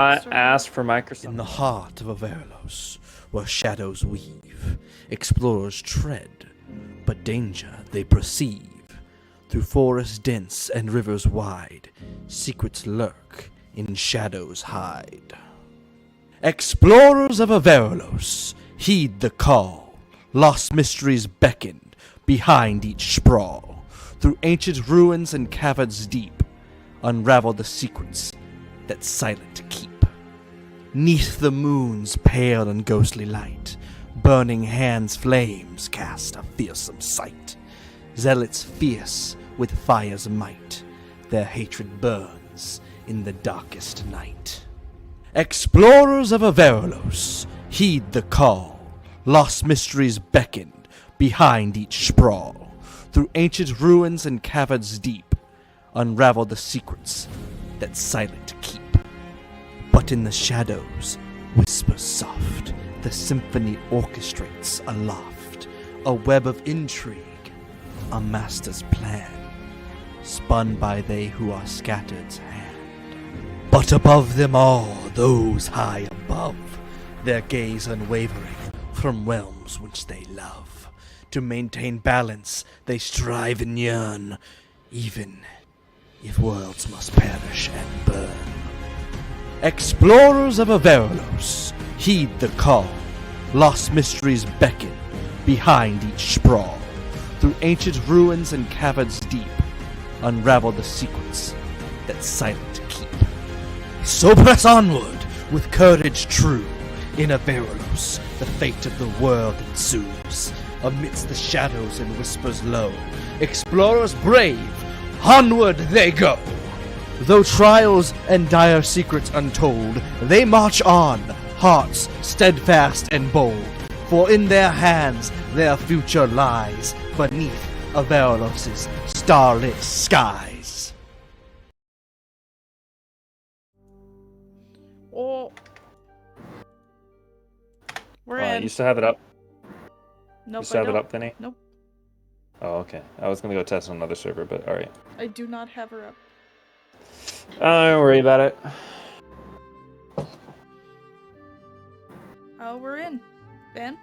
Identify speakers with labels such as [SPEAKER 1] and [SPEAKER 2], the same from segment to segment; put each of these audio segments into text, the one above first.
[SPEAKER 1] I asked for Microsoft.
[SPEAKER 2] In the heart of Avaralos, where shadows weave, explorers tread, but danger they perceive. Through forests dense and rivers wide, secrets lurk, in shadows hide. Explorers of Avaralos, heed the call. Lost mysteries beckon behind each sprawl. Through ancient ruins and caverns deep, unravel the secrets that silent keep. Neath the moon's pale and ghostly light, burning hands' flames cast a fearsome sight. Zealots fierce with fire's might, their hatred burns in the darkest night. Explorers of Avaralos, heed the call. Lost mysteries beckon behind each sprawl. Through ancient ruins and caverns deep, unravel the secrets that silent keep. But in the shadows, whispers soft, the symphony orchestrates aloft. A web of intrigue, a master's plan, spun by they who are scattered's hand. But above them all, those high above, their gaze unwavering from realms which they love. To maintain balance, they strive and yearn, even if worlds must perish and burn. Explorers of Avaralos, heed the call. Lost mysteries beckon behind each sprawl. Through ancient ruins and caverns deep, unravel the secrets that silent keep. So press onward with courage true. In Avaralos, the fate of the world ensues. Amidst the shadows and whispers low, explorers brave, onward they go. Though trials and dire secrets untold, they march on, hearts steadfast and bold. For in their hands their future lies, beneath Avaralos' starlit skies.
[SPEAKER 3] Oh. We're in.
[SPEAKER 1] You still have it up?
[SPEAKER 3] Nope,
[SPEAKER 1] You still
[SPEAKER 3] I
[SPEAKER 1] have it
[SPEAKER 3] don't.
[SPEAKER 1] up, Vinny?
[SPEAKER 3] Nope.
[SPEAKER 1] Oh, okay. I was gonna go test on another server, but alright.
[SPEAKER 3] I do not have her up.
[SPEAKER 1] Don't worry about it.
[SPEAKER 3] Oh, we're in. Ben?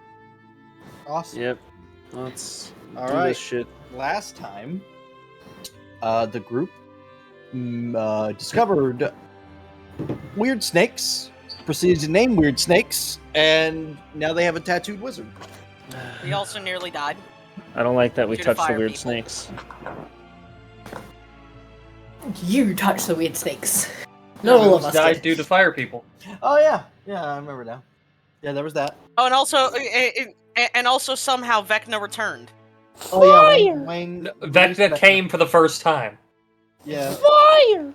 [SPEAKER 4] Awesome.
[SPEAKER 1] Yep. Let's
[SPEAKER 4] All
[SPEAKER 1] do
[SPEAKER 4] right.
[SPEAKER 1] this shit.
[SPEAKER 4] Last time, the group discovered weird snakes, proceeded to name weird snakes, and now they have a tattooed wizard.
[SPEAKER 5] We also nearly died.
[SPEAKER 1] I don't like that we
[SPEAKER 5] Due to
[SPEAKER 1] touched the
[SPEAKER 5] fire
[SPEAKER 1] weird
[SPEAKER 5] people.
[SPEAKER 1] snakes.
[SPEAKER 6] You touch the weird snakes. Not all of us
[SPEAKER 7] died
[SPEAKER 6] did.
[SPEAKER 7] due to fire people.
[SPEAKER 4] Oh yeah, I remember now. Yeah, there was that.
[SPEAKER 5] Oh, and also somehow Vecna returned.
[SPEAKER 4] Oh yeah, Wayne
[SPEAKER 7] Vecna came for the first time.
[SPEAKER 4] Yeah,
[SPEAKER 6] Fire!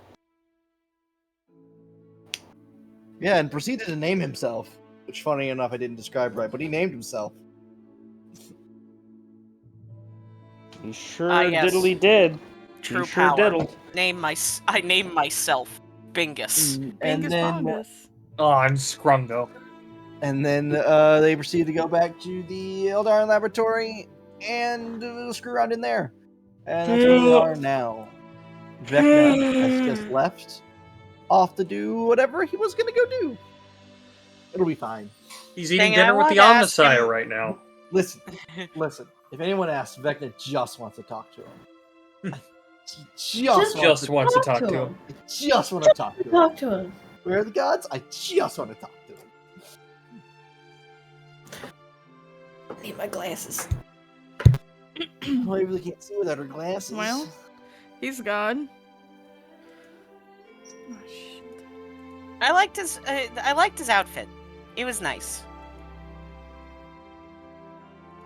[SPEAKER 4] yeah, and proceeded to name himself. Which, funny enough, I didn't describe right, but he named himself.
[SPEAKER 1] You sure
[SPEAKER 5] yes.
[SPEAKER 1] diddly did.
[SPEAKER 5] True
[SPEAKER 1] You sure
[SPEAKER 5] power.
[SPEAKER 1] diddled.
[SPEAKER 5] I named myself Bingus.
[SPEAKER 4] And
[SPEAKER 3] Bingus
[SPEAKER 4] then,
[SPEAKER 3] Bongus.
[SPEAKER 7] Oh, I'm Scrungo.
[SPEAKER 4] and then they proceeded to go back to the Eldar laboratory and screw around in there. And that's where we are now. Vecna has just left, off to do whatever he was gonna go do. It'll be fine.
[SPEAKER 7] He's eating
[SPEAKER 5] Dang it, I
[SPEAKER 7] dinner with the
[SPEAKER 5] wanted to ask
[SPEAKER 7] Omnissiah
[SPEAKER 5] him-
[SPEAKER 7] right now.
[SPEAKER 4] Listen. If anyone asks, Vecna just wants to talk to him. He
[SPEAKER 7] Just wants to talk to him.
[SPEAKER 4] I just want to talk to him.
[SPEAKER 6] Talk to him.
[SPEAKER 4] Where are the gods? I just want to talk to him.
[SPEAKER 6] I need my glasses.
[SPEAKER 4] Well, I really can't see without her glasses.
[SPEAKER 3] Well. He's gone. Oh, shit.
[SPEAKER 5] I liked his outfit. It was nice.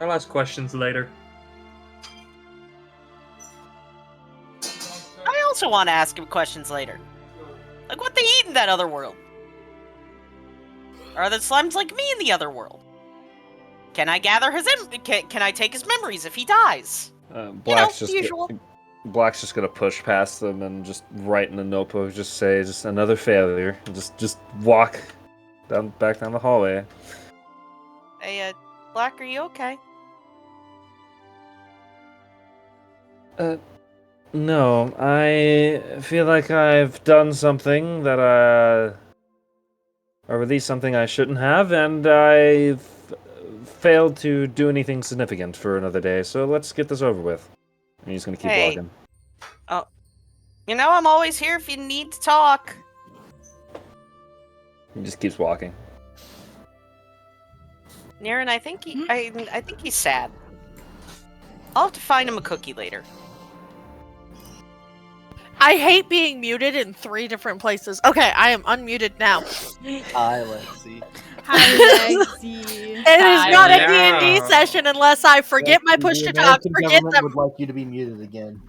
[SPEAKER 7] I'll ask questions later.
[SPEAKER 5] I also want to ask him questions later. Like what they eat in that other world. Are the slimes like me in the other world? Can I gather his can I take his memories if he dies?
[SPEAKER 1] Black's
[SPEAKER 5] the
[SPEAKER 1] just
[SPEAKER 5] usual.
[SPEAKER 1] Black's just gonna push past them and just write in the notebook, just say, just another failure, and just walk back down the hallway.
[SPEAKER 5] Hey, Black, are you okay?
[SPEAKER 1] No, I feel like I've done something that Or at least something I shouldn't have, and I've failed to do anything significant for another day, so let's get this over with. And he's gonna keep
[SPEAKER 5] Hey.
[SPEAKER 1] walking.
[SPEAKER 5] You know, I'm always here if you need to talk.
[SPEAKER 1] He just keeps walking.
[SPEAKER 5] Niren, I think he's sad. I'll have to find him a cookie later.
[SPEAKER 3] I hate being muted in 3 different places. Okay, I am unmuted now.
[SPEAKER 4] Hi, Lexi.
[SPEAKER 3] Hi, Lexi.
[SPEAKER 6] It is not a D&D
[SPEAKER 7] Yeah.
[SPEAKER 6] session unless I forget my push
[SPEAKER 4] The
[SPEAKER 6] to talk.
[SPEAKER 4] American
[SPEAKER 6] Forget
[SPEAKER 4] government
[SPEAKER 6] them.
[SPEAKER 4] would like you to be muted again.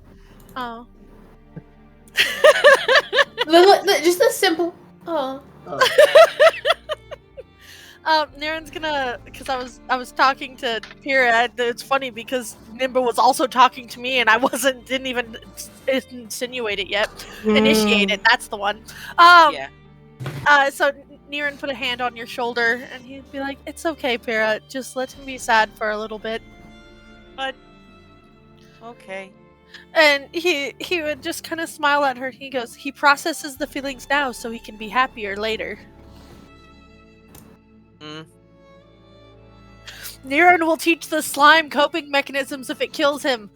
[SPEAKER 3] Oh.
[SPEAKER 6] Just a simple. Oh.
[SPEAKER 3] Niren's gonna, because I was talking to Pyrrha. It's funny because Nimba was also talking to me, and I didn't even insinuate it yet. Initiate it. That's the one.
[SPEAKER 5] Yeah.
[SPEAKER 3] So Niren put a hand on your shoulder, and he'd be like, "It's okay, Pyrrha. Just let him be sad for a little bit."
[SPEAKER 5] But okay.
[SPEAKER 3] And he would just kind of smile at her. He goes, "He processes the feelings now, so he can be happier later." Niren will teach the slime coping mechanisms if it kills him.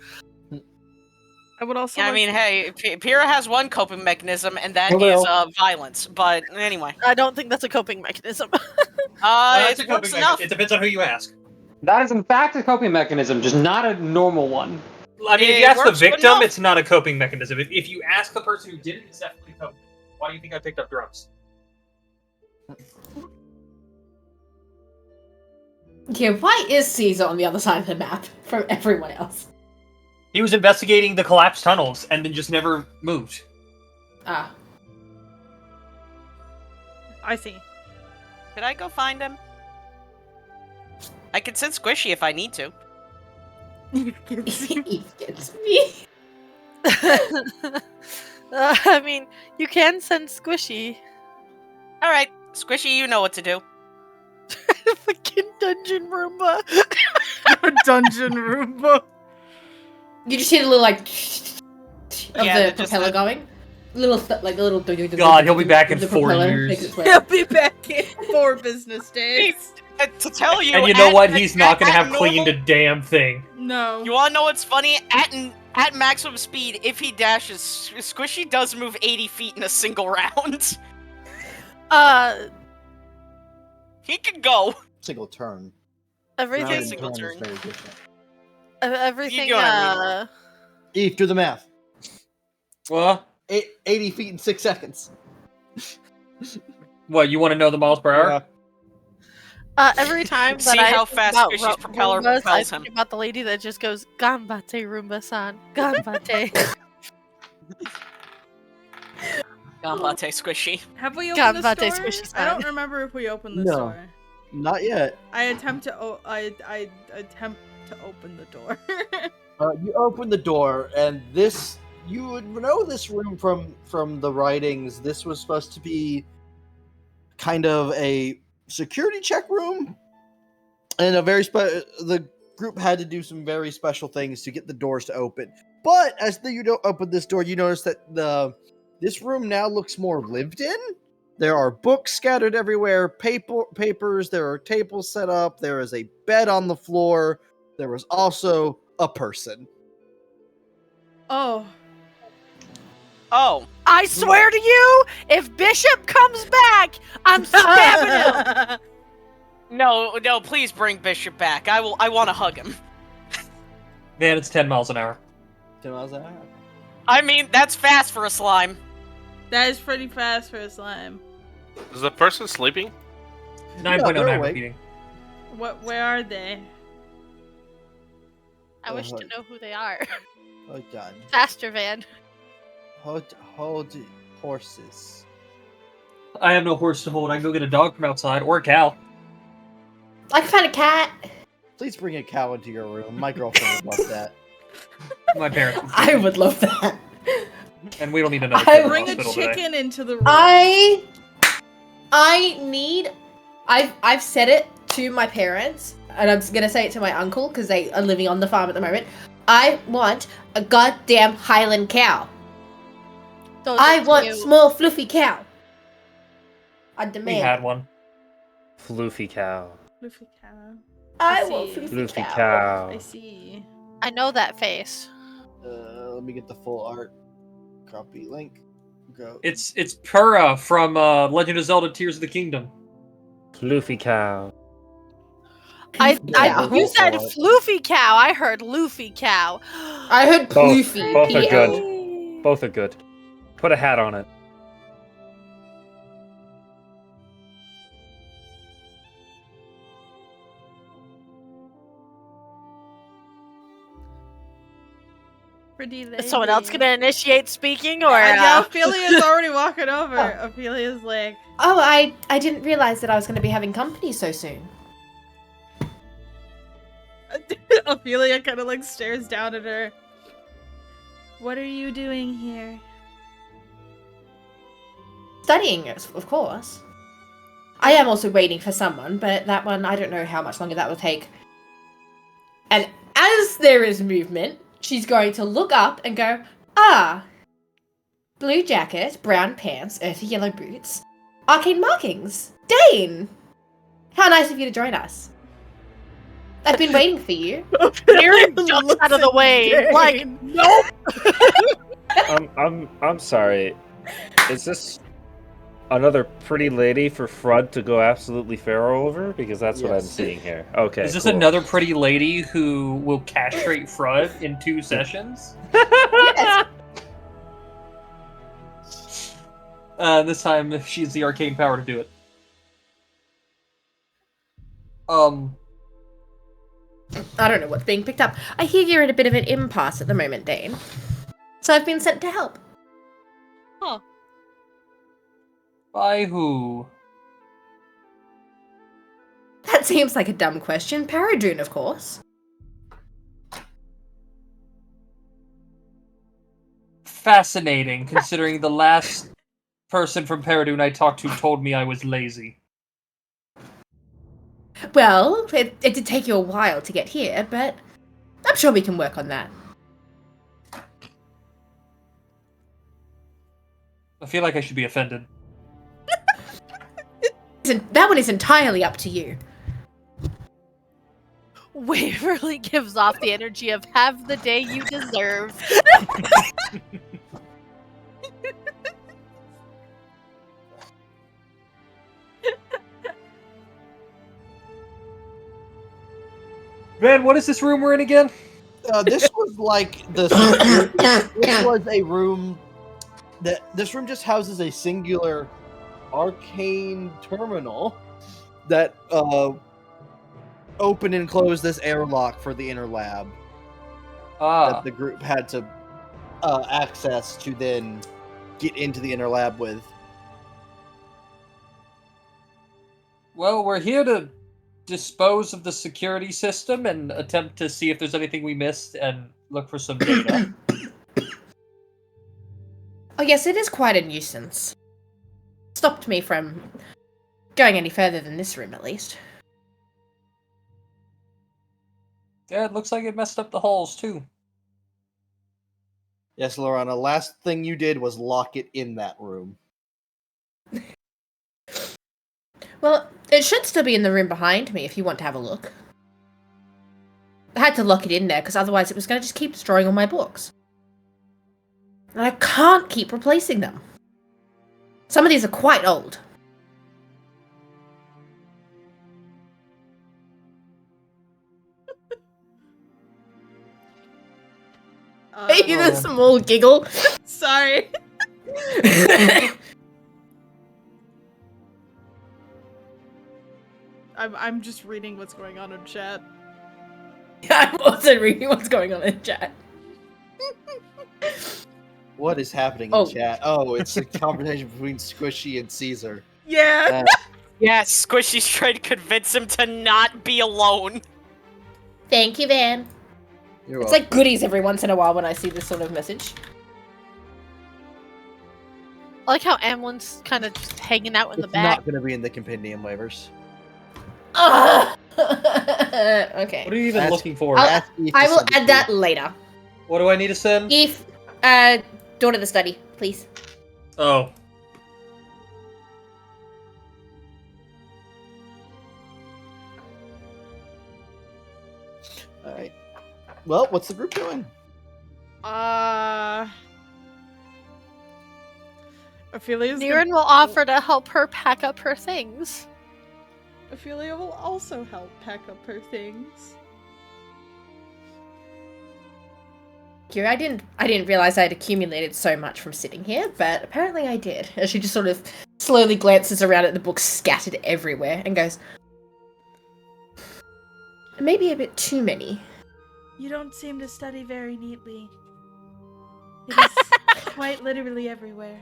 [SPEAKER 3] I would also.
[SPEAKER 5] Yeah, I mean, hey, Pyrrha has one coping mechanism, and that
[SPEAKER 7] Well.
[SPEAKER 5] is violence. But anyway,
[SPEAKER 3] I don't think that's a coping mechanism.
[SPEAKER 7] That's a
[SPEAKER 5] it
[SPEAKER 7] coping
[SPEAKER 5] works
[SPEAKER 7] mechanism.
[SPEAKER 5] enough.
[SPEAKER 7] It depends on who you ask.
[SPEAKER 8] That is in fact a coping mechanism, just not a normal one.
[SPEAKER 7] I mean, if
[SPEAKER 5] It
[SPEAKER 7] you ask the
[SPEAKER 5] works good
[SPEAKER 7] victim,
[SPEAKER 5] enough.
[SPEAKER 7] it's not a coping mechanism. If you ask the person who did it, it's definitely coping. Why do you think I picked up drums?
[SPEAKER 6] Yeah, why is Caesar on the other side of the map from everyone else?
[SPEAKER 7] He was investigating the collapsed tunnels and then just never moved.
[SPEAKER 6] Ah.
[SPEAKER 3] I see.
[SPEAKER 5] Could I go find him? I can send Squishy if I need to.
[SPEAKER 6] He gets me.
[SPEAKER 3] I mean, you can send Squishy.
[SPEAKER 5] All right, Squishy, you know what to do.
[SPEAKER 3] Fucking dungeon Roomba. Dungeon Roomba.
[SPEAKER 6] You just hear the little like of
[SPEAKER 5] Yeah,
[SPEAKER 6] the
[SPEAKER 5] just
[SPEAKER 6] propeller
[SPEAKER 5] the-
[SPEAKER 6] going. Like the little.
[SPEAKER 7] God, he'll be back in
[SPEAKER 6] the
[SPEAKER 7] 4
[SPEAKER 6] propeller
[SPEAKER 7] years.
[SPEAKER 6] makes its way
[SPEAKER 3] He'll
[SPEAKER 6] up.
[SPEAKER 3] be back in 4 business days.
[SPEAKER 5] To tell you,
[SPEAKER 7] And you know
[SPEAKER 5] at-
[SPEAKER 7] what? He's not going to
[SPEAKER 5] at
[SPEAKER 7] have cleaned a
[SPEAKER 5] normal-
[SPEAKER 7] damn thing.
[SPEAKER 3] No.
[SPEAKER 5] You wanna know what's funny? At maximum speed, if he dashes, Squishy does move 80 feet in a single round. He can go.
[SPEAKER 4] Single turn.
[SPEAKER 3] Everything.
[SPEAKER 4] Round and
[SPEAKER 5] single
[SPEAKER 4] turn is
[SPEAKER 5] turn.
[SPEAKER 4] very different.
[SPEAKER 3] Everything.
[SPEAKER 5] You know what I
[SPEAKER 4] Eve, do the math.
[SPEAKER 7] What?
[SPEAKER 4] 80 feet in 6 seconds.
[SPEAKER 7] What, you want to know the miles per hour?
[SPEAKER 3] Every time that
[SPEAKER 5] See
[SPEAKER 3] I
[SPEAKER 5] how
[SPEAKER 3] think
[SPEAKER 5] fast
[SPEAKER 3] about
[SPEAKER 5] Squishy's propeller
[SPEAKER 3] Roombas, I
[SPEAKER 5] propels
[SPEAKER 3] think
[SPEAKER 5] him.
[SPEAKER 3] about the lady that just goes, "Ganbate, Roomba-san. Ganbate."
[SPEAKER 5] Ganbate, Squishy.
[SPEAKER 9] Have we
[SPEAKER 3] God,
[SPEAKER 9] opened the
[SPEAKER 3] Vate
[SPEAKER 9] store?
[SPEAKER 3] Squishy's
[SPEAKER 9] I don't
[SPEAKER 3] fine.
[SPEAKER 9] remember if we opened the
[SPEAKER 4] No.
[SPEAKER 9] store.
[SPEAKER 4] Not yet.
[SPEAKER 9] I attempt to attempt to open the door.
[SPEAKER 4] You open the door, and this you would know this room from the writings. This was supposed to be kind of a security check room, and the group had to do some very special things to get the doors to open. But as you don't open this door, you notice that this room now looks more lived in. There are books scattered everywhere, papers. There are tables set up. There is a bed on the floor. There was also a person.
[SPEAKER 9] Oh.
[SPEAKER 5] Oh.
[SPEAKER 3] I swear to you, if Bishop comes back, I'm stabbing him.
[SPEAKER 5] No, please bring Bishop back. I want to hug him.
[SPEAKER 7] Man, it's 10 miles an hour.
[SPEAKER 4] 10 miles an hour.
[SPEAKER 5] I mean, that's fast for a slime.
[SPEAKER 9] That is pretty fast for a slime.
[SPEAKER 10] Is the person sleeping?
[SPEAKER 7] 9.09
[SPEAKER 4] they're awake.
[SPEAKER 7] repeating.
[SPEAKER 9] Where are they?
[SPEAKER 3] I wish to know who they are.
[SPEAKER 4] Hold on.
[SPEAKER 3] Faster, Van.
[SPEAKER 4] Hold horses.
[SPEAKER 7] I have no horse to hold. I can go get a dog from outside, or a cow.
[SPEAKER 6] I can find a cat.
[SPEAKER 4] Please bring a cow into your room. My girlfriend would love that.
[SPEAKER 7] My parents.
[SPEAKER 6] I would love that.
[SPEAKER 7] And we don't need another
[SPEAKER 6] I
[SPEAKER 7] kid in the
[SPEAKER 9] Bring a
[SPEAKER 7] hospital
[SPEAKER 9] chicken
[SPEAKER 7] today.
[SPEAKER 9] into the room.
[SPEAKER 6] I've said it to my parents, and I'm gonna say it to my uncle because they are living on the farm at the moment. I want a goddamn Highland cow.
[SPEAKER 3] Those
[SPEAKER 6] I
[SPEAKER 3] are
[SPEAKER 6] want
[SPEAKER 3] cute.
[SPEAKER 6] small fluffy cow. I
[SPEAKER 7] We
[SPEAKER 6] demand.
[SPEAKER 7] had one.
[SPEAKER 1] Floofy cow.
[SPEAKER 9] Floofy cow.
[SPEAKER 6] I
[SPEAKER 9] I
[SPEAKER 6] want
[SPEAKER 9] see.
[SPEAKER 6] floofy
[SPEAKER 1] Floofy
[SPEAKER 6] cow.
[SPEAKER 1] cow.
[SPEAKER 9] I see.
[SPEAKER 3] I know that face.
[SPEAKER 4] Let me get the full art. Copy link. Go.
[SPEAKER 7] It's Purah from Legend of Zelda: Tears of the Kingdom.
[SPEAKER 1] Floofy cow.
[SPEAKER 3] You said floofy cow. I heard loofy cow.
[SPEAKER 6] I heard
[SPEAKER 1] Both.
[SPEAKER 6] ploofy.
[SPEAKER 1] Both are good.
[SPEAKER 3] Yay.
[SPEAKER 1] Both are good. Put a hat on it.
[SPEAKER 9] Pretty lady.
[SPEAKER 3] Is someone else gonna initiate speaking, or
[SPEAKER 9] Yeah, Ophelia's already walking over.
[SPEAKER 6] Oh.
[SPEAKER 9] Ophelia's like,
[SPEAKER 6] Oh, I didn't realize that I was going to be having company so soon.
[SPEAKER 9] Ophelia kind of like stares down at her. What are you doing here?
[SPEAKER 6] Studying, of course. I am also waiting for someone, but that one, I don't know how much longer that will take. And as there is movement, she's going to look up and go, ah, blue jacket, brown pants, earthy yellow boots, arcane markings. Dane! How nice of you to join us. I've been waiting for you.
[SPEAKER 3] Aaron jumps out of the way. Like, nope.
[SPEAKER 1] I'm sorry. Is this another pretty lady for Frud to go absolutely feral over? Because that's what I'm
[SPEAKER 4] Yes.
[SPEAKER 1] seeing here. Okay.
[SPEAKER 7] Is this
[SPEAKER 1] cool.
[SPEAKER 7] another pretty lady who will castrate Frud in 2 sessions?
[SPEAKER 6] Yes.
[SPEAKER 7] This time she's the arcane power to do it.
[SPEAKER 6] I don't know what's being picked up. I hear you're at a bit of an impasse at the moment, Dane. So I've been sent to help.
[SPEAKER 7] By who?
[SPEAKER 6] That seems like a dumb question. Paradoon, of course.
[SPEAKER 7] Fascinating, considering the last person from Paradoon I talked to told me I was lazy.
[SPEAKER 6] Well, it did take you a while to get here, but I'm sure we can work on that.
[SPEAKER 7] I feel like I should be offended.
[SPEAKER 6] That one is entirely up to you.
[SPEAKER 3] Waverly gives off the energy of have the day you deserve.
[SPEAKER 7] Man, what is this room we're in again?
[SPEAKER 4] This was like this was a room this room just houses a singular arcane terminal that open and close this airlock for the inner lab that the group had to access to then get into the inner lab with.
[SPEAKER 7] Well, we're here to dispose of the security system and attempt to see if there's anything we missed and look for some data.
[SPEAKER 6] Oh yes, it is quite a nuisance. Stopped me from going any further than this room, at least.
[SPEAKER 7] Yeah, it looks like it messed up the halls, too.
[SPEAKER 4] Yes, Lorana, last thing you did was lock it in that room.
[SPEAKER 6] Well, it should still be in the room behind me if you want to have a look. I had to lock it in there because otherwise it was going to just keep destroying all my books. And I can't keep replacing them. Some of these are quite old. I hear a small giggle.
[SPEAKER 9] Sorry. I'm just reading what's going on in chat.
[SPEAKER 6] I'm also reading what's going on in chat.
[SPEAKER 4] What is happening in chat? Oh, it's a conversation between Squishy and Caesar.
[SPEAKER 9] Yeah.
[SPEAKER 5] Yes, Squishy's trying to convince him to not be alone.
[SPEAKER 6] Thank you, Van.
[SPEAKER 4] You're
[SPEAKER 6] It's
[SPEAKER 4] welcome.
[SPEAKER 6] like goodies every once in a while when I see this sort of message.
[SPEAKER 3] I like how Amlin's kind of just hanging out in the
[SPEAKER 4] It's
[SPEAKER 3] back.
[SPEAKER 4] not going to be in the compendium waivers.
[SPEAKER 6] Okay.
[SPEAKER 7] What are you even looking for?
[SPEAKER 6] I will add that later.
[SPEAKER 7] What do I need to send?
[SPEAKER 6] If, door to the study, please.
[SPEAKER 7] Oh.
[SPEAKER 4] All right. Well, what's the group doing?
[SPEAKER 9] Ophelia's
[SPEAKER 3] Niran will offer to help her pack up her things.
[SPEAKER 9] Ophelia will also help pack up her things.
[SPEAKER 6] I didn't realize I'd accumulated so much from sitting here, but apparently I did. As she just sort of slowly glances around at the books scattered everywhere and goes, maybe a bit too many.
[SPEAKER 9] You don't seem to study very neatly. It is quite literally everywhere.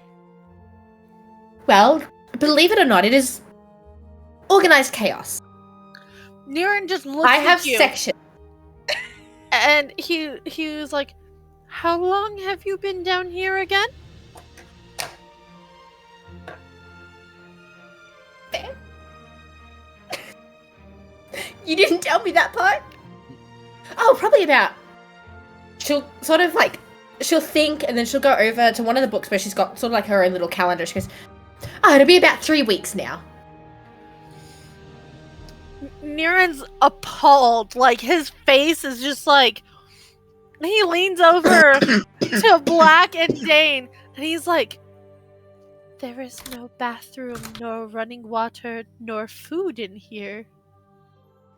[SPEAKER 6] Well, believe it or not, it is organized chaos.
[SPEAKER 3] Niran just looks
[SPEAKER 6] I
[SPEAKER 3] at
[SPEAKER 6] have
[SPEAKER 3] you,
[SPEAKER 6] sections.
[SPEAKER 3] and he was like, "How long have you been down here again?"
[SPEAKER 6] You didn't tell me that part? Oh, probably about... She'll sort of like... She'll think, and then she'll go over to one of the books where she's got sort of like her own little calendar. She goes, oh, it'll be about 3 weeks now.
[SPEAKER 3] Niran's appalled. Like, his face is just like... He leans over to Black and Dane, and he's like, there is no bathroom, nor running water, nor food in here.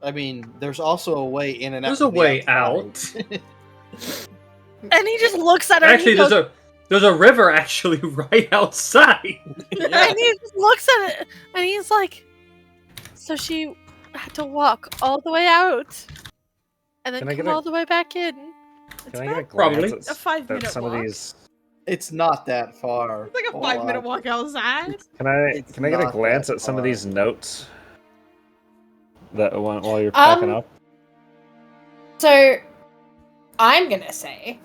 [SPEAKER 4] I mean, there's also a way in and out.
[SPEAKER 7] There's a way out.
[SPEAKER 3] And he just looks at her.
[SPEAKER 7] Actually,
[SPEAKER 3] and he goes,
[SPEAKER 7] there's a river actually right outside.
[SPEAKER 3] And he just looks at it, and he's like, so she had to walk all the way out, and then
[SPEAKER 1] Can I
[SPEAKER 3] come
[SPEAKER 1] get a-
[SPEAKER 3] all the way back in.
[SPEAKER 1] Can I get a
[SPEAKER 7] Probably.
[SPEAKER 1] glance
[SPEAKER 9] A 5-minute
[SPEAKER 1] at some
[SPEAKER 9] walk.
[SPEAKER 1] of these?
[SPEAKER 4] It's not that far.
[SPEAKER 9] It's like a
[SPEAKER 4] Hold
[SPEAKER 9] 5-minute
[SPEAKER 4] on.
[SPEAKER 9] walk outside.
[SPEAKER 1] Can I
[SPEAKER 4] It's
[SPEAKER 1] get a
[SPEAKER 4] not
[SPEAKER 1] glance
[SPEAKER 4] that
[SPEAKER 1] at some of
[SPEAKER 4] far.
[SPEAKER 1] these notes that while you're packing up?
[SPEAKER 6] So, I'm gonna say,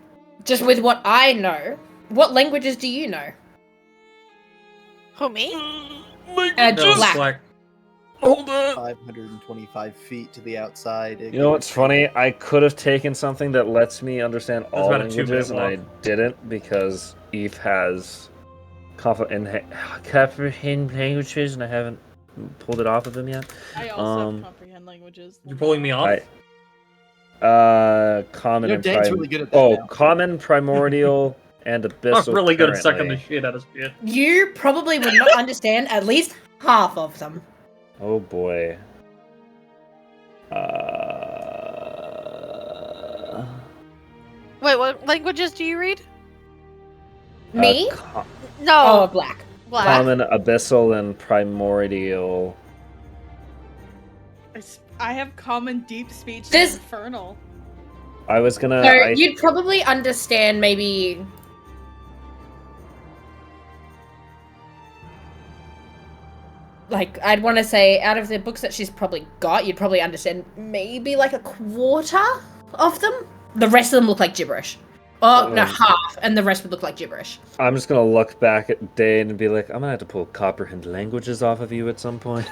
[SPEAKER 6] just with what I know, what languages do you know?
[SPEAKER 3] Who, me?
[SPEAKER 7] No,
[SPEAKER 6] Black.
[SPEAKER 7] Black.
[SPEAKER 1] Hold on.
[SPEAKER 4] 525 feet to the outside.
[SPEAKER 1] You know what's funny? I could have taken something that lets me understand
[SPEAKER 7] That's
[SPEAKER 1] all
[SPEAKER 7] about a 2-minute
[SPEAKER 1] languages, and I didn't because Eve has comprehend languages, and I haven't pulled it off of him yet.
[SPEAKER 9] I also have comprehend languages.
[SPEAKER 7] You're pulling me off?
[SPEAKER 1] Common
[SPEAKER 4] You know,
[SPEAKER 1] and
[SPEAKER 4] Dane's really good at that
[SPEAKER 1] oh,
[SPEAKER 4] now.
[SPEAKER 1] common, primordial, and abyssal.
[SPEAKER 7] I'm really good at sucking
[SPEAKER 1] currently.
[SPEAKER 7] the shit out of shit.
[SPEAKER 6] You probably would not understand at least half of them.
[SPEAKER 1] Oh boy.
[SPEAKER 3] Wait, what languages do you read?
[SPEAKER 6] Me?
[SPEAKER 3] No.
[SPEAKER 6] Oh, Black.
[SPEAKER 3] Black.
[SPEAKER 1] Common, abyssal, and primordial.
[SPEAKER 9] I have common, deep speech,
[SPEAKER 6] This-
[SPEAKER 9] and infernal.
[SPEAKER 1] I was gonna.
[SPEAKER 6] So
[SPEAKER 1] I-
[SPEAKER 6] you'd probably understand maybe... Like, I'd want to say, out of the books that she's probably got, you'd probably understand maybe like a quarter of them. The rest of them look like gibberish. Oh, no, half, and the rest would look like gibberish.
[SPEAKER 1] I'm just gonna look back at Dane and be like, I'm gonna have to pull comprehend languages off of you at some point.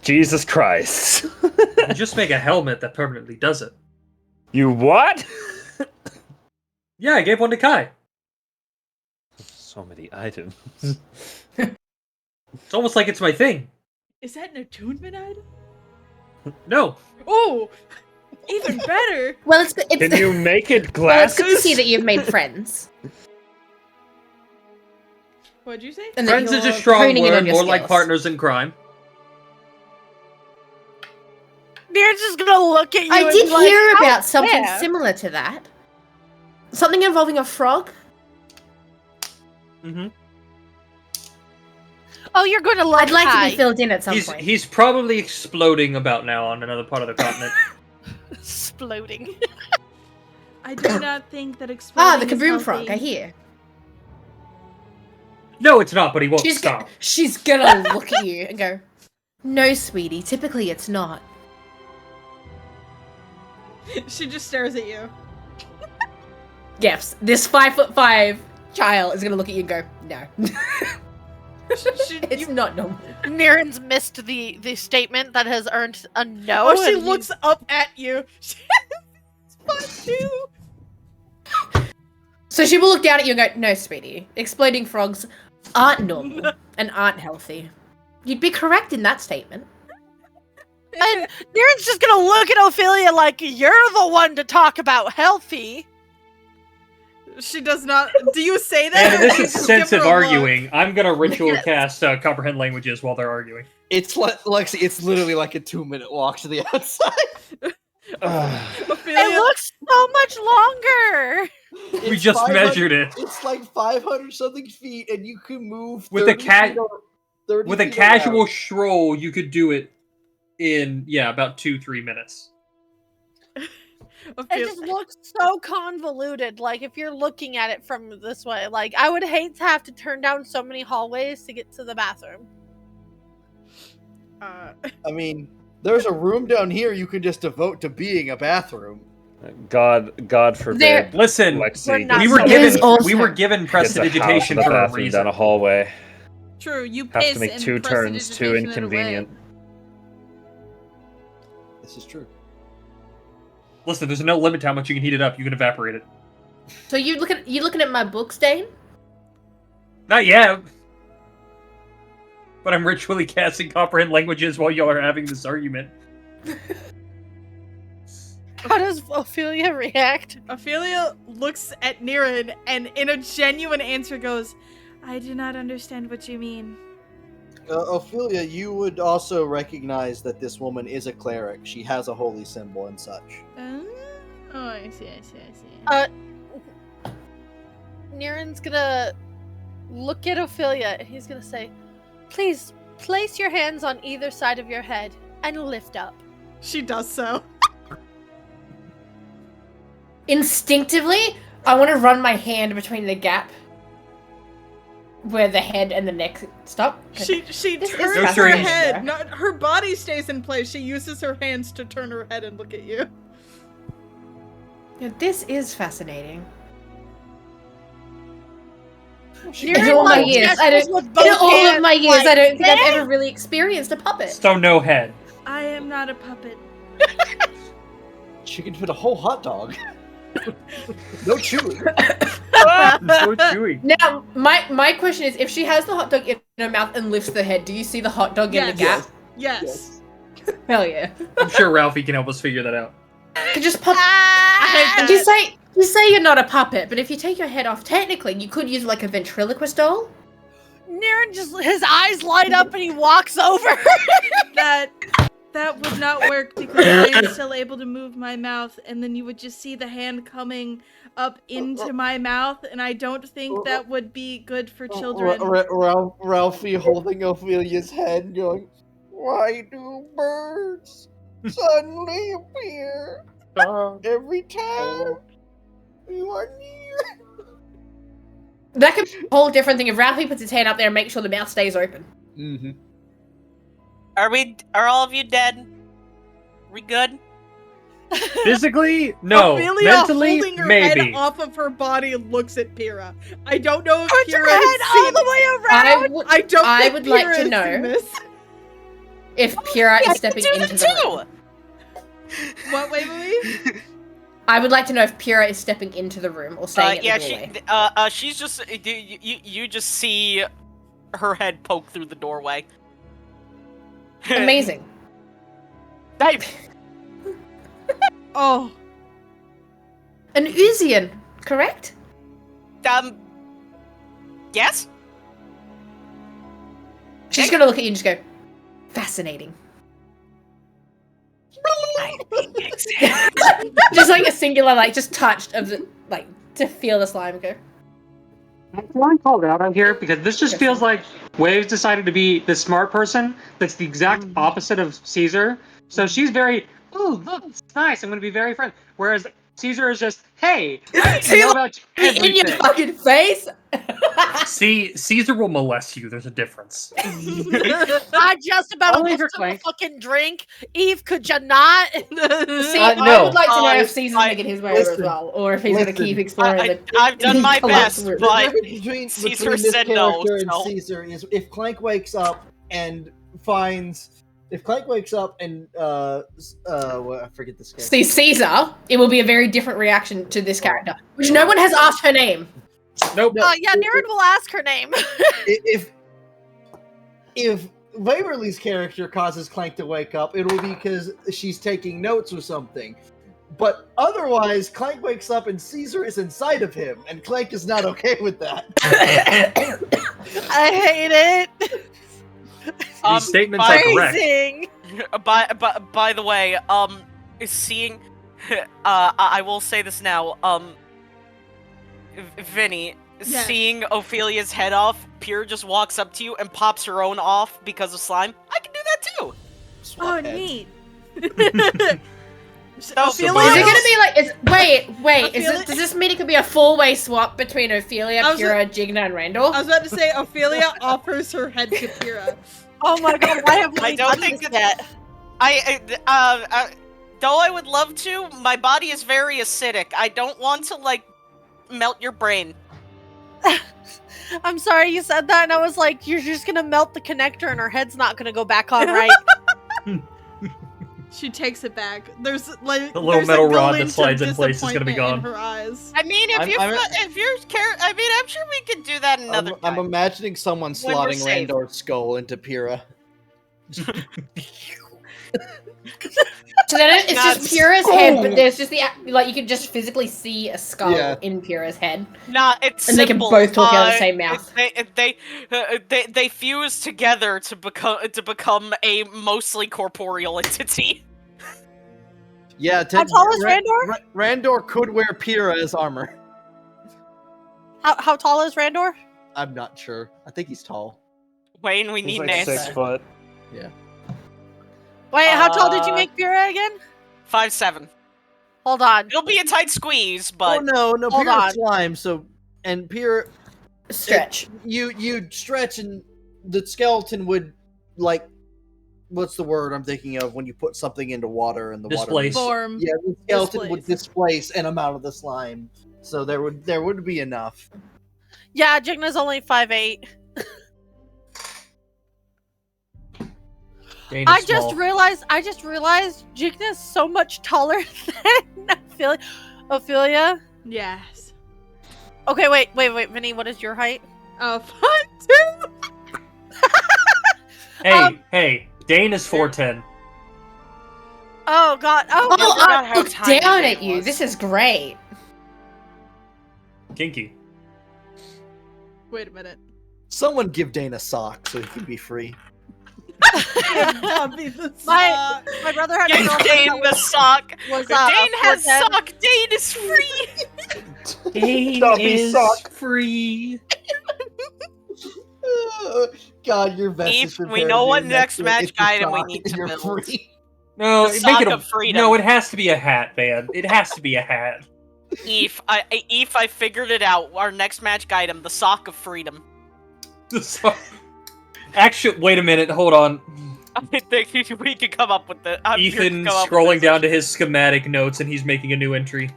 [SPEAKER 1] Jesus Christ.
[SPEAKER 7] You just make a helmet that permanently does it.
[SPEAKER 1] You what?
[SPEAKER 7] Yeah, I gave one to Kai.
[SPEAKER 1] So many items.
[SPEAKER 7] It's almost like it's my thing.
[SPEAKER 9] Is that an attunement item?
[SPEAKER 7] No.
[SPEAKER 9] Oh, even better.
[SPEAKER 6] Well, it's
[SPEAKER 1] Can you make it
[SPEAKER 6] well, it's
[SPEAKER 1] glasses?
[SPEAKER 6] good to see that you've made friends.
[SPEAKER 9] What'd you say?
[SPEAKER 6] And that
[SPEAKER 7] Friends is a
[SPEAKER 6] you're
[SPEAKER 7] strong
[SPEAKER 6] honing in
[SPEAKER 7] word,
[SPEAKER 6] on your
[SPEAKER 7] more like
[SPEAKER 6] skills.
[SPEAKER 7] partners in crime.
[SPEAKER 3] Niran's just gonna look at you.
[SPEAKER 6] I
[SPEAKER 3] and
[SPEAKER 6] did
[SPEAKER 3] be like,
[SPEAKER 6] hear
[SPEAKER 3] "How
[SPEAKER 6] about something
[SPEAKER 3] dare?"
[SPEAKER 6] similar to that. Something involving a frog?
[SPEAKER 7] Mm-hmm.
[SPEAKER 3] Oh, you're gonna love
[SPEAKER 6] I'd like
[SPEAKER 3] Kai.
[SPEAKER 6] to be filled in at some point.
[SPEAKER 7] He's probably exploding about now on another part of the continent.
[SPEAKER 3] Exploding.
[SPEAKER 9] I do not think that exploding
[SPEAKER 6] The
[SPEAKER 9] is
[SPEAKER 6] kaboom frog, I
[SPEAKER 9] healthy.
[SPEAKER 6] hear.
[SPEAKER 7] No, it's not, but he won't
[SPEAKER 6] She's,
[SPEAKER 7] stop.
[SPEAKER 6] she's gonna look at you and go, no, sweetie, typically it's not.
[SPEAKER 9] She just stares at you.
[SPEAKER 6] Yes, this 5'5" child is gonna look at you and go, no. It's not normal.
[SPEAKER 3] Niran's missed the statement that has earned a no.
[SPEAKER 9] Oh, she
[SPEAKER 3] and
[SPEAKER 9] looks
[SPEAKER 3] he's-
[SPEAKER 9] up at you. It's fun too.
[SPEAKER 6] So she will look down at you and go, no, sweetie, exploding frogs aren't normal and aren't healthy. You'd be correct in that statement.
[SPEAKER 3] And Darren's just gonna look at Ophelia like, you're the one to talk about healthy.
[SPEAKER 9] She does not. Do you say that?
[SPEAKER 7] And
[SPEAKER 9] or
[SPEAKER 7] this
[SPEAKER 9] do you
[SPEAKER 7] is
[SPEAKER 9] just give her
[SPEAKER 7] sensitive
[SPEAKER 9] a look?
[SPEAKER 7] arguing. I'm gonna ritual cast comprehend languages while they're arguing.
[SPEAKER 4] It's like Lexi. It's literally like a 2-minute walk to the outside.
[SPEAKER 9] Ophelia,
[SPEAKER 3] It looks so much longer.
[SPEAKER 7] We just
[SPEAKER 4] 500
[SPEAKER 7] measured it.
[SPEAKER 4] It's like 500 something feet, and you can move
[SPEAKER 7] With
[SPEAKER 4] 30 feet 30
[SPEAKER 7] With a
[SPEAKER 4] feet
[SPEAKER 7] casual
[SPEAKER 4] around.
[SPEAKER 7] stroll, you could do it in about 2-3 minutes.
[SPEAKER 3] It just looks so convoluted. Like, if you're looking at it from this way, like, I would hate to have to turn down so many hallways to get to the bathroom.
[SPEAKER 4] I mean, there's a room down here you can just devote to being a bathroom.
[SPEAKER 1] God forbid.
[SPEAKER 7] Listen,
[SPEAKER 1] Lexi
[SPEAKER 7] we were
[SPEAKER 6] so-
[SPEAKER 7] given
[SPEAKER 6] There's also-
[SPEAKER 7] we were given
[SPEAKER 1] gets a house
[SPEAKER 7] prestidigitation
[SPEAKER 1] with a
[SPEAKER 7] for a
[SPEAKER 1] bathroom
[SPEAKER 7] reason.
[SPEAKER 1] down a hallway.
[SPEAKER 9] True, you
[SPEAKER 1] Have
[SPEAKER 9] piss
[SPEAKER 1] to make
[SPEAKER 9] and
[SPEAKER 1] 2 turns. Too
[SPEAKER 9] prestidigitation it away.
[SPEAKER 1] inconvenient.
[SPEAKER 4] This is true.
[SPEAKER 7] Listen, there's no limit to how much you can heat it up. You can evaporate it.
[SPEAKER 6] So you looking at my books, Dane?
[SPEAKER 7] Not yet. But I'm ritually casting comprehend languages while y'all are having this argument.
[SPEAKER 3] How does Ophelia react?
[SPEAKER 9] Ophelia looks at Niran and in a genuine answer goes, I do not understand what you mean.
[SPEAKER 4] Ophelia, you would also recognize that this woman is a cleric. She has a holy symbol and such.
[SPEAKER 9] Oh, I see.
[SPEAKER 3] Niran's gonna look at Ophelia and he's gonna say, please place your hands on either side of your head and lift up.
[SPEAKER 9] She does so.
[SPEAKER 6] Instinctively, I want to run my hand between the gap where the head and the neck stop.
[SPEAKER 9] She
[SPEAKER 6] This
[SPEAKER 9] turns
[SPEAKER 6] is
[SPEAKER 9] her
[SPEAKER 6] fascinating,
[SPEAKER 9] head.
[SPEAKER 6] yeah.
[SPEAKER 9] Not her body stays in place. She uses her hands to turn her head and look at you.
[SPEAKER 6] Yeah, this is fascinating.
[SPEAKER 3] Niran,
[SPEAKER 6] In all my
[SPEAKER 3] like,
[SPEAKER 6] years,
[SPEAKER 3] gestures with both
[SPEAKER 6] in all of
[SPEAKER 3] hands,
[SPEAKER 6] my years,
[SPEAKER 3] like,
[SPEAKER 6] I don't think I've
[SPEAKER 3] "Eh?"
[SPEAKER 6] ever really experienced a puppet.
[SPEAKER 7] So no head.
[SPEAKER 9] I am not a puppet.
[SPEAKER 4] She can fit a whole hot dog. No chewing.
[SPEAKER 7] So chewy.
[SPEAKER 6] Now, my question is, if she has the hot dog in her mouth and lifts the head, do you see the hot dog in the gap?
[SPEAKER 9] Yes.
[SPEAKER 6] Hell yeah.
[SPEAKER 7] I'm sure Ralphie can help us figure that out.
[SPEAKER 6] Could just pop.
[SPEAKER 3] Ah!
[SPEAKER 6] You say you're not a puppet, but if you take your head off, technically you could use like a ventriloquist doll.
[SPEAKER 3] Niran just, his eyes light up and he walks over.
[SPEAKER 9] That would not work because I am still able to move my mouth, and then you would just see the hand coming up into my mouth, and I don't think that would be good for children.
[SPEAKER 4] Ralphie holding Ophelia's head and going, why do birds suddenly appear every time you are near?
[SPEAKER 6] That could be a whole different thing if Ralphie puts his hand up there and makes sure the mouth stays open.
[SPEAKER 4] Mm-hmm.
[SPEAKER 5] Are all of you dead? We good?
[SPEAKER 7] Physically, no.
[SPEAKER 9] Ophelia,
[SPEAKER 7] Mentally,
[SPEAKER 9] holding her
[SPEAKER 7] maybe.
[SPEAKER 9] head off of her body, looks at Pyrrha. I don't know if
[SPEAKER 3] Put
[SPEAKER 9] Pyrrha
[SPEAKER 3] your head
[SPEAKER 9] has
[SPEAKER 3] all
[SPEAKER 9] seen
[SPEAKER 3] the way around.
[SPEAKER 9] I don't
[SPEAKER 6] I
[SPEAKER 9] think
[SPEAKER 6] would like
[SPEAKER 9] Pyrrha
[SPEAKER 6] to
[SPEAKER 9] has
[SPEAKER 6] know.
[SPEAKER 9] seen this.
[SPEAKER 6] If Pyrrha is stepping into the room.
[SPEAKER 9] What, Waverly?
[SPEAKER 6] I would like to know if Pyrrha is stepping into the room or staying at the doorway.
[SPEAKER 5] She's just you just see her head poke through the doorway.
[SPEAKER 6] Amazing.
[SPEAKER 5] Dave.
[SPEAKER 9] Oh.
[SPEAKER 6] An Uzian, correct?
[SPEAKER 5] Yes?
[SPEAKER 6] She's gonna look at you and just go, fascinating. Just like a singular, like, just touched of the, like, to feel the slime go.
[SPEAKER 8] I'm feeling called out on here because this just feels like Waves decided to be the smart person that's the exact opposite of Caesar. So she's very, ooh, look, it's nice, I'm going to be very friendly. Whereas Caesar is just, hey, I know about
[SPEAKER 6] In your
[SPEAKER 8] everything.
[SPEAKER 6] fucking face!
[SPEAKER 7] See, Caesar will molest you. There's a difference.
[SPEAKER 3] I just about
[SPEAKER 8] Only
[SPEAKER 3] almost
[SPEAKER 8] her
[SPEAKER 3] took a
[SPEAKER 8] flank.
[SPEAKER 3] fucking drink. Eve, could you not?
[SPEAKER 6] See,
[SPEAKER 7] no.
[SPEAKER 6] I would like to know if Caesar's
[SPEAKER 5] I-
[SPEAKER 6] making his way over as
[SPEAKER 4] listen,
[SPEAKER 6] well, or if he's going to keep
[SPEAKER 4] listen.
[SPEAKER 6] exploring
[SPEAKER 5] I've done my best,
[SPEAKER 4] The
[SPEAKER 5] but
[SPEAKER 4] difference between
[SPEAKER 5] Caesar
[SPEAKER 4] this
[SPEAKER 5] said no,
[SPEAKER 4] character and
[SPEAKER 5] so-
[SPEAKER 4] Caesar is if Clank wakes up and finds. If Clank wakes up and well, I forget this character.
[SPEAKER 6] See, Caesar, it will be a very different reaction to this character, which no one has asked her name.
[SPEAKER 7] Nope.
[SPEAKER 3] Yeah, Niran will ask her name.
[SPEAKER 4] If Waverly's character causes Clank to wake up, it will be because she's taking notes or something. But otherwise, Clank wakes up and Caesar is inside of him, and Clank is not okay with that.
[SPEAKER 3] I hate it.
[SPEAKER 7] These statements are correct.
[SPEAKER 3] Phrasing.
[SPEAKER 5] By the way, seeing, I will say this now, Vinny,
[SPEAKER 9] Yes.
[SPEAKER 5] seeing Ophelia's head off, Pure just walks up to you and pops her own off because of slime. I can do that too.
[SPEAKER 9] Oh, neat.
[SPEAKER 5] So,
[SPEAKER 9] Ophelia-
[SPEAKER 6] Is it gonna be like? Wait.
[SPEAKER 9] Ophelia-
[SPEAKER 6] Does this mean it could be a 4-way swap between Ophelia,
[SPEAKER 9] I was-
[SPEAKER 6] Pura, Jigna, and Randall?
[SPEAKER 9] I was about to say Ophelia offers her head to Pyrrha.
[SPEAKER 3] Oh my god, why have
[SPEAKER 5] I
[SPEAKER 3] we
[SPEAKER 5] don't
[SPEAKER 3] done
[SPEAKER 5] think
[SPEAKER 3] this
[SPEAKER 5] that.
[SPEAKER 3] yet?
[SPEAKER 5] Though I would love to, my body is very acidic. I don't want to like melt your brain.
[SPEAKER 3] I'm sorry you said that, and I was like, you're just gonna melt the connector and her head's not gonna go back on right.
[SPEAKER 9] She takes it back. There's like
[SPEAKER 7] The little
[SPEAKER 9] there's a
[SPEAKER 7] metal rod that
[SPEAKER 9] glint of
[SPEAKER 7] slides in place is gonna be
[SPEAKER 9] disappointment
[SPEAKER 7] gone.
[SPEAKER 9] in her eyes.
[SPEAKER 5] I mean,
[SPEAKER 4] I'm
[SPEAKER 5] I'm sure we could do that another
[SPEAKER 4] I'm
[SPEAKER 5] time.
[SPEAKER 4] imagining someone
[SPEAKER 5] When we're
[SPEAKER 4] slotting
[SPEAKER 5] safe.
[SPEAKER 4] Randor's skull into Pyrrha.
[SPEAKER 6] So then it's
[SPEAKER 5] Nuts.
[SPEAKER 6] just Pura's head, but there's just like you can just physically see a skull
[SPEAKER 4] Yeah.
[SPEAKER 6] in Pura's head.
[SPEAKER 5] Nah, it's
[SPEAKER 6] And they can
[SPEAKER 5] simple.
[SPEAKER 6] both talk out of the same mouth.
[SPEAKER 5] They fuse together to become a mostly corporeal entity.
[SPEAKER 4] Yeah,
[SPEAKER 3] How tall is Randor?
[SPEAKER 4] Randor could wear Pyrrha as armor.
[SPEAKER 3] How tall is Randor?
[SPEAKER 4] I'm not sure. I think he's tall.
[SPEAKER 5] Wayne, we
[SPEAKER 1] He's
[SPEAKER 5] need
[SPEAKER 1] like
[SPEAKER 5] an answer.
[SPEAKER 1] 6 foot.
[SPEAKER 3] Wait, how tall did you make Pyrrha again?
[SPEAKER 5] 5'7".
[SPEAKER 3] Hold on.
[SPEAKER 5] It'll be a tight squeeze,
[SPEAKER 4] Oh
[SPEAKER 5] but
[SPEAKER 4] no,
[SPEAKER 3] Hold
[SPEAKER 4] Pyrrha's
[SPEAKER 3] on.
[SPEAKER 4] slime. So and Pyrrha,
[SPEAKER 6] Stretch.
[SPEAKER 4] you stretch and the skeleton would like, what's the word I'm thinking of when you put something into water and the
[SPEAKER 7] Displace.
[SPEAKER 4] water?
[SPEAKER 9] Form.
[SPEAKER 4] Yeah, the skeleton would displace an amount of the slime, so there would be enough.
[SPEAKER 3] Yeah, Jigna's only 5'8".
[SPEAKER 7] Dane is
[SPEAKER 3] I just
[SPEAKER 7] small.
[SPEAKER 3] realized Jigna's so much taller than Ophelia.
[SPEAKER 9] Yes.
[SPEAKER 3] Okay, wait, Vinny, what is your height?
[SPEAKER 9] Oh, 5'2".
[SPEAKER 7] Hey, Dane is 4'10".
[SPEAKER 3] Oh god. Oh,
[SPEAKER 6] Oh,
[SPEAKER 5] forgot
[SPEAKER 6] I
[SPEAKER 5] how
[SPEAKER 6] looked
[SPEAKER 5] tiny
[SPEAKER 6] down
[SPEAKER 5] it
[SPEAKER 6] at you.
[SPEAKER 5] was.
[SPEAKER 6] This is great.
[SPEAKER 7] Kinky.
[SPEAKER 9] Wait a minute.
[SPEAKER 4] Someone give Dane a sock so he can be free.
[SPEAKER 9] That'd be the
[SPEAKER 3] my brother had a
[SPEAKER 5] give
[SPEAKER 3] girlfriend
[SPEAKER 5] Dane
[SPEAKER 3] that
[SPEAKER 5] the sock.
[SPEAKER 3] was
[SPEAKER 5] Dane has
[SPEAKER 3] 4'10".
[SPEAKER 5] sock. Dane is free.
[SPEAKER 7] Dane
[SPEAKER 4] Stubby
[SPEAKER 7] is
[SPEAKER 4] sock.
[SPEAKER 7] free.
[SPEAKER 4] God, your vest
[SPEAKER 5] Eve,
[SPEAKER 4] is
[SPEAKER 5] we
[SPEAKER 4] prepared,
[SPEAKER 5] know what
[SPEAKER 4] dude.
[SPEAKER 5] next
[SPEAKER 4] That's
[SPEAKER 5] match
[SPEAKER 4] it. It's a
[SPEAKER 5] item we
[SPEAKER 4] sock,
[SPEAKER 5] need
[SPEAKER 4] and
[SPEAKER 5] to
[SPEAKER 4] you're
[SPEAKER 5] build.
[SPEAKER 4] free.
[SPEAKER 7] No,
[SPEAKER 5] The
[SPEAKER 7] make
[SPEAKER 5] sock
[SPEAKER 7] it a
[SPEAKER 5] of freedom.
[SPEAKER 7] No, it has to be a hat, man. It has to be a hat.
[SPEAKER 5] Eve, I figured it out. Our next match item, the sock of freedom.
[SPEAKER 7] Actually, wait a minute. Hold on.
[SPEAKER 5] I think we could come up with the.
[SPEAKER 7] Ethan scrolling down to his schematic notes, and he's making a new entry.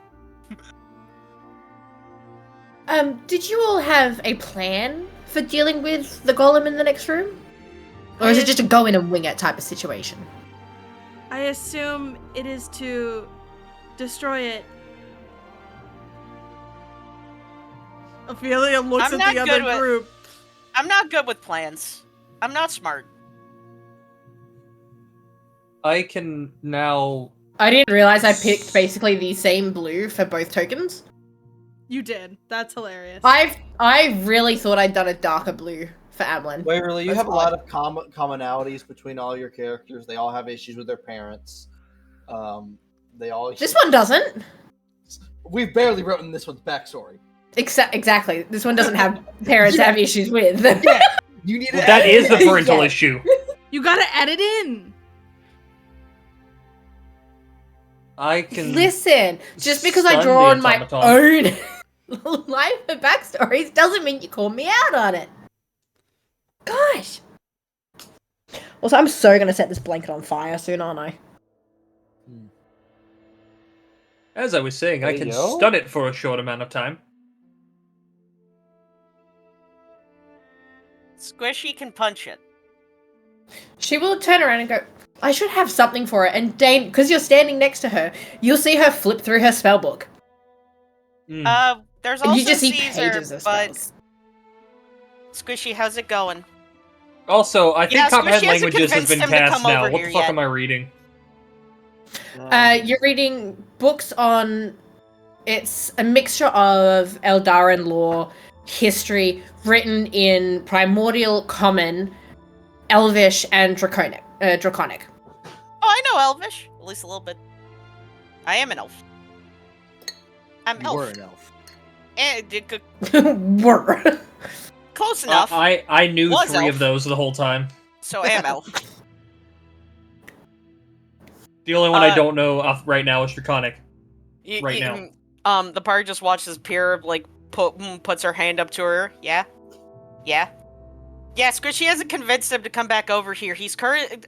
[SPEAKER 6] Did you all have a plan for dealing with the golem in the next room? Or is it just a go in and wing it type of situation?
[SPEAKER 9] I assume it is to destroy it. Ophelia looks
[SPEAKER 5] I'm
[SPEAKER 9] at
[SPEAKER 5] not
[SPEAKER 9] the
[SPEAKER 5] good
[SPEAKER 9] other
[SPEAKER 5] with-
[SPEAKER 9] group.
[SPEAKER 5] I'm not good with plans. I'm not smart.
[SPEAKER 7] I can now.
[SPEAKER 6] I didn't realize I picked basically the same blue for both tokens.
[SPEAKER 9] You did. That's hilarious.
[SPEAKER 6] I really thought I'd done a darker blue for Amlin.
[SPEAKER 4] Waverly, you
[SPEAKER 6] That's
[SPEAKER 4] have a lot of commonalities between all your characters. They all have issues with their parents. They all.
[SPEAKER 6] This one doesn't.
[SPEAKER 4] We've barely written this one's backstory.
[SPEAKER 6] Exactly. This one doesn't have parents to have issues with.
[SPEAKER 4] Yeah, you need to.
[SPEAKER 7] Well, that is the parental
[SPEAKER 6] Yeah.
[SPEAKER 7] issue.
[SPEAKER 9] You gotta add it in.
[SPEAKER 7] I can.
[SPEAKER 6] Listen, just because I
[SPEAKER 7] stun
[SPEAKER 6] draw
[SPEAKER 7] the
[SPEAKER 6] on my
[SPEAKER 7] automaton.
[SPEAKER 6] own life and backstories doesn't mean you call me out on it. Gosh. Also, I'm so gonna set this blanket on fire soon, aren't I?
[SPEAKER 7] As I was saying, I
[SPEAKER 1] Hey,
[SPEAKER 7] can
[SPEAKER 1] yo.
[SPEAKER 7] stun it for a short amount of time.
[SPEAKER 5] Squishy can punch it.
[SPEAKER 6] She will turn around and go, I should have something for it. And Dane, because you're standing next to her, you'll see her flip through her spell book.
[SPEAKER 5] There's
[SPEAKER 6] And
[SPEAKER 5] also
[SPEAKER 6] you just see
[SPEAKER 5] Caesar,
[SPEAKER 6] pages of
[SPEAKER 5] but
[SPEAKER 6] spells.
[SPEAKER 5] Squishy, how's it going?
[SPEAKER 7] Also, I think
[SPEAKER 5] Yeah,
[SPEAKER 7] comprehend
[SPEAKER 5] Squishy hasn't
[SPEAKER 7] languages has been
[SPEAKER 5] convinced him to
[SPEAKER 7] cast
[SPEAKER 5] come
[SPEAKER 7] now.
[SPEAKER 5] over
[SPEAKER 7] What
[SPEAKER 5] here
[SPEAKER 7] the fuck
[SPEAKER 5] yet.
[SPEAKER 7] am I reading?
[SPEAKER 6] You're reading books on. It's a mixture of Eldarin lore, history, written in Primordial, Common, Elvish, and Draconic.
[SPEAKER 5] Oh, I know Elvish. At least a little bit. I am an elf. I'm
[SPEAKER 4] You
[SPEAKER 5] elf.
[SPEAKER 4] were an elf.
[SPEAKER 5] And
[SPEAKER 6] Were.
[SPEAKER 5] close enough.
[SPEAKER 7] I knew
[SPEAKER 5] Was
[SPEAKER 7] 3
[SPEAKER 5] elf.
[SPEAKER 7] of those the whole time.
[SPEAKER 5] So I am elf.
[SPEAKER 7] The only one I don't know right now is Draconic. Right now.
[SPEAKER 5] The party just watches Pyrrha, like, puts her hand up to her. Yeah? Yeah? Yeah, Squishy hasn't convinced him to come back over here. He's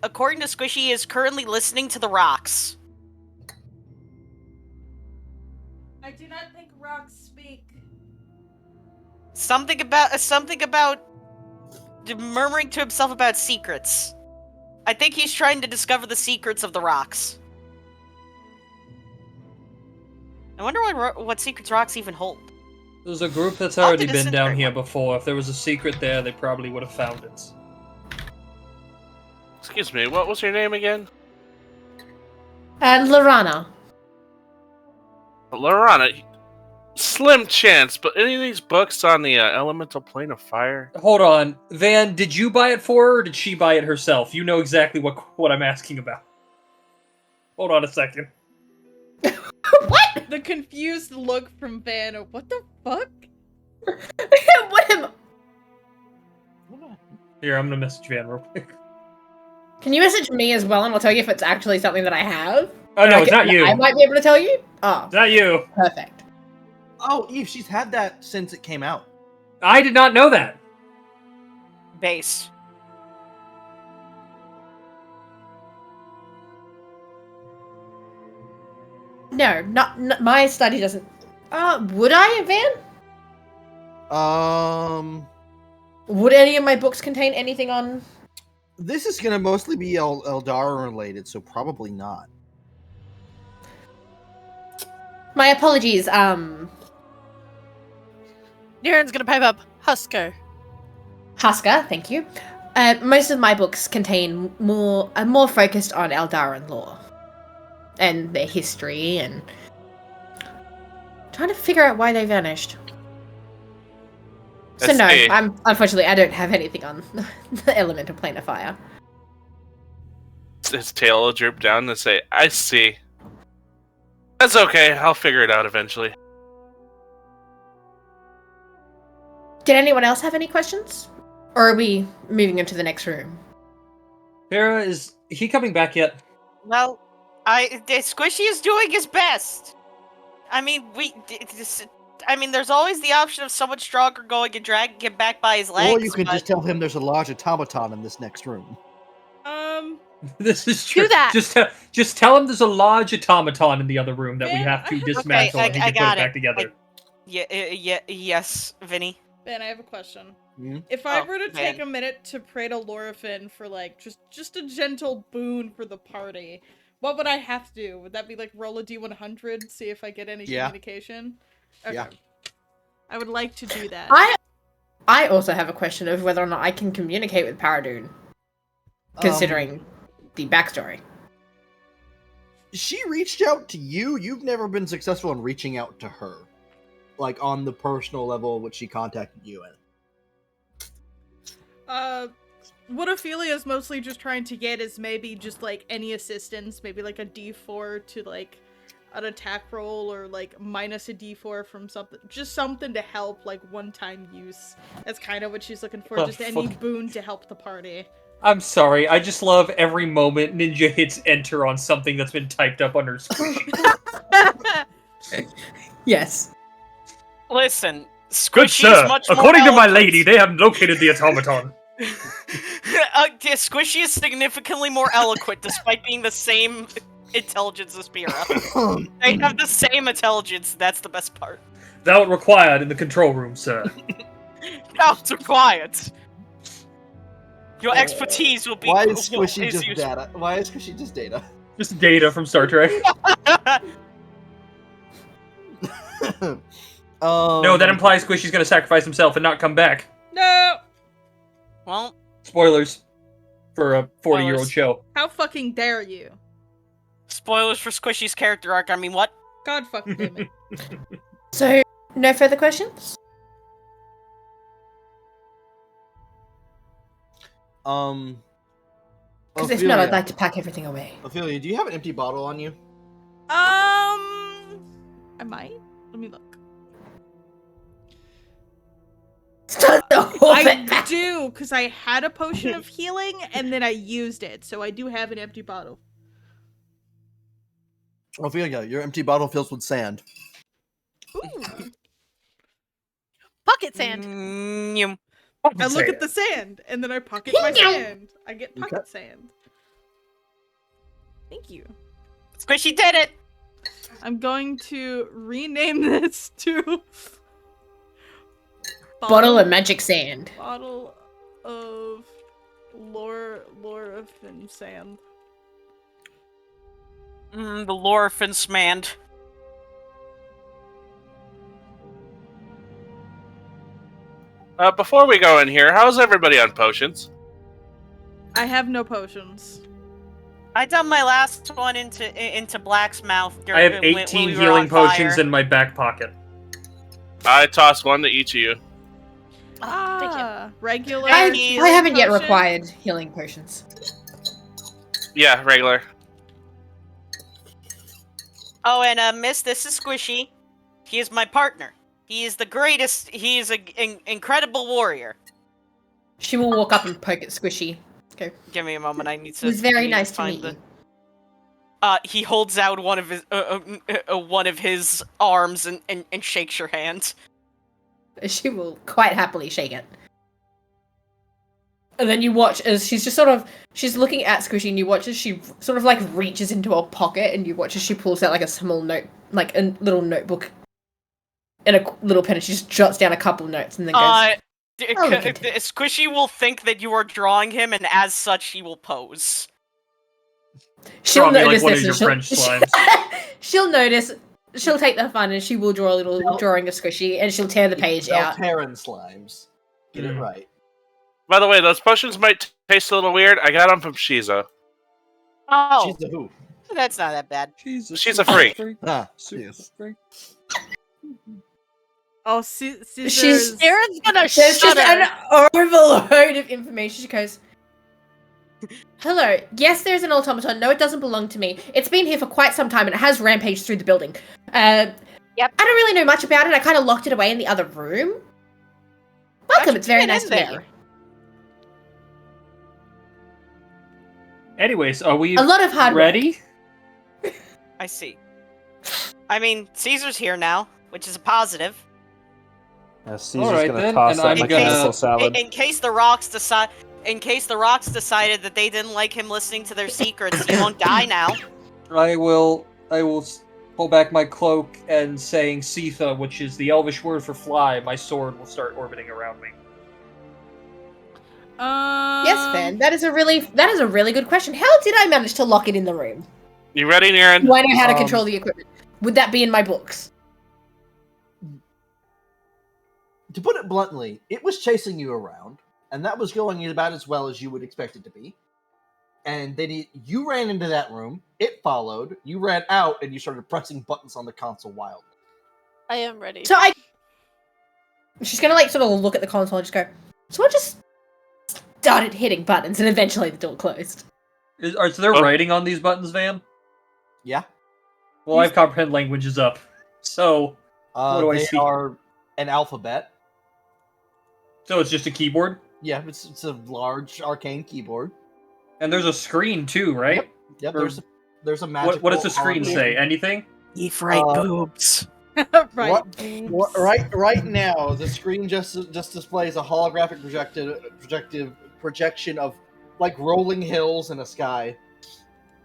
[SPEAKER 5] according to Squishy, he is currently listening to the rocks.
[SPEAKER 9] I do not think rocks speak.
[SPEAKER 5] Something about murmuring to himself about secrets. I think he's trying to discover the secrets of the rocks. I wonder what secrets rocks even hold.
[SPEAKER 7] There's a group that's
[SPEAKER 5] I'll
[SPEAKER 7] already
[SPEAKER 5] have to
[SPEAKER 7] been down
[SPEAKER 5] disintegrate
[SPEAKER 7] here
[SPEAKER 5] one.
[SPEAKER 7] before. If there was a secret there, they probably would have found it.
[SPEAKER 10] Excuse me, what was your name again?
[SPEAKER 6] Lorana.
[SPEAKER 10] Lorana. Slim chance, but any of these books on the elemental plane of fire?
[SPEAKER 7] Hold on. Van, did you buy it for her, or did she buy it herself? You know exactly what I'm asking about. Hold on a second.
[SPEAKER 6] What?
[SPEAKER 9] The confused look from Van. What the fuck?
[SPEAKER 6] What am...
[SPEAKER 7] Here, I'm gonna message Van real quick.
[SPEAKER 6] Can you message me as well, and I'll tell you if it's actually something that I have?
[SPEAKER 7] Oh no, it's not you.
[SPEAKER 6] I might be able to tell you. Oh,
[SPEAKER 7] It's not you.
[SPEAKER 6] perfect.
[SPEAKER 4] Oh, Eve, she's had that since it came out.
[SPEAKER 7] I did not know that.
[SPEAKER 5] Base.
[SPEAKER 6] No, not my study doesn't. Would I, Van? Would any of my books contain anything on?
[SPEAKER 4] This is gonna mostly be Eldar related, so probably not.
[SPEAKER 6] My apologies.
[SPEAKER 3] Niren's gonna pipe up. Husker.
[SPEAKER 6] Husker, thank you. Most of my books contain more focused on Eldarin lore and their history, and trying to figure out why they vanished. So no, unfortunately I don't have anything on the elemental plane of fire.
[SPEAKER 10] His tail will droop down and say, I see. That's okay, I'll figure it out eventually.
[SPEAKER 6] Did anyone else have any questions? Or are we moving into the next room?
[SPEAKER 7] Farah, is he coming back yet?
[SPEAKER 5] Well, Squishy is doing his best. I mean, there's always the option of someone stronger going and dragging him back by his legs.
[SPEAKER 4] Or you could just tell him there's a large automaton in this next room.
[SPEAKER 7] This is true.
[SPEAKER 3] Do that.
[SPEAKER 7] Just tell him there's a large automaton in the other room that we have to dismantle and he can put it back together.
[SPEAKER 5] Yes, Vinny.
[SPEAKER 9] Ben, I have a question.
[SPEAKER 4] Hmm?
[SPEAKER 9] If I were to
[SPEAKER 5] man.
[SPEAKER 9] take a minute to pray to Lorifin for like just a gentle boon for the party, what would I have to do? Would that be like roll a d100, see if I get any communication? Okay.
[SPEAKER 4] Yeah.
[SPEAKER 9] I would like to do that.
[SPEAKER 6] I also have a question of whether or not I can communicate with Paradune, considering the backstory.
[SPEAKER 4] She reached out to you. You've never been successful in reaching out to her, like on the personal level, which she contacted you in.
[SPEAKER 9] What Ophelia's mostly just trying to get is maybe just like any assistance, maybe like a d4 to like an attack roll, or like minus a d4 from something, just something to help, like one-time use. That's kind of what she's looking for, just any boon to help the party.
[SPEAKER 7] I'm sorry, I just love every moment Ninja hits enter on something that's been typed up on her screen.
[SPEAKER 6] Yes.
[SPEAKER 5] Listen,
[SPEAKER 7] Good
[SPEAKER 5] Squishy
[SPEAKER 7] sir,
[SPEAKER 5] is much
[SPEAKER 7] according
[SPEAKER 5] more
[SPEAKER 7] to my
[SPEAKER 5] eloquent.
[SPEAKER 7] lady, they have located the automaton.
[SPEAKER 5] Squishy is significantly more eloquent, despite being the same intelligence as Pyrrha. They have the same intelligence. That's the best part.
[SPEAKER 7] Thou art required in the control room, sir.
[SPEAKER 5] That's required. Your expertise will be.
[SPEAKER 4] Why is Squishy
[SPEAKER 5] is
[SPEAKER 4] just
[SPEAKER 5] useful.
[SPEAKER 4] data? Why is Squishy just data?
[SPEAKER 7] Just Data from Star Trek. No, that implies Squishy's gonna sacrifice himself and not come back.
[SPEAKER 9] No!
[SPEAKER 5] Well,
[SPEAKER 7] Spoilers for a 40-year-old show.
[SPEAKER 9] How fucking dare you?
[SPEAKER 5] Spoilers for Squishy's character arc. I mean, what?
[SPEAKER 9] God fucking damn it.
[SPEAKER 6] So, no further questions? Because if not, I'd like to pack everything away.
[SPEAKER 4] Ophelia, do you have an empty bottle on you?
[SPEAKER 9] I might. Let me look. I do, because I had a potion of healing and then I used it, so I do have an empty bottle.
[SPEAKER 4] Ophelia, your empty bottle fills with sand.
[SPEAKER 3] Ooh. Pocket sand.
[SPEAKER 5] Mm,
[SPEAKER 9] I look at the sand, and then I pocket my sand. I get pocket sand. Thank you.
[SPEAKER 5] Squishy did it!
[SPEAKER 9] I'm going to rename this to...
[SPEAKER 6] Bottle of magic sand.
[SPEAKER 9] Bottle of Lorifin sand.
[SPEAKER 5] The Lorifin smand.
[SPEAKER 10] Before we go in here, how's everybody on potions?
[SPEAKER 9] I have no potions.
[SPEAKER 5] I dumped my last one into Black's mouth.
[SPEAKER 7] I have 18 healing potions in my back pocket.
[SPEAKER 10] I tossed one to each of you.
[SPEAKER 9] Regular.
[SPEAKER 6] I haven't yet
[SPEAKER 9] potion?
[SPEAKER 6] required healing potions.
[SPEAKER 10] Yeah, regular.
[SPEAKER 5] Oh, and Miss, this is Squishy. He is my partner. He is the greatest. He is an incredible warrior.
[SPEAKER 6] She will walk up and poke at Squishy. Okay.
[SPEAKER 5] Give me a moment. I need to.
[SPEAKER 6] It was very
[SPEAKER 5] I need
[SPEAKER 6] nice to
[SPEAKER 5] find
[SPEAKER 6] meet you.
[SPEAKER 5] He holds out one of his arms and shakes your hand.
[SPEAKER 6] She will quite happily shake it. And then you watch as she's just she's looking at Squishy, and you watch as she sort of like reaches into a pocket, and you watch as she pulls out like a small note, like a little notebook and a little pen, and she just jots down a couple notes and then goes,
[SPEAKER 5] Squishy will think that you are drawing him, and as such, he will pose.
[SPEAKER 6] She'll notice
[SPEAKER 7] like
[SPEAKER 6] this. She'll notice. She'll take the fun, and she will draw a little drawing of Squishy, and she'll tear the page out.
[SPEAKER 4] Terrein slimes. Get it right.
[SPEAKER 10] By the way, those potions might taste a little weird. I got them from Shiza.
[SPEAKER 5] Oh,
[SPEAKER 4] She's a who?
[SPEAKER 5] That's not that bad.
[SPEAKER 10] She's a freak.
[SPEAKER 4] Ah, yes.
[SPEAKER 9] Oh,
[SPEAKER 6] She's
[SPEAKER 3] Aaron's gonna
[SPEAKER 6] There's just
[SPEAKER 3] shudder.
[SPEAKER 6] an overload of information. She goes, hello, yes, there's an automaton. No, it doesn't belong to me. It's been here for quite some time, and it has rampaged through the building.
[SPEAKER 5] Yep.
[SPEAKER 6] I don't really know much about it. I kind of locked it away in the other room. Welcome, it's very nice to meet you.
[SPEAKER 7] Anyways, are we
[SPEAKER 6] A lot of hard work.
[SPEAKER 7] ready?
[SPEAKER 5] I see. I mean, Caesar's here now, which is a positive.
[SPEAKER 1] Caesar's
[SPEAKER 7] Alright
[SPEAKER 1] gonna
[SPEAKER 7] then,
[SPEAKER 1] toss
[SPEAKER 7] and
[SPEAKER 1] up
[SPEAKER 7] I'm
[SPEAKER 1] mechanical
[SPEAKER 7] gonna-
[SPEAKER 1] salad.
[SPEAKER 5] In case the rocks decided that they didn't like him listening to their secrets, he won't die now.
[SPEAKER 7] I will pull back my cloak and saying Sitha, which is the Elvish word for fly, my sword will start orbiting around me.
[SPEAKER 6] Yes, Fan. That is a really good question. How did I manage to lock it in the room?
[SPEAKER 10] You ready, Niran?
[SPEAKER 6] Do I know how to control the equipment? Would that be in my books?
[SPEAKER 4] To put it bluntly, it was chasing you around, and that was going about as well as you would expect it to be. And then you ran into that room, it followed, you ran out, and you started pressing buttons on the console wildly.
[SPEAKER 3] I am ready.
[SPEAKER 6] So she's gonna like sort of look at the console and just go, so I just started hitting buttons, and eventually the door closed.
[SPEAKER 7] So there writing on these buttons, Van?
[SPEAKER 4] Yeah.
[SPEAKER 7] Well, I've comprehend languages up. So, what do I
[SPEAKER 4] they
[SPEAKER 7] see?
[SPEAKER 4] are an alphabet.
[SPEAKER 7] So it's just a keyboard?
[SPEAKER 4] Yeah, it's a large arcane keyboard.
[SPEAKER 7] And there's a screen too, right?
[SPEAKER 4] Yep.
[SPEAKER 7] Or-
[SPEAKER 4] There's a magic.
[SPEAKER 7] What does the screen say? Anything?
[SPEAKER 5] Ephraim boobs.
[SPEAKER 9] Right.
[SPEAKER 4] Right now, the screen just displays a holographic projection of like rolling hills and a sky.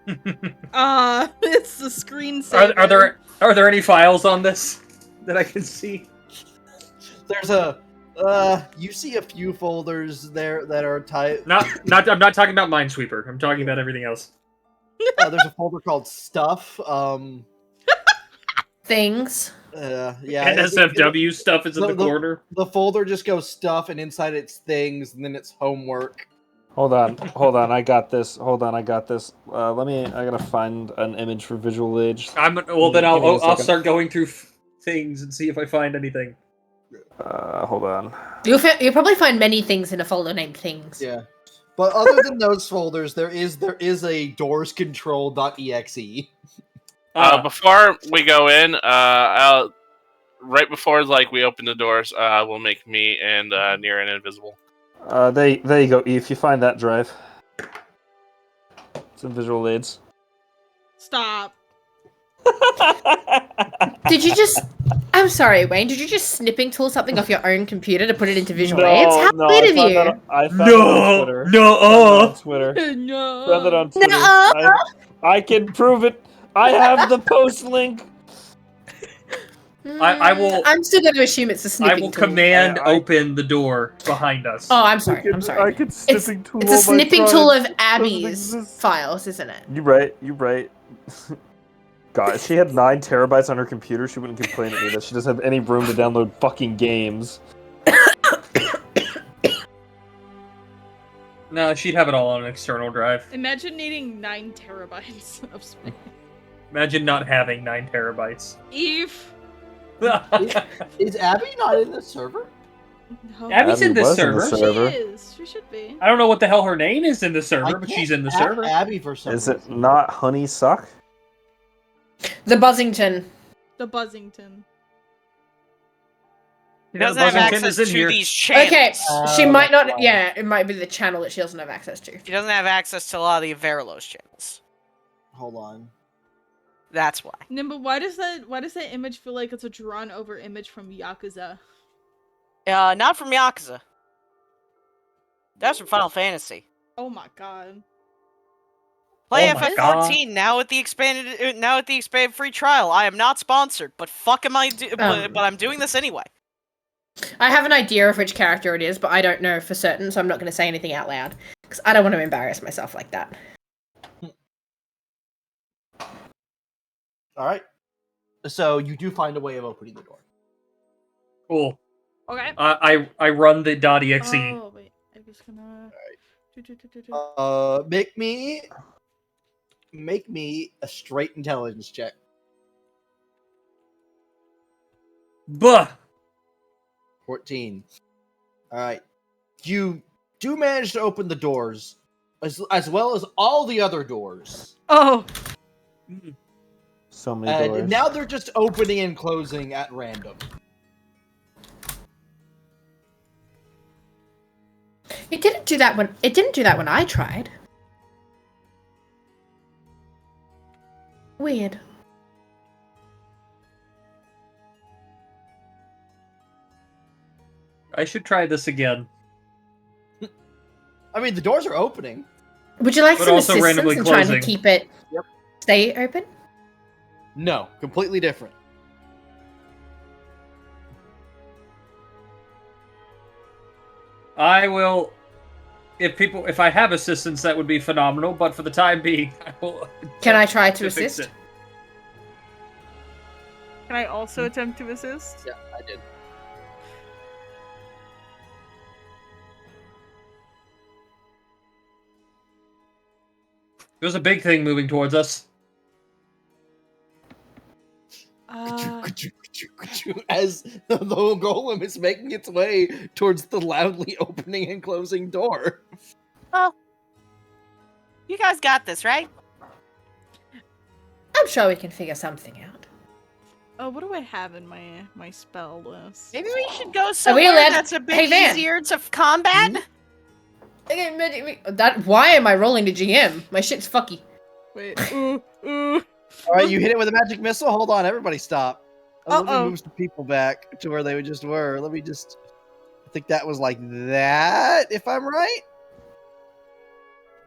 [SPEAKER 9] It's the screensaver.
[SPEAKER 7] Are there any files on this that I can see?
[SPEAKER 4] There's you see a few folders there that are tied.
[SPEAKER 7] I'm not talking about Minesweeper. I'm talking about everything else.
[SPEAKER 4] There's a folder called Stuff.
[SPEAKER 6] Things.
[SPEAKER 4] Yeah.
[SPEAKER 7] NSFW stuff is in the corner.
[SPEAKER 4] The folder just goes Stuff, and inside it's Things, and then it's Homework.
[SPEAKER 1] Hold on. I got this. I gotta find an image for visual age.
[SPEAKER 7] Then
[SPEAKER 1] Give me a
[SPEAKER 7] I'll
[SPEAKER 1] second.
[SPEAKER 7] start going through things and see if I find anything.
[SPEAKER 1] Hold on.
[SPEAKER 6] You'll probably find many things in a folder named things.
[SPEAKER 4] Yeah. But other than those folders, there is a doorscontrol.exe.
[SPEAKER 10] Before we go in, I'll right before we open the doors, we'll make me and Niran invisible.
[SPEAKER 1] There you go, Eve. You find that drive. It's in visual aids.
[SPEAKER 9] Stop.
[SPEAKER 6] Did you just... I'm sorry, Wayne. Did you just snipping tool something off your own computer to put it into visual aids? How sweet of you.
[SPEAKER 1] I found it on Twitter. On Twitter.
[SPEAKER 9] No.
[SPEAKER 1] Found it on Twitter. I can prove it. I have the post link.
[SPEAKER 7] I will.
[SPEAKER 6] I'm still going to assume it's a snipping
[SPEAKER 7] I will
[SPEAKER 6] tool.
[SPEAKER 7] command open the door behind us.
[SPEAKER 6] Oh, I'm sorry.
[SPEAKER 1] I can snipping tool.
[SPEAKER 6] It's a snipping tool of Abby's files, isn't it?
[SPEAKER 1] You right. God, if she had 9 terabytes on her computer, she wouldn't complain at me that she doesn't have any room to download fucking games.
[SPEAKER 7] No, she'd have it all on an external drive.
[SPEAKER 9] Imagine needing 9 terabytes of space.
[SPEAKER 7] Imagine not having 9 terabytes.
[SPEAKER 9] Eve.
[SPEAKER 4] Is Abby not in the server?
[SPEAKER 9] No.
[SPEAKER 7] Abby's in this server.
[SPEAKER 9] She is. She should be.
[SPEAKER 7] I don't know what the hell her name is in the server, but she's in the server.
[SPEAKER 4] Abby for some
[SPEAKER 1] Is it not Honeysuck?
[SPEAKER 6] The Buzzington.
[SPEAKER 9] The Buzzington.
[SPEAKER 5] He doesn't have access to these channels.
[SPEAKER 6] Okay, she might not... Yeah, it might be the channel that she doesn't have access to.
[SPEAKER 5] He doesn't have access to a lot of the Avaralos channels.
[SPEAKER 4] Hold on.
[SPEAKER 5] That's why.
[SPEAKER 9] Nimba, why does that image feel like it's a drawn over image from Yakuza?
[SPEAKER 5] Not from Yakuza. That's from Final Fantasy.
[SPEAKER 9] Oh my god.
[SPEAKER 5] Play
[SPEAKER 7] Oh my
[SPEAKER 5] FF14 now with the expanded free trial. I am not sponsored, but fuck am I but I'm doing this anyway.
[SPEAKER 6] I have an idea of which character it is, but I don't know for certain, so I'm not going to say anything out loud. Because I don't want to embarrass myself like that.
[SPEAKER 4] Alright. So you do find a way of opening the door.
[SPEAKER 7] Cool.
[SPEAKER 9] Okay.
[SPEAKER 7] I run the .exe.
[SPEAKER 9] Oh wait, I'm just gonna.
[SPEAKER 4] Make me a straight intelligence check.
[SPEAKER 7] Buh.
[SPEAKER 4] 14. Alright. You do manage to open the doors, as well as all the other doors.
[SPEAKER 9] Oh!
[SPEAKER 1] So many doors.
[SPEAKER 4] And now they're just opening and closing at random.
[SPEAKER 6] It didn't do that when I tried. Weird.
[SPEAKER 7] I should try this again.
[SPEAKER 4] I mean, the doors are opening.
[SPEAKER 6] Would you like
[SPEAKER 7] But
[SPEAKER 6] some
[SPEAKER 7] also
[SPEAKER 6] assistance
[SPEAKER 7] randomly
[SPEAKER 6] in trying to
[SPEAKER 7] closing.
[SPEAKER 6] keep it stay open?
[SPEAKER 4] No, completely different.
[SPEAKER 7] I will. If I have assistance, that would be phenomenal. But for the time being, I will.
[SPEAKER 6] Can I try to
[SPEAKER 7] fix
[SPEAKER 6] assist?
[SPEAKER 7] it.
[SPEAKER 9] Can I also attempt to assist?
[SPEAKER 4] Yeah, I did.
[SPEAKER 7] There's a big thing moving towards us.
[SPEAKER 4] As the golem is making its way towards the loudly opening and closing door.
[SPEAKER 5] Well, you guys got this, right?
[SPEAKER 6] I'm sure we can figure something out.
[SPEAKER 9] Oh, what do I have in my spell list?
[SPEAKER 5] Maybe we should go
[SPEAKER 6] we
[SPEAKER 5] somewhere
[SPEAKER 6] allowed-
[SPEAKER 5] that's a bit
[SPEAKER 6] Hey, Van.
[SPEAKER 5] easier to combat.
[SPEAKER 6] Why am I rolling the GM? My shit's fucky.
[SPEAKER 9] Wait. Ooh.
[SPEAKER 4] Alright, you hit it with a magic missile? Hold on, everybody stop. Let me
[SPEAKER 9] Uh-oh.
[SPEAKER 4] move some people back to where they just were. Let me just... I think that was like that, if I'm right?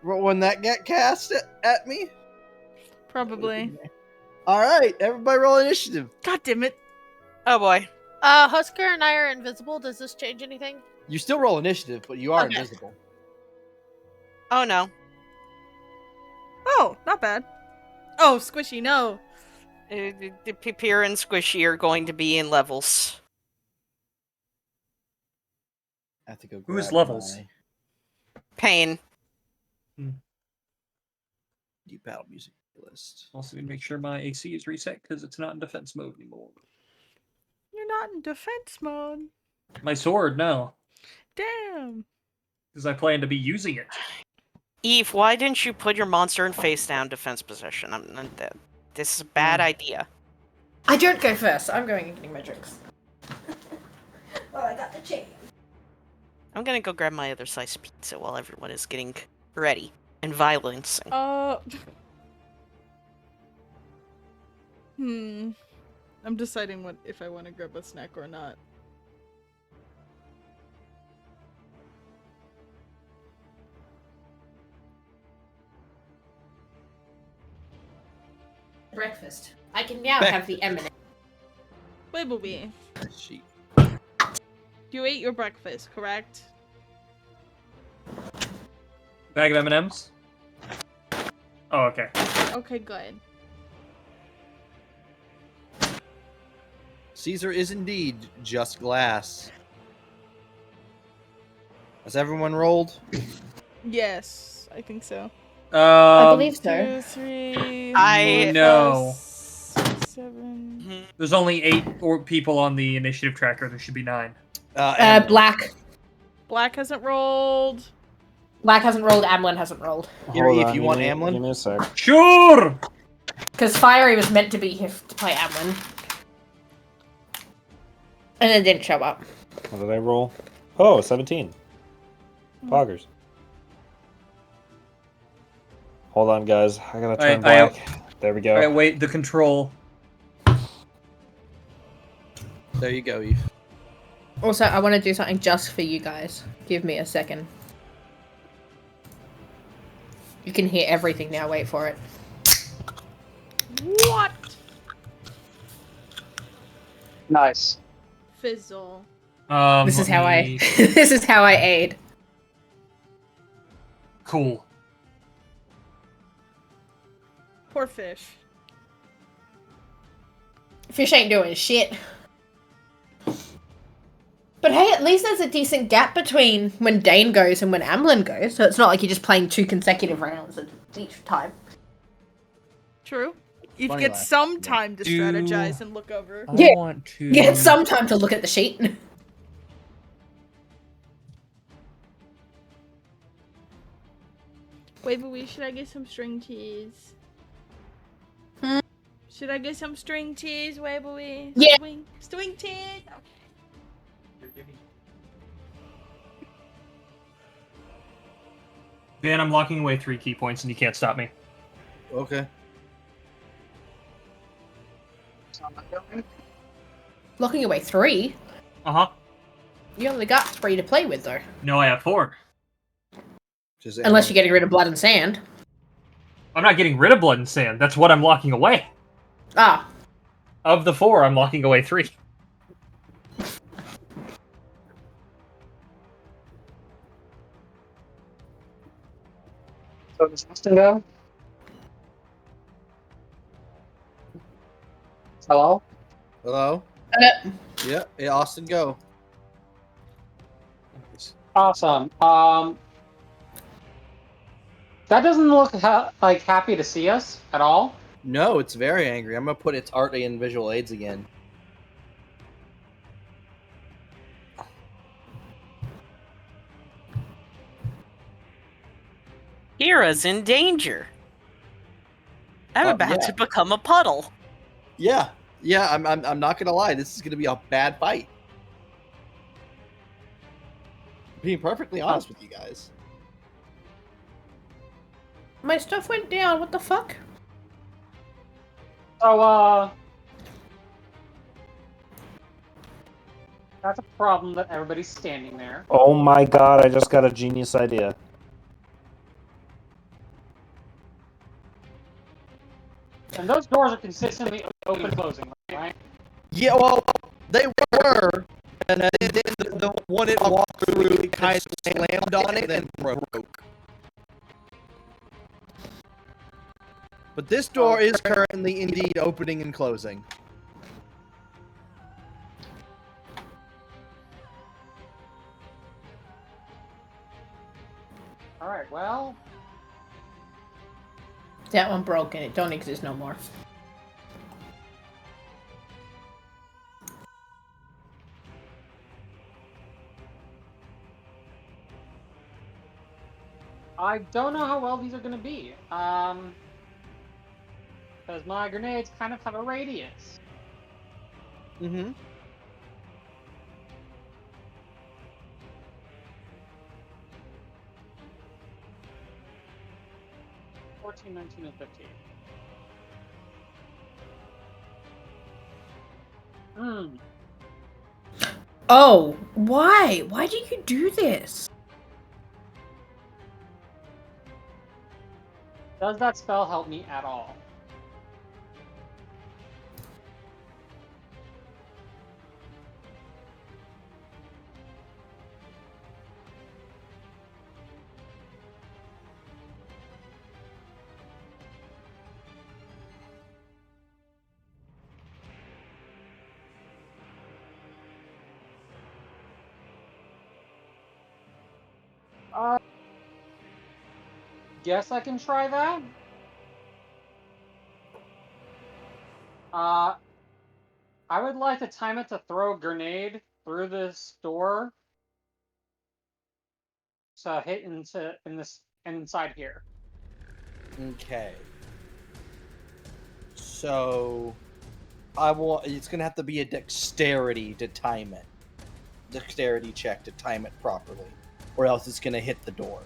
[SPEAKER 4] When that got cast at me?
[SPEAKER 9] Probably.
[SPEAKER 4] Alright, everybody roll initiative.
[SPEAKER 9] God damn it.
[SPEAKER 5] Oh boy.
[SPEAKER 3] Husker and I are invisible. Does this change anything?
[SPEAKER 4] You still roll initiative, but you are
[SPEAKER 3] Okay.
[SPEAKER 4] invisible.
[SPEAKER 5] Oh no.
[SPEAKER 9] Oh, not bad. Oh, Squishy, no.
[SPEAKER 5] The Pipir and Squishy are going to be in levels.
[SPEAKER 4] I have to go
[SPEAKER 7] Who is
[SPEAKER 4] grab
[SPEAKER 7] levels?
[SPEAKER 4] my-
[SPEAKER 5] Pain.
[SPEAKER 4] Deep battle music list.
[SPEAKER 7] Also, need to make sure my AC is reset because it's not in defense mode anymore.
[SPEAKER 9] You're not in defense mode.
[SPEAKER 7] My sword, no.
[SPEAKER 9] Damn.
[SPEAKER 7] Because I plan to be using it.
[SPEAKER 5] Eve, why didn't you put your monster in face down defense position? This is a bad idea.
[SPEAKER 6] I don't go first. I'm going and getting my drinks. Well, I got the chain.
[SPEAKER 5] I'm gonna go grab my other slice of pizza while everyone is getting ready and violencing.
[SPEAKER 9] I'm deciding if I want to grab a snack or not.
[SPEAKER 6] Breakfast. I can now have the M&M.
[SPEAKER 9] Wait, Booby.
[SPEAKER 4] Sheep.
[SPEAKER 9] You ate your breakfast, correct?
[SPEAKER 7] Bag of M&Ms? Oh, okay.
[SPEAKER 9] Okay, good.
[SPEAKER 4] Caesar is indeed just glass. Has everyone rolled?
[SPEAKER 9] Yes, I think so.
[SPEAKER 6] I believe so.
[SPEAKER 9] 2, 3,
[SPEAKER 7] No.
[SPEAKER 9] 5, 6, 7.
[SPEAKER 7] There's only 8 people on the initiative tracker. There should be 9.
[SPEAKER 6] Black.
[SPEAKER 9] Black hasn't rolled.
[SPEAKER 6] Black hasn't rolled. Amlin hasn't rolled.
[SPEAKER 4] Here,
[SPEAKER 1] Hold
[SPEAKER 4] if
[SPEAKER 1] on,
[SPEAKER 4] you want
[SPEAKER 1] give
[SPEAKER 4] Amlin.
[SPEAKER 1] me a sec.
[SPEAKER 7] Sure!
[SPEAKER 6] Because Fiery was meant to be here to play Amlin. And then didn't show up.
[SPEAKER 1] What did I roll? Oh, 17. Poggers. Hold on, guys. I gotta turn black. There we go.
[SPEAKER 7] Alright, wait, the control.
[SPEAKER 4] There you go, Eve.
[SPEAKER 6] Also, I want to do something just for you guys. Give me a second. You can hear everything now. Wait for it.
[SPEAKER 9] What?
[SPEAKER 8] Nice.
[SPEAKER 9] Fizzle.
[SPEAKER 6] This is how I. This is how I aid.
[SPEAKER 7] Cool.
[SPEAKER 9] Poor fish.
[SPEAKER 6] Fish ain't doing shit. But hey, at least there's a decent gap between when Dane goes and when Amlin goes, so it's not like you're just playing 2 consecutive rounds at each time.
[SPEAKER 9] True. You
[SPEAKER 4] Funny
[SPEAKER 9] get
[SPEAKER 4] laugh.
[SPEAKER 9] some time to strategize and look over.
[SPEAKER 7] I
[SPEAKER 6] Yeah.
[SPEAKER 7] want to...
[SPEAKER 6] You get some time to look at the sheet.
[SPEAKER 9] Wait, but should I get some string cheese? Should I get some string cheese, Waverly?
[SPEAKER 6] Yeah.
[SPEAKER 9] String cheese?
[SPEAKER 7] Ben, I'm locking away 3 key points and you can't stop me.
[SPEAKER 4] Okay.
[SPEAKER 6] Locking away 3?
[SPEAKER 7] Uh-huh.
[SPEAKER 6] You only got 3 to play with, though.
[SPEAKER 7] No, I have 4.
[SPEAKER 6] Unless you're getting rid of blood and sand.
[SPEAKER 7] I'm not getting rid of blood and sand. That's what I'm locking away.
[SPEAKER 6] Ah.
[SPEAKER 7] Of the 4, I'm locking away 3.
[SPEAKER 8] So does Austin go? Hello?
[SPEAKER 4] Hello? Yeah, Austin, go.
[SPEAKER 8] Awesome. That doesn't look like happy to see us at all.
[SPEAKER 4] No, it's very angry. I'm gonna put its art in visual aids again.
[SPEAKER 5] Kira's in danger. I'm about to become a puddle.
[SPEAKER 4] Yeah, I'm not gonna lie. This is gonna be a bad fight. Being perfectly honest with you guys.
[SPEAKER 6] My stuff went down. What the fuck?
[SPEAKER 8] So, that's a problem that everybody's standing there.
[SPEAKER 1] Oh my god, I just got a genius idea.
[SPEAKER 8] And those doors are consistently open and closing, right?
[SPEAKER 4] Yeah, well, they were, and then the one it walked through, it kind of slammed on it and broke. But this door is currently indeed opening and closing.
[SPEAKER 8] Alright, well...
[SPEAKER 6] That one broke and it don't exist no more.
[SPEAKER 8] I don't know how well these are going to be. Because my grenades kind of have a radius.
[SPEAKER 4] Mm-hmm.
[SPEAKER 8] 14, 19, and 15. Hmm.
[SPEAKER 6] Oh, why? Why do you do this?
[SPEAKER 8] Does that spell help me at all? Guess I can try that. I would like to time it to throw a grenade through this door. So hit inside here.
[SPEAKER 4] Okay. So it's gonna have to be a dexterity to time it. Dexterity check to time it properly. Or else it's gonna hit the door.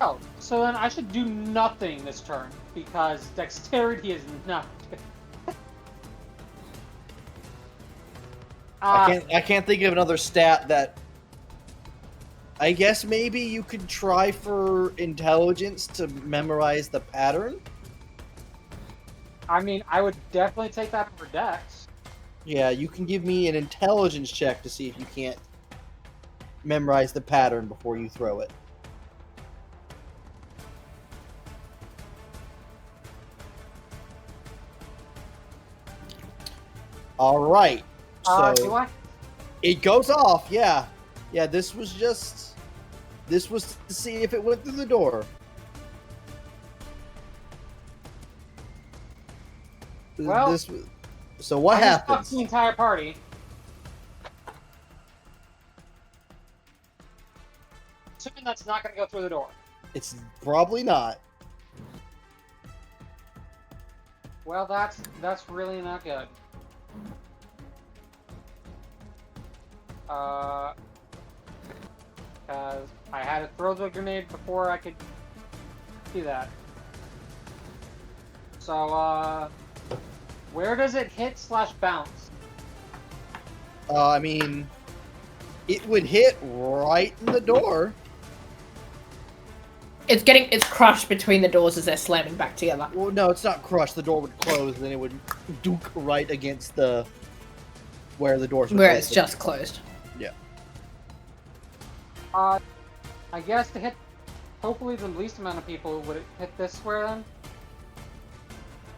[SPEAKER 8] Oh, so then I should do nothing this turn because dexterity is not good.
[SPEAKER 4] I can't think of another stat that. I guess maybe you could try for intelligence to memorize the pattern.
[SPEAKER 8] I mean, I would definitely take that for dex.
[SPEAKER 4] Yeah, you can give me an intelligence check to see if you can't memorize the pattern before you throw it. All right. So
[SPEAKER 8] Do I?
[SPEAKER 4] it goes off. Yeah. Yeah, this was to see if it went through the door.
[SPEAKER 8] Well,
[SPEAKER 4] so what
[SPEAKER 8] I just
[SPEAKER 4] happens?
[SPEAKER 8] fucked the entire party. Assuming that's not going to go through the door.
[SPEAKER 4] It's probably not.
[SPEAKER 8] Well, that's really not good. Because I had to throw the grenade before I could do that. So, where does it hit / bounce?
[SPEAKER 4] I mean, it would hit right in the door.
[SPEAKER 6] It's crushed between the doors as they're slamming back together.
[SPEAKER 4] Well, no, it's not crushed. The door would close, and then it would duke right against where the doors.
[SPEAKER 6] Where it's just closed.
[SPEAKER 4] Yeah.
[SPEAKER 8] I guess to hit, hopefully the least amount of people, would it hit this square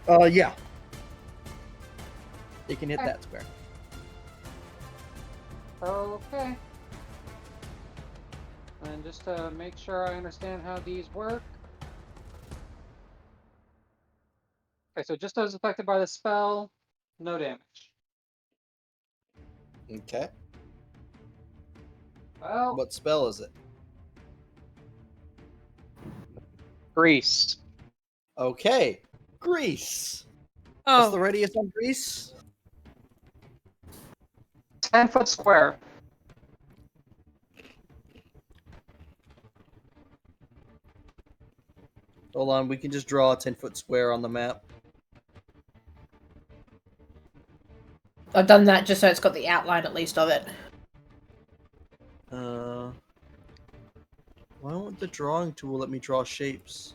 [SPEAKER 8] then?
[SPEAKER 4] Yeah. It can hit that square.
[SPEAKER 8] Okay. And just to make sure I understand how these work. Okay, so just as affected by the spell, no damage.
[SPEAKER 4] Okay.
[SPEAKER 8] Well,
[SPEAKER 4] What spell is it?
[SPEAKER 8] Grease.
[SPEAKER 4] Okay. Grease. What's the radius on grease?
[SPEAKER 8] 10-foot square.
[SPEAKER 4] Hold on, we can just draw a 10-foot square on the map.
[SPEAKER 6] I've done that just so it's got the outline at least of it.
[SPEAKER 4] Why won't the drawing tool let me draw shapes?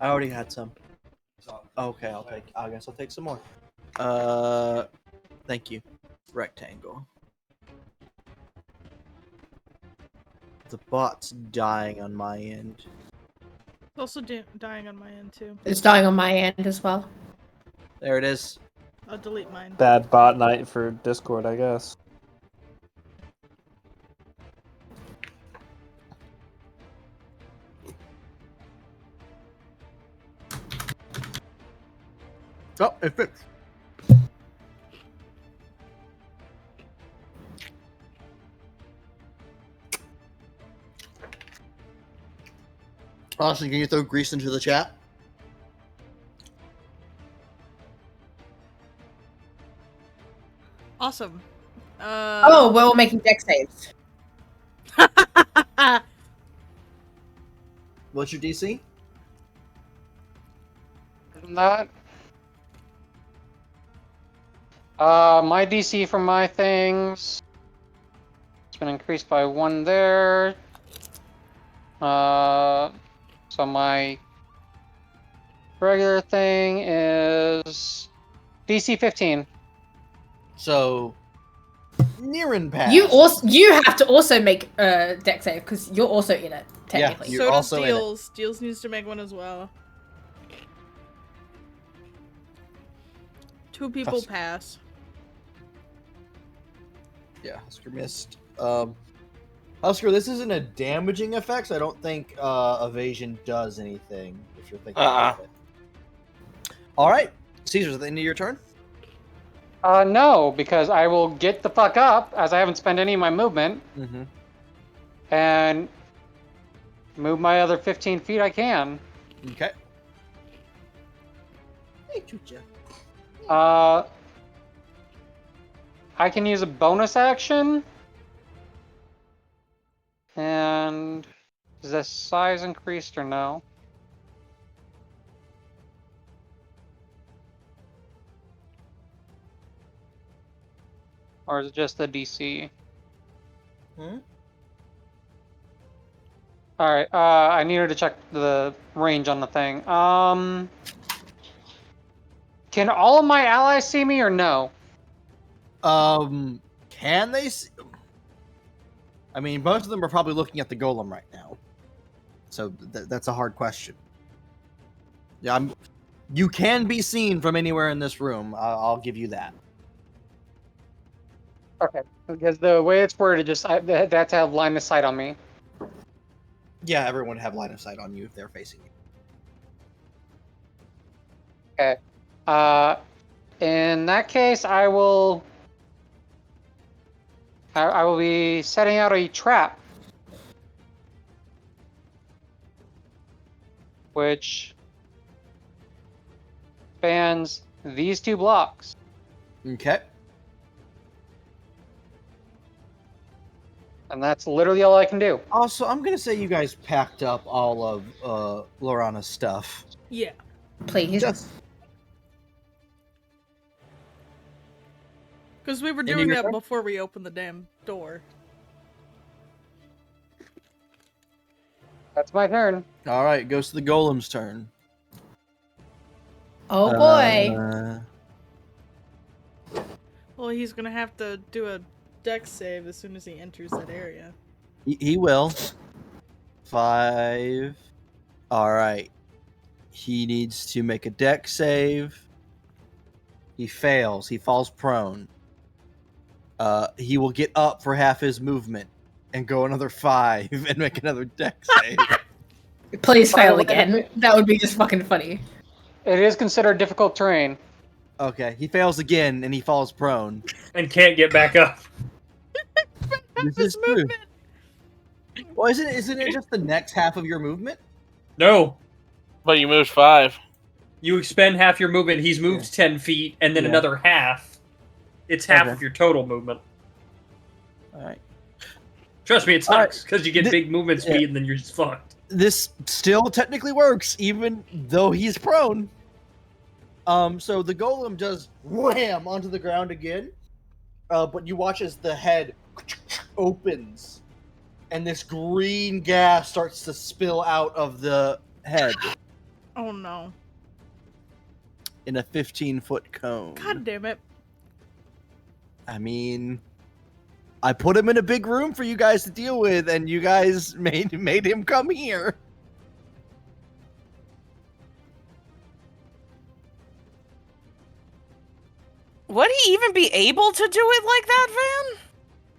[SPEAKER 4] I already had some. Okay, I guess I'll take some more. Thank you. Rectangle. The bot's dying on my end.
[SPEAKER 9] It's also dying on my end too.
[SPEAKER 6] It's dying on my end as well.
[SPEAKER 4] There it is.
[SPEAKER 9] I'll delete mine.
[SPEAKER 1] Bad bot night for Discord, I guess.
[SPEAKER 4] Oh, it fits. Austin, can you throw grease into the chat?
[SPEAKER 9] Awesome.
[SPEAKER 6] Oh, well, we're making deck saves.
[SPEAKER 4] What's your DC?
[SPEAKER 8] That. My DC for my things. It's been increased by 1 there. So my regular thing is DC 15.
[SPEAKER 4] So, Niran passed.
[SPEAKER 6] You have to also make a deck save because you're also in it technically.
[SPEAKER 4] You're
[SPEAKER 9] so does
[SPEAKER 4] also in it.
[SPEAKER 9] Deals. Deals needs to make one as well. 2 people pass.
[SPEAKER 4] Yeah, Husker missed. Husker, this isn't a damaging effect, so I don't think evasion does anything, if you're thinking about it. Alright, Caesar's at the end of your turn?
[SPEAKER 8] No, because I will get the fuck up, as I haven't spent any of my movement, and move my other 15 feet I can.
[SPEAKER 4] Okay. Hey, Chucha.
[SPEAKER 8] I can use a bonus action. And is the size increased or no? Or is it just the DC? Alright, I needed to check the range on the thing. Can all of my allies see me or no?
[SPEAKER 4] Can they see? I mean, most of them are probably looking at the golem right now. So that's a hard question. Yeah, you can be seen from anywhere in this room. I'll give you that.
[SPEAKER 8] Okay, because the way it's worded, they have to have line of sight on me.
[SPEAKER 4] Yeah, everyone would have line of sight on you if they're facing you.
[SPEAKER 8] Okay. In that case, I will be setting out a trap, which spans these 2 blocks.
[SPEAKER 4] Okay.
[SPEAKER 8] And that's literally all I can do.
[SPEAKER 4] Also, I'm gonna say you guys packed up all of Lorana's stuff.
[SPEAKER 9] Yeah.
[SPEAKER 6] Please.
[SPEAKER 9] Because we were
[SPEAKER 4] Any
[SPEAKER 9] doing
[SPEAKER 4] of your
[SPEAKER 9] that
[SPEAKER 4] turn?
[SPEAKER 9] before we opened the damn door.
[SPEAKER 8] That's my turn.
[SPEAKER 4] All right, it goes to the golem's turn.
[SPEAKER 6] Oh boy.
[SPEAKER 9] Well, he's gonna have to do a dex save as soon as he enters that area.
[SPEAKER 4] He will. 5. All right. He needs to make a dex save. He fails. He falls prone. He will get up for half his movement and go another 5 and make another dex save.
[SPEAKER 6] Please fail again. That would be just fucking funny.
[SPEAKER 8] It is considered difficult terrain.
[SPEAKER 4] Okay, he fails again and he falls prone.
[SPEAKER 7] And can't get back up.
[SPEAKER 4] This is true. Well, isn't it just the next half of your movement?
[SPEAKER 7] No.
[SPEAKER 10] But you moved 5.
[SPEAKER 7] You expend half your movement, he's moved 10 feet, and then another half. It's half of your total movement.
[SPEAKER 4] Alright.
[SPEAKER 7] Trust me, it sucks, because you get big movement speed and then you're just fucked.
[SPEAKER 4] This still technically works, even though he's prone. So the golem does wham onto the ground again. But you watch as the head opens and this green gas starts to spill out of the head
[SPEAKER 9] Oh no.
[SPEAKER 4] in a 15-foot cone.
[SPEAKER 9] God damn it.
[SPEAKER 4] I mean, I put him in a big room for you guys to deal with, and you guys made him come here.
[SPEAKER 5] Would he even be able to do it like that, Van?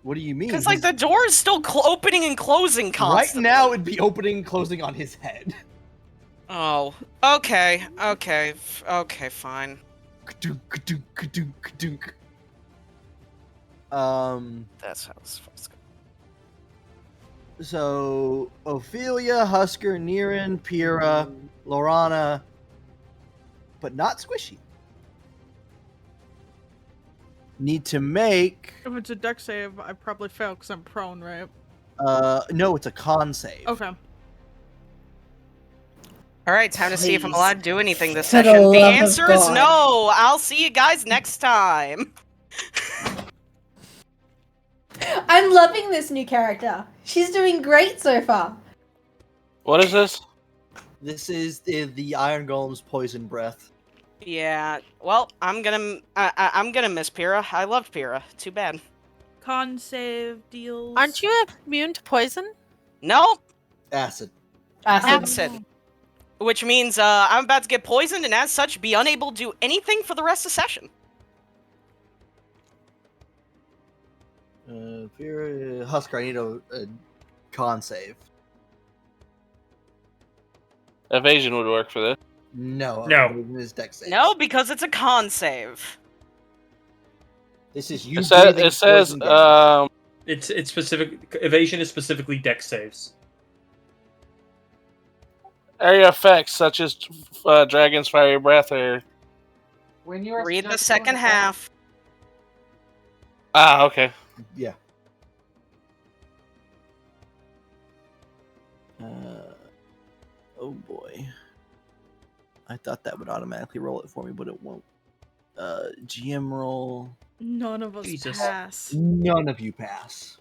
[SPEAKER 4] What do you mean?
[SPEAKER 5] Because, like, the door is still opening and closing constantly.
[SPEAKER 4] Right now, it'd be opening and closing on his head.
[SPEAKER 5] Oh, okay, fine.
[SPEAKER 4] ka-dunk, ka-dunk, ka-dunk.
[SPEAKER 5] That's how it's supposed to go.
[SPEAKER 4] So Ophelia, Husker, Niran, Pyrrha, Lorana, but not Squishy. Need to make
[SPEAKER 9] If it's a deck save, I probably fail because I'm prone, right?
[SPEAKER 4] no, it's a con save.
[SPEAKER 9] Okay.
[SPEAKER 5] All right, time to see if I'm
[SPEAKER 6] Please.
[SPEAKER 5] allowed to do anything this
[SPEAKER 6] For the
[SPEAKER 5] session. The
[SPEAKER 6] love of
[SPEAKER 5] answer is
[SPEAKER 6] God.
[SPEAKER 5] no. I'll see you guys next time.
[SPEAKER 6] I'm loving this new character. She's doing great so far.
[SPEAKER 10] What is this?
[SPEAKER 4] This is the Iron Golem's poison breath.
[SPEAKER 5] Yeah. Well, I'm gonna miss Pyrrha. I loved Pyrrha. Too bad.
[SPEAKER 9] Con save deals.
[SPEAKER 3] Aren't you immune to poison?
[SPEAKER 5] Nope.
[SPEAKER 4] Acid.
[SPEAKER 5] Acid. Which means I'm about to get poisoned and as such be unable to do anything for the rest of the session.
[SPEAKER 4] Husker, I need a con save.
[SPEAKER 10] Evasion would work for this.
[SPEAKER 4] No.
[SPEAKER 8] No.
[SPEAKER 4] This deck save.
[SPEAKER 5] No, because it's a con save.
[SPEAKER 4] This is you.
[SPEAKER 10] It says,
[SPEAKER 4] breathing
[SPEAKER 10] it says
[SPEAKER 4] poison damage.
[SPEAKER 8] It's specific. Evasion is specifically deck saves.
[SPEAKER 10] area effects such as Dragon's Fiery Breath or...
[SPEAKER 8] When you are
[SPEAKER 5] Read the
[SPEAKER 8] successful
[SPEAKER 5] second
[SPEAKER 8] in a battle-
[SPEAKER 5] half.
[SPEAKER 10] Ah, okay.
[SPEAKER 4] Yeah. Oh boy. I thought that would automatically roll it for me, but it won't. GM roll.
[SPEAKER 9] None of us
[SPEAKER 8] Jesus.
[SPEAKER 9] pass.
[SPEAKER 4] None of you pass.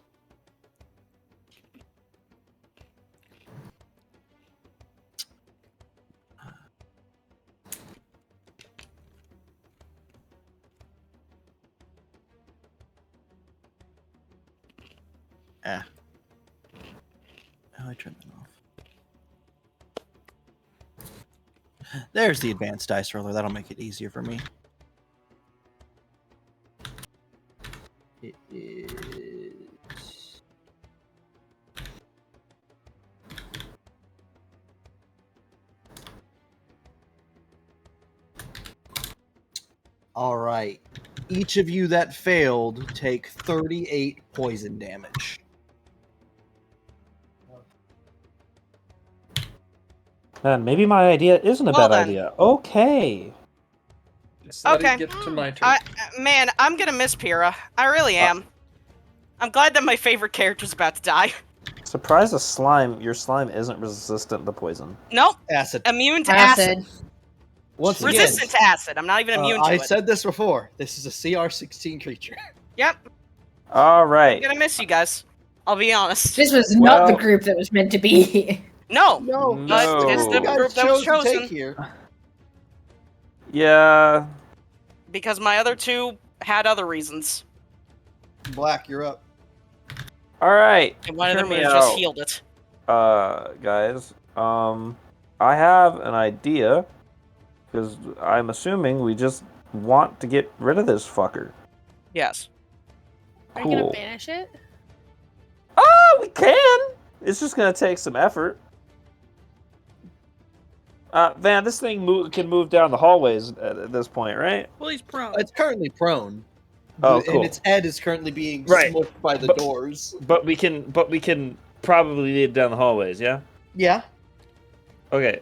[SPEAKER 4] How do I turn that off? There's the advanced dice roller. That'll make it easier for me. It is... All right. Each of you that failed take 38 poison damage.
[SPEAKER 1] Man, maybe my idea isn't a
[SPEAKER 5] Well
[SPEAKER 1] bad
[SPEAKER 5] then.
[SPEAKER 1] idea. Okay.
[SPEAKER 8] It's let it
[SPEAKER 5] Okay.
[SPEAKER 8] get to my turn.
[SPEAKER 5] Man, I'm gonna miss Pyrrha. I really am. I'm glad that my favorite character's about to die.
[SPEAKER 1] Surprise a slime. Your slime isn't resistant to poison.
[SPEAKER 5] Nope.
[SPEAKER 4] Acid.
[SPEAKER 5] Immune to acid.
[SPEAKER 4] Once again,
[SPEAKER 5] Resistant to acid. I'm not even immune to
[SPEAKER 4] I
[SPEAKER 5] it.
[SPEAKER 4] said this before. This is a CR16 creature.
[SPEAKER 5] Yep.
[SPEAKER 1] All
[SPEAKER 5] I'm
[SPEAKER 1] right.
[SPEAKER 5] gonna miss you guys. I'll be honest.
[SPEAKER 6] This was not the
[SPEAKER 1] Well-
[SPEAKER 6] group that was meant to be here.
[SPEAKER 5] No.
[SPEAKER 4] No,
[SPEAKER 1] No.
[SPEAKER 5] It's the
[SPEAKER 4] you guys
[SPEAKER 5] group that was
[SPEAKER 4] chose to
[SPEAKER 5] chosen.
[SPEAKER 4] take here.
[SPEAKER 1] Yeah.
[SPEAKER 5] Because my other two had other reasons.
[SPEAKER 4] Black, you're up.
[SPEAKER 1] All right.
[SPEAKER 5] And one of
[SPEAKER 1] Hear
[SPEAKER 5] them
[SPEAKER 1] me
[SPEAKER 5] was just
[SPEAKER 1] out.
[SPEAKER 5] healed it.
[SPEAKER 1] Guys. I have an idea because I'm assuming we just want to get rid of this fucker.
[SPEAKER 5] Yes.
[SPEAKER 3] Are you gonna
[SPEAKER 1] Cool.
[SPEAKER 3] banish it?
[SPEAKER 1] Oh, we can. It's just gonna take some effort. Van, this thing can move down the hallways at this point, right?
[SPEAKER 9] Well, he's prone.
[SPEAKER 4] It's currently prone.
[SPEAKER 1] Oh,
[SPEAKER 4] And
[SPEAKER 1] cool.
[SPEAKER 4] its head is currently being
[SPEAKER 1] Right.
[SPEAKER 4] smushed by the
[SPEAKER 1] But-
[SPEAKER 4] doors.
[SPEAKER 1] But we can probably lead down the hallways, yeah?
[SPEAKER 4] Yeah.
[SPEAKER 1] Okay.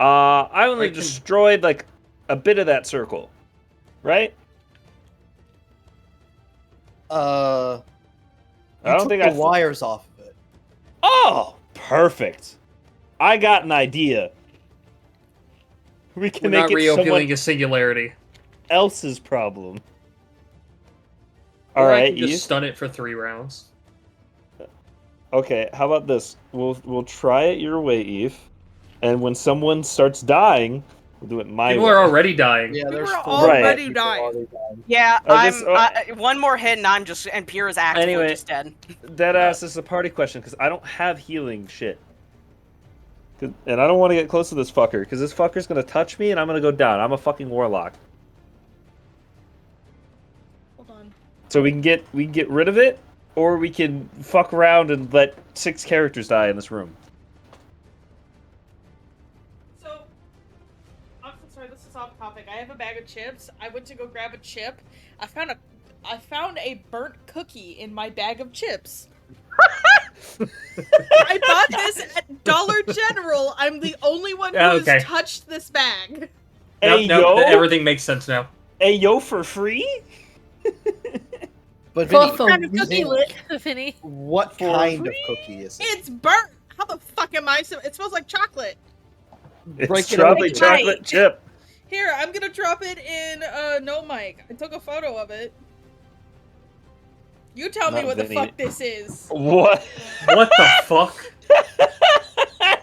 [SPEAKER 1] I only
[SPEAKER 8] I can-
[SPEAKER 1] destroyed like a bit of that circle, right?
[SPEAKER 4] You
[SPEAKER 1] I don't
[SPEAKER 4] took
[SPEAKER 1] think
[SPEAKER 4] the
[SPEAKER 1] I.
[SPEAKER 4] wires off of it.
[SPEAKER 1] Oh, perfect. I got an idea. We can
[SPEAKER 8] We're
[SPEAKER 1] make
[SPEAKER 8] not
[SPEAKER 1] it
[SPEAKER 8] reopening
[SPEAKER 1] someone
[SPEAKER 8] a singularity.
[SPEAKER 1] else's problem. All
[SPEAKER 8] Or I
[SPEAKER 1] right,
[SPEAKER 8] can just
[SPEAKER 1] Eve.
[SPEAKER 8] stun it for 3 rounds.
[SPEAKER 1] Okay, how about this? We'll try it your way, Eve. And when someone starts dying, we'll do it my
[SPEAKER 8] People
[SPEAKER 1] way.
[SPEAKER 8] are already dying.
[SPEAKER 4] Yeah,
[SPEAKER 9] We
[SPEAKER 4] there's
[SPEAKER 9] were
[SPEAKER 4] 4
[SPEAKER 9] already
[SPEAKER 4] people
[SPEAKER 9] dying.
[SPEAKER 4] already dying.
[SPEAKER 5] Yeah,
[SPEAKER 1] Oh, this-
[SPEAKER 5] one more hit and I'm just and Pyrrha's actively
[SPEAKER 1] Anyway.
[SPEAKER 5] just dead.
[SPEAKER 1] That ass is a party question because I don't have healing shit. And I don't want to get close to this fucker because this fucker's gonna touch me and I'm gonna go down. I'm a fucking warlock.
[SPEAKER 9] Hold on.
[SPEAKER 1] So we can get rid of it, or we can fuck around and let 6 characters die in this room.
[SPEAKER 9] So, I'm sorry, this is off topic. I have a bag of of chips. I went to go grab a chip. I found a burnt cookie in my bag of chips. I bought this at Dollar General. I'm the only one who has touched this bag.
[SPEAKER 1] Hey,
[SPEAKER 8] Nope,
[SPEAKER 1] yo!
[SPEAKER 8] everything makes sense now.
[SPEAKER 1] Hey, yo, for free?
[SPEAKER 4] But
[SPEAKER 6] For
[SPEAKER 4] Vinny,
[SPEAKER 6] full
[SPEAKER 3] Kind of cookie
[SPEAKER 6] week.
[SPEAKER 3] lit, Vinny.
[SPEAKER 4] what kind of cookie is it?
[SPEAKER 9] It's burnt. How the fuck am I? It smells like chocolate.
[SPEAKER 1] It's
[SPEAKER 4] Break it
[SPEAKER 1] strawberry
[SPEAKER 4] open.
[SPEAKER 1] chocolate chip.
[SPEAKER 9] Here, I'm gonna drop it in no mic. I took a photo of it. You tell me
[SPEAKER 1] Not
[SPEAKER 9] what
[SPEAKER 1] Vinny.
[SPEAKER 9] the fuck this is.
[SPEAKER 1] What?
[SPEAKER 8] What the fuck?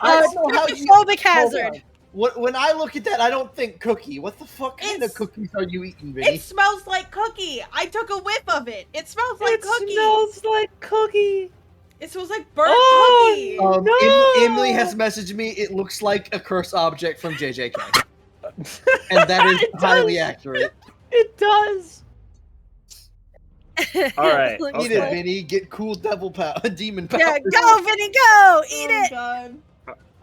[SPEAKER 4] I don't know how you.
[SPEAKER 3] Phobic
[SPEAKER 4] Hold
[SPEAKER 3] hazard.
[SPEAKER 4] on. When I look at that, I don't think cookie. What the fuck kind of
[SPEAKER 9] It's-
[SPEAKER 4] cookies are you eating, Vinny?
[SPEAKER 9] It smells like cookie. I took a whiff of it. It smells like
[SPEAKER 1] It
[SPEAKER 9] cookie.
[SPEAKER 1] smells like cookie.
[SPEAKER 9] It smells like burnt
[SPEAKER 1] Oh,
[SPEAKER 9] cookie.
[SPEAKER 1] no!
[SPEAKER 4] Emily has messaged me. It looks like a cursed object from JJK, and that is
[SPEAKER 1] It
[SPEAKER 4] highly
[SPEAKER 1] does.
[SPEAKER 4] accurate.
[SPEAKER 1] It does. All right.
[SPEAKER 3] Looks
[SPEAKER 4] Eat it,
[SPEAKER 1] Okay.
[SPEAKER 4] Vinny. Get cool devil power, demon power.
[SPEAKER 3] Yeah, go, Vinny, go! Eat
[SPEAKER 9] Oh,
[SPEAKER 3] it!
[SPEAKER 9] God.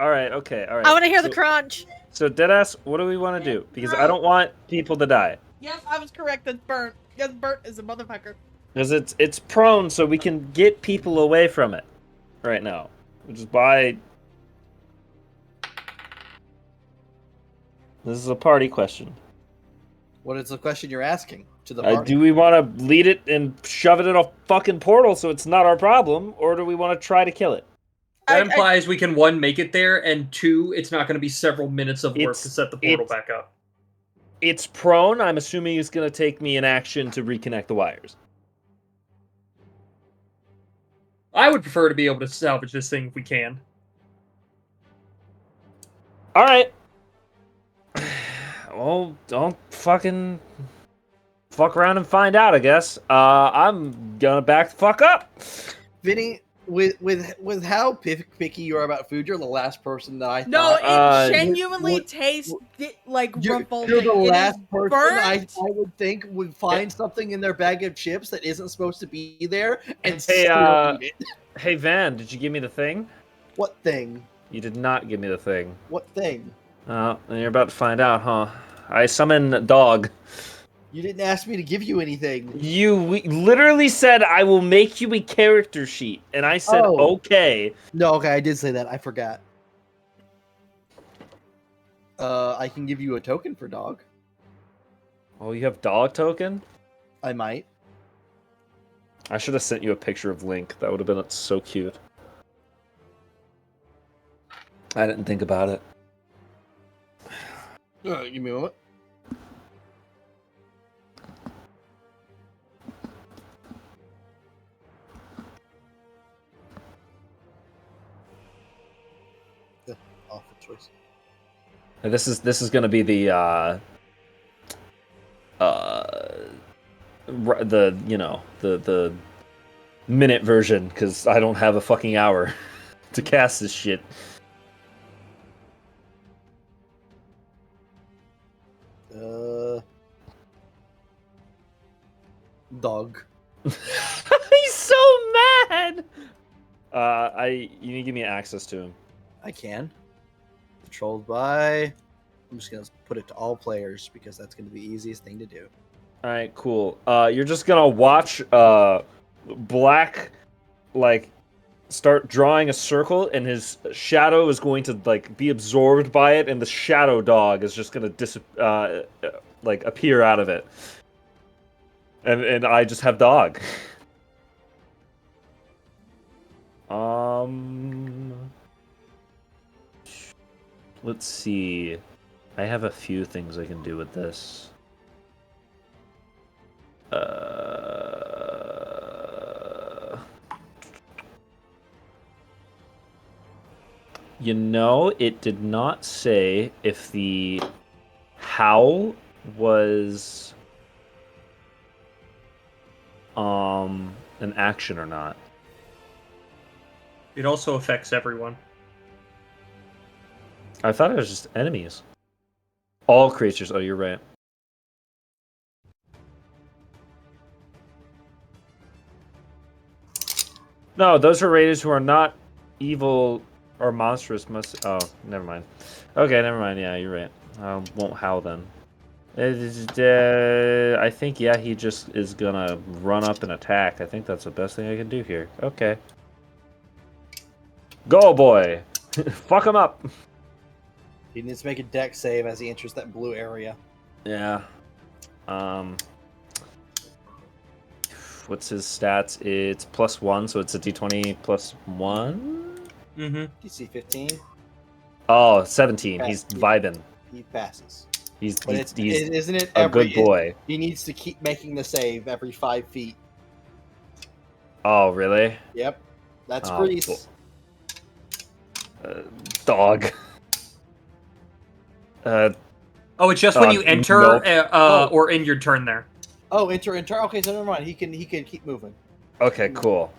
[SPEAKER 1] All right. Okay. All right.
[SPEAKER 3] I want to hear the
[SPEAKER 1] So-
[SPEAKER 3] crunch.
[SPEAKER 1] So, Deadass, what do we want to do? Because I don't want people to die.
[SPEAKER 9] Yep, I was correct. That's burnt. That's burnt as a motherfucker.
[SPEAKER 1] Because it's prone, so we can get people away from it right now. Which is why... This is a party question.
[SPEAKER 4] What is the question you're asking to the party?
[SPEAKER 1] Do we want to lead it and shove it in a fucking portal so it's not our problem, or do we want to try to kill it?
[SPEAKER 8] That implies we can, 1, make it there, and 2, it's not going to be several minutes of work
[SPEAKER 1] It's-
[SPEAKER 8] to set the portal
[SPEAKER 1] it's-
[SPEAKER 8] back up.
[SPEAKER 1] It's prone. I'm assuming it's going to take me an action to reconnect the wires.
[SPEAKER 8] I would prefer to be able to salvage this thing if we can.
[SPEAKER 1] All right. Well, don't fucking fuck around and find out, I guess. I'm gonna back the fuck up.
[SPEAKER 4] Vinny, with how picky you are about food, you're the last person that I
[SPEAKER 9] No,
[SPEAKER 4] thought.
[SPEAKER 9] it genuinely
[SPEAKER 4] you-
[SPEAKER 9] tastes like
[SPEAKER 4] You're
[SPEAKER 9] revolting.
[SPEAKER 4] the
[SPEAKER 9] It is
[SPEAKER 4] last person I
[SPEAKER 9] burnt.
[SPEAKER 4] would think would find something in their bag of chips that isn't supposed to be there and
[SPEAKER 1] Hey,
[SPEAKER 4] still eat it.
[SPEAKER 1] Hey, Van, did you give me the thing?
[SPEAKER 4] What thing?
[SPEAKER 1] You did not give me the thing.
[SPEAKER 4] What thing?
[SPEAKER 1] Oh, and you're about to find out, huh? I summon dog.
[SPEAKER 4] You didn't ask me to give you anything.
[SPEAKER 1] You literally said I will make you a character sheet, and I said
[SPEAKER 4] Oh.
[SPEAKER 1] okay.
[SPEAKER 4] No, okay, I did say that. I forgot. I can give you a token for dog.
[SPEAKER 1] Oh, you have dog token?
[SPEAKER 4] I might.
[SPEAKER 1] I should have sent you a picture of Link. That would have been so cute. I didn't think about it.
[SPEAKER 4] Give me a moment. Awful choice.
[SPEAKER 1] And this is gonna be the the minute version because I don't have a fucking hour to cast this shit.
[SPEAKER 4] Dog.
[SPEAKER 1] He's so mad. You need to give me access to him.
[SPEAKER 4] I can. Controlled by. I'm just gonna put it to all players because that's gonna be the easiest thing to do.
[SPEAKER 1] All right, cool. You're just gonna watch Black start drawing a circle, and his shadow is going to be absorbed by it, and the shadow dog is just gonna appear out of it. And I just have dog. Let's see. I have a few things I can do with this. You know, it did not say if the howl was an action or not.
[SPEAKER 8] It also affects everyone.
[SPEAKER 1] I thought it was just enemies. All creatures. Oh, you're right. No, those are raiders who are not evil or monstrous. Oh, never mind. Okay, never mind. Yeah, you're right. I won't howl then. I think, yeah, he just is gonna run up and attack. I think that's the best thing I can do here. Okay. Go, boy! Fuck him up!
[SPEAKER 4] He needs to make a dex save as he enters that blue area.
[SPEAKER 1] Yeah. What's his stats? It's +1, so it's a d20 +1?
[SPEAKER 7] Mm-hmm.
[SPEAKER 4] DC 15.
[SPEAKER 1] Oh, 17.
[SPEAKER 4] Pass.
[SPEAKER 1] He's vibing.
[SPEAKER 4] He passes.
[SPEAKER 1] He's
[SPEAKER 4] Isn't it
[SPEAKER 1] a good boy.
[SPEAKER 4] He needs to keep making the save every 5 feet.
[SPEAKER 1] Oh, really?
[SPEAKER 4] Yep. That's
[SPEAKER 1] Oh,
[SPEAKER 4] Grease.
[SPEAKER 1] cool. Dog.
[SPEAKER 7] Oh, it's just when you enter
[SPEAKER 1] nope.
[SPEAKER 7] or in your turn there.
[SPEAKER 4] Oh, enter. Okay, so never mind. He can keep moving.
[SPEAKER 1] Okay, cool.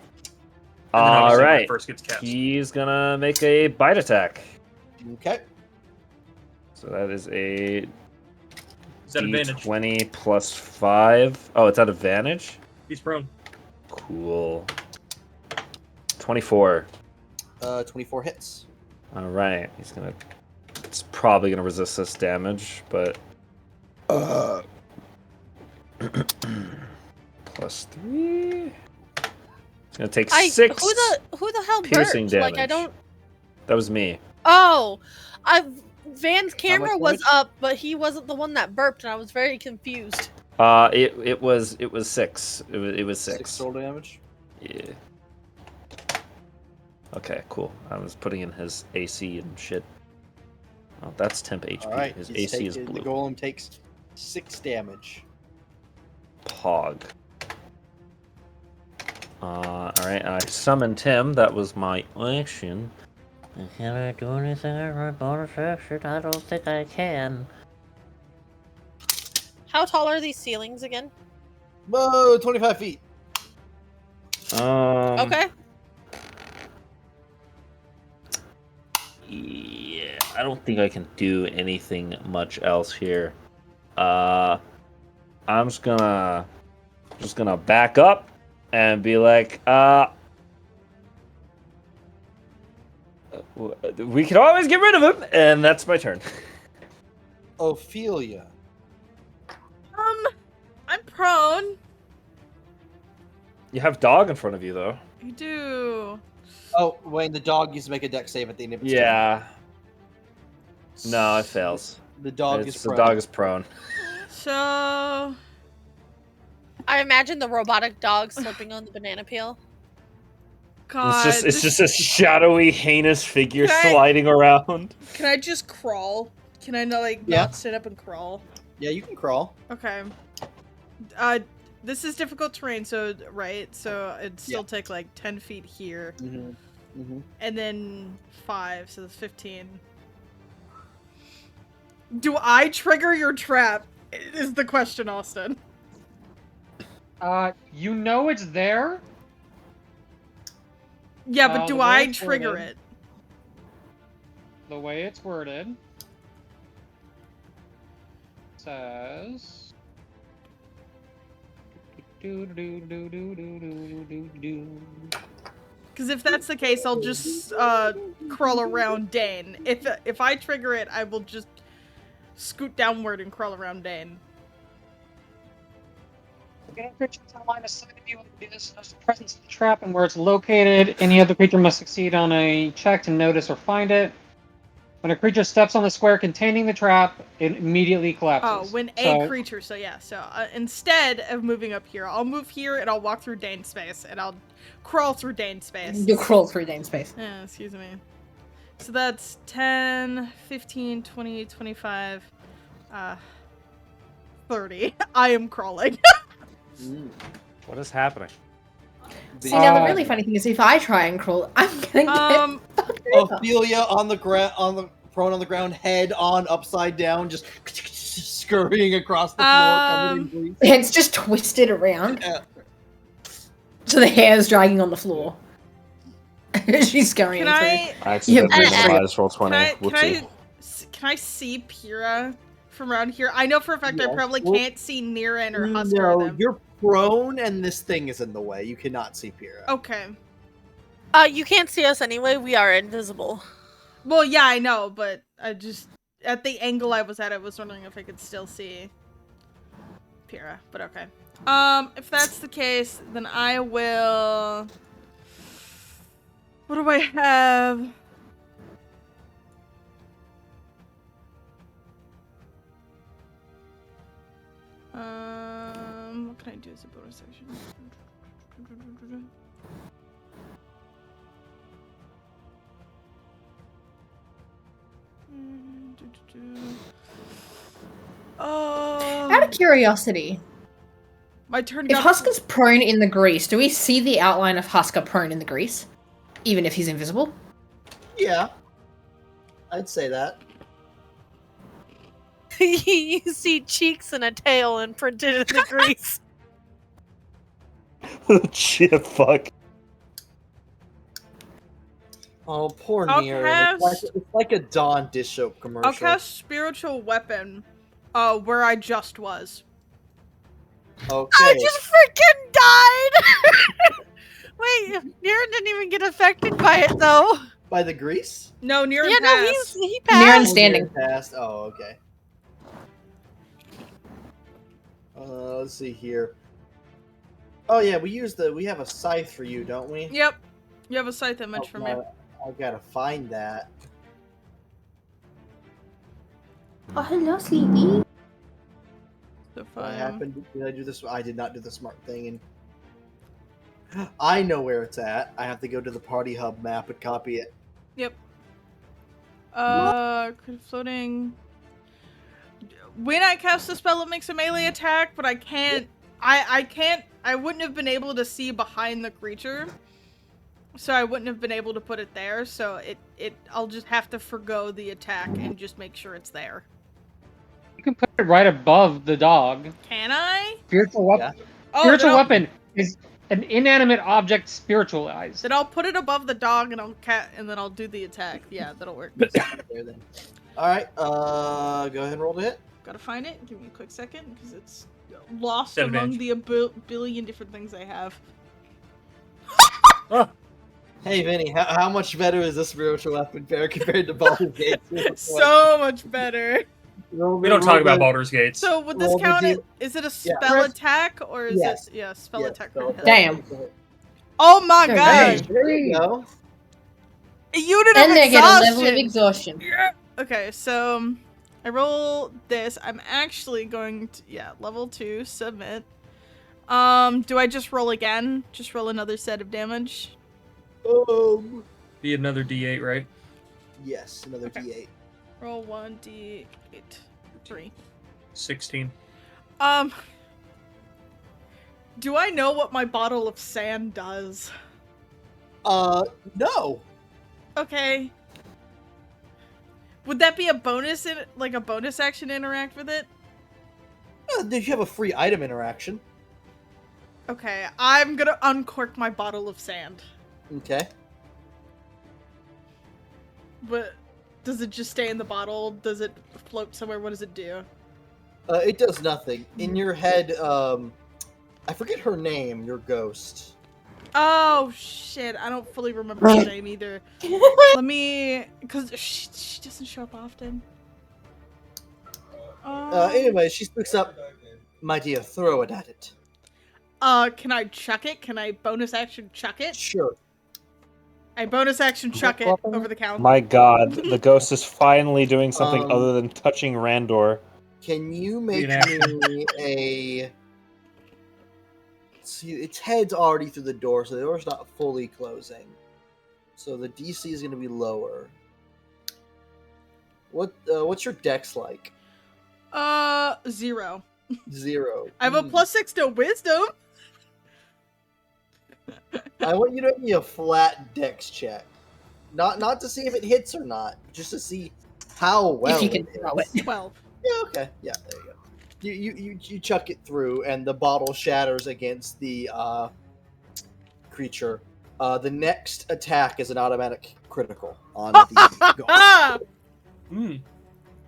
[SPEAKER 7] And then obviously when it
[SPEAKER 1] Alright.
[SPEAKER 7] first gets cast.
[SPEAKER 1] He's gonna make a bite attack.
[SPEAKER 4] Okay.
[SPEAKER 1] So that is a
[SPEAKER 7] Is that advantage?
[SPEAKER 1] d20 +5. Oh, it's at advantage?
[SPEAKER 7] He's prone.
[SPEAKER 1] Cool. 24.
[SPEAKER 4] 24 hits.
[SPEAKER 1] Alright. It's probably gonna resist this damage, but +3. It's gonna take 6
[SPEAKER 3] Who the hell
[SPEAKER 1] piercing
[SPEAKER 3] burped?
[SPEAKER 1] damage.
[SPEAKER 3] Like I don't.
[SPEAKER 1] That was me.
[SPEAKER 3] Oh, Van's camera
[SPEAKER 4] much
[SPEAKER 3] was
[SPEAKER 4] damage?
[SPEAKER 3] up, but he wasn't the one that burped, and I was very confused.
[SPEAKER 1] It was 6. It was 6.
[SPEAKER 4] 6 total damage.
[SPEAKER 1] Yeah. Okay, cool. I was putting in his AC and shit. Oh, that's temp HP.
[SPEAKER 4] All right.
[SPEAKER 1] His AC is
[SPEAKER 4] The
[SPEAKER 1] blue.
[SPEAKER 4] golem takes 6 damage.
[SPEAKER 1] Pog. Alright, I summoned him. That was my action. Can I do anything in my bonus action? I don't think I can.
[SPEAKER 3] How tall are these ceilings again?
[SPEAKER 4] Whoa, 25 feet.
[SPEAKER 3] Okay.
[SPEAKER 1] Yeah, I don't think I can do anything much else here. I'm just gonna back up and be like, we can always get rid of him, and that's my turn.
[SPEAKER 4] Ophelia.
[SPEAKER 9] I'm prone.
[SPEAKER 1] You have dog in front of you, though.
[SPEAKER 9] You do.
[SPEAKER 4] Oh, Wayne, the dog used to make a dex save at the end of its
[SPEAKER 1] Yeah.
[SPEAKER 4] turn.
[SPEAKER 1] No, it fails.
[SPEAKER 4] The dog is
[SPEAKER 1] The
[SPEAKER 4] prone.
[SPEAKER 1] dog is prone.
[SPEAKER 9] So
[SPEAKER 3] I imagine the robotic dog slipping on the banana peel.
[SPEAKER 9] God.
[SPEAKER 1] It's just a shadowy, heinous figure
[SPEAKER 9] Can I-
[SPEAKER 1] sliding around.
[SPEAKER 9] Can I just crawl? Can I not
[SPEAKER 4] Yeah.
[SPEAKER 9] not sit up and crawl?
[SPEAKER 4] Yeah, you can crawl.
[SPEAKER 9] Okay. This is difficult terrain, so right, so it'd still take like 10 feet here, and then 5, so that's 15. Do I trigger your trap? Is the question, Austin?
[SPEAKER 8] You know it's there.
[SPEAKER 9] Yeah, but
[SPEAKER 8] the
[SPEAKER 9] do
[SPEAKER 8] way
[SPEAKER 9] I
[SPEAKER 8] it's
[SPEAKER 9] trigger
[SPEAKER 8] worded.
[SPEAKER 9] it?
[SPEAKER 8] The way it's worded says.
[SPEAKER 9] Because if that's the case, I'll just crawl around Dane. If I trigger it, I will just scoot downward and crawl around Dane.
[SPEAKER 8] Any creature within line of sight of you will be this knows the presence of the trap and where it's located. Any other creature must succeed on a check to notice or find it. When a creature steps on the square containing the trap, it immediately collapses.
[SPEAKER 9] Oh, when a creature, so yeah. So instead of moving up here, I'll move here and I'll walk through Dane's space and I'll crawl through Dane's space.
[SPEAKER 6] You crawl through Dane's space.
[SPEAKER 9] Yeah, excuse me. So that's 10, 15, 20, 25, 30. I am crawling.
[SPEAKER 1] What is happening?
[SPEAKER 6] See, now the really funny thing is, if I try and crawl, I'm gonna get fucked up.
[SPEAKER 4] Ophelia on the prone on the ground, head on, upside down, just scurrying across the floor, covered in grease.
[SPEAKER 6] It's just twisted around,
[SPEAKER 4] Yeah.
[SPEAKER 6] so the hair's dragging on the floor. She's scurrying
[SPEAKER 9] Can
[SPEAKER 6] through.
[SPEAKER 1] I accidentally minus roll 20. Whoopsie.
[SPEAKER 9] Can I see Pyrrha from around here? I know for a fact I
[SPEAKER 4] Yes.
[SPEAKER 9] probably
[SPEAKER 4] Well,
[SPEAKER 9] can't see Niran or Husker
[SPEAKER 4] No,
[SPEAKER 9] them.
[SPEAKER 4] you're prone, and this thing is in the way. You cannot see Pyrrha.
[SPEAKER 9] Okay.
[SPEAKER 3] You can't see us anyway. We are invisible.
[SPEAKER 9] Well, yeah, I know, but I just at the angle I was at, I was wondering if I could still see. Pyrrha, but okay. If that's the case, then I will... What do I have? What can I do as a bonus action?
[SPEAKER 6] Out of curiosity,
[SPEAKER 9] my turn.
[SPEAKER 6] If Huskar's prone in the grease, do we see the outline of Husker prone in the grease? Even if he's invisible?
[SPEAKER 4] Yeah. I'd say that.
[SPEAKER 3] You see cheeks and a tail imprinted in the grease.
[SPEAKER 1] Shit, fuck.
[SPEAKER 4] Oh, poor
[SPEAKER 9] I'll
[SPEAKER 4] Nier.
[SPEAKER 9] cast-
[SPEAKER 4] It's like a Dawn dish soap commercial.
[SPEAKER 9] I'll cast Spiritual Weapon, where I just was.
[SPEAKER 4] Okay.
[SPEAKER 3] I just freaking died! Wait, Niren didn't even get affected by it, though.
[SPEAKER 4] By the grease?
[SPEAKER 9] No, Niren
[SPEAKER 3] Yeah, no,
[SPEAKER 9] passed.
[SPEAKER 3] he passed.
[SPEAKER 6] Niren's standing.
[SPEAKER 4] Passed. Oh, okay. Let's see here. Oh yeah, we have a scythe for you, don't we?
[SPEAKER 9] Yep. You have a scythe image for me.
[SPEAKER 4] I've got to find that.
[SPEAKER 6] Oh, hello, Sleepy.
[SPEAKER 9] So
[SPEAKER 4] What happened? Did I do this? I did not do the smart thing. And I know where it's at. I have to go to the party hub map and copy it.
[SPEAKER 9] Yep. Floating. When I cast the spell, it makes a melee attack, but I can't. I can't. I wouldn't have been able to see behind the creature, so I wouldn't have been able to put it there. So I'll just have to forgo the attack and just make sure it's there.
[SPEAKER 8] You can put it right above the dog.
[SPEAKER 9] Can I?
[SPEAKER 8] Spiritual weapon.
[SPEAKER 4] Yeah.
[SPEAKER 9] Oh,
[SPEAKER 8] Spiritual weapon is an inanimate object spiritualized.
[SPEAKER 9] Then I'll put it above the dog and then I'll do the attack. Yeah, that'll work.
[SPEAKER 4] There, then. All right. Go ahead and roll to hit.
[SPEAKER 9] Gotta find it. Give me a quick second because it's lost
[SPEAKER 7] 7
[SPEAKER 9] among
[SPEAKER 7] inch.
[SPEAKER 9] the billion different things I have.
[SPEAKER 4] Hey, Vinny, how much better is this spiritual weapon pair compared to Baldur's Gate?
[SPEAKER 9] So much better.
[SPEAKER 7] We don't talk about Baldur's Gate.
[SPEAKER 9] So would this
[SPEAKER 4] Roll
[SPEAKER 9] count
[SPEAKER 4] the
[SPEAKER 9] it? Is it a spell attack or is
[SPEAKER 4] Yes.
[SPEAKER 9] it spell attack?
[SPEAKER 4] spell
[SPEAKER 9] for
[SPEAKER 4] attack.
[SPEAKER 9] hit?
[SPEAKER 6] Damn.
[SPEAKER 9] Oh my
[SPEAKER 6] Hey,
[SPEAKER 9] god!
[SPEAKER 4] There you go.
[SPEAKER 9] Unit
[SPEAKER 6] And
[SPEAKER 9] of
[SPEAKER 6] they get a level of
[SPEAKER 9] exhaustion.
[SPEAKER 6] exhaustion.
[SPEAKER 9] Okay, so I roll this. I'm actually going to level 2 submit. Do I just roll again? Just roll another set of damage.
[SPEAKER 7] Be another D8, right?
[SPEAKER 4] Yes, another
[SPEAKER 9] Okay.
[SPEAKER 4] D8.
[SPEAKER 9] Roll 1d8. 3.
[SPEAKER 7] 16.
[SPEAKER 9] Do I know what my bottle of sand does?
[SPEAKER 4] No.
[SPEAKER 9] Okay. Would that be a bonus like a bonus action to interact with it?
[SPEAKER 4] You have a free item interaction.
[SPEAKER 9] Okay, I'm gonna uncork my bottle of sand.
[SPEAKER 4] Okay.
[SPEAKER 9] But does it just stay in the bottle? Does it float somewhere? What does it do?
[SPEAKER 4] It does nothing. In your head, I forget her name, your ghost.
[SPEAKER 9] Oh shit, I don't fully remember her name either. Let me, cause she doesn't show up often.
[SPEAKER 4] Anyway, she speaks up. My dear, throw it at it.
[SPEAKER 9] Can I chuck it? Can I bonus action chuck it?
[SPEAKER 4] Sure.
[SPEAKER 9] I bonus action chuck it over the counter.
[SPEAKER 1] My god, the ghost is finally doing something
[SPEAKER 4] Um,
[SPEAKER 1] other than touching Randor.
[SPEAKER 4] Can you make
[SPEAKER 7] Yeah.
[SPEAKER 4] me a... See, its head's already through the door, so the door's not fully closing. So the DC is going to be lower. What's your dex like?
[SPEAKER 9] 0.
[SPEAKER 4] 0.
[SPEAKER 9] I have a +6 to wisdom.
[SPEAKER 4] I want you to give me a flat dex check. Not to see if it hits or not, just to see how well
[SPEAKER 6] If you can
[SPEAKER 4] it
[SPEAKER 6] throw
[SPEAKER 4] hits.
[SPEAKER 6] it.
[SPEAKER 9] 12.
[SPEAKER 4] Yeah, okay. Yeah, there you go. You chuck it through, and the bottle shatters against the creature. The next attack is an automatic critical on the ghost.
[SPEAKER 7] Mm.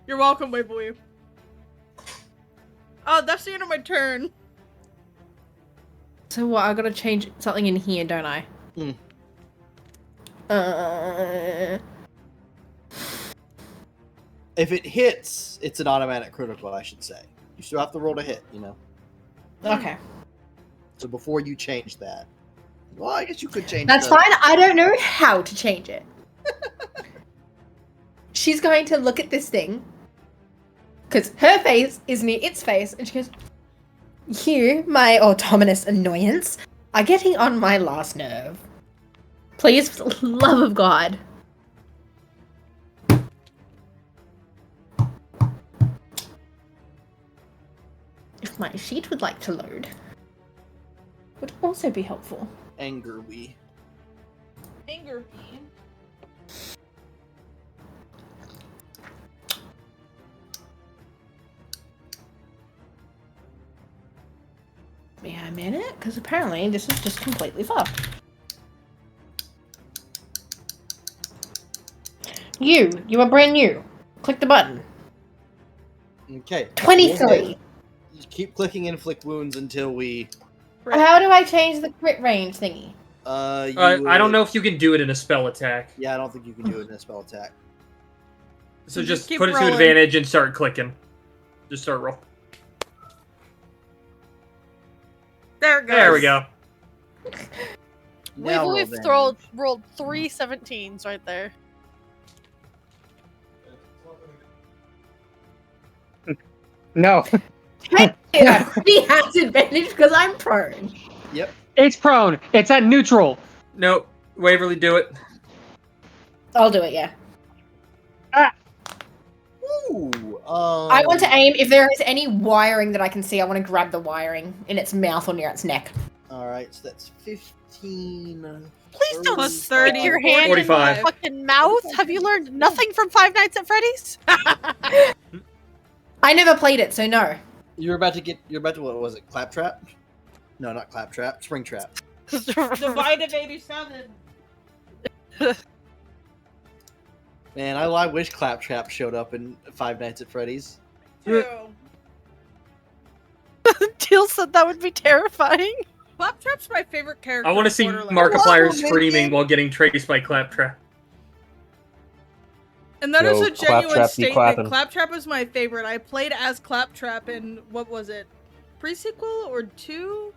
[SPEAKER 9] You're welcome, my boy. Oh, that's the end of my turn.
[SPEAKER 6] So what? I gotta change something in here, don't I?
[SPEAKER 4] Hmm. If it hits, it's an automatic critical, I should say. You still have to roll to hit, you know.
[SPEAKER 6] Okay.
[SPEAKER 4] So before you change that, well, I guess you could change.
[SPEAKER 6] That's fine. I don't know how to change it. She's going to look at this thing because her face is near its face, and she goes, "You, my autonomous annoyance, are getting on my last nerve. Please, for the love of God." If my sheet would like to load, would also be helpful.
[SPEAKER 4] Anger we.
[SPEAKER 9] Anger.
[SPEAKER 6] May I minute? Because apparently this is just completely fucked. You are brand new. Click the button.
[SPEAKER 4] Okay.
[SPEAKER 6] 23.
[SPEAKER 4] Just keep clicking inflict wounds until we.
[SPEAKER 6] How do I change the crit range thingy?
[SPEAKER 8] I don't know if you can do it in a spell attack.
[SPEAKER 4] Yeah, I don't think you can do it in a spell attack.
[SPEAKER 8] So
[SPEAKER 9] So
[SPEAKER 8] just
[SPEAKER 9] keep
[SPEAKER 8] put it to
[SPEAKER 9] rolling.
[SPEAKER 8] advantage and start clicking. Just start roll.
[SPEAKER 9] There it goes.
[SPEAKER 8] There we go.
[SPEAKER 4] Now roll
[SPEAKER 3] We've
[SPEAKER 4] damage.
[SPEAKER 3] rolled 3 17s right there.
[SPEAKER 8] No.
[SPEAKER 6] Yeah, he has advantage because I'm prone.
[SPEAKER 4] Yep.
[SPEAKER 8] It's prone. It's at neutral. Nope. Waverly, do it.
[SPEAKER 6] I'll do it, yeah.
[SPEAKER 4] Ooh.
[SPEAKER 6] I want to aim, if there is any wiring that I can see, I want to grab the wiring in its mouth or near its neck.
[SPEAKER 4] Alright, so that's 15.
[SPEAKER 3] Please don't
[SPEAKER 9] Plus
[SPEAKER 3] stick
[SPEAKER 9] 30,
[SPEAKER 3] your hand
[SPEAKER 8] 45.
[SPEAKER 3] in my fucking mouth. Have you learned nothing from Five Nights at Freddy's?
[SPEAKER 6] I never played it, so no.
[SPEAKER 4] You're about to, what was it, Claptrap? No, not Claptrap, Springtrap.
[SPEAKER 9] Divided 87.
[SPEAKER 4] Man, I wish Claptrap showed up in Five Nights at Freddy's.
[SPEAKER 9] Two.
[SPEAKER 3] Teal said that would be terrifying.
[SPEAKER 9] Claptrap's my favorite character.
[SPEAKER 8] I want to
[SPEAKER 9] in
[SPEAKER 8] see
[SPEAKER 9] Borderlands.
[SPEAKER 8] Markiplier
[SPEAKER 4] Whoa,
[SPEAKER 8] screaming
[SPEAKER 4] man.
[SPEAKER 8] while getting traced by Claptrap.
[SPEAKER 9] And that is
[SPEAKER 1] Yo,
[SPEAKER 9] a genuine
[SPEAKER 1] Claptrap be
[SPEAKER 9] statement.
[SPEAKER 1] clapping.
[SPEAKER 9] Claptrap is my favorite. I played as Claptrap in, what was it? Pre-sequel or 2?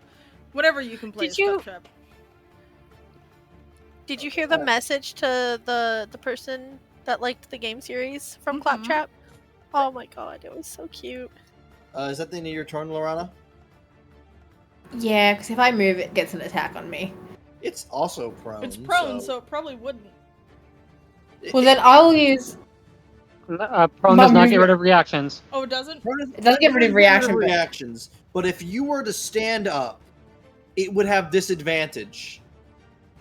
[SPEAKER 9] Whatever you can play
[SPEAKER 3] Did
[SPEAKER 9] as
[SPEAKER 3] you-
[SPEAKER 9] Claptrap.
[SPEAKER 3] Did you hear the message to the person that liked the game series from Claptrap? Oh my god, it was so cute.
[SPEAKER 4] Is that the end of your turn, Lorana?
[SPEAKER 6] Yeah, because if I move, it gets an attack on me.
[SPEAKER 4] It's also prone.
[SPEAKER 9] It's prone, so it probably wouldn't.
[SPEAKER 6] Well, then I'll use...
[SPEAKER 8] Prone does not get rid of reactions.
[SPEAKER 9] Oh, it doesn't?
[SPEAKER 6] It doesn't get rid of reaction, but...
[SPEAKER 4] reactions. But if you were to stand up, it would have disadvantage.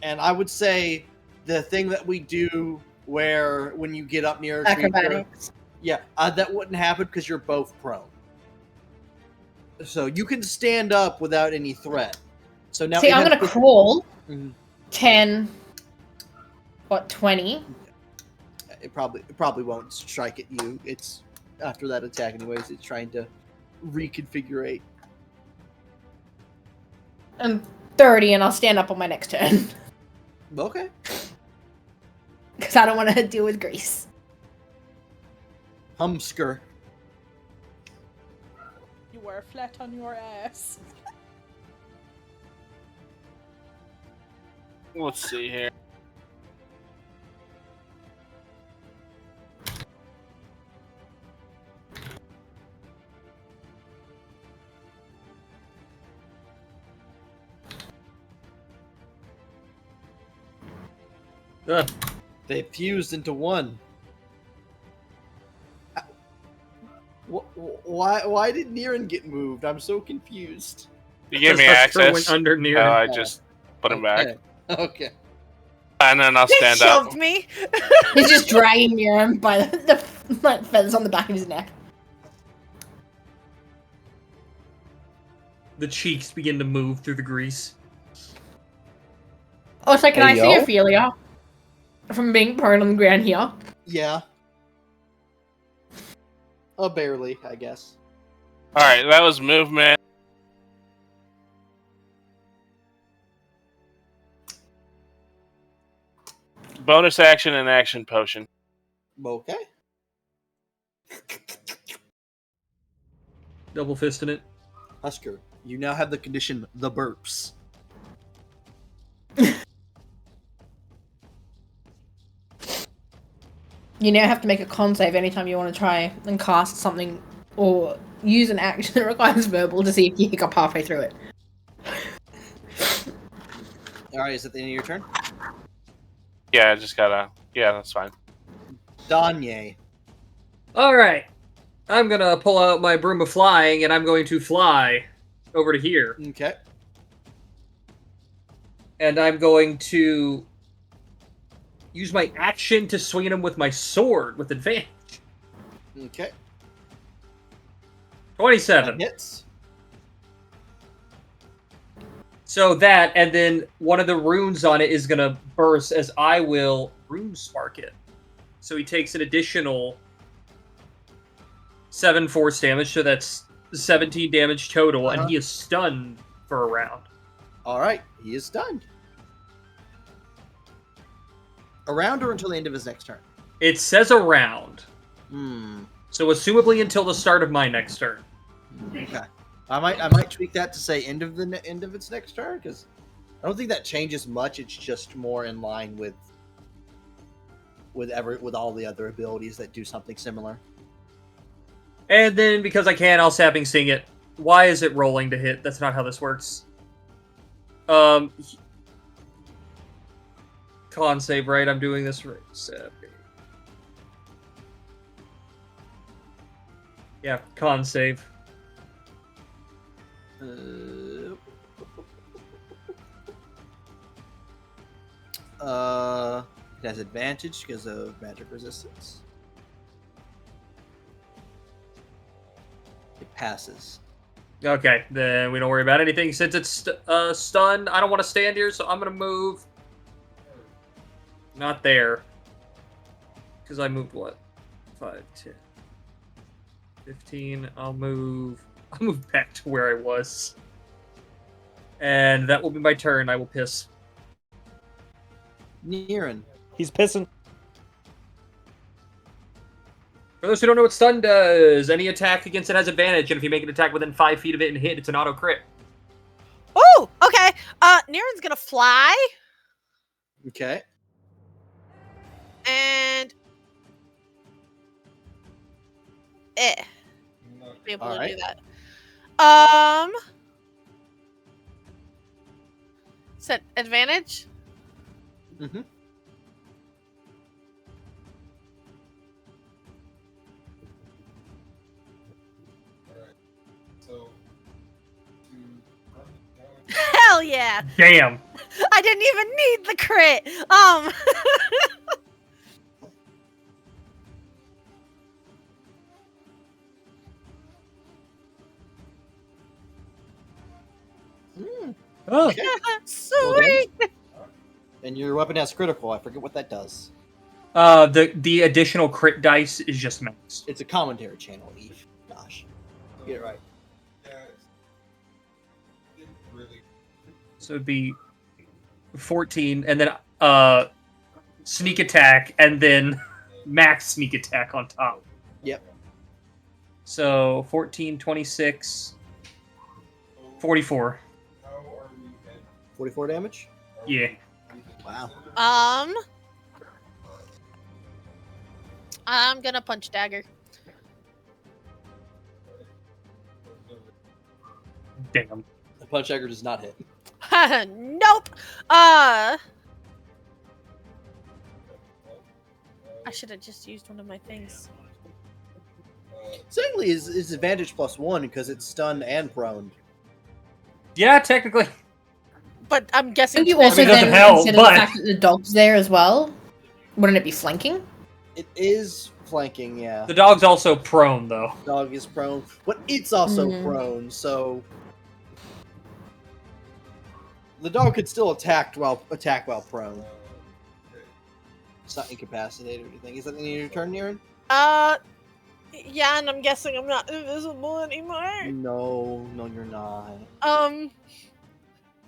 [SPEAKER 4] And I would say the thing that we do where when you get up near a creature,
[SPEAKER 6] Acrobatics.
[SPEAKER 4] yeah, that wouldn't happen because you're both prone. So you can stand up without any threat. So now
[SPEAKER 6] See, I'm going to crawl.
[SPEAKER 4] Mhm.
[SPEAKER 6] 10... What, 20?
[SPEAKER 4] It probably won't strike at you. It's after that attack, anyways. It's trying to reconfigure.
[SPEAKER 6] And 30, and I'll stand up on my next turn.
[SPEAKER 4] Okay.
[SPEAKER 6] Because I don't want to deal with grease.
[SPEAKER 4] Humsker.
[SPEAKER 9] You were flat on your ass.
[SPEAKER 10] Let's see here.
[SPEAKER 4] They fused into one. Why did Niran get moved? I'm so confused.
[SPEAKER 10] You gave me
[SPEAKER 8] Husker
[SPEAKER 10] access.
[SPEAKER 8] went under near.
[SPEAKER 10] I just put him back.
[SPEAKER 4] Okay.
[SPEAKER 10] And then I'll
[SPEAKER 3] He
[SPEAKER 10] stand up.
[SPEAKER 3] shoved me.
[SPEAKER 6] He's just dragging Miriam by the like, feathers on the back of his neck.
[SPEAKER 8] The cheeks begin to move through the grease.
[SPEAKER 6] Oh, so can
[SPEAKER 1] Hey,
[SPEAKER 6] I see
[SPEAKER 1] yo.
[SPEAKER 6] Ophelia? From being prone on the ground here.
[SPEAKER 4] Yeah. Barely, I guess.
[SPEAKER 10] Alright, that was movement. Bonus action and action potion.
[SPEAKER 4] Okay.
[SPEAKER 8] Double fisting it.
[SPEAKER 4] Husker, You now have the condition, the burps.
[SPEAKER 6] You now have to make a con save anytime you want to try and cast something or use an action that requires verbal to see if you hiccup halfway through it.
[SPEAKER 4] Alright, is that the end of your turn?
[SPEAKER 10] Yeah, I just gotta. Yeah, that's fine.
[SPEAKER 4] Danye.
[SPEAKER 7] Alright. I'm gonna pull out my broom of flying, and I'm going to fly over to here.
[SPEAKER 4] Okay.
[SPEAKER 7] And I'm going to use my action to swing at him with my sword with advantage.
[SPEAKER 4] Okay.
[SPEAKER 7] 27.
[SPEAKER 4] That hits.
[SPEAKER 7] So that, and then one of the runes on it is going to burst as I will rune spark it. So he takes an additional 7 force damage, so that's 17 damage total, and he is stunned for a round.
[SPEAKER 4] Alright, he is stunned. A round or until the end of his next turn?
[SPEAKER 7] It says a round.
[SPEAKER 4] Hmm.
[SPEAKER 7] So assumably until the start of my next turn.
[SPEAKER 4] Okay. I might tweak that to say end of its next turn, because I don't think that changes much. It's just more in line with all the other abilities that do something similar.
[SPEAKER 7] And then, because I can, I'll Sapping Sing it. Why is it rolling to hit? That's not how this works. Con save, right? I'm doing this right. Sapping. Yeah, con save.
[SPEAKER 4] It has advantage because of magic resistance. It passes.
[SPEAKER 7] Okay, then we don't worry about anything. Since it's stunned, I don't want to stand here, so I'm going to move. Not there. Because I moved what? 5, 10, 15. I'll move back to where I was. And that will be my turn. I will piss.
[SPEAKER 4] Niran.
[SPEAKER 1] He's pissing.
[SPEAKER 7] For those who don't know what stun does, any attack against it has advantage, and if you make an attack within 5 feet of it and hit, it's an auto crit.
[SPEAKER 3] Oh, okay. Niran's gonna fly
[SPEAKER 4] Okay.
[SPEAKER 3] and be able to do that. Set advantage.
[SPEAKER 4] Mm-hmm.
[SPEAKER 3] Hell yeah!
[SPEAKER 7] Damn.
[SPEAKER 3] I didn't even need the crit.
[SPEAKER 7] Oh.
[SPEAKER 4] Okay.
[SPEAKER 3] Sweet.
[SPEAKER 4] And your weapon has critical. I forget what that does.
[SPEAKER 7] The additional crit dice is just max.
[SPEAKER 4] It's a commentary channel, Eve. Gosh. Get it right.
[SPEAKER 7] So it'd be 14, and then sneak attack, and then max sneak attack on top.
[SPEAKER 4] Yep.
[SPEAKER 7] So 14, 26, 44.
[SPEAKER 4] 44 damage?
[SPEAKER 7] Yeah.
[SPEAKER 4] Wow.
[SPEAKER 3] I'm gonna punch dagger.
[SPEAKER 7] Damn.
[SPEAKER 4] The punch dagger does not hit.
[SPEAKER 3] Nope. I should have just used one of my things.
[SPEAKER 4] Secondly, is advantage +1 because it's stunned and prone.
[SPEAKER 7] Yeah, technically.
[SPEAKER 3] But I'm guessing
[SPEAKER 6] Would you also
[SPEAKER 7] it doesn't
[SPEAKER 6] then
[SPEAKER 7] help,
[SPEAKER 6] consider
[SPEAKER 7] but-
[SPEAKER 6] the fact that the dog's there as well? Wouldn't it be flanking?
[SPEAKER 4] It is flanking, yeah.
[SPEAKER 7] The dog's also prone, though.
[SPEAKER 4] Dog is prone, but it's also
[SPEAKER 6] Mhm.
[SPEAKER 4] prone, so the dog could still attack while prone. It's not incapacitated or anything. Is that the end of your turn, Niran?
[SPEAKER 3] Yeah, and I'm guessing I'm not invisible anymore.
[SPEAKER 4] No, you're not.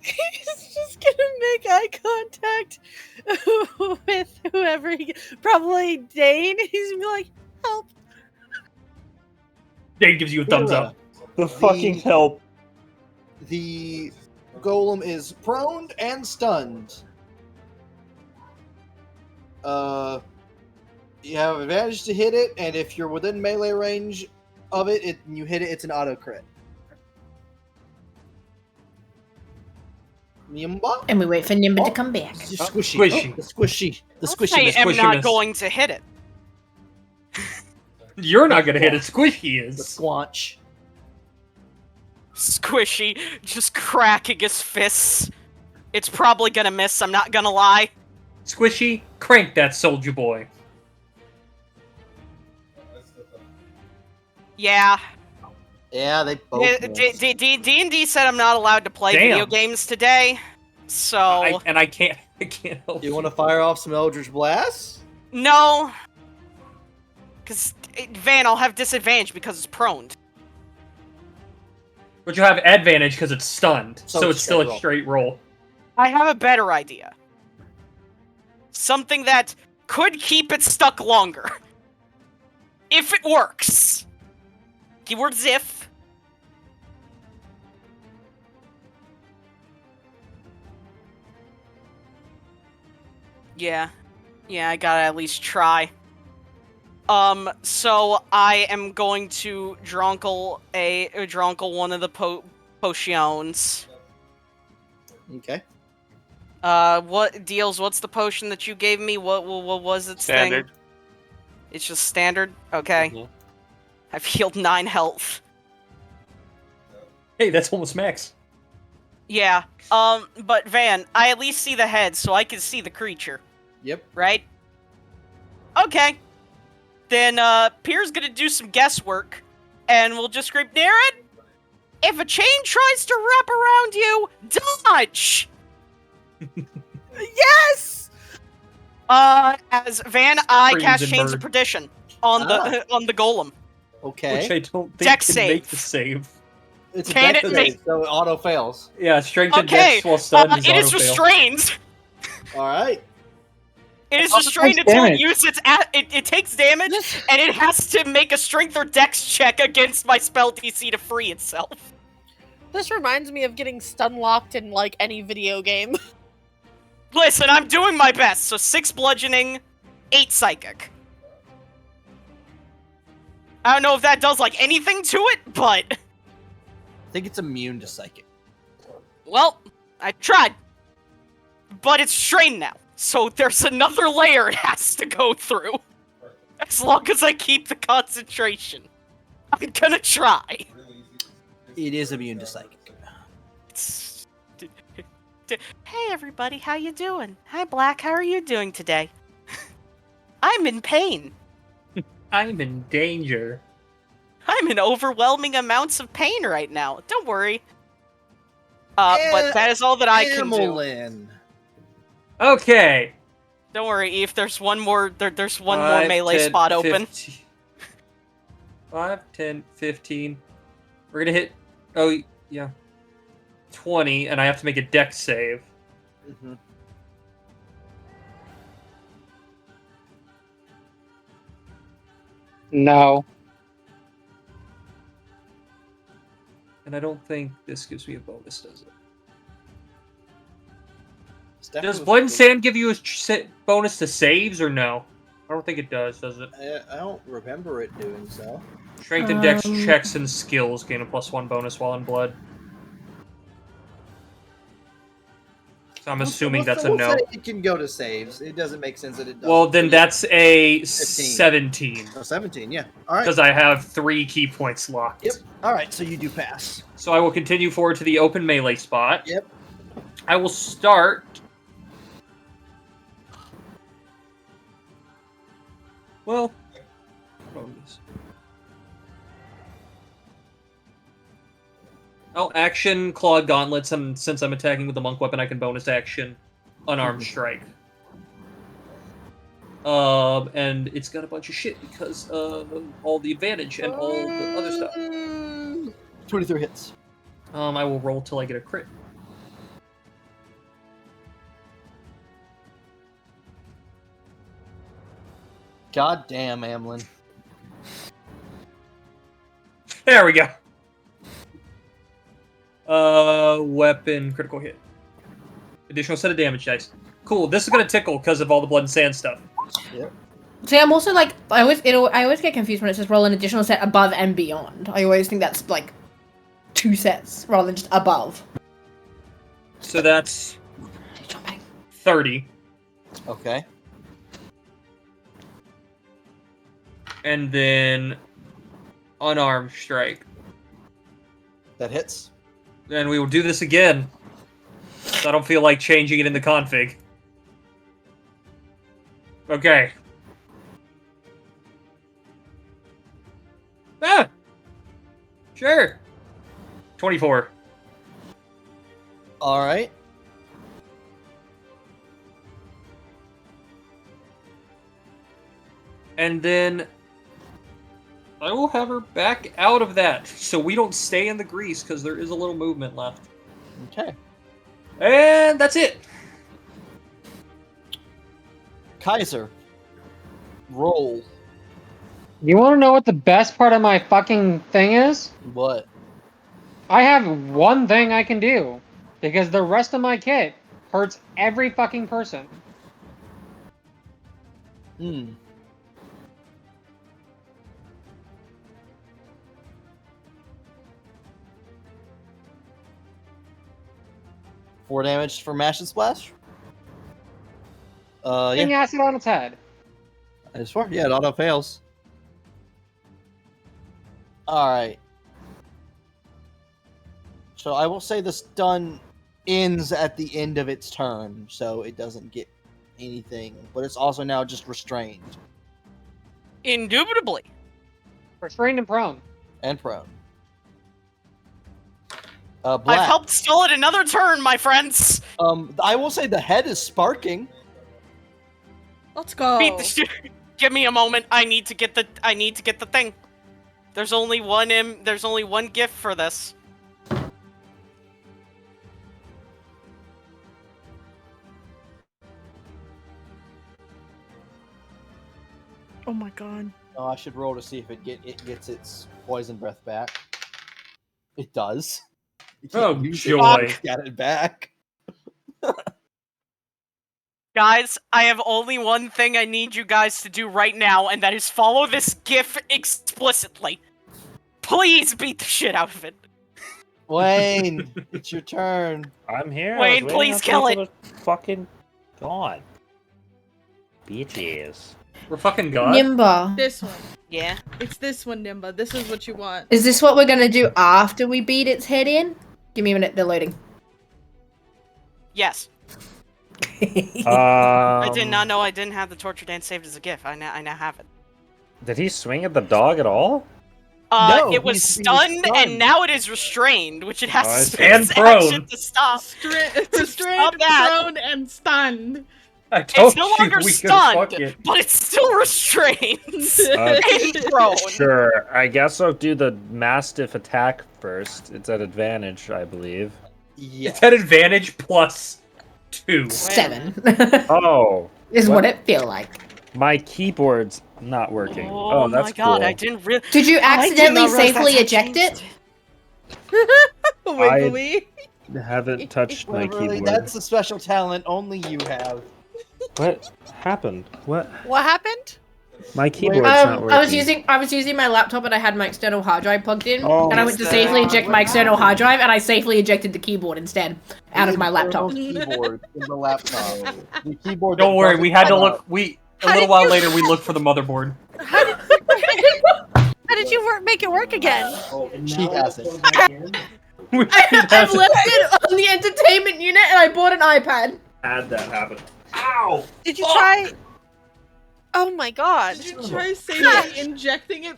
[SPEAKER 3] He's just gonna make eye contact with whoever probably Dane. He's gonna be like, help.
[SPEAKER 7] Dave gives you a thumbs up.
[SPEAKER 1] The fucking help.
[SPEAKER 4] the golem is prone and stunned. You have advantage to hit it, and if you're within melee range of it, and you hit it, it's an auto crit. Nimba?
[SPEAKER 6] And we wait for Nimba to come back.
[SPEAKER 4] Squishy.
[SPEAKER 8] Squishy.
[SPEAKER 4] The squishy. The
[SPEAKER 5] I
[SPEAKER 4] squishy.
[SPEAKER 5] am not
[SPEAKER 8] squishiness.
[SPEAKER 5] going to hit it.
[SPEAKER 8] You're not gonna hit it. Squishy
[SPEAKER 4] The
[SPEAKER 8] is.
[SPEAKER 4] squanch.
[SPEAKER 5] Squishy, just cracking his fists. It's probably gonna miss, I'm not gonna lie.
[SPEAKER 8] Squishy, crank that soldier boy.
[SPEAKER 5] Yeah.
[SPEAKER 4] Yeah, they both missed.
[SPEAKER 5] D&D said I'm not allowed to play video
[SPEAKER 8] Damn.
[SPEAKER 5] games today, so...
[SPEAKER 8] I can't help
[SPEAKER 4] You want to fire off some Eldritch Blasts?
[SPEAKER 5] No. Because, Van, I'll have disadvantage because it's prone.
[SPEAKER 8] But you have advantage because it's stunned,
[SPEAKER 4] So
[SPEAKER 8] so
[SPEAKER 4] it's
[SPEAKER 8] it's still
[SPEAKER 4] straight
[SPEAKER 8] a straight roll.
[SPEAKER 5] I have a better idea. Something that could keep it stuck longer. If it works. Keywords if. Yeah. Yeah, I gotta at least try. So I am going to dronkle one of the potions.
[SPEAKER 4] Okay.
[SPEAKER 5] What's the potion that you gave me? What was its
[SPEAKER 10] Standard.
[SPEAKER 5] thing? It's just standard? Okay.
[SPEAKER 10] Mhm.
[SPEAKER 5] I've healed 9 health.
[SPEAKER 8] Hey, that's almost max.
[SPEAKER 5] Yeah. But Van, I at least see the head, so I can see the creature,
[SPEAKER 4] Yep.
[SPEAKER 5] right? Okay. Then, Pierre's gonna do some guesswork, and we'll just scream, Darren, if a chain tries to wrap around you, dodge!
[SPEAKER 3] Yes!
[SPEAKER 5] As Van, I
[SPEAKER 8] Crimson
[SPEAKER 5] cast Chains of
[SPEAKER 8] Bird.
[SPEAKER 5] Perdition on the golem.
[SPEAKER 4] Okay.
[SPEAKER 8] Which I don't think
[SPEAKER 5] Dex
[SPEAKER 8] can
[SPEAKER 5] save.
[SPEAKER 8] make the save.
[SPEAKER 4] It's a
[SPEAKER 5] Can
[SPEAKER 4] dex
[SPEAKER 5] it
[SPEAKER 4] save,
[SPEAKER 5] make-
[SPEAKER 4] so it auto fails.
[SPEAKER 8] Yeah, strength and
[SPEAKER 5] Okay,
[SPEAKER 8] dex while stunned is
[SPEAKER 5] it is
[SPEAKER 8] auto-fail.
[SPEAKER 5] restrained.
[SPEAKER 4] All right.
[SPEAKER 5] It is
[SPEAKER 11] Also
[SPEAKER 5] restrained
[SPEAKER 11] takes
[SPEAKER 5] until it
[SPEAKER 11] damage.
[SPEAKER 5] uses it takes damage, and it has to make a strength or dex check against my spell DC to free itself.
[SPEAKER 3] This reminds me of getting stun locked in like any video game.
[SPEAKER 5] Listen, I'm doing my best. So 6 bludgeoning, 8 psychic. I don't know if that does like anything to it, but
[SPEAKER 4] I think it's immune to psychic.
[SPEAKER 5] well, I tried. But it's strained now, so there's another layer it has to go through. As long as I keep the concentration, I'm gonna try.
[SPEAKER 4] It is immune to psychic.
[SPEAKER 5] Hey everybody, how you doing? Hi Black, how are you doing today? I'm in pain.
[SPEAKER 8] I'm in danger.
[SPEAKER 5] I'm in overwhelming amounts of pain right now. Don't worry. But that is all that I can do.
[SPEAKER 4] Emmeline.
[SPEAKER 8] Okay.
[SPEAKER 5] Don't worry, Eve. There's one more. There's one more
[SPEAKER 8] 5,
[SPEAKER 5] melee
[SPEAKER 8] 10,
[SPEAKER 5] spot open.
[SPEAKER 8] 15. 5, 10, 15. We're gonna hit. Oh, yeah. 20, and I have to make a dex save.
[SPEAKER 4] Mm-hmm.
[SPEAKER 11] No.
[SPEAKER 8] And I don't think this gives me a bonus, does it?
[SPEAKER 4] Steph
[SPEAKER 8] Does
[SPEAKER 4] was-
[SPEAKER 8] Blood and Sand give you a bonus to saves, or no? I don't think it does it?
[SPEAKER 4] I don't remember it doing so.
[SPEAKER 8] Strength and dex checks and skills gain a +1 bonus while in blood. So I'm assuming that's a
[SPEAKER 4] We'll
[SPEAKER 8] no.
[SPEAKER 4] say it can go to saves. It doesn't make sense that it does.
[SPEAKER 8] Well, then that's a 17.
[SPEAKER 4] Oh, 17, yeah. All right.
[SPEAKER 8] Because I have 3 key points locked.
[SPEAKER 4] Yep. All right, so you do pass.
[SPEAKER 8] So I will continue forward to the open melee spot.
[SPEAKER 4] Yep.
[SPEAKER 8] I will start. Well, bonus. Oh, action, clawed gauntlets, and since I'm attacking with the monk weapon, I can bonus action unarmed strike. And it's got a bunch of shit because of all the advantage and all the other stuff.
[SPEAKER 4] 23 hits.
[SPEAKER 8] I will roll till I get a crit.
[SPEAKER 4] God damn, Amlin.
[SPEAKER 8] There we go.
[SPEAKER 7] Weapon, critical hit. Additional set of damage dice. Cool. This is gonna tickle because of all the blood and sand stuff.
[SPEAKER 4] Yep.
[SPEAKER 6] See, I'm also like, I always get confused when it says roll an additional set above and beyond. I always think that's like 2 sets rather than just above.
[SPEAKER 7] So that's 30.
[SPEAKER 4] Okay.
[SPEAKER 7] And then unarmed strike.
[SPEAKER 4] That hits.
[SPEAKER 7] And we will do this again. I don't feel like changing it in the config. Okay. Ah! Sure. 24.
[SPEAKER 4] All right.
[SPEAKER 7] And then I will have her back out of that, so we don't stay in the grease, because there is a little movement left.
[SPEAKER 4] Okay.
[SPEAKER 7] And that's it.
[SPEAKER 4] Kaiser. Roll.
[SPEAKER 8] You want to know what the best part of my fucking thing is?
[SPEAKER 4] What?
[SPEAKER 8] I have one thing I can do, because the rest of my kit hurts every fucking person.
[SPEAKER 4] Hmm. Four damage for Mash and Splash?
[SPEAKER 8] Thing
[SPEAKER 4] Yeah.
[SPEAKER 8] acid on its head.
[SPEAKER 4] It's 4. Yeah, it auto fails. Alright. So I will say the stun ends at the end of its turn, so it doesn't get anything. But it's also now just restrained.
[SPEAKER 5] Indubitably.
[SPEAKER 8] Restrained and prone.
[SPEAKER 4] And prone. Black.
[SPEAKER 5] I've helped stall it another turn, my friends.
[SPEAKER 4] I will say the head is sparking.
[SPEAKER 9] Let's go.
[SPEAKER 5] Beat the shit. Give me a moment. I need to get the thing. There's only one gift for this.
[SPEAKER 9] Oh my god.
[SPEAKER 4] Oh, I should roll to see if it gets its poison breath back. It does. You can't
[SPEAKER 7] Oh,
[SPEAKER 4] use
[SPEAKER 7] joy.
[SPEAKER 4] it. Got it back.
[SPEAKER 5] Guys, I have only one thing I need you guys to do right now, and that is follow this GIF explicitly. Please beat the shit out of it.
[SPEAKER 4] Wayne, it's your turn.
[SPEAKER 1] I'm here. I was
[SPEAKER 5] Wayne,
[SPEAKER 1] waiting
[SPEAKER 5] please
[SPEAKER 1] up
[SPEAKER 5] kill
[SPEAKER 1] until
[SPEAKER 5] it.
[SPEAKER 1] the Fucking God. Bitches.
[SPEAKER 7] We're fucking god.
[SPEAKER 6] Nimba.
[SPEAKER 9] This one.
[SPEAKER 5] Yeah.
[SPEAKER 9] It's this one, Nimba. This is what you want.
[SPEAKER 6] Is this what we're gonna do after we beat its head in? Give me a minute, they're loading.
[SPEAKER 5] Yes. I
[SPEAKER 1] I
[SPEAKER 5] did not know I didn't have the torture dance saved as a GIF. I now have it.
[SPEAKER 1] Did he swing at the dog at all?
[SPEAKER 4] No,
[SPEAKER 5] It was
[SPEAKER 4] he's
[SPEAKER 5] stunned,
[SPEAKER 4] stunned.
[SPEAKER 5] and now it is restrained, which it has
[SPEAKER 1] Oh, I
[SPEAKER 5] to
[SPEAKER 1] see.
[SPEAKER 5] spend
[SPEAKER 7] And
[SPEAKER 5] its
[SPEAKER 7] prone.
[SPEAKER 5] action to stop.
[SPEAKER 9] Restrained,
[SPEAKER 5] that.
[SPEAKER 9] prone, and stunned.
[SPEAKER 7] I told
[SPEAKER 5] It's no
[SPEAKER 7] you
[SPEAKER 5] longer
[SPEAKER 7] we could
[SPEAKER 5] stunned,
[SPEAKER 7] fuck it.
[SPEAKER 5] but it's still restrained.
[SPEAKER 1] Uh,
[SPEAKER 5] and prone.
[SPEAKER 1] Sure. I guess I'll do the Mastiff attack first. It's at advantage, I believe.
[SPEAKER 4] Yeah.
[SPEAKER 7] It's at advantage plus 2.
[SPEAKER 6] 7.
[SPEAKER 1] Oh.
[SPEAKER 6] is
[SPEAKER 1] What?
[SPEAKER 6] what it feel like.
[SPEAKER 1] My keyboard's not working.
[SPEAKER 5] Oh,
[SPEAKER 1] that's
[SPEAKER 5] my god,
[SPEAKER 1] cool.
[SPEAKER 5] I didn't really.
[SPEAKER 6] Did you
[SPEAKER 5] I did
[SPEAKER 6] accidentally
[SPEAKER 5] not realize
[SPEAKER 6] safely
[SPEAKER 5] that's how
[SPEAKER 6] eject it?
[SPEAKER 9] Wiggly.
[SPEAKER 1] Haven't touched my
[SPEAKER 4] Waverly,
[SPEAKER 1] keyboard.
[SPEAKER 4] that's a special talent only you have.
[SPEAKER 1] What happened? What?
[SPEAKER 3] What happened?
[SPEAKER 1] My keyboard's not working.
[SPEAKER 6] I was using my laptop and I had my external hard drive plugged in,
[SPEAKER 1] Oh,
[SPEAKER 6] and I went to safely eject my external hard drive, and I safely ejected the keyboard instead out of my laptop.
[SPEAKER 4] Keyboard in the laptop. The keyboard.
[SPEAKER 7] Don't
[SPEAKER 4] that
[SPEAKER 7] worry,
[SPEAKER 4] doesn't
[SPEAKER 7] we had to
[SPEAKER 4] come
[SPEAKER 7] look.
[SPEAKER 4] up.
[SPEAKER 5] How
[SPEAKER 7] A little
[SPEAKER 5] did
[SPEAKER 7] while
[SPEAKER 5] you-
[SPEAKER 7] later, we looked for the motherboard.
[SPEAKER 3] How did you make it work again?
[SPEAKER 4] She hasn't.
[SPEAKER 6] I've left it on the entertainment unit, and I bought an iPad.
[SPEAKER 1] Had that happen. Ow!
[SPEAKER 3] Did you try? Oh my god!
[SPEAKER 9] Did you try safely injecting it?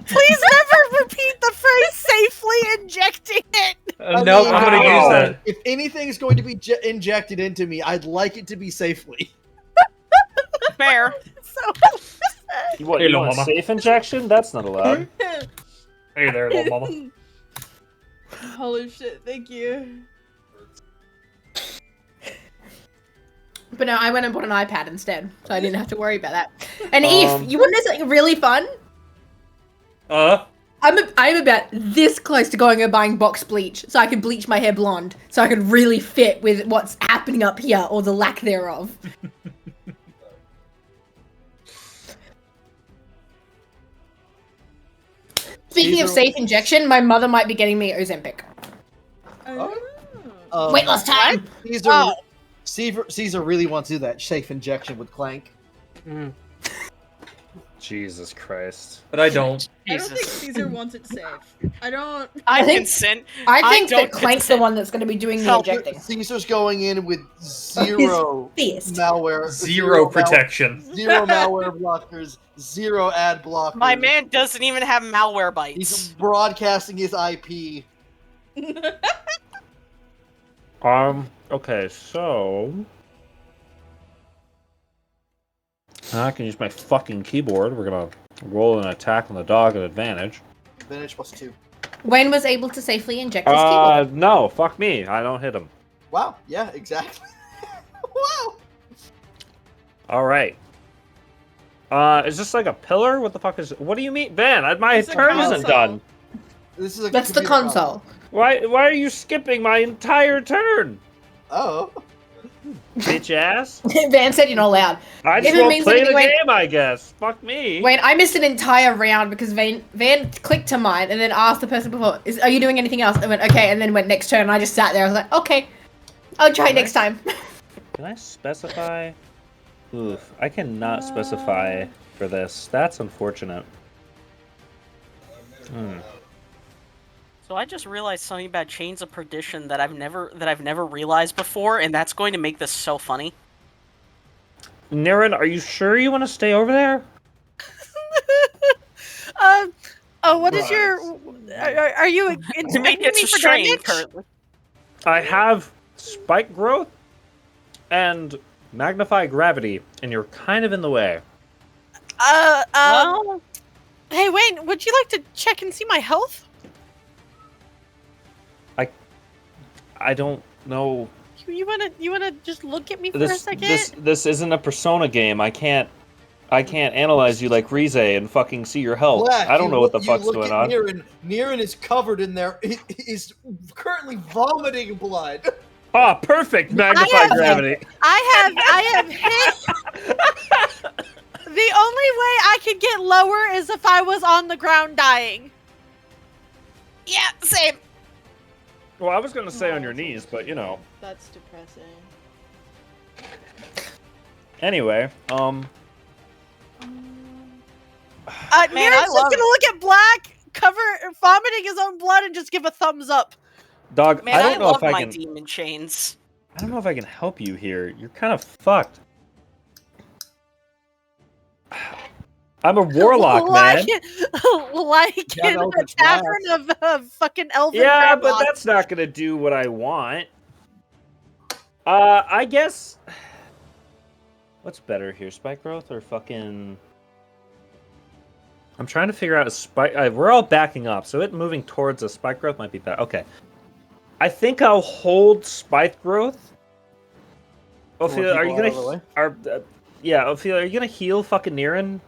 [SPEAKER 3] Please never repeat the phrase "safely injecting it."
[SPEAKER 7] No, I'm gonna use that.
[SPEAKER 4] If anything's going to be injected into me, I'd like it to be safely.
[SPEAKER 5] Fair.
[SPEAKER 3] So
[SPEAKER 1] You want,
[SPEAKER 7] Hey,
[SPEAKER 1] you
[SPEAKER 7] little
[SPEAKER 1] want a
[SPEAKER 7] mama.
[SPEAKER 1] safe injection? That's not allowed.
[SPEAKER 7] Hey there, little mama.
[SPEAKER 9] Holy shit! Thank you.
[SPEAKER 6] But no, I went and bought an iPad instead, so I didn't have to worry about that. And
[SPEAKER 1] Um,
[SPEAKER 6] Eve, you want to know something really fun? I'm about this close to going and buying box bleach so I can bleach my hair blonde so I can really fit with what's happening up here or the lack thereof. Speaking of safe injection, my mother might be getting me Ozempic. Wait, last time.
[SPEAKER 4] Caesar really wants to do that safe injection with Clank.
[SPEAKER 1] Jesus Christ.
[SPEAKER 7] But I don't.
[SPEAKER 9] I don't think Caesar wants it safe. I don't.
[SPEAKER 5] I consent.
[SPEAKER 6] I think
[SPEAKER 5] don't
[SPEAKER 6] that Clank's the one that's going to be doing the injecting.
[SPEAKER 4] Caesar's going in with zero malware.
[SPEAKER 7] Zero protection.
[SPEAKER 4] Zero malware blockers. Zero ad blockers.
[SPEAKER 5] My man doesn't even have malware bites.
[SPEAKER 4] He's broadcasting his IP.
[SPEAKER 1] Okay, so... I can use my fucking keyboard. We're gonna roll an attack on the dog at advantage.
[SPEAKER 4] Advantage +2.
[SPEAKER 6] Wayne was able to safely inject his keyboard.
[SPEAKER 1] No, fuck me. I don't hit him.
[SPEAKER 4] Wow, yeah, exactly. Wow.
[SPEAKER 1] Alright. Is this like a pillar? What the fuck is... What do you mean? Ben, my turn isn't done.
[SPEAKER 6] That's the console.
[SPEAKER 1] Why are you skipping my entire turn?
[SPEAKER 4] Oh.
[SPEAKER 1] Bitch ass.
[SPEAKER 6] Van said you're not allowed.
[SPEAKER 1] I just won't play the game, I guess. Fuck me.
[SPEAKER 6] Wait, I missed an entire round because Van clicked to mine and then asked the person before, "Are you doing anything else?" I went, "Okay," and then went next turn. And I just sat there. I was like, "Okay, I'll try next time."
[SPEAKER 1] Can I specify? Oof, I cannot specify for this. That's unfortunate.
[SPEAKER 5] So I just realized something about Chains of Perdition that I've never realized before, and that's going to make this so funny.
[SPEAKER 1] Niren, are you sure you want to stay over there?
[SPEAKER 3] What is your... Are you expecting me for damage?
[SPEAKER 5] Currently.
[SPEAKER 1] I have spike growth and magnify gravity, and you're kind of in the way.
[SPEAKER 3] Hey, Wayne, would you like to check and see my health?
[SPEAKER 1] I don't know.
[SPEAKER 3] You wanna just look at me for a second?
[SPEAKER 1] This isn't a Persona game. I can't analyze you like Rize and fucking see your health.
[SPEAKER 4] Black,
[SPEAKER 1] I don't know what the fuck's going on.
[SPEAKER 4] Niren is covered in there. Is currently vomiting blood.
[SPEAKER 1] Ah, perfect magnify gravity.
[SPEAKER 3] I have hit. The only way I could get lower is if I was on the ground dying.
[SPEAKER 5] Yeah, same.
[SPEAKER 1] Well, I was gonna say on your knees, but you know.
[SPEAKER 9] That's depressing.
[SPEAKER 1] Anyway,
[SPEAKER 3] Niren's just gonna look at Black, vomiting his own blood, and just give a thumbs up.
[SPEAKER 1] Dog,
[SPEAKER 5] Man,
[SPEAKER 1] I don't know
[SPEAKER 5] love
[SPEAKER 1] if I
[SPEAKER 5] my
[SPEAKER 1] can.
[SPEAKER 5] demon chains.
[SPEAKER 1] I don't know if I can help you here. You're kind of fucked. I'm a warlock, man.
[SPEAKER 3] Like in the tavern of fucking elven.
[SPEAKER 1] Yeah,
[SPEAKER 3] grandma.
[SPEAKER 1] but that's not gonna do what I want. I guess. What's better here, spike growth or fucking? I'm trying to figure out a spike. We're all backing up, so it moving towards a spike growth might be better. Okay, I think I'll hold spike growth. Ophelia, are you gonna? Yeah, Ophelia, are you gonna heal fucking Niren?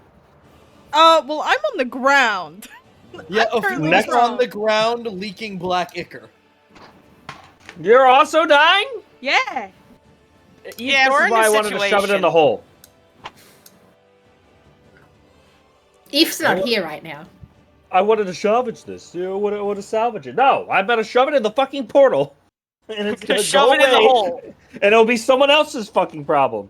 [SPEAKER 9] Well, I'm on the ground.
[SPEAKER 4] Yeah, next on the ground, leaking black ichor.
[SPEAKER 1] You're also dying?
[SPEAKER 9] Yeah.
[SPEAKER 5] Yeah, we're in
[SPEAKER 1] why
[SPEAKER 5] a
[SPEAKER 1] I wanted to shove it in the hole.
[SPEAKER 6] If's not here right now.
[SPEAKER 1] I wanted to salvage this. You want to salvage it? No, I better shove it in the fucking portal. And it's gonna
[SPEAKER 5] shove it in the hole.
[SPEAKER 1] And it'll be someone else's fucking problem.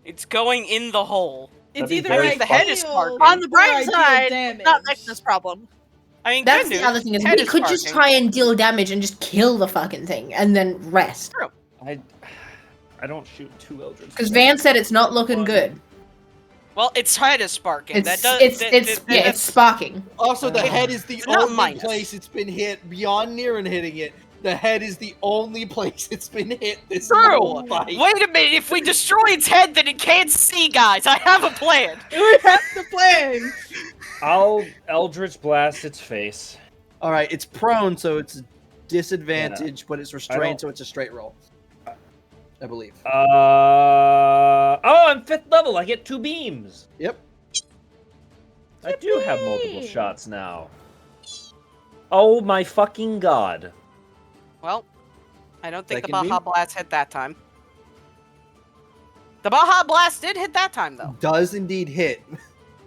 [SPEAKER 5] It's going in the hole.
[SPEAKER 9] It's
[SPEAKER 1] That'd be
[SPEAKER 9] either
[SPEAKER 1] very
[SPEAKER 9] I
[SPEAKER 5] the head is
[SPEAKER 9] heal
[SPEAKER 5] sparking.
[SPEAKER 3] On the
[SPEAKER 9] or
[SPEAKER 3] bright
[SPEAKER 9] I deal
[SPEAKER 3] side,
[SPEAKER 9] damage.
[SPEAKER 3] not Vecna's problem.
[SPEAKER 5] I mean,
[SPEAKER 6] That's
[SPEAKER 5] good
[SPEAKER 6] the
[SPEAKER 5] news.
[SPEAKER 6] other thing is
[SPEAKER 5] Head
[SPEAKER 6] we could just
[SPEAKER 5] sparking.
[SPEAKER 6] try and deal damage and just kill the fucking thing and then rest.
[SPEAKER 5] True.
[SPEAKER 1] I don't shoot two eldritch.
[SPEAKER 6] Because Van said it's not looking good.
[SPEAKER 5] Well, its head is sparking.
[SPEAKER 6] It's sparking.
[SPEAKER 4] Also, the head is the
[SPEAKER 5] not
[SPEAKER 4] only
[SPEAKER 5] minus.
[SPEAKER 4] place it's been hit beyond Niren hitting it. The head is the only place it's been hit this
[SPEAKER 5] True.
[SPEAKER 4] whole fight.
[SPEAKER 5] Wait a minute. If we destroy its head, then it can't see, guys. I have a plan.
[SPEAKER 9] We have the plan.
[SPEAKER 1] I'll eldritch blast its face.
[SPEAKER 4] All right, it's prone, so it's a disadvantage, but it's restrained, so it's a straight roll. I believe.
[SPEAKER 1] Oh, I'm 5th level. I get 2 beams.
[SPEAKER 4] Yep.
[SPEAKER 1] I do have multiple shots now. Oh my fucking god.
[SPEAKER 5] Well, I don't think
[SPEAKER 4] That
[SPEAKER 5] the
[SPEAKER 4] can be-
[SPEAKER 5] Baja Blast hit that time. The Baja Blast did hit that time, though.
[SPEAKER 4] Does indeed hit.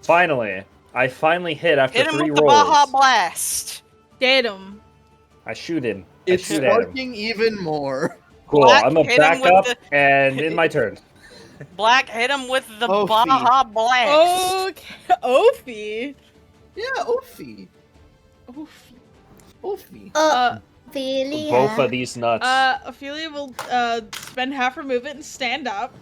[SPEAKER 1] Finally. I finally hit after
[SPEAKER 5] Hit him
[SPEAKER 1] 3
[SPEAKER 5] with
[SPEAKER 1] rolls.
[SPEAKER 5] the Baja Blast.
[SPEAKER 9] Get him.
[SPEAKER 1] I shoot him. I
[SPEAKER 4] It's
[SPEAKER 1] shoot at him.
[SPEAKER 4] sparking even more.
[SPEAKER 1] Cool,
[SPEAKER 5] Black
[SPEAKER 1] I'm gonna
[SPEAKER 5] hit him
[SPEAKER 1] back
[SPEAKER 5] with
[SPEAKER 1] up
[SPEAKER 5] the-
[SPEAKER 1] and in my turn.
[SPEAKER 5] Black hit him with the
[SPEAKER 4] Oh,
[SPEAKER 5] Baja Blast.
[SPEAKER 9] Okay. Ophi.
[SPEAKER 4] Yeah, Ophi.
[SPEAKER 9] Ophi.
[SPEAKER 4] Ophi.
[SPEAKER 6] Ophelia.
[SPEAKER 1] Both of these nuts.
[SPEAKER 9] Ophelia will spend half her movement and stand up.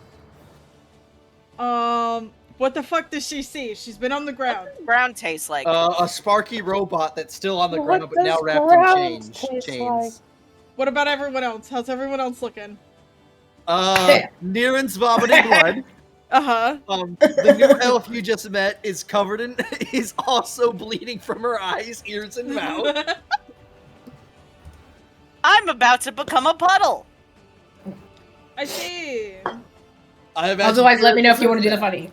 [SPEAKER 9] What the fuck does she see? She's been on the ground.
[SPEAKER 5] Ground tastes like.
[SPEAKER 4] A sparky robot that's still on the
[SPEAKER 6] What
[SPEAKER 4] ground but now
[SPEAKER 6] does
[SPEAKER 4] wrapped
[SPEAKER 6] ground
[SPEAKER 4] in
[SPEAKER 6] taste
[SPEAKER 4] chains.
[SPEAKER 9] What about everyone else? How's everyone else looking?
[SPEAKER 4] Niren's vomiting blood.
[SPEAKER 9] Uh-huh.
[SPEAKER 4] The new elf you just met is covered in is also bleeding from her eyes, ears, and mouth.
[SPEAKER 5] I'm about to become a puddle.
[SPEAKER 9] I see.
[SPEAKER 4] I imagine
[SPEAKER 6] Otherwise, let me know if you
[SPEAKER 4] Niren
[SPEAKER 6] want to do the
[SPEAKER 4] is
[SPEAKER 6] funny.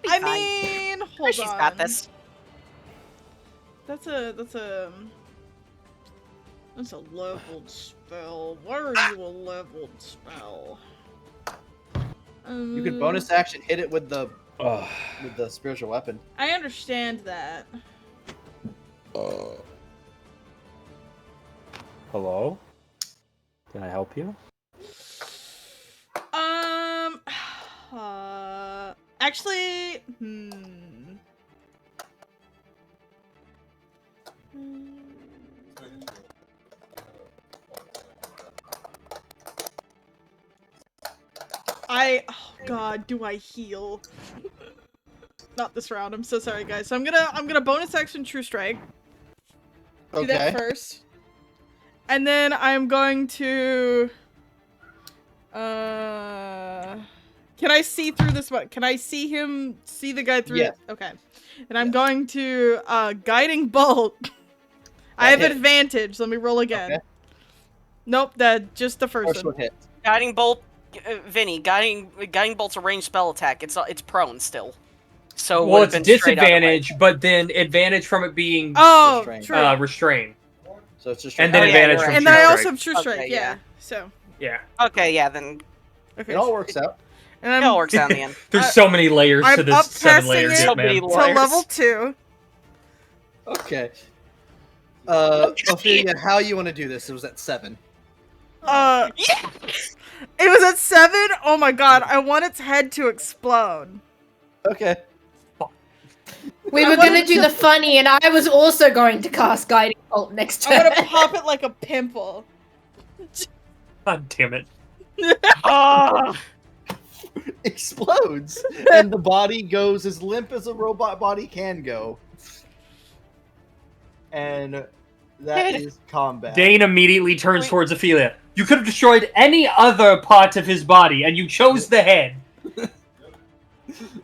[SPEAKER 9] I mean, hold
[SPEAKER 5] She's
[SPEAKER 9] on.
[SPEAKER 5] got this.
[SPEAKER 9] That's a leveled spell. Why are you a leveled spell?
[SPEAKER 4] You could bonus action hit it with the
[SPEAKER 1] Ugh.
[SPEAKER 4] spiritual weapon.
[SPEAKER 9] I understand that.
[SPEAKER 1] Hello? Can I help you?
[SPEAKER 9] Actually, oh god, do I heal? Not this round. I'm so sorry, guys. So I'm gonna bonus action True Strike. Do that first. And then I'm going to can I see through this one? Can I see the guy through
[SPEAKER 4] Yeah.
[SPEAKER 9] it? Okay. And I'm going to guiding bolt. I have
[SPEAKER 4] hit.
[SPEAKER 9] advantage. Let me roll again.
[SPEAKER 4] Okay.
[SPEAKER 9] Nope, just the first
[SPEAKER 4] First
[SPEAKER 9] one.
[SPEAKER 4] one hit.
[SPEAKER 5] Guiding bolt, Vinny. Guiding bolt's a ranged spell attack. It's prone still. So it
[SPEAKER 7] Well,
[SPEAKER 5] would've
[SPEAKER 7] it's
[SPEAKER 5] been straight out of the way.
[SPEAKER 7] disadvantage, but then advantage from it being
[SPEAKER 9] Oh,
[SPEAKER 4] Restrained.
[SPEAKER 9] true.
[SPEAKER 7] restrain.
[SPEAKER 4] So it's just
[SPEAKER 7] And then
[SPEAKER 5] Oh, yeah,
[SPEAKER 7] advantage
[SPEAKER 5] you're
[SPEAKER 7] from
[SPEAKER 5] right.
[SPEAKER 9] And
[SPEAKER 7] True
[SPEAKER 9] then I
[SPEAKER 7] Strike.
[SPEAKER 9] also have True Strike,
[SPEAKER 5] Okay,
[SPEAKER 9] yeah.
[SPEAKER 5] yeah.
[SPEAKER 9] So,
[SPEAKER 7] Yeah.
[SPEAKER 5] Okay, yeah, then
[SPEAKER 9] okay.
[SPEAKER 4] It all works out.
[SPEAKER 9] And
[SPEAKER 5] it all works out in the end.
[SPEAKER 7] There's so many layers
[SPEAKER 9] I'm
[SPEAKER 7] to this
[SPEAKER 9] up
[SPEAKER 7] 7 layer
[SPEAKER 9] testing
[SPEAKER 7] hit,
[SPEAKER 5] it.
[SPEAKER 7] man.
[SPEAKER 5] So
[SPEAKER 9] to
[SPEAKER 5] Layers.
[SPEAKER 9] level 2.
[SPEAKER 4] Okay. Ophelia, how you want to do this? It was at 7.
[SPEAKER 5] Yeah.
[SPEAKER 9] It was at 7? Oh my god, I want its head to explode.
[SPEAKER 4] Okay.
[SPEAKER 6] We were gonna do the funny, and I was also going to cast Guiding Bolt next
[SPEAKER 9] I'm
[SPEAKER 6] turn.
[SPEAKER 9] gonna pop it like a pimple.
[SPEAKER 7] God damn it.
[SPEAKER 5] Ah!
[SPEAKER 4] Explodes, and the body goes as limp as a robot body can go. And that is combat.
[SPEAKER 7] Dane immediately turns towards Ophelia. You could have destroyed any other part of his body, and you chose the head.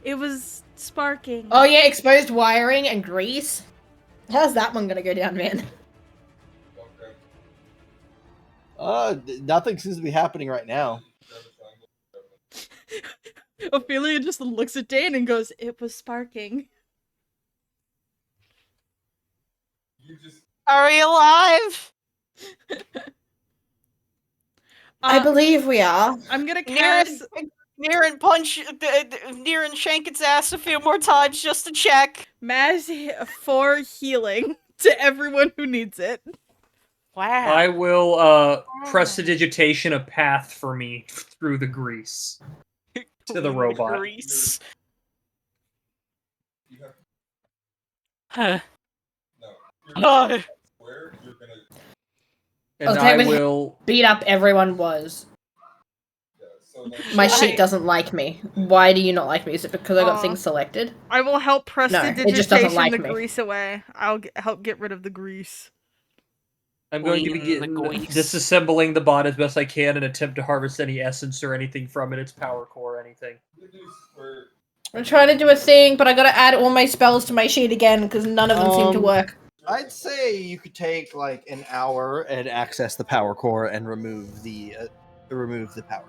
[SPEAKER 9] It was sparking.
[SPEAKER 6] Oh yeah, exposed wiring and grease. How's that one gonna go down, man?
[SPEAKER 4] Nothing seems to be happening right now.
[SPEAKER 9] Ophelia just looks at Dane and goes, "It was sparking."
[SPEAKER 5] Are we alive?
[SPEAKER 6] I believe we are.
[SPEAKER 9] I'm gonna cast.
[SPEAKER 5] Niren shank its ass a few more times just to check.
[SPEAKER 9] Maz 4 healing to everyone who needs it.
[SPEAKER 5] Wow.
[SPEAKER 7] I will prestidigitation a path for me through the grease to the robot.
[SPEAKER 5] Grease. Huh. No.
[SPEAKER 7] And
[SPEAKER 6] Okay,
[SPEAKER 7] I
[SPEAKER 6] but-
[SPEAKER 7] will...
[SPEAKER 6] Beat up everyone was. My sheet doesn't like me. Why do you not like me? Is it because I got things selected?
[SPEAKER 9] I will help
[SPEAKER 6] No, it just doesn't
[SPEAKER 9] prestidigitation
[SPEAKER 6] like
[SPEAKER 9] the
[SPEAKER 6] me.
[SPEAKER 9] grease away. I'll help get rid of the grease.
[SPEAKER 7] I'm going to
[SPEAKER 5] Clean
[SPEAKER 7] begin
[SPEAKER 5] the grease.
[SPEAKER 7] disassembling the bot as best I can and attempt to harvest any essence or anything from it, its power core or anything.
[SPEAKER 6] I'm trying to do a thing, but I gotta add all my spells to my sheet again because none of them seem to work.
[SPEAKER 4] I'd say you could take like an hour and access the power core and remove the power.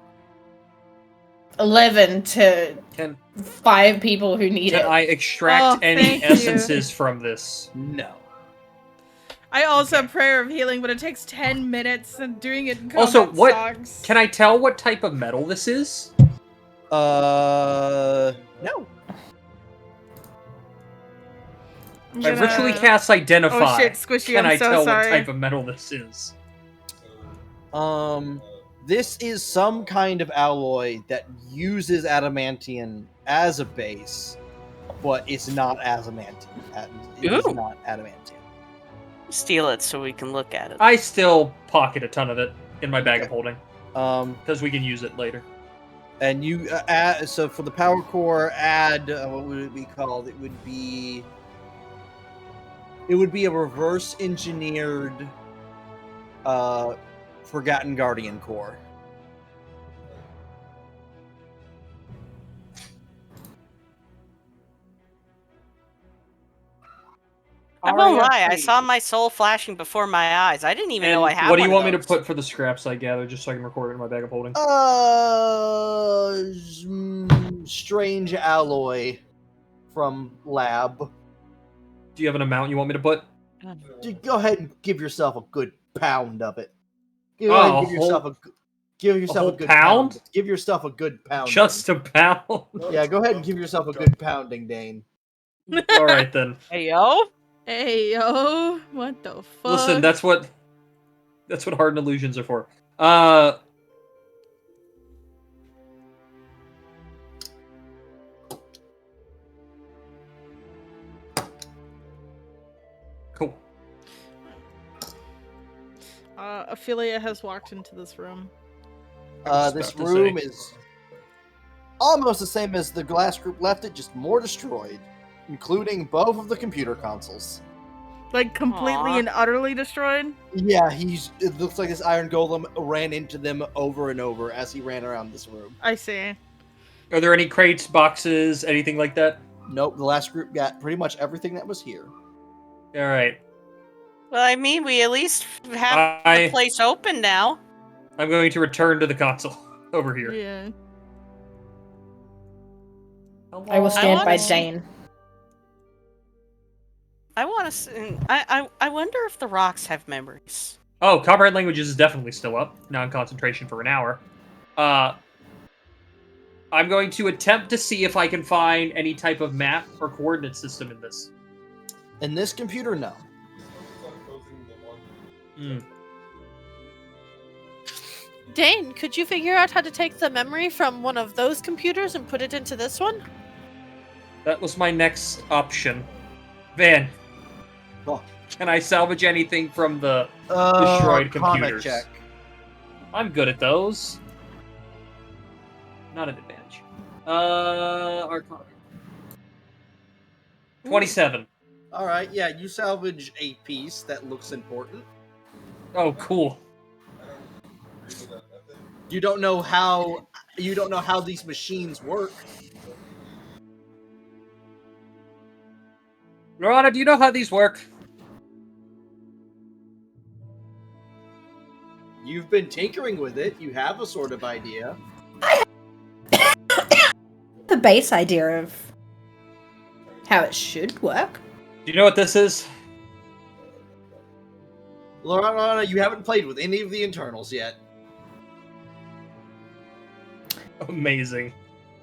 [SPEAKER 6] 11 to
[SPEAKER 7] Can
[SPEAKER 6] 5 people who need
[SPEAKER 7] can
[SPEAKER 6] it.
[SPEAKER 7] I extract
[SPEAKER 9] Oh,
[SPEAKER 7] any
[SPEAKER 9] thank you.
[SPEAKER 7] essences from this?
[SPEAKER 4] No.
[SPEAKER 9] I also
[SPEAKER 7] Okay.
[SPEAKER 9] have Prayer of Healing, but it takes 10 minutes, and doing it in combat
[SPEAKER 7] Also, what
[SPEAKER 9] sucks.
[SPEAKER 7] can I tell what type of metal this is?
[SPEAKER 4] No.
[SPEAKER 9] I'm
[SPEAKER 7] I
[SPEAKER 9] gonna-
[SPEAKER 7] ritually cast Identify.
[SPEAKER 9] Oh shit, Squishy,
[SPEAKER 7] Can
[SPEAKER 9] I'm
[SPEAKER 7] I
[SPEAKER 9] so
[SPEAKER 7] tell
[SPEAKER 9] sorry.
[SPEAKER 7] what type of metal this is?
[SPEAKER 4] This is some kind of alloy that uses adamantium as a base, but it's not adamantium. It is
[SPEAKER 5] Ooh.
[SPEAKER 4] not adamantium.
[SPEAKER 5] Steal it so we can look at it.
[SPEAKER 7] I still pocket a ton of it in my bag of
[SPEAKER 4] Okay.
[SPEAKER 7] holding because we can use it later.
[SPEAKER 4] And you add, so for the power core, add what would it be called? It would be a reverse engineered Forgotten Guardian core.
[SPEAKER 5] I won't lie, I saw my soul flashing before my eyes. I didn't even know I had
[SPEAKER 7] what do you
[SPEAKER 5] one
[SPEAKER 7] want
[SPEAKER 5] of
[SPEAKER 7] me to
[SPEAKER 5] those.
[SPEAKER 7] put for the scraps I gather, just so I can record it in my bag of holding?
[SPEAKER 4] Strange alloy from lab.
[SPEAKER 7] Do you have an amount you want me to put?
[SPEAKER 4] Go ahead and give yourself a good pound of it. Give
[SPEAKER 7] Oh,
[SPEAKER 4] yourself a
[SPEAKER 7] whole
[SPEAKER 4] good
[SPEAKER 7] pound?
[SPEAKER 4] Give yourself a good pound.
[SPEAKER 7] Just a pound?
[SPEAKER 4] Yeah, go ahead and give yourself a good pounding, Dane.
[SPEAKER 7] All right then.
[SPEAKER 5] Hey yo.
[SPEAKER 9] Hey yo, what the fuck?
[SPEAKER 7] Listen, that's what hardened illusions are for. Cool.
[SPEAKER 9] Ophelia has walked into this room.
[SPEAKER 7] was
[SPEAKER 4] This
[SPEAKER 7] about to
[SPEAKER 4] room
[SPEAKER 7] say.
[SPEAKER 4] is almost the same as the glass group left it, just more destroyed, including both of the computer consoles.
[SPEAKER 9] Like completely
[SPEAKER 5] Aw.
[SPEAKER 9] and utterly destroyed.
[SPEAKER 4] Yeah, it looks like this iron golem ran into them over and over as he ran around this room.
[SPEAKER 9] I see.
[SPEAKER 7] Are there any crates, boxes, anything like that?
[SPEAKER 4] Nope, the last group got pretty much everything that was here.
[SPEAKER 7] All right.
[SPEAKER 5] Well, I mean, we at least have
[SPEAKER 7] I-
[SPEAKER 5] the place open now.
[SPEAKER 7] I'm going to return to the console over here.
[SPEAKER 9] Yeah.
[SPEAKER 6] I will stand
[SPEAKER 5] wanna
[SPEAKER 6] by
[SPEAKER 5] see-
[SPEAKER 6] Dane.
[SPEAKER 5] I want to. I wonder if the rocks have memories.
[SPEAKER 7] Oh, Copperhead Languages is definitely still up. Non-concentration for an hour. I'm going to attempt to see if I can find any type of map or coordinate system in this.
[SPEAKER 4] In this computer, no.
[SPEAKER 3] Dane, could you figure out how to take the memory from one of those computers and put it into this one?
[SPEAKER 7] That was my next option. Van,
[SPEAKER 4] Oh.
[SPEAKER 7] can I salvage anything from the destroyed
[SPEAKER 4] Arcana
[SPEAKER 7] computers?
[SPEAKER 4] check.
[SPEAKER 7] I'm good at those. Not an advantage. Arcana. 27.
[SPEAKER 4] All right, yeah, you salvage a piece that looks important.
[SPEAKER 7] Oh, cool.
[SPEAKER 4] You don't know how these machines work.
[SPEAKER 7] Lorana, do you know how these work?
[SPEAKER 4] You've been tinkering with it. You have a sort of idea.
[SPEAKER 6] The base idea of how it should work.
[SPEAKER 7] Do you know what this is?
[SPEAKER 4] Lorana, you haven't played with any of the internals yet.
[SPEAKER 7] Amazing.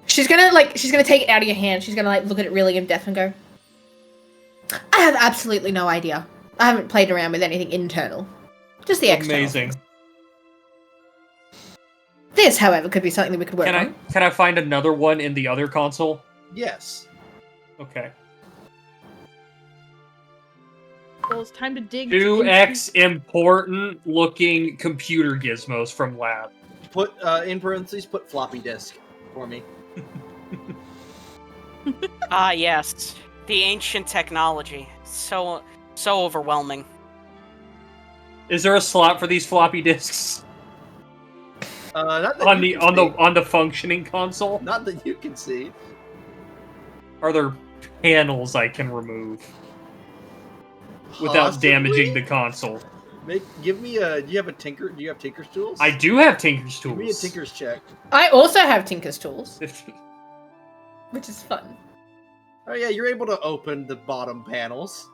[SPEAKER 6] She's gonna take it out of your hand. She's gonna look at it really in depth and go, I have absolutely no idea. I haven't played around with anything internal. Just the external.
[SPEAKER 7] Amazing.
[SPEAKER 6] This, however, could be something that we could work on.
[SPEAKER 7] Can I find another one in the other console?
[SPEAKER 4] Yes.
[SPEAKER 7] Okay.
[SPEAKER 9] Well, it's time to dig.
[SPEAKER 7] 2x important looking computer gizmos from lab.
[SPEAKER 4] Put in parentheses. Put floppy disk for me.
[SPEAKER 5] Ah, yes. The ancient technology. So overwhelming.
[SPEAKER 7] Is there a slot for these floppy disks
[SPEAKER 4] Not that
[SPEAKER 7] on
[SPEAKER 4] you
[SPEAKER 7] the
[SPEAKER 4] can see.
[SPEAKER 7] on the functioning console?
[SPEAKER 4] Not that you can see.
[SPEAKER 7] Are there panels I can remove without
[SPEAKER 4] Possibly?
[SPEAKER 7] damaging the console?
[SPEAKER 4] Give me a. Do you have a tinker? Do you have tinker's tools?
[SPEAKER 8] I do have Tinker's tools.
[SPEAKER 4] Give me a tinker's check.
[SPEAKER 6] I also have Tinker's tools, which is fun.
[SPEAKER 4] Oh yeah, you're able to open the bottom panels.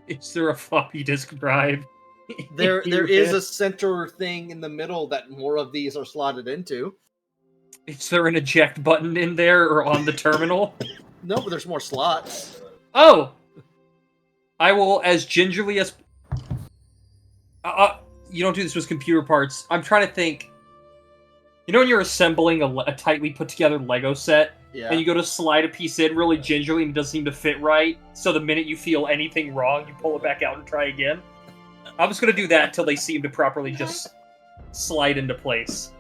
[SPEAKER 8] Is there a floppy disk drive?
[SPEAKER 4] There is a center thing in the middle that more of these are slotted into.
[SPEAKER 8] Is there an eject button in there or on the terminal?
[SPEAKER 4] No, but there's more slots.
[SPEAKER 8] Oh! I will, as gingerly as... you don't do this with computer parts. I'm trying to think... You know when you're assembling a tightly put together Lego set?
[SPEAKER 4] Yeah.
[SPEAKER 8] And you go to slide a piece in really gingerly and it doesn't seem to fit right, so the minute you feel anything wrong, you pull it back out and try again? I was going to do that until they seem to properly just slide into place.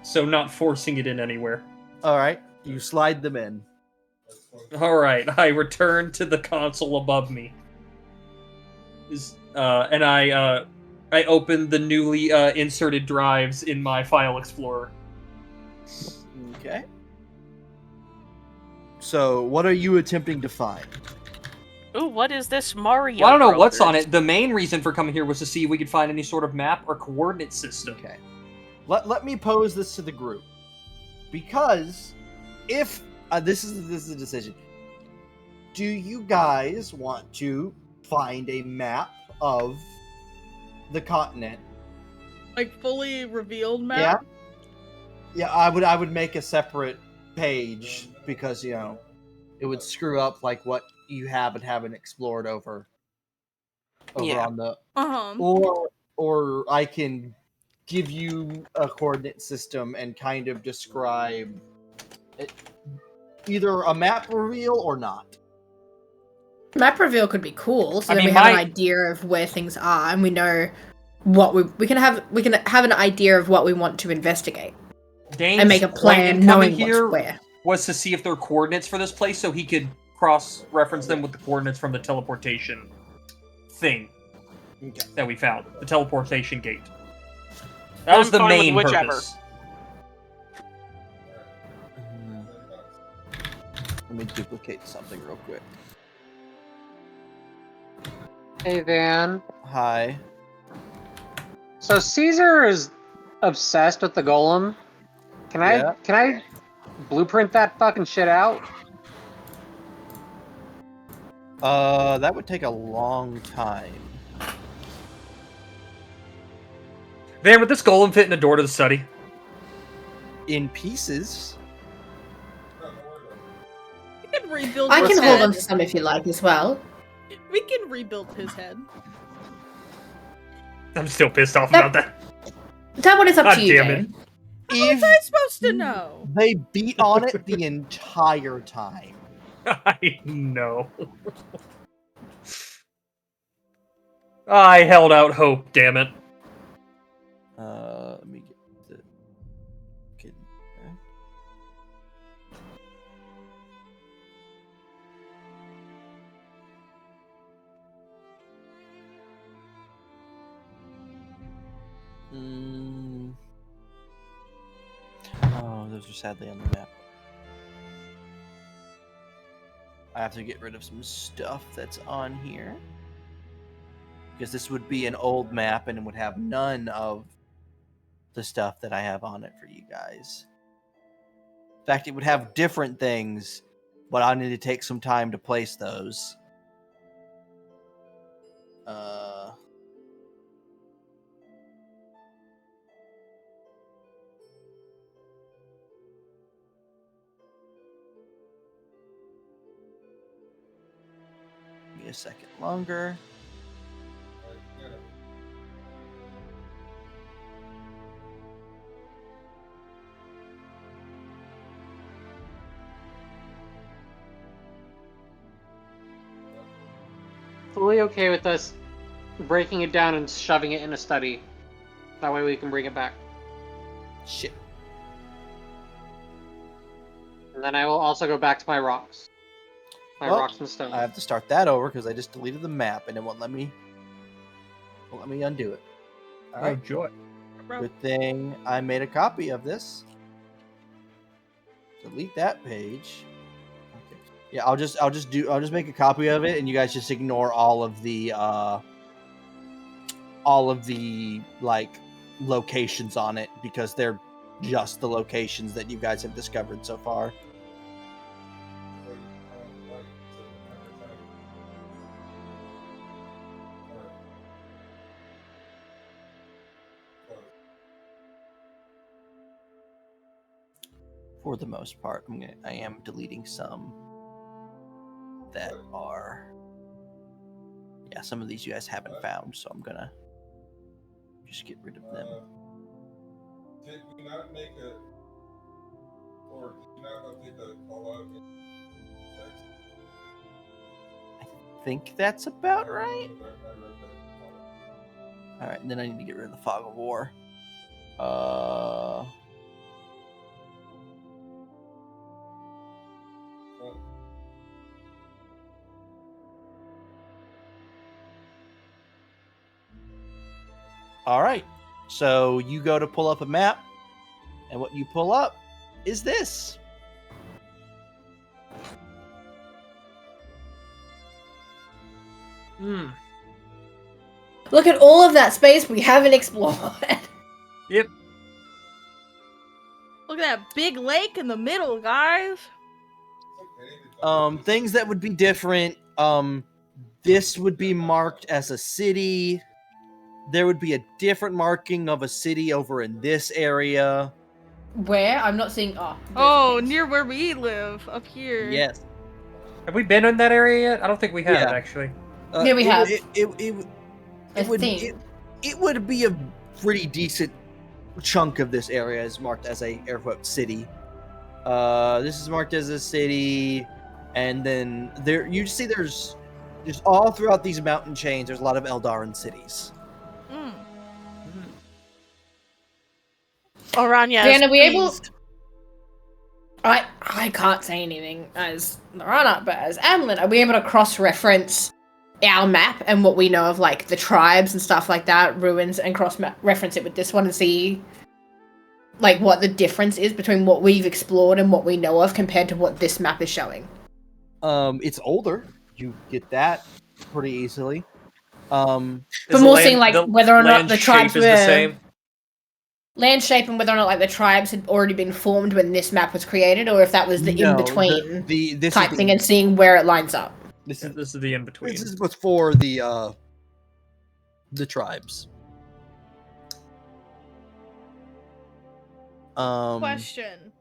[SPEAKER 8] So not forcing it in anywhere.
[SPEAKER 4] Alright, you slide them in.
[SPEAKER 8] Alright, I return to the console above me. And I open the newly inserted drives in my file explorer.
[SPEAKER 4] Okay. So, what are you attempting to find?
[SPEAKER 5] Ooh, what is this Mario?
[SPEAKER 8] Well, I don't know what's on
[SPEAKER 5] Brothers?
[SPEAKER 8] it. The main reason for coming here was to see if we could find any sort of map or coordinate system.
[SPEAKER 4] Okay. Let me pose this to the group. Because if this is a decision. Do you guys want to find a map of the continent?
[SPEAKER 9] Like fully revealed map?
[SPEAKER 4] Yeah, I would make a separate page because, you know, it would screw up like what you have and haven't explored over on the or I can give you a coordinate system and kind of describe it, either a map reveal or not.
[SPEAKER 6] Map reveal could be cool, so
[SPEAKER 8] I
[SPEAKER 6] then
[SPEAKER 8] mean,
[SPEAKER 6] we have an idea of where things are, and we know what we can have an idea of what we want to investigate.
[SPEAKER 8] Dane's
[SPEAKER 6] And make a plan
[SPEAKER 8] point in coming
[SPEAKER 6] knowing what's where.
[SPEAKER 8] was to see if there are coordinates for this place so he could cross-reference them with the coordinates from the teleportation thing that we found. The teleportation gate. That was
[SPEAKER 5] I'm
[SPEAKER 8] the
[SPEAKER 5] fine with
[SPEAKER 8] main
[SPEAKER 5] whichever.
[SPEAKER 8] purpose.
[SPEAKER 4] Let me duplicate something real quick.
[SPEAKER 8] Hey, Van.
[SPEAKER 4] Hi.
[SPEAKER 8] So Caesar is obsessed with the golem. Can I blueprint that fucking shit out?
[SPEAKER 4] That would take a long time.
[SPEAKER 8] Van, would this golem fit in the door to the study?
[SPEAKER 4] In pieces.
[SPEAKER 9] We can rebuild
[SPEAKER 6] I
[SPEAKER 9] his
[SPEAKER 6] can hold
[SPEAKER 9] head.
[SPEAKER 6] on to some if you like as well.
[SPEAKER 9] We can rebuild his head.
[SPEAKER 8] I'm still pissed off about that.
[SPEAKER 6] That one is up
[SPEAKER 8] God
[SPEAKER 6] to you,
[SPEAKER 8] damn
[SPEAKER 6] Dane.
[SPEAKER 9] How was I supposed to know?
[SPEAKER 4] They beat on it the entire time.
[SPEAKER 8] I know. I held out hope, damn it.
[SPEAKER 4] Let me get the kid. Oh, those are sadly on the map. I have to get rid of some stuff that's on here. Because this would be an old map and it would have none of the stuff that I have on it for you guys. In fact, it would have different things, but I need to take some time to place those. Give me a second longer.
[SPEAKER 8] Fully okay with us breaking it down and shoving it in a study. That way we can bring it back.
[SPEAKER 4] Shit.
[SPEAKER 8] And then I will also go back to my rocks. My rocks and stone.
[SPEAKER 4] I have to start that over because I just deleted the map and it won't let me undo it. All right.
[SPEAKER 8] Enjoy.
[SPEAKER 4] Good thing I made a copy of this. Delete that page. Yeah, I'll just make a copy of it, and you guys just ignore all of the like locations on it because they're just the locations that you guys have discovered so far. For the most part, I am deleting some that are, yeah, some of these you guys haven't found, so I'm gonna just get rid of them.
[SPEAKER 11] Did we not make a, or did you not update the call out in text?
[SPEAKER 4] I think that's about right. All right, and then I need to get rid of the fog of war. All right, so you go to pull up a map, and what you pull up is this.
[SPEAKER 6] Look at all of that space we haven't explored.
[SPEAKER 7] Yep.
[SPEAKER 9] Look at that big lake in the middle, guys.
[SPEAKER 4] Things that would be different. This would be marked as a city. There would be a different marking of a city over in this area.
[SPEAKER 6] Where? I'm not seeing.
[SPEAKER 9] Oh, near where we live, up here.
[SPEAKER 4] Yes.
[SPEAKER 7] Have we been in that area yet? I don't think we have,
[SPEAKER 4] Yeah.
[SPEAKER 7] actually.
[SPEAKER 6] Yeah, we have.
[SPEAKER 4] It would be a pretty decent chunk of this area is marked as a air quote city. This is marked as a city, and then there you see there's just all throughout these mountain chains. There's a lot of Eldarin cities.
[SPEAKER 3] Orania.
[SPEAKER 6] Dan, are we able? I can't say anything as Lorana, but as Amlin, are we able to cross-reference our map and what we know of like the tribes and stuff like that, ruins, and cross-reference it with this one and see like what the difference is between what we've explored and what we know of compared to what this map is showing?
[SPEAKER 4] It's older. You get that pretty easily.
[SPEAKER 6] But more seeing like whether or not the tribes were
[SPEAKER 7] the same.
[SPEAKER 6] Land shape and whether or not like the tribes had already been formed when this map was created, or if that was the in-between type thing, and seeing where it lines up.
[SPEAKER 7] This is the in-between.
[SPEAKER 4] This is what's for the tribes.
[SPEAKER 9] Question: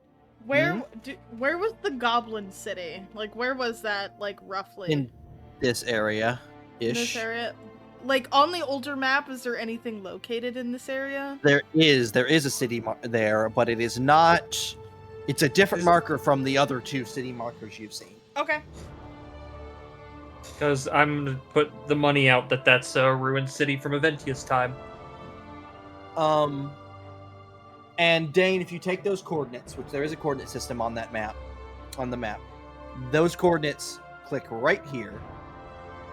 [SPEAKER 9] where was the Goblin City? Like, where was that? Like, roughly
[SPEAKER 4] in this area, ish.
[SPEAKER 9] In this area, like on the older map, is there anything located in this area?
[SPEAKER 4] There is a city there, but it is not. It's a different marker from the other two city markers you've seen.
[SPEAKER 9] Okay.
[SPEAKER 7] Because I'm gonna put the money out that that's a ruined city from Aventius time.
[SPEAKER 4] And Dane, if you take those coordinates, which there is a coordinate system on that map, those coordinates click right here.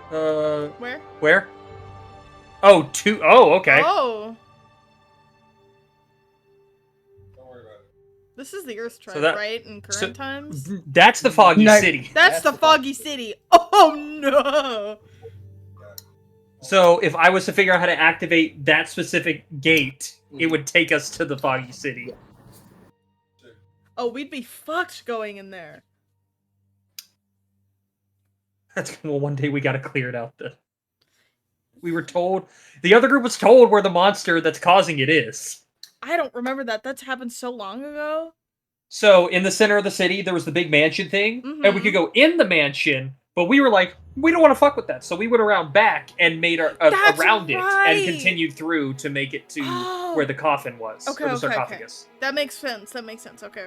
[SPEAKER 9] Where?
[SPEAKER 7] Where? Oh, okay.
[SPEAKER 9] Oh. This is the Earth tribe, right? In current times?
[SPEAKER 7] That's the Foggy City.
[SPEAKER 9] That's the Foggy City. Oh, no!
[SPEAKER 7] So, if I was to figure out how to activate that specific gate, it would take us to the Foggy City.
[SPEAKER 9] Oh, we'd be fucked going in there.
[SPEAKER 7] Well, one day we gotta clear it out. We were told... The other group was told where the monster that's causing it is.
[SPEAKER 9] I don't remember that. That's happened so long ago.
[SPEAKER 7] So, in the center of the city, there was the big mansion thing, and we could go in the mansion, but we were like, we don't want to fuck with that. So we went around back and made around it and continued through to make it to where the coffin was.
[SPEAKER 9] Okay,
[SPEAKER 7] or the sarcophagus.
[SPEAKER 9] Okay. That makes sense. Okay.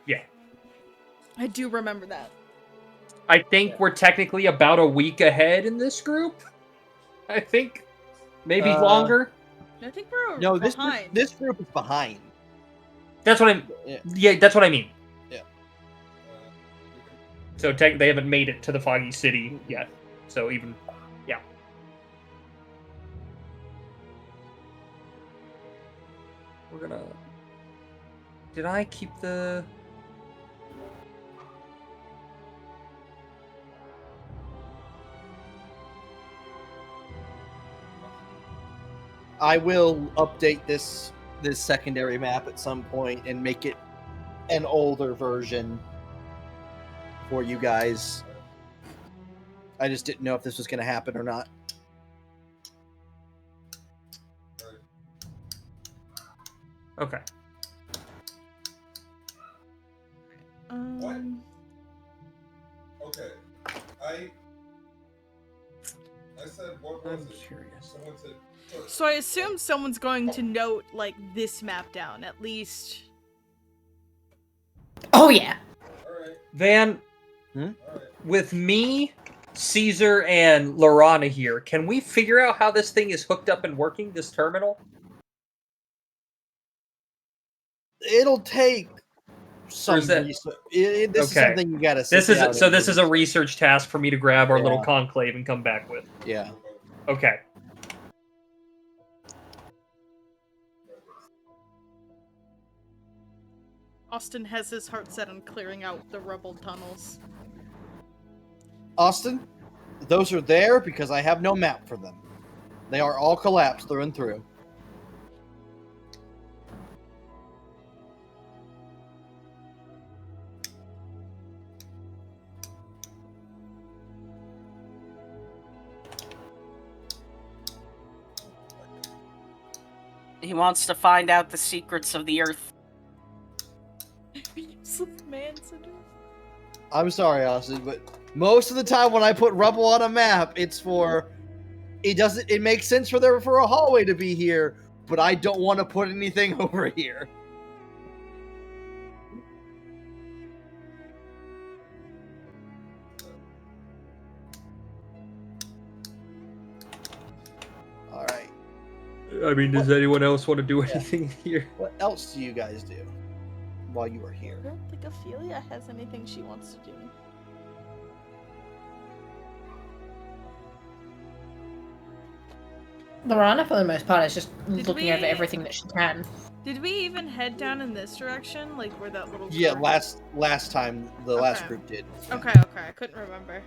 [SPEAKER 7] Yeah.
[SPEAKER 9] I do remember that.
[SPEAKER 7] I think we're technically about a week ahead in this group. I think. Maybe longer.
[SPEAKER 9] I think we're
[SPEAKER 4] behind. This group is behind.
[SPEAKER 7] That's what that's what I mean.
[SPEAKER 4] Yeah.
[SPEAKER 7] So they haven't made it to the Foggy City yet. So even, yeah. We're gonna... Did I keep the...
[SPEAKER 4] I will update this secondary map at some point and make it an older version for you guys. I just didn't know if this was going to happen or not.
[SPEAKER 7] Okay.
[SPEAKER 11] Okay. I said, what was
[SPEAKER 7] I'm
[SPEAKER 11] it?
[SPEAKER 7] curious.
[SPEAKER 11] Someone said.
[SPEAKER 9] So I assume someone's going to note like this map down at least.
[SPEAKER 6] Oh yeah.
[SPEAKER 11] Alright.
[SPEAKER 7] Van,
[SPEAKER 4] Hmm?
[SPEAKER 7] with me, Caesar, and Lorana here, can we figure out how this thing is hooked up and working, this terminal?
[SPEAKER 4] It'll take some
[SPEAKER 7] is that-
[SPEAKER 4] research. This is
[SPEAKER 7] Okay.
[SPEAKER 4] something you gotta
[SPEAKER 7] This is a research task for me to grab our little
[SPEAKER 4] Yeah.
[SPEAKER 7] conclave and come back with.
[SPEAKER 4] Yeah.
[SPEAKER 7] Okay.
[SPEAKER 9] Austin has his heart set on clearing out the rubble tunnels.
[SPEAKER 4] Austin, those are there because I have no map for them. They are all collapsed through and through.
[SPEAKER 5] He wants to find out the secrets of the Earth.
[SPEAKER 4] I'm sorry, Austin, but most of the time when I put rubble on a map, it's for it makes sense for a hallway to be here, but I don't want to put anything over here. All right.
[SPEAKER 7] I mean, does anyone else want to do anything here?
[SPEAKER 4] What else do you guys do while you are
[SPEAKER 9] I
[SPEAKER 4] here?
[SPEAKER 9] don't think Ophelia has anything she wants to do.
[SPEAKER 6] Lorana, for the most part, is just
[SPEAKER 9] Did
[SPEAKER 6] looking
[SPEAKER 9] we-
[SPEAKER 6] over everything that she can.
[SPEAKER 9] Did we even head down in this direction, like where that little?
[SPEAKER 4] Yeah,
[SPEAKER 9] door-
[SPEAKER 4] last time the last
[SPEAKER 9] Okay.
[SPEAKER 4] group did.
[SPEAKER 9] Okay, I couldn't remember.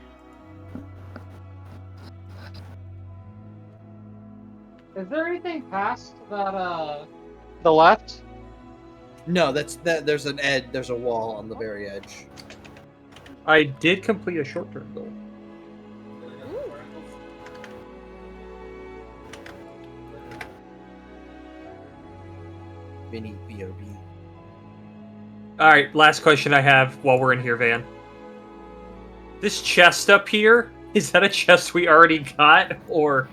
[SPEAKER 8] Is there anything past that, the left?
[SPEAKER 4] No, there's a wall on the very edge.
[SPEAKER 7] I did complete a short-term goal.
[SPEAKER 4] Mini BOB.
[SPEAKER 7] Alright, last question I have while we're in here, Van. This chest up here, is that a chest we already got, or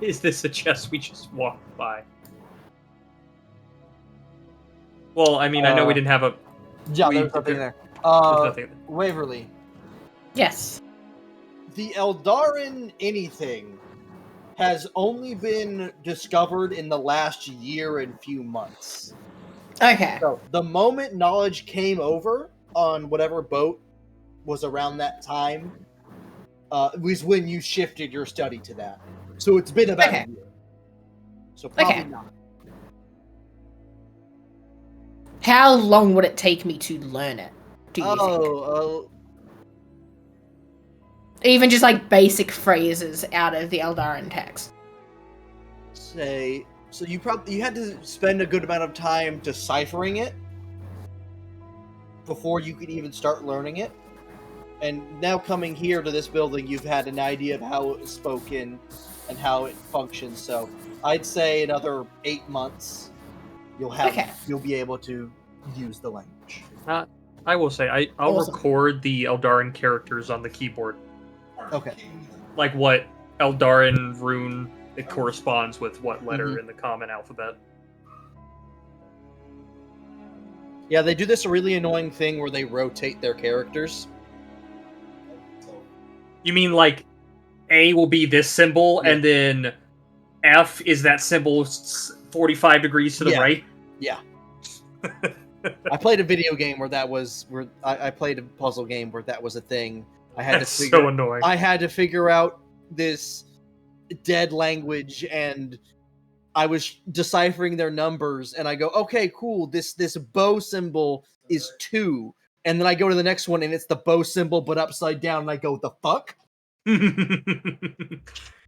[SPEAKER 7] is this a chest we just walked by? Well, I mean, I know we didn't have a...
[SPEAKER 4] Yeah,
[SPEAKER 7] we-
[SPEAKER 4] there's nothing there.
[SPEAKER 7] There's nothing there.
[SPEAKER 4] Waverly,
[SPEAKER 6] Yes.
[SPEAKER 4] the Eldarin anything has only been discovered in the last year and few months.
[SPEAKER 6] Okay.
[SPEAKER 4] So the moment knowledge came over on whatever boat was around that time, was when you shifted your study to that. So it's been about
[SPEAKER 6] Okay.
[SPEAKER 4] a year. So probably
[SPEAKER 6] Okay.
[SPEAKER 4] not.
[SPEAKER 6] How long would it take me to learn it? Do you think?
[SPEAKER 4] Oh,
[SPEAKER 6] Even just like basic phrases out of the Eldarin text.
[SPEAKER 4] say so. You had to spend a good amount of time deciphering it before you could even start learning it. And now coming here to this building, you've had an idea of how it was spoken and how it functions. So I'd say another 8 months, you'll be able to use the language.
[SPEAKER 7] I will say, I'll
[SPEAKER 6] Awesome.
[SPEAKER 7] record the Eldarin characters on the keyboard.
[SPEAKER 4] Okay.
[SPEAKER 7] Like what Eldarin rune it corresponds with what letter
[SPEAKER 4] Mhm.
[SPEAKER 7] in the common alphabet.
[SPEAKER 4] Yeah, they do this really annoying thing where they rotate their characters.
[SPEAKER 7] You mean like A will be this symbol,
[SPEAKER 4] Yeah.
[SPEAKER 7] and then F is that symbol 45 degrees to the
[SPEAKER 4] Yeah.
[SPEAKER 7] right?
[SPEAKER 4] Yeah. I played a video game where I played a puzzle game where that was a thing. I had
[SPEAKER 7] That's
[SPEAKER 4] to figure
[SPEAKER 7] so annoying.
[SPEAKER 4] I had to figure out this dead language, and I was deciphering their numbers, and I go, okay, cool, this bow symbol is 2. And then I go to the next one, and it's the bow symbol, but upside down, and I go, the fuck?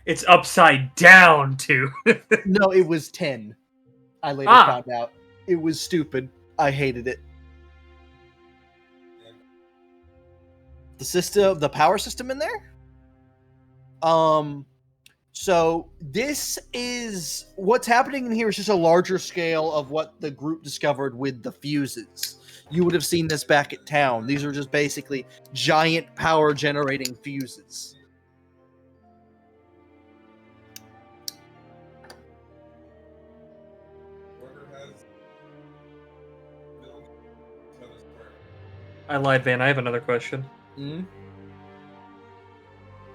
[SPEAKER 7] It's upside down, too.
[SPEAKER 4] No, it was 10. I later
[SPEAKER 7] Ah.
[SPEAKER 4] found out. It was stupid. I hated it. The power system in there? So this is what's happening in here is just a larger scale of what the group discovered with the fuses. You would have seen this back at town. These are just basically giant power generating fuses.
[SPEAKER 7] I lied, Van. I have another question.
[SPEAKER 4] Mm-hmm.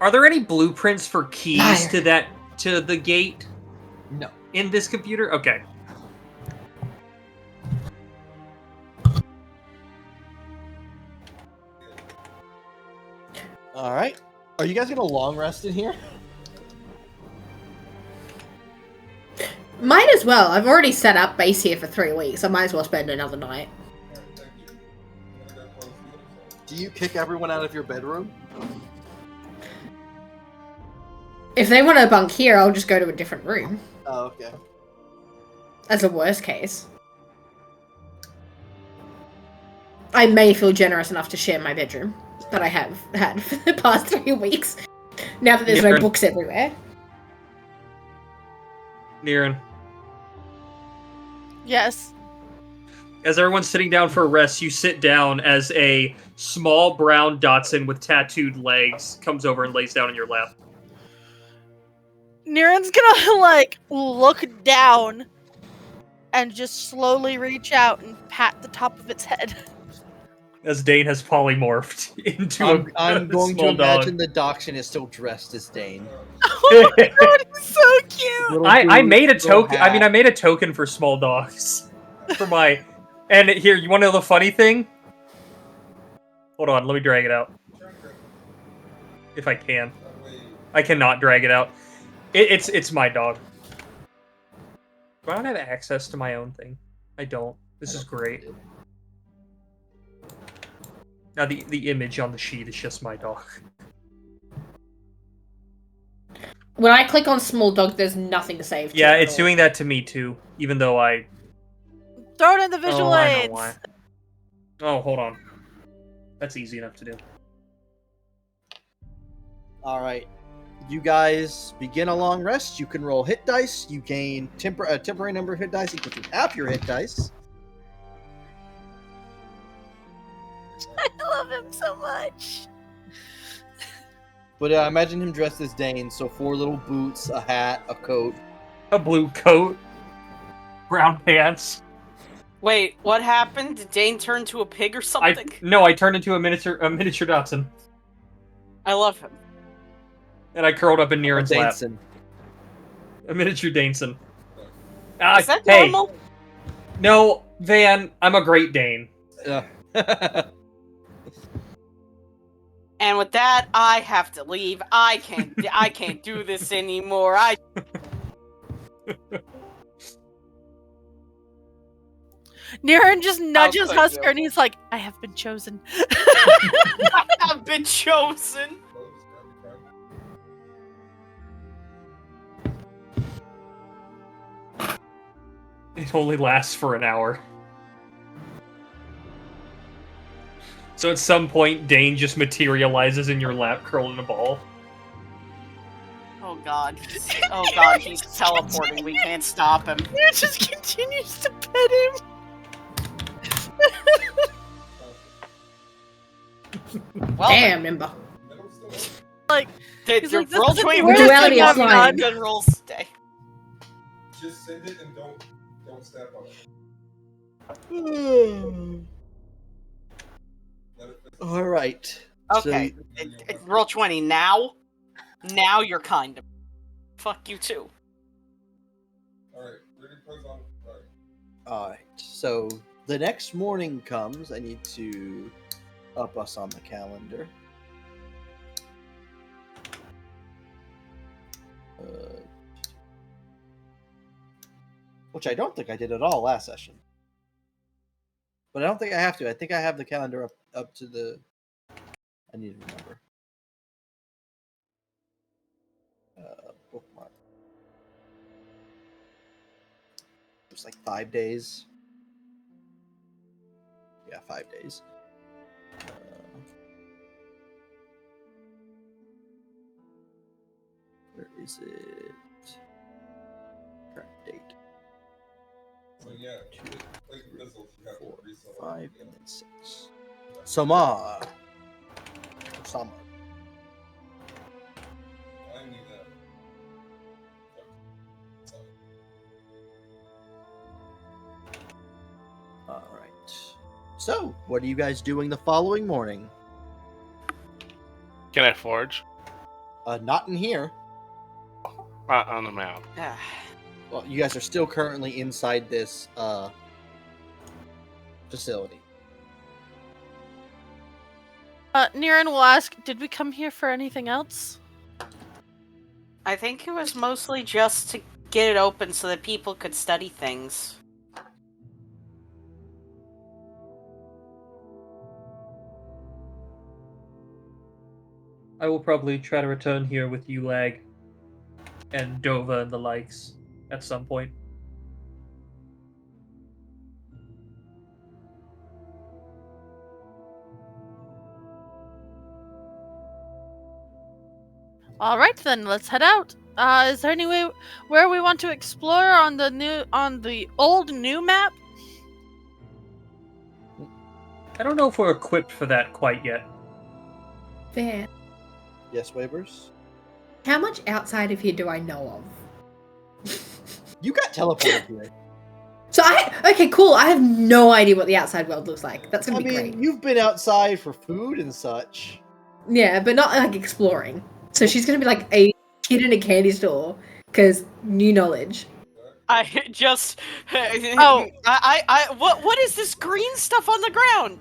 [SPEAKER 7] Are there any blueprints for keys
[SPEAKER 6] Liar.
[SPEAKER 7] to the gate?
[SPEAKER 4] No.
[SPEAKER 7] In this computer? Okay.
[SPEAKER 4] All right. Are you guys gonna long rest in here?
[SPEAKER 6] Might as well. I've already set up base here for 3 weeks. I might as well spend another night.
[SPEAKER 4] Do you kick everyone out of your bedroom?
[SPEAKER 6] If they want to bunk here, I'll just go to a different room.
[SPEAKER 4] Oh, okay.
[SPEAKER 6] As a worst case. I may feel generous enough to share my bedroom that I have had for the past 3 weeks. Now that there's no books everywhere.
[SPEAKER 7] Niran.
[SPEAKER 3] Yes.
[SPEAKER 7] As everyone's sitting down for a rest, you sit down as a small brown Dachshund with tattooed legs comes over and lays down in your lap.
[SPEAKER 3] Niran's gonna, like, look down and just slowly reach out and pat the top of its head.
[SPEAKER 7] As Dane has polymorphed into
[SPEAKER 4] I'm going to
[SPEAKER 7] small
[SPEAKER 4] imagine
[SPEAKER 7] dog.
[SPEAKER 4] the Dachshund is still dressed as Dane.
[SPEAKER 3] Oh my god, he's so cute!
[SPEAKER 7] I made a token. I mean, I made a token for small dogs for my. And here, you want to know the funny thing? Hold on, let me drag it out. If I can, I cannot drag it out. It's my dog. Do I don't have access to my own thing? I don't. This is great. Now the image on the sheet is just my dog.
[SPEAKER 6] When I click on small dog, there's nothing saved.
[SPEAKER 7] Yeah, it's doing that to me too. Even though I.
[SPEAKER 3] Throw it in the visual
[SPEAKER 7] I know
[SPEAKER 3] aids.
[SPEAKER 7] why. Oh, hold on. That's easy enough to do.
[SPEAKER 4] All right. You guys begin a long rest. You can roll hit dice. You gain a temporary number of hit dice equal to half your hit dice.
[SPEAKER 3] I love him so much.
[SPEAKER 4] But imagine him dressed as Dane, so 4 little boots, a hat, a coat.
[SPEAKER 7] A blue coat. Brown pants.
[SPEAKER 5] Wait, what happened? Did Dane turn to a pig or something?
[SPEAKER 7] I turned into a miniature Dachshund.
[SPEAKER 5] I love him.
[SPEAKER 7] And I curled up in Niran's lap.
[SPEAKER 4] Daneson.
[SPEAKER 7] A miniature Daneson.
[SPEAKER 5] Is that
[SPEAKER 7] hey,
[SPEAKER 5] normal?
[SPEAKER 7] No, Van, I'm a Great Dane.
[SPEAKER 5] And with that, I have to leave. I can't do this anymore.
[SPEAKER 3] Niran just nudges Husker and he's like, I have been chosen.
[SPEAKER 5] I have been chosen.
[SPEAKER 7] It only lasts for an hour. So at some point, Dane just materializes in your lap, curled in a ball.
[SPEAKER 5] Oh god. Oh god, he's teleporting. We can't stop him.
[SPEAKER 3] He just continues to pet him.
[SPEAKER 5] Well,
[SPEAKER 6] damn, Nimba.
[SPEAKER 3] Like,
[SPEAKER 5] Did your
[SPEAKER 3] like, this
[SPEAKER 5] roll
[SPEAKER 3] is the
[SPEAKER 5] 20
[SPEAKER 3] worst
[SPEAKER 6] Duality
[SPEAKER 3] thing
[SPEAKER 6] of
[SPEAKER 3] I've
[SPEAKER 6] flying.
[SPEAKER 3] done.
[SPEAKER 5] good rolls today.
[SPEAKER 11] Just send it and don't step on it.
[SPEAKER 4] All right.
[SPEAKER 5] Okay. Roll 20 now. Now you're kind of. Fuck you too.
[SPEAKER 11] Alright, ready puts on.
[SPEAKER 4] All right. So the next morning comes. I need to up us on the calendar. Which I don't think I did at all last session. But I don't think I have to. I think I have the calendar up to the... I need to remember. was like 5 days. Yeah, 5 days. Where is it? Current date.
[SPEAKER 11] So yeah, like missiles, you have to
[SPEAKER 4] 4,
[SPEAKER 11] reset
[SPEAKER 4] 5,
[SPEAKER 11] it.
[SPEAKER 4] and then 6. Sama.
[SPEAKER 11] I need that.
[SPEAKER 4] All right. So, what are you guys doing the following morning?
[SPEAKER 10] Can I forge?
[SPEAKER 4] Not in here.
[SPEAKER 10] On the map.
[SPEAKER 4] Well, you guys are still currently inside this facility.
[SPEAKER 3] Niran will ask, did we come here for anything else?
[SPEAKER 5] I think it was mostly just to get it open so that people could study things.
[SPEAKER 7] I will probably try to return here with you, Lag, and Dova and the likes at some point.
[SPEAKER 3] All right, then let's head out. Is there any way where we want to explore on the old new map?
[SPEAKER 7] I don't know if we're equipped for that quite yet.
[SPEAKER 6] Fair.
[SPEAKER 4] Yes, waivers?
[SPEAKER 6] How much outside of here do I know of?
[SPEAKER 4] You got teleported here.
[SPEAKER 6] So okay, cool. I have no idea what the outside world looks like. That's gonna be great.
[SPEAKER 4] You've been outside for food and such.
[SPEAKER 6] Yeah, but not like exploring. So she's gonna be like a kid in a candy store because new knowledge.
[SPEAKER 5] I just what is this green stuff on the ground?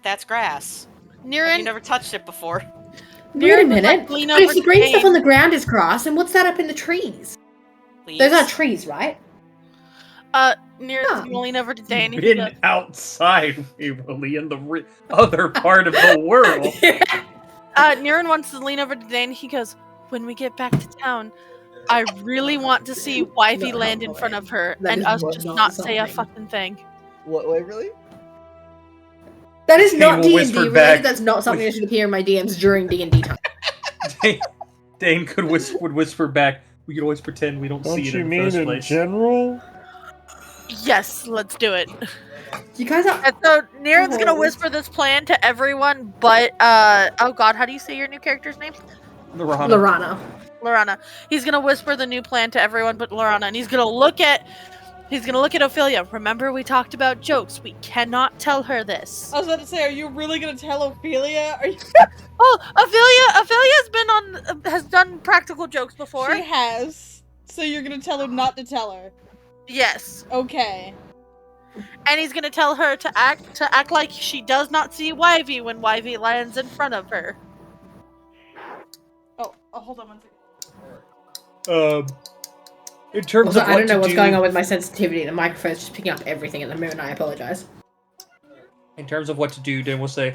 [SPEAKER 5] That's grass.
[SPEAKER 3] Niran,
[SPEAKER 5] You never touched it before.
[SPEAKER 6] Wait a
[SPEAKER 3] Niran would
[SPEAKER 6] minute.
[SPEAKER 3] like lean
[SPEAKER 6] But if
[SPEAKER 3] over
[SPEAKER 6] the
[SPEAKER 3] to
[SPEAKER 6] green stuff
[SPEAKER 3] Dane.
[SPEAKER 6] on the ground is grass, and what's that up in the trees?
[SPEAKER 5] Please.
[SPEAKER 6] Those are trees, right?
[SPEAKER 3] Niran's gonna lean over to Dane. and
[SPEAKER 7] Been outside, Waverly, in the other part of the world.
[SPEAKER 3] Niran wants to lean over to Dane. He goes, when we get back to town, I really want to see Wifey land in front of her
[SPEAKER 6] That
[SPEAKER 3] and
[SPEAKER 6] is
[SPEAKER 3] us
[SPEAKER 6] not
[SPEAKER 3] just not say a
[SPEAKER 6] something.
[SPEAKER 3] fucking thing.
[SPEAKER 4] What, Waverly?
[SPEAKER 6] That is
[SPEAKER 7] Dane
[SPEAKER 6] not
[SPEAKER 7] will
[SPEAKER 6] D&D
[SPEAKER 7] whisper
[SPEAKER 6] related.
[SPEAKER 7] back.
[SPEAKER 6] That's not something that should appear in my DMs during D&D time.
[SPEAKER 7] Dane would whisper back. We could always pretend we don't see it in the first place.
[SPEAKER 1] general?
[SPEAKER 3] Yes, let's do it.
[SPEAKER 6] You guys are.
[SPEAKER 3] And so Niran's gonna
[SPEAKER 6] Oh.
[SPEAKER 3] whisper this plan to everyone, but oh god, how do you say your new character's name?
[SPEAKER 6] Lorana.
[SPEAKER 3] Lorana. He's gonna whisper the new plan to everyone but Lorana, and he's gonna look at Ophelia. Remember we talked about jokes. We cannot tell her this.
[SPEAKER 9] I was about to say, are you really gonna tell Ophelia? Are you?
[SPEAKER 3] Ophelia has done practical jokes before.
[SPEAKER 9] She has. So you're gonna tell her not to tell her?
[SPEAKER 3] Yes.
[SPEAKER 9] Okay.
[SPEAKER 3] And he's gonna tell her to act like she does not see Wivey when Wivey lands in front of her.
[SPEAKER 9] Oh, hold on one second.
[SPEAKER 7] In terms
[SPEAKER 6] Also,
[SPEAKER 7] of
[SPEAKER 6] I don't know what's going on
[SPEAKER 7] with
[SPEAKER 6] with my sensitivity. The microphone's just picking up everything at the moment. I apologize.
[SPEAKER 7] In terms of what to do, Dan will say,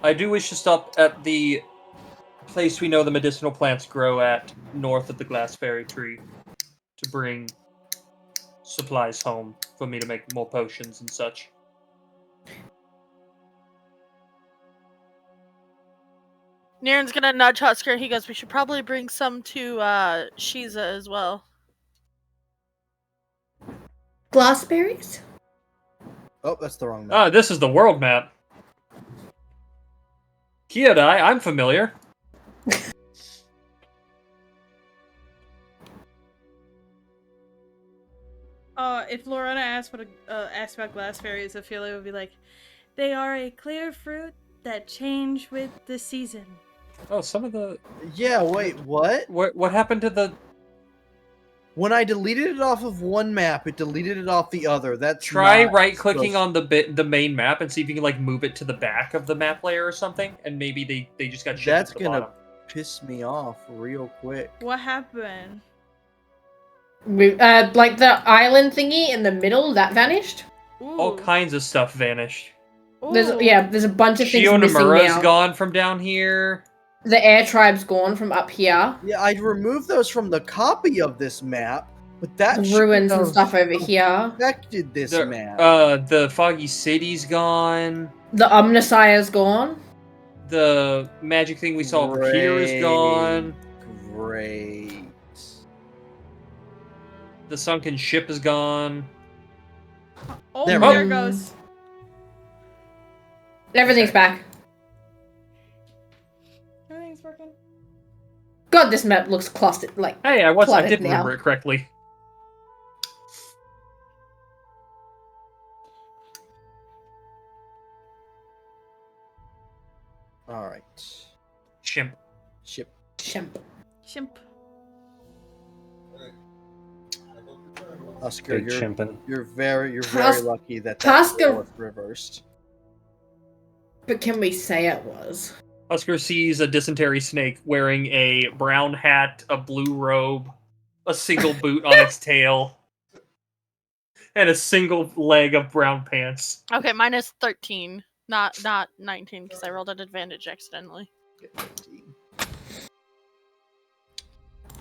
[SPEAKER 7] I do wish to stop at the place we know the medicinal plants grow at, north of the glass fairy tree, to bring supplies home for me to make more potions and such.
[SPEAKER 3] Niran's gonna nudge Husker. He goes, we should probably bring some to Shiza as well.
[SPEAKER 6] Glassberries?
[SPEAKER 4] Oh, that's the wrong map.
[SPEAKER 7] This is the world map. Kiadai, I'm familiar.
[SPEAKER 9] If Lorena asks about glass fairies, Ophelia would be like, they are a clear fruit that change with the season.
[SPEAKER 7] Oh, some of the...
[SPEAKER 4] Yeah, wait, what?
[SPEAKER 7] What happened to the...
[SPEAKER 4] When I deleted it off of one map, it deleted it off the other. That's
[SPEAKER 7] Try
[SPEAKER 4] not
[SPEAKER 7] right-clicking
[SPEAKER 4] supposed-
[SPEAKER 7] on the main map and see if you can, like, move it to the back of the map layer or something, and maybe they just got shifted
[SPEAKER 4] That's
[SPEAKER 7] to the
[SPEAKER 4] gonna
[SPEAKER 7] bottom.
[SPEAKER 4] piss me off real quick.
[SPEAKER 9] What happened?
[SPEAKER 6] Like the island thingy in the middle, that vanished?
[SPEAKER 7] All kinds of stuff vanished.
[SPEAKER 6] There's a bunch of things missing
[SPEAKER 7] Shionamura's
[SPEAKER 6] now.
[SPEAKER 7] gone from down here.
[SPEAKER 6] The air tribe's gone from up here.
[SPEAKER 4] Yeah, I removed those from the copy of this map, But that
[SPEAKER 6] The
[SPEAKER 4] should
[SPEAKER 6] ruins and
[SPEAKER 4] have
[SPEAKER 6] stuff over here.
[SPEAKER 4] affected this man.
[SPEAKER 7] The Foggy City's gone.
[SPEAKER 6] The Omnissire's gone.
[SPEAKER 7] The magic thing we saw over here is gone.
[SPEAKER 4] Great.
[SPEAKER 7] The sunken ship is gone.
[SPEAKER 9] Oh,
[SPEAKER 4] There
[SPEAKER 9] there
[SPEAKER 4] we
[SPEAKER 9] it
[SPEAKER 6] go.
[SPEAKER 9] goes.
[SPEAKER 6] Everything's back.
[SPEAKER 9] Everything's working.
[SPEAKER 6] God, this map looks clustered. Like,
[SPEAKER 7] Hey, I
[SPEAKER 6] Plotted
[SPEAKER 7] did
[SPEAKER 6] now.
[SPEAKER 7] remember it correctly.
[SPEAKER 4] All right.
[SPEAKER 7] Shimp.
[SPEAKER 4] Ship.
[SPEAKER 6] Shimp.
[SPEAKER 9] Chimp.
[SPEAKER 4] Oscar,
[SPEAKER 1] Big chimpin'.
[SPEAKER 4] you're very
[SPEAKER 6] Pas-
[SPEAKER 4] lucky that
[SPEAKER 6] Pascal-
[SPEAKER 4] was reversed.
[SPEAKER 6] But can we say it was?
[SPEAKER 7] Husker sees a dysentery snake wearing a brown hat, a blue robe, a single boot on its tail, and a single leg of brown pants.
[SPEAKER 3] Okay, minus 13, not 19, because I rolled an advantage accidentally.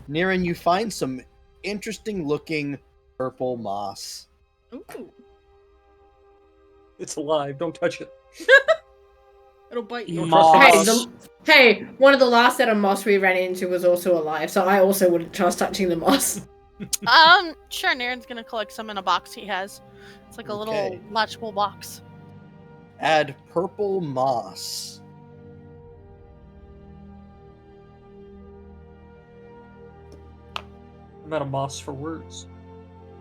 [SPEAKER 4] Niran, you find some interesting looking purple moss.
[SPEAKER 9] Ooh.
[SPEAKER 7] It's alive. Don't touch it.
[SPEAKER 9] It'll bite you.
[SPEAKER 7] Moss.
[SPEAKER 6] Hey, one of the last set of moss we ran into was also alive, so I also wouldn't trust touching the moss.
[SPEAKER 3] Sure, Naren's gonna collect some in a box he has. It's like a little
[SPEAKER 4] Okay.
[SPEAKER 3] latchable box.
[SPEAKER 4] Add purple moss.
[SPEAKER 7] I'm out of moss for words.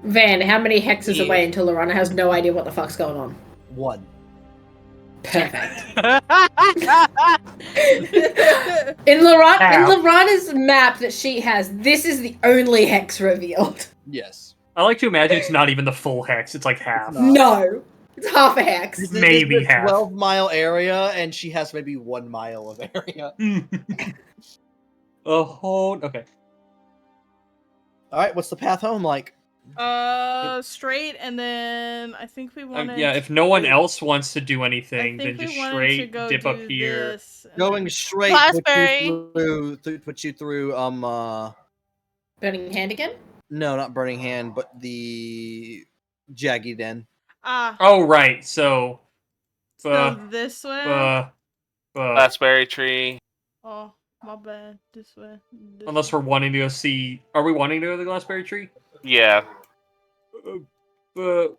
[SPEAKER 6] Van, how many hexes
[SPEAKER 5] Yeah.
[SPEAKER 6] away until Lorana has no idea what the fuck's going on?
[SPEAKER 4] 1.
[SPEAKER 6] Perfect. In Lorana's map that she has, this is the only hex revealed.
[SPEAKER 4] Yes.
[SPEAKER 7] I like to imagine it's not even the full hex. It's like half.
[SPEAKER 6] No, it's half a hex.
[SPEAKER 4] This
[SPEAKER 7] Maybe
[SPEAKER 4] is a
[SPEAKER 7] half.
[SPEAKER 4] 12-mile area, and she has maybe 1 mile of area.
[SPEAKER 7] A whole... Okay.
[SPEAKER 4] All right, what's the path home like?
[SPEAKER 9] Straight, and then I think we wanted.
[SPEAKER 7] Yeah, if no one else wants to do anything,
[SPEAKER 9] I
[SPEAKER 7] then
[SPEAKER 9] think
[SPEAKER 7] just
[SPEAKER 9] we wanted to
[SPEAKER 7] straight
[SPEAKER 9] go
[SPEAKER 7] dip up
[SPEAKER 9] do
[SPEAKER 7] here.
[SPEAKER 9] this, and
[SPEAKER 4] Going
[SPEAKER 9] then-
[SPEAKER 4] straight
[SPEAKER 3] Glassberry.
[SPEAKER 4] put you through
[SPEAKER 6] Burning hand again?
[SPEAKER 4] no, not Burning Hand, but the Jaggy Den.
[SPEAKER 9] Ah,
[SPEAKER 7] Oh, right. So...
[SPEAKER 9] so this way.
[SPEAKER 10] Glassberry tree.
[SPEAKER 9] Oh, my bad. This way. This
[SPEAKER 7] Unless
[SPEAKER 9] way.
[SPEAKER 7] we're wanting to go see... Are we wanting to go to the Glassberry Tree?
[SPEAKER 10] Yeah.
[SPEAKER 9] Either-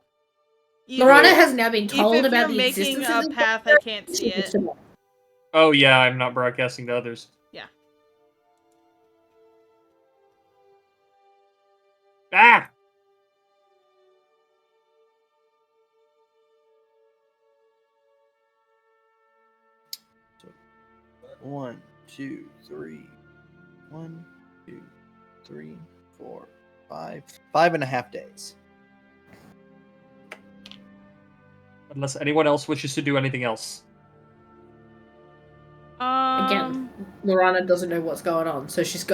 [SPEAKER 6] Lorana has now been
[SPEAKER 9] if
[SPEAKER 6] told
[SPEAKER 9] you're
[SPEAKER 6] about the
[SPEAKER 9] making
[SPEAKER 6] existence
[SPEAKER 9] a
[SPEAKER 6] of this
[SPEAKER 9] path, I can't see it.
[SPEAKER 7] Oh, yeah, I'm not broadcasting to others.
[SPEAKER 9] Yeah.
[SPEAKER 7] Ah!
[SPEAKER 4] 1, 2, 3. 1, 2, 3, 4, 5. 5.5 days.
[SPEAKER 7] Unless anyone else wishes to do anything else.
[SPEAKER 6] Again, Lorana doesn't know what's going on, so she's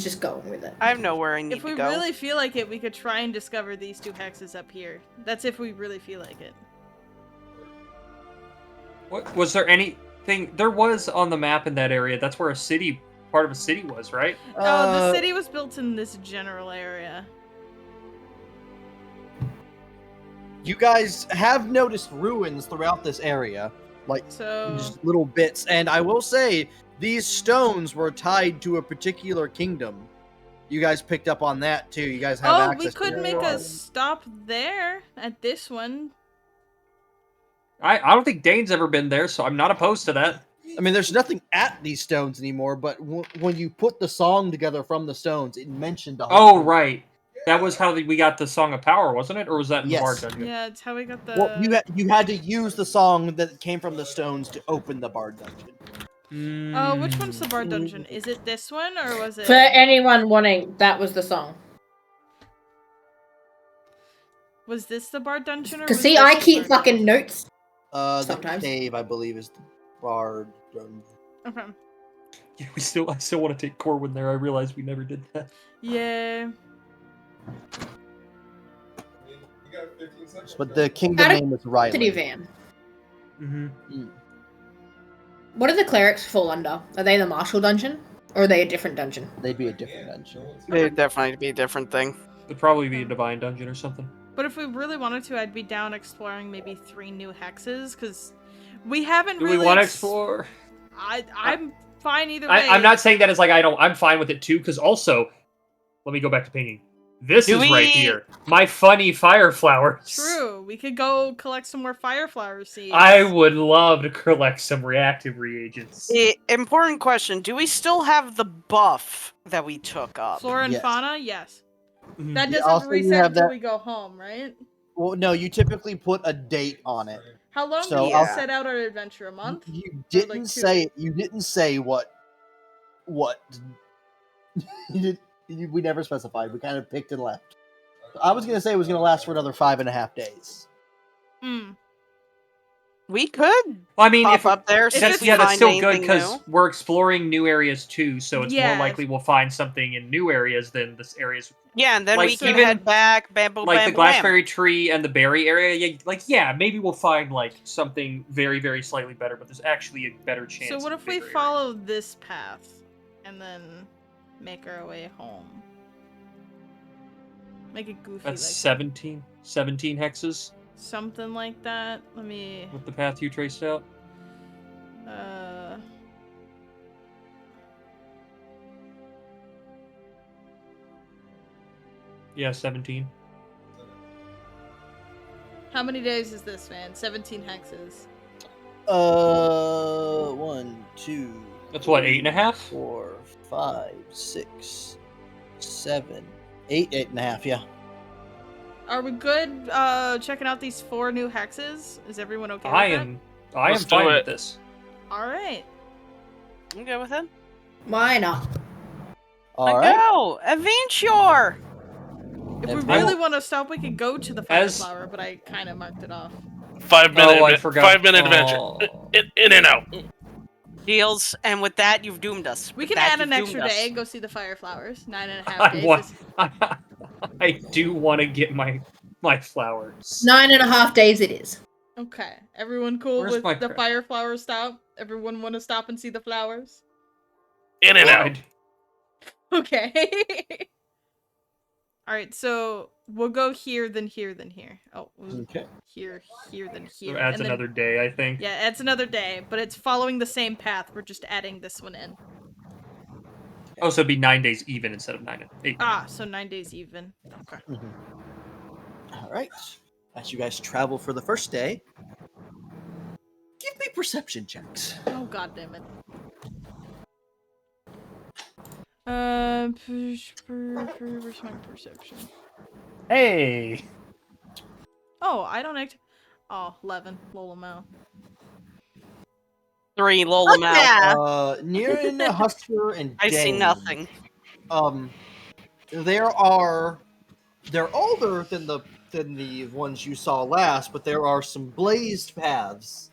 [SPEAKER 6] just going with it.
[SPEAKER 5] I know where I need
[SPEAKER 9] If we
[SPEAKER 5] to go.
[SPEAKER 9] really feel like it, we could try and discover these 2 hexes up here. That's if we really feel like it.
[SPEAKER 7] What, was there anything... There was on the map in that area. That's where part of a city was, right?
[SPEAKER 9] Oh, the city was built in this general area.
[SPEAKER 4] You guys have noticed ruins throughout this area, like
[SPEAKER 9] So
[SPEAKER 4] just little bits. And I will say, these stones were tied to a particular kingdom. You guys picked up on that too. You guys have
[SPEAKER 9] oh,
[SPEAKER 4] access
[SPEAKER 9] we could
[SPEAKER 4] to
[SPEAKER 9] make
[SPEAKER 4] their
[SPEAKER 9] a stop there at this one.
[SPEAKER 7] I don't think Dane's ever been there, so I'm not opposed to that.
[SPEAKER 4] I mean, there's nothing at these stones anymore, but when you put the song together from the stones, it mentioned the
[SPEAKER 7] Oh, right. That was how we got the Song of Power, wasn't it? Or was that in
[SPEAKER 4] Yes.
[SPEAKER 7] the Bard Dungeon?
[SPEAKER 9] Yeah, it's how we got the.
[SPEAKER 4] Well, you had to use the song that came from the stones to open the Bard Dungeon.
[SPEAKER 9] Oh, which one's the Bard Dungeon? Is it this one or was it?
[SPEAKER 6] For anyone wanting, that was the song.
[SPEAKER 9] Was this the Bard Dungeon?
[SPEAKER 6] Cause see, I keep fucking notes.
[SPEAKER 4] The
[SPEAKER 6] Sometimes.
[SPEAKER 4] cave, I believe, is the Bard Dungeon.
[SPEAKER 9] Okay.
[SPEAKER 7] Yeah, I still want to take Corwin there. I realized we never did that.
[SPEAKER 9] Yeah.
[SPEAKER 11] You got 15 seconds.
[SPEAKER 4] But the kingdom
[SPEAKER 6] Out of
[SPEAKER 4] name is Riley.
[SPEAKER 6] City Van.
[SPEAKER 7] Mm-hmm.
[SPEAKER 6] What do the clerics fall under? Are they the martial dungeon, or are they a different dungeon?
[SPEAKER 4] They'd be a different dungeon.
[SPEAKER 5] It'd definitely be a different thing.
[SPEAKER 7] It'd probably be a divine dungeon or something.
[SPEAKER 9] But if we really wanted to, I'd be down exploring maybe 3 new hexes, because we haven't
[SPEAKER 7] Do
[SPEAKER 9] really...
[SPEAKER 7] we want to explore?
[SPEAKER 9] I'm fine either way.
[SPEAKER 7] I'm not saying that as like I'm fine with it too, because also, let me go back to painting. This
[SPEAKER 5] Do
[SPEAKER 7] is right
[SPEAKER 5] we-
[SPEAKER 7] here. My funny fire flowers.
[SPEAKER 9] True. We could go collect some more fire flower seeds.
[SPEAKER 7] I would love to collect some reactive reagents.
[SPEAKER 5] The important question: do we still have the buff that we took up?
[SPEAKER 9] Flora and
[SPEAKER 4] Yes.
[SPEAKER 9] fauna, yes.
[SPEAKER 7] Mhm.
[SPEAKER 9] That
[SPEAKER 4] Yeah,
[SPEAKER 9] doesn't
[SPEAKER 4] also you
[SPEAKER 9] reset
[SPEAKER 4] have
[SPEAKER 9] until
[SPEAKER 4] that-
[SPEAKER 9] we go home, right?
[SPEAKER 4] Well, no, you typically put a date on it.
[SPEAKER 9] How long
[SPEAKER 4] So
[SPEAKER 9] do we
[SPEAKER 5] I'll-
[SPEAKER 9] set out our adventure? A month?
[SPEAKER 4] You didn't
[SPEAKER 9] 2
[SPEAKER 4] say. You didn't say what. We never specified. We kind of picked and left. I was gonna say it was gonna last for another 5.5 days.
[SPEAKER 9] Hmm.
[SPEAKER 5] We could
[SPEAKER 7] Well, I mean,
[SPEAKER 5] pop
[SPEAKER 7] if
[SPEAKER 5] up there
[SPEAKER 9] it's-
[SPEAKER 5] since
[SPEAKER 7] that's
[SPEAKER 5] we
[SPEAKER 7] yeah, that's
[SPEAKER 5] find
[SPEAKER 7] still good
[SPEAKER 5] anything
[SPEAKER 7] because
[SPEAKER 5] new.
[SPEAKER 7] we're exploring new areas too. So it's more
[SPEAKER 9] Yes.
[SPEAKER 7] likely we'll find something in new areas than this areas
[SPEAKER 5] Yeah, and then
[SPEAKER 7] like,
[SPEAKER 5] we can
[SPEAKER 7] even-
[SPEAKER 5] head back. Bamboo,
[SPEAKER 7] like the
[SPEAKER 5] bam, bam.
[SPEAKER 7] glassberry tree and the berry area. Yeah, maybe we'll find like something very, very slightly better. But there's actually a better chance.
[SPEAKER 9] So what
[SPEAKER 7] in
[SPEAKER 9] if we
[SPEAKER 7] bigger areas.
[SPEAKER 9] follow this path and then make our way home? Make it goofy
[SPEAKER 7] That's
[SPEAKER 9] like
[SPEAKER 7] 17 hexes
[SPEAKER 9] something like that. Let me
[SPEAKER 7] with the path you traced out. Yeah, 17.
[SPEAKER 9] How many days is this, man? 17 hexes.
[SPEAKER 4] 1, 2.
[SPEAKER 7] That's what, 8.5?
[SPEAKER 4] 4, 5, 6, 7, 8, 8.5. Yeah.
[SPEAKER 9] Are we good checking out these 4 new hexes? Is everyone okay
[SPEAKER 7] I
[SPEAKER 9] with
[SPEAKER 7] am
[SPEAKER 10] Let's do
[SPEAKER 7] fine
[SPEAKER 10] it.
[SPEAKER 7] with this.
[SPEAKER 9] that? Alright.
[SPEAKER 5] I'm good with it.
[SPEAKER 6] Why not?
[SPEAKER 4] All right.
[SPEAKER 5] Go! Adventure!
[SPEAKER 9] If we
[SPEAKER 4] And
[SPEAKER 9] really
[SPEAKER 7] I-
[SPEAKER 9] want to stop, we could go to the fire
[SPEAKER 7] As-
[SPEAKER 9] flower, but I kind of marked it off.
[SPEAKER 10] 5 minute,
[SPEAKER 7] Oh, I forgot.
[SPEAKER 10] 5 minute adventure.
[SPEAKER 7] Oh.
[SPEAKER 10] In and out.
[SPEAKER 5] Deals, and with that, you've doomed us.
[SPEAKER 9] We
[SPEAKER 5] With
[SPEAKER 9] can
[SPEAKER 5] that,
[SPEAKER 9] add an
[SPEAKER 5] you've
[SPEAKER 9] extra
[SPEAKER 5] doomed
[SPEAKER 9] day
[SPEAKER 5] us.
[SPEAKER 9] and go see the fire flowers. 9.5
[SPEAKER 7] I
[SPEAKER 9] days.
[SPEAKER 7] want.
[SPEAKER 9] is-
[SPEAKER 7] I do want to get my flowers.
[SPEAKER 6] 9.5 days it is.
[SPEAKER 9] Okay. Everyone cool
[SPEAKER 7] Where's
[SPEAKER 9] with
[SPEAKER 7] my
[SPEAKER 9] the
[SPEAKER 7] crap?
[SPEAKER 9] fire flower stop? Everyone want to stop and see the flowers?
[SPEAKER 10] In and
[SPEAKER 7] Well,
[SPEAKER 10] out.
[SPEAKER 7] I'd-
[SPEAKER 9] Okay. Alright, so we'll go here, then here, then here. Oh,
[SPEAKER 4] Okay.
[SPEAKER 9] here, then
[SPEAKER 7] So
[SPEAKER 9] here.
[SPEAKER 7] it adds
[SPEAKER 9] and then-
[SPEAKER 7] another day, I think.
[SPEAKER 9] Yeah, it's another day, but it's following the same path. We're just adding this one in.
[SPEAKER 7] Oh, so it'd be 9 days even instead of 9 and 8.
[SPEAKER 9] Ah, so 9 days even. Okay.
[SPEAKER 4] All right. As you guys travel for the first day, give me perception checks.
[SPEAKER 9] Oh, god damn it. Where's my perception?
[SPEAKER 7] Hey!
[SPEAKER 9] Oh, I don't act. Oh, 11. Lolomel.
[SPEAKER 5] 3, Lola
[SPEAKER 3] Fuck
[SPEAKER 5] Mal.
[SPEAKER 3] yeah.
[SPEAKER 4] Nirin, Husker, and
[SPEAKER 5] I see
[SPEAKER 4] Dane,
[SPEAKER 5] nothing.
[SPEAKER 4] They're older than the ones you saw last, but there are some blazed paths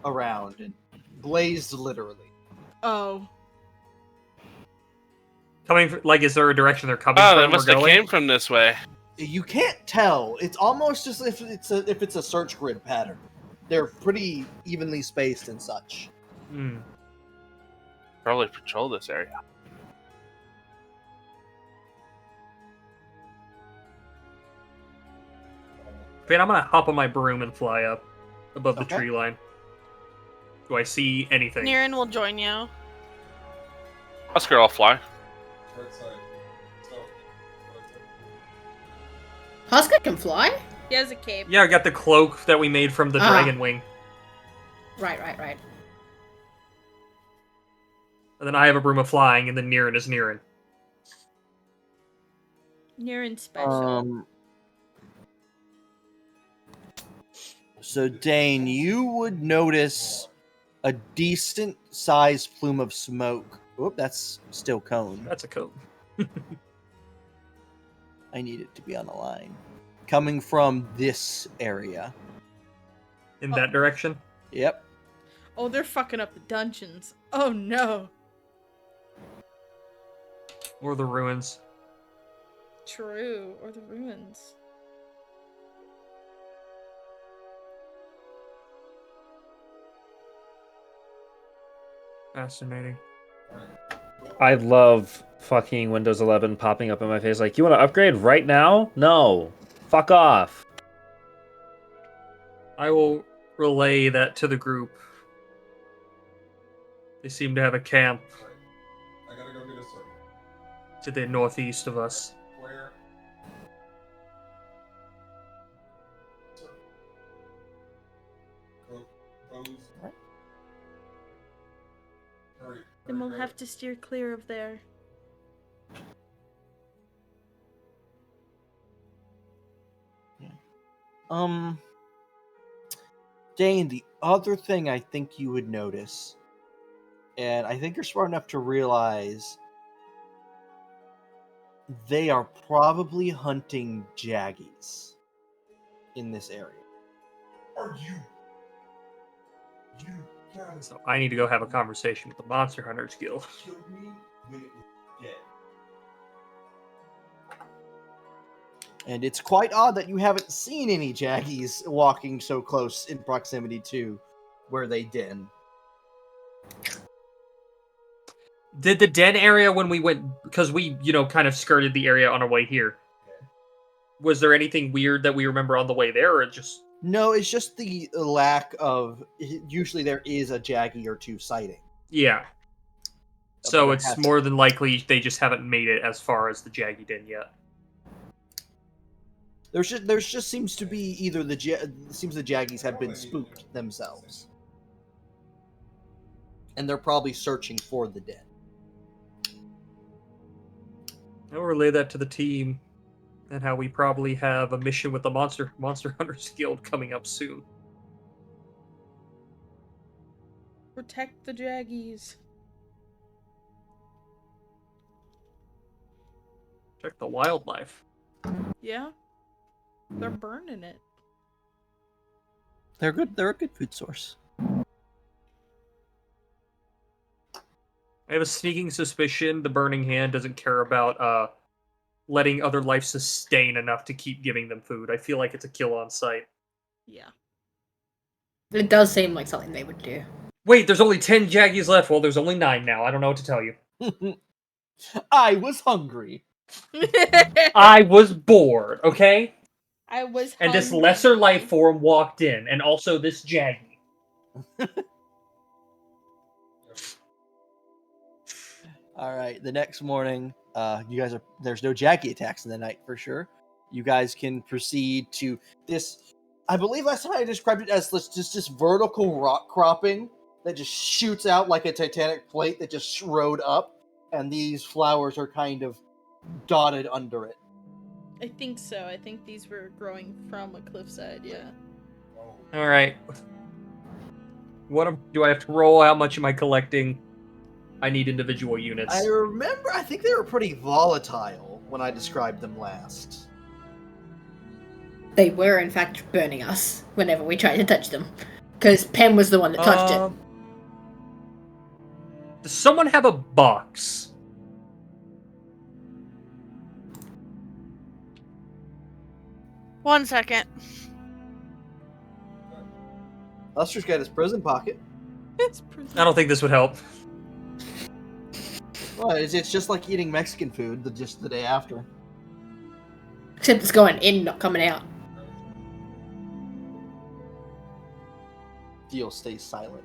[SPEAKER 4] around, and blazed literally.
[SPEAKER 9] Oh.
[SPEAKER 7] Coming from, like, is there a direction they're coming
[SPEAKER 10] Oh,
[SPEAKER 7] from?
[SPEAKER 10] they
[SPEAKER 7] or
[SPEAKER 10] must have
[SPEAKER 7] going?
[SPEAKER 10] came from this way.
[SPEAKER 4] You can't tell. It's almost just if it's a search grid pattern. They're pretty evenly spaced and such.
[SPEAKER 7] Hmm.
[SPEAKER 10] Probably patrol this area.
[SPEAKER 7] Man, I'm gonna hop on my broom and fly up above the
[SPEAKER 4] Okay.
[SPEAKER 7] tree line. Do I see anything?
[SPEAKER 3] Niren will join you.
[SPEAKER 10] Oscar, I'll fly.
[SPEAKER 11] Right side. So,
[SPEAKER 6] Husker can fly?
[SPEAKER 9] He has a cape.
[SPEAKER 7] Yeah, I got the cloak that we made from the
[SPEAKER 6] Ah.
[SPEAKER 7] dragon wing.
[SPEAKER 6] Right.
[SPEAKER 7] And then I have a broom of flying, and then Niren is Niren.
[SPEAKER 9] Niren special.
[SPEAKER 4] So Dane, you would notice a decent sized plume of smoke. Oop, that's still cone.
[SPEAKER 7] That's a cone.
[SPEAKER 4] I need it to be on the line. Coming from this area.
[SPEAKER 7] In that direction?
[SPEAKER 4] Yep.
[SPEAKER 9] Oh, they're fucking up the dungeons. Oh no.
[SPEAKER 7] Or the ruins.
[SPEAKER 9] True. Or the ruins.
[SPEAKER 7] Fascinating.
[SPEAKER 1] I love fucking Windows 11 popping up in my face like, you want to upgrade right now? No. Fuck off.
[SPEAKER 7] I will relay that to the group. They seem to have a camp
[SPEAKER 11] I gotta go get a circle.
[SPEAKER 7] to the northeast of us.
[SPEAKER 11] Where? Circle. Close. Hurry.
[SPEAKER 9] Then we'll have to steer clear of there.
[SPEAKER 4] Dane, the other thing I think you would notice, and I think you're smart enough to realize, they are probably hunting jaggies in this area.
[SPEAKER 11] Are you? You guys
[SPEAKER 7] So I need to go have a conversation with the Monster Hunters Guild.
[SPEAKER 11] killed me when it was dead.
[SPEAKER 4] And it's quite odd that you haven't seen any jaggies walking so close in proximity to where they den.
[SPEAKER 7] Did the den area when we went, because we, kind of skirted the area on our way here, was there anything weird that we remember on the way there, or just...
[SPEAKER 4] No, it's just the lack of... Usually there is a jaggy or two sighting.
[SPEAKER 7] Yeah. So it's more than likely they just haven't made it as far as the Jaggy Den yet.
[SPEAKER 4] There's just seems to be either the jaggies have been spooked themselves, and they're probably searching for the den.
[SPEAKER 7] I'll relay that to the team, and how we probably have a mission with the Monster Hunters Guild coming up soon.
[SPEAKER 9] Protect the Jaggies.
[SPEAKER 7] Check the wildlife.
[SPEAKER 9] Yeah? They're burning it.
[SPEAKER 4] They're good. They're a good food source.
[SPEAKER 7] I have a sneaking suspicion the Burning Hand doesn't care about letting other life sustain enough to keep giving them food. I feel like it's a kill on sight.
[SPEAKER 9] Yeah.
[SPEAKER 6] It does seem like something they would do.
[SPEAKER 7] Wait, there's only 10 Jaggies left. Well, there's only 9 now. I don't know what to tell you.
[SPEAKER 4] I was hungry.
[SPEAKER 7] I was bored, okay?
[SPEAKER 9] I was
[SPEAKER 7] And this
[SPEAKER 9] hungry.
[SPEAKER 7] lesser life form walked in, and also this Jaggy.
[SPEAKER 4] All right. The next morning, you guys there's no jaggy attacks in the night for sure. You guys can proceed to this. I believe last time I described it as just this vertical rock cropping that just shoots out like a Titanic plate that just rode up, and these flowers are kind of dotted under it.
[SPEAKER 9] I think so. I think these were growing from a cliffside, yeah.
[SPEAKER 7] Alright. Do I have to roll? How much am I collecting? I need individual units.
[SPEAKER 4] I think they were pretty volatile when I described them last.
[SPEAKER 6] They were, in fact, burning us whenever we tried to touch them. Because Pen was the one that touched it.
[SPEAKER 7] Does someone have a box?
[SPEAKER 3] One second.
[SPEAKER 4] Lester's got his prison pocket.
[SPEAKER 7] I don't think this would help.
[SPEAKER 4] Well, it's just like eating Mexican food just the day after.
[SPEAKER 6] Except it's going in, not coming out.
[SPEAKER 4] Deal stays silent.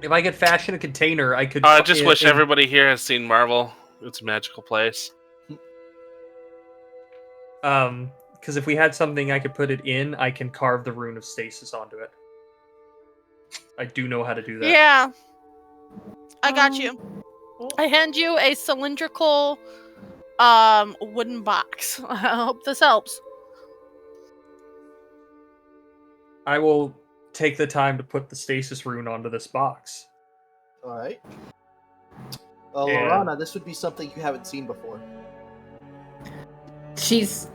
[SPEAKER 7] If I could fashion a container, I could...
[SPEAKER 10] I just wish everybody here has seen Marvel. It's a magical place.
[SPEAKER 7] Because if we had something I could put it in, I can carve the rune of stasis onto it. I do know how to do that.
[SPEAKER 3] Yeah. I got you. I hand you a cylindrical wooden box. I hope this helps.
[SPEAKER 7] I will take the time to put the stasis rune onto this box.
[SPEAKER 4] Alright. Lorana, this would be something you haven't seen before.
[SPEAKER 6] She's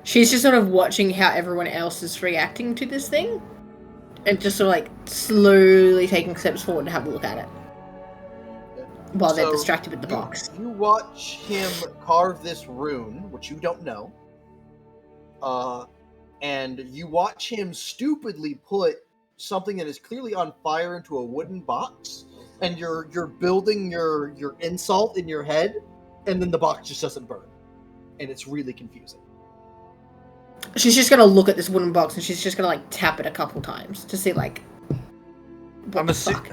[SPEAKER 6] just sort of watching how everyone else is reacting to this thing. And just sort of like slowly taking steps forward to have a look at it. While they're distracted with the box.
[SPEAKER 4] You watch him carve this rune, which you don't know. And you watch him stupidly put something that is clearly on fire into a wooden box and you're building your insult in your head, and then the box just doesn't burn, and it's really confusing.
[SPEAKER 6] She's just gonna look at this wooden box and she's just gonna like tap it a couple times to see like what the fuck.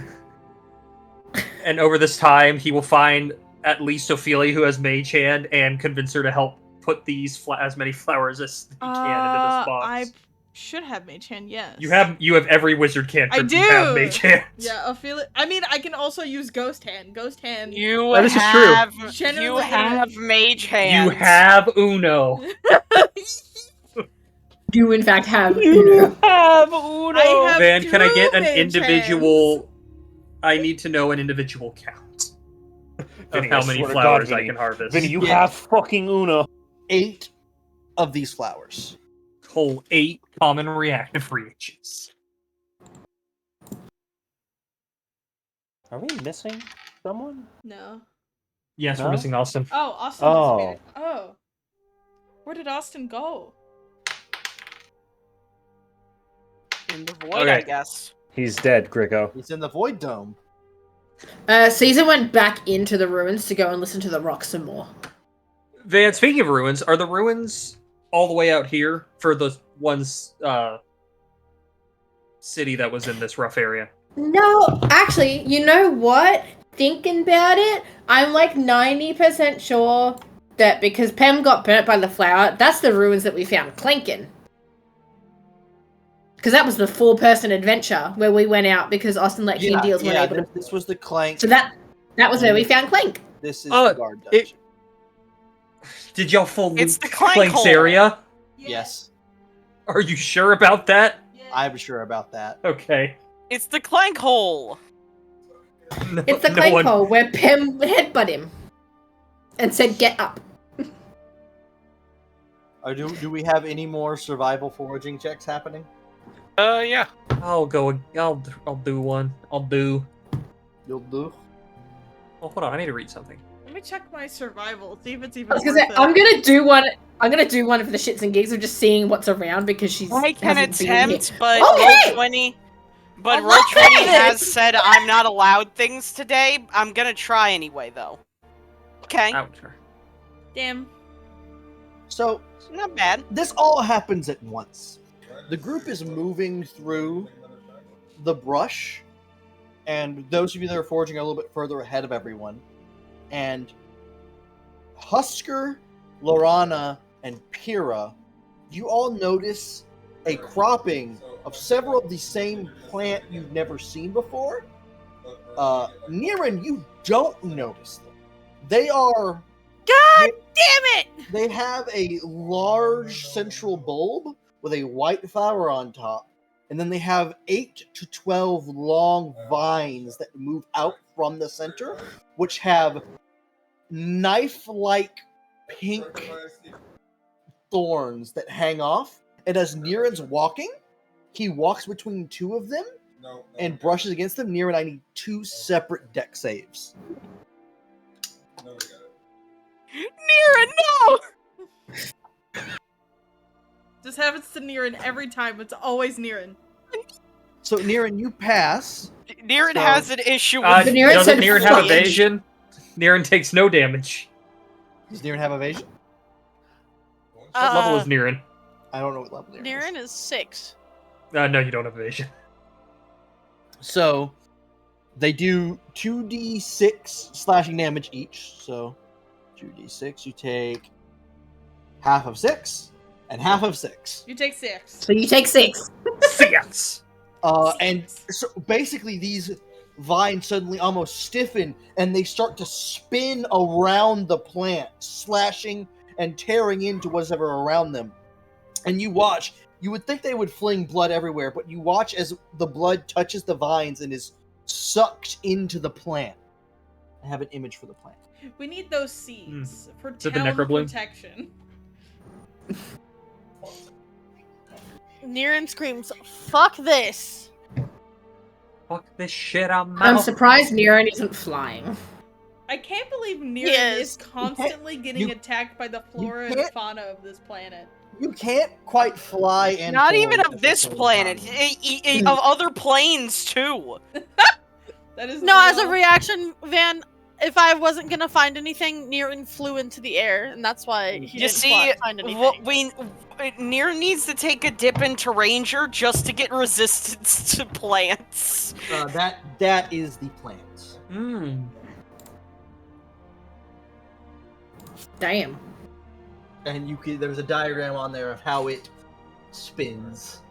[SPEAKER 7] And over this time, he will find at least Ophelia, who has Mage Hand, and convince her to help put these as many flowers as he can into this box.
[SPEAKER 9] I should have Mage Hand, yes.
[SPEAKER 7] You have every wizard cantrip.
[SPEAKER 9] I do.
[SPEAKER 7] You have Mage Hand.
[SPEAKER 9] Yeah, Ophelia. I mean, I can also use Ghost Hand. Ghost Hand.
[SPEAKER 7] This is true.
[SPEAKER 5] You have Mage Hand.
[SPEAKER 7] You have Uno.
[SPEAKER 6] You in fact have Uno.
[SPEAKER 5] Have Uno.
[SPEAKER 9] I have
[SPEAKER 7] Van, can I get an
[SPEAKER 9] Mage
[SPEAKER 7] individual?
[SPEAKER 9] Hands.
[SPEAKER 7] I need to know an individual count of
[SPEAKER 1] Vinny,
[SPEAKER 7] how
[SPEAKER 1] I
[SPEAKER 7] many
[SPEAKER 1] swear to
[SPEAKER 7] flowers
[SPEAKER 1] God,
[SPEAKER 7] I
[SPEAKER 1] Vinny.
[SPEAKER 7] can harvest.
[SPEAKER 1] Vinny, you have fucking Uno.
[SPEAKER 4] 8 of these flowers.
[SPEAKER 7] Whole 8 common reactive reagents.
[SPEAKER 1] Are we missing someone?
[SPEAKER 9] No.
[SPEAKER 7] Yes,
[SPEAKER 1] No?
[SPEAKER 7] we're missing Austin.
[SPEAKER 9] Oh, Austin disappeared. Oh. Where did Austin go?
[SPEAKER 5] In the void,
[SPEAKER 7] Okay.
[SPEAKER 5] I guess.
[SPEAKER 1] He's dead, Grigo.
[SPEAKER 4] He's in the Void Dome.
[SPEAKER 6] Caesar went back into the ruins to go and listen to the rock some more.
[SPEAKER 7] Van, speaking of ruins, are the ruins all the way out here for the one's city that was in this rough area?
[SPEAKER 6] No, actually, you know what? Thinking about it, I'm like 90% sure that because Pem got burnt by the flower, that's the ruins that we found clanking. Because that was the 4-person adventure where we went out because Austin let King Deals weren't able to.
[SPEAKER 4] This was the Clank.
[SPEAKER 6] So that was where we found Clank.
[SPEAKER 4] This is the guard dungeon.
[SPEAKER 7] Did y'all full
[SPEAKER 5] It's the
[SPEAKER 7] loot
[SPEAKER 5] Clank
[SPEAKER 7] Clank's
[SPEAKER 5] hole.
[SPEAKER 7] area?
[SPEAKER 4] Yes,
[SPEAKER 7] Are you sure about that?
[SPEAKER 4] I'm sure about that.
[SPEAKER 7] Okay.
[SPEAKER 5] It's the Clank hole.
[SPEAKER 7] No,
[SPEAKER 6] It's the
[SPEAKER 7] no
[SPEAKER 6] Clank
[SPEAKER 7] one-
[SPEAKER 6] hole where Pem headbutt him and said, "Get up."
[SPEAKER 4] Do we have any more survival foraging checks happening?
[SPEAKER 10] Yeah.
[SPEAKER 7] I'll go. I'll do one.
[SPEAKER 4] You'll do.
[SPEAKER 7] Oh, hold on. I need to read something.
[SPEAKER 9] Let me check my survival, see if it's even
[SPEAKER 6] I was gonna
[SPEAKER 9] worth
[SPEAKER 6] say,
[SPEAKER 9] it.
[SPEAKER 6] I'm gonna do one. I'm gonna do one for the shits and gigs of just seeing what's around because she's.
[SPEAKER 5] I can
[SPEAKER 6] hasn't been
[SPEAKER 5] attempt,
[SPEAKER 6] here.
[SPEAKER 5] but
[SPEAKER 6] Okay!
[SPEAKER 5] Roll20. But
[SPEAKER 6] I love
[SPEAKER 5] Roll20
[SPEAKER 6] it!
[SPEAKER 5] has said I'm not allowed things today. I'm gonna try anyway, though. Okay.
[SPEAKER 7] Ouch.
[SPEAKER 9] Damn.
[SPEAKER 4] So,
[SPEAKER 5] Not bad.
[SPEAKER 4] this all happens at once. The group is moving through the brush, and those of you that are foraging are a little bit further ahead of everyone. And Husker, Lorana, and Pyrrha, you all notice a cropping of several of the same plant you've never seen before. Niran, you don't notice them. They are...
[SPEAKER 3] God damn it!
[SPEAKER 4] They have a large central bulb with a white flower on top, and then they have 8 to 12 long vines that move out from the center, which have knife-like pink thorns that hang off. And as Niran's walking, he walks between 2 of them and brushes against them. Niran, I need 2 separate deck saves.
[SPEAKER 5] Nira, no!
[SPEAKER 9] This happens to Niran every time. It's always Niran.
[SPEAKER 4] So, Niran, you pass.
[SPEAKER 5] Niran
[SPEAKER 4] So-
[SPEAKER 5] has an issue with
[SPEAKER 6] Niran
[SPEAKER 7] Doesn't
[SPEAKER 6] said
[SPEAKER 7] Niran have
[SPEAKER 6] fuck.
[SPEAKER 7] evasion? Niran takes no damage.
[SPEAKER 4] Does Niran have evasion?
[SPEAKER 7] What level is Niran?
[SPEAKER 4] I don't know what level Niran is.
[SPEAKER 3] Niran is 6.
[SPEAKER 7] No, you don't have evasion.
[SPEAKER 4] So, they do 2d6 slashing damage each. So, 2d6, you take half of 6 and half of 6.
[SPEAKER 9] You take 6.
[SPEAKER 6] So you take 6.
[SPEAKER 7] Six.
[SPEAKER 4] And so basically these vines suddenly almost stiffen and they start to spin around the plant, slashing and tearing into whatever around them. And you watch, you would think they would fling blood everywhere, but you watch as the blood touches the vines and is sucked into the plant. I have an image for the plant.
[SPEAKER 9] We need those seeds for
[SPEAKER 7] Is it the
[SPEAKER 9] town
[SPEAKER 7] necrobloom?
[SPEAKER 9] protection.
[SPEAKER 3] Niran screams, "Fuck this!"
[SPEAKER 7] Fuck this shit, I'm
[SPEAKER 6] I'm
[SPEAKER 7] out.
[SPEAKER 6] surprised Niran isn't flying.
[SPEAKER 9] I can't believe Niran
[SPEAKER 3] Yes.
[SPEAKER 9] is constantly getting
[SPEAKER 4] you-
[SPEAKER 9] attacked by the flora and
[SPEAKER 4] can't-
[SPEAKER 9] fauna of this planet.
[SPEAKER 4] You can't quite fly and
[SPEAKER 5] Not
[SPEAKER 4] forward
[SPEAKER 5] even
[SPEAKER 4] at
[SPEAKER 5] of
[SPEAKER 4] the
[SPEAKER 5] this
[SPEAKER 4] same
[SPEAKER 5] planet,
[SPEAKER 4] time.
[SPEAKER 5] of other planes too.
[SPEAKER 9] That is
[SPEAKER 3] No, as a
[SPEAKER 9] real.
[SPEAKER 3] reaction, Van, if I wasn't gonna find anything, Niran flew into the air, and that's why he
[SPEAKER 5] You
[SPEAKER 3] didn't
[SPEAKER 5] see,
[SPEAKER 3] find anything.
[SPEAKER 5] what Nier needs to take a dip into Ranger just to get resistance to plants.
[SPEAKER 4] That is the plant.
[SPEAKER 6] Damn.
[SPEAKER 4] And there's a diagram on there of how it spins.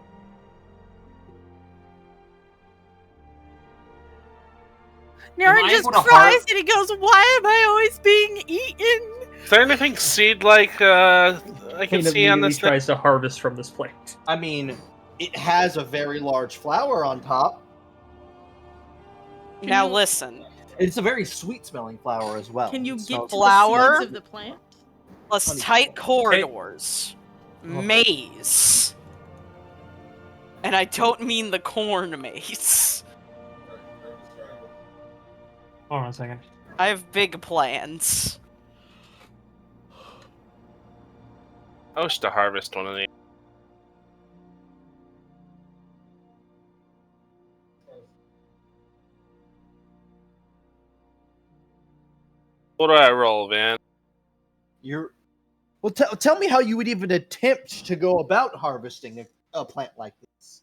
[SPEAKER 3] Niran just cries and he goes, "Why am I always being eaten?"
[SPEAKER 10] Is there anything seed-like I can see on this?
[SPEAKER 7] Tries to harvest from this plant.
[SPEAKER 4] I mean, it has a very large flower on top.
[SPEAKER 5] Now listen.
[SPEAKER 4] It's a very sweet-smelling flower as well.
[SPEAKER 9] Can you
[SPEAKER 4] It
[SPEAKER 9] get
[SPEAKER 4] smells-
[SPEAKER 9] to
[SPEAKER 5] Flower?
[SPEAKER 9] the seeds of the plant?
[SPEAKER 5] Plus tight corridors. Maze. And I don't mean the corn maze.
[SPEAKER 7] Hold on a second.
[SPEAKER 5] I have big plans.
[SPEAKER 10] I wish to harvest one of these. What do I roll, Van?
[SPEAKER 4] Well, tell me how you would even attempt to go about harvesting a plant like this.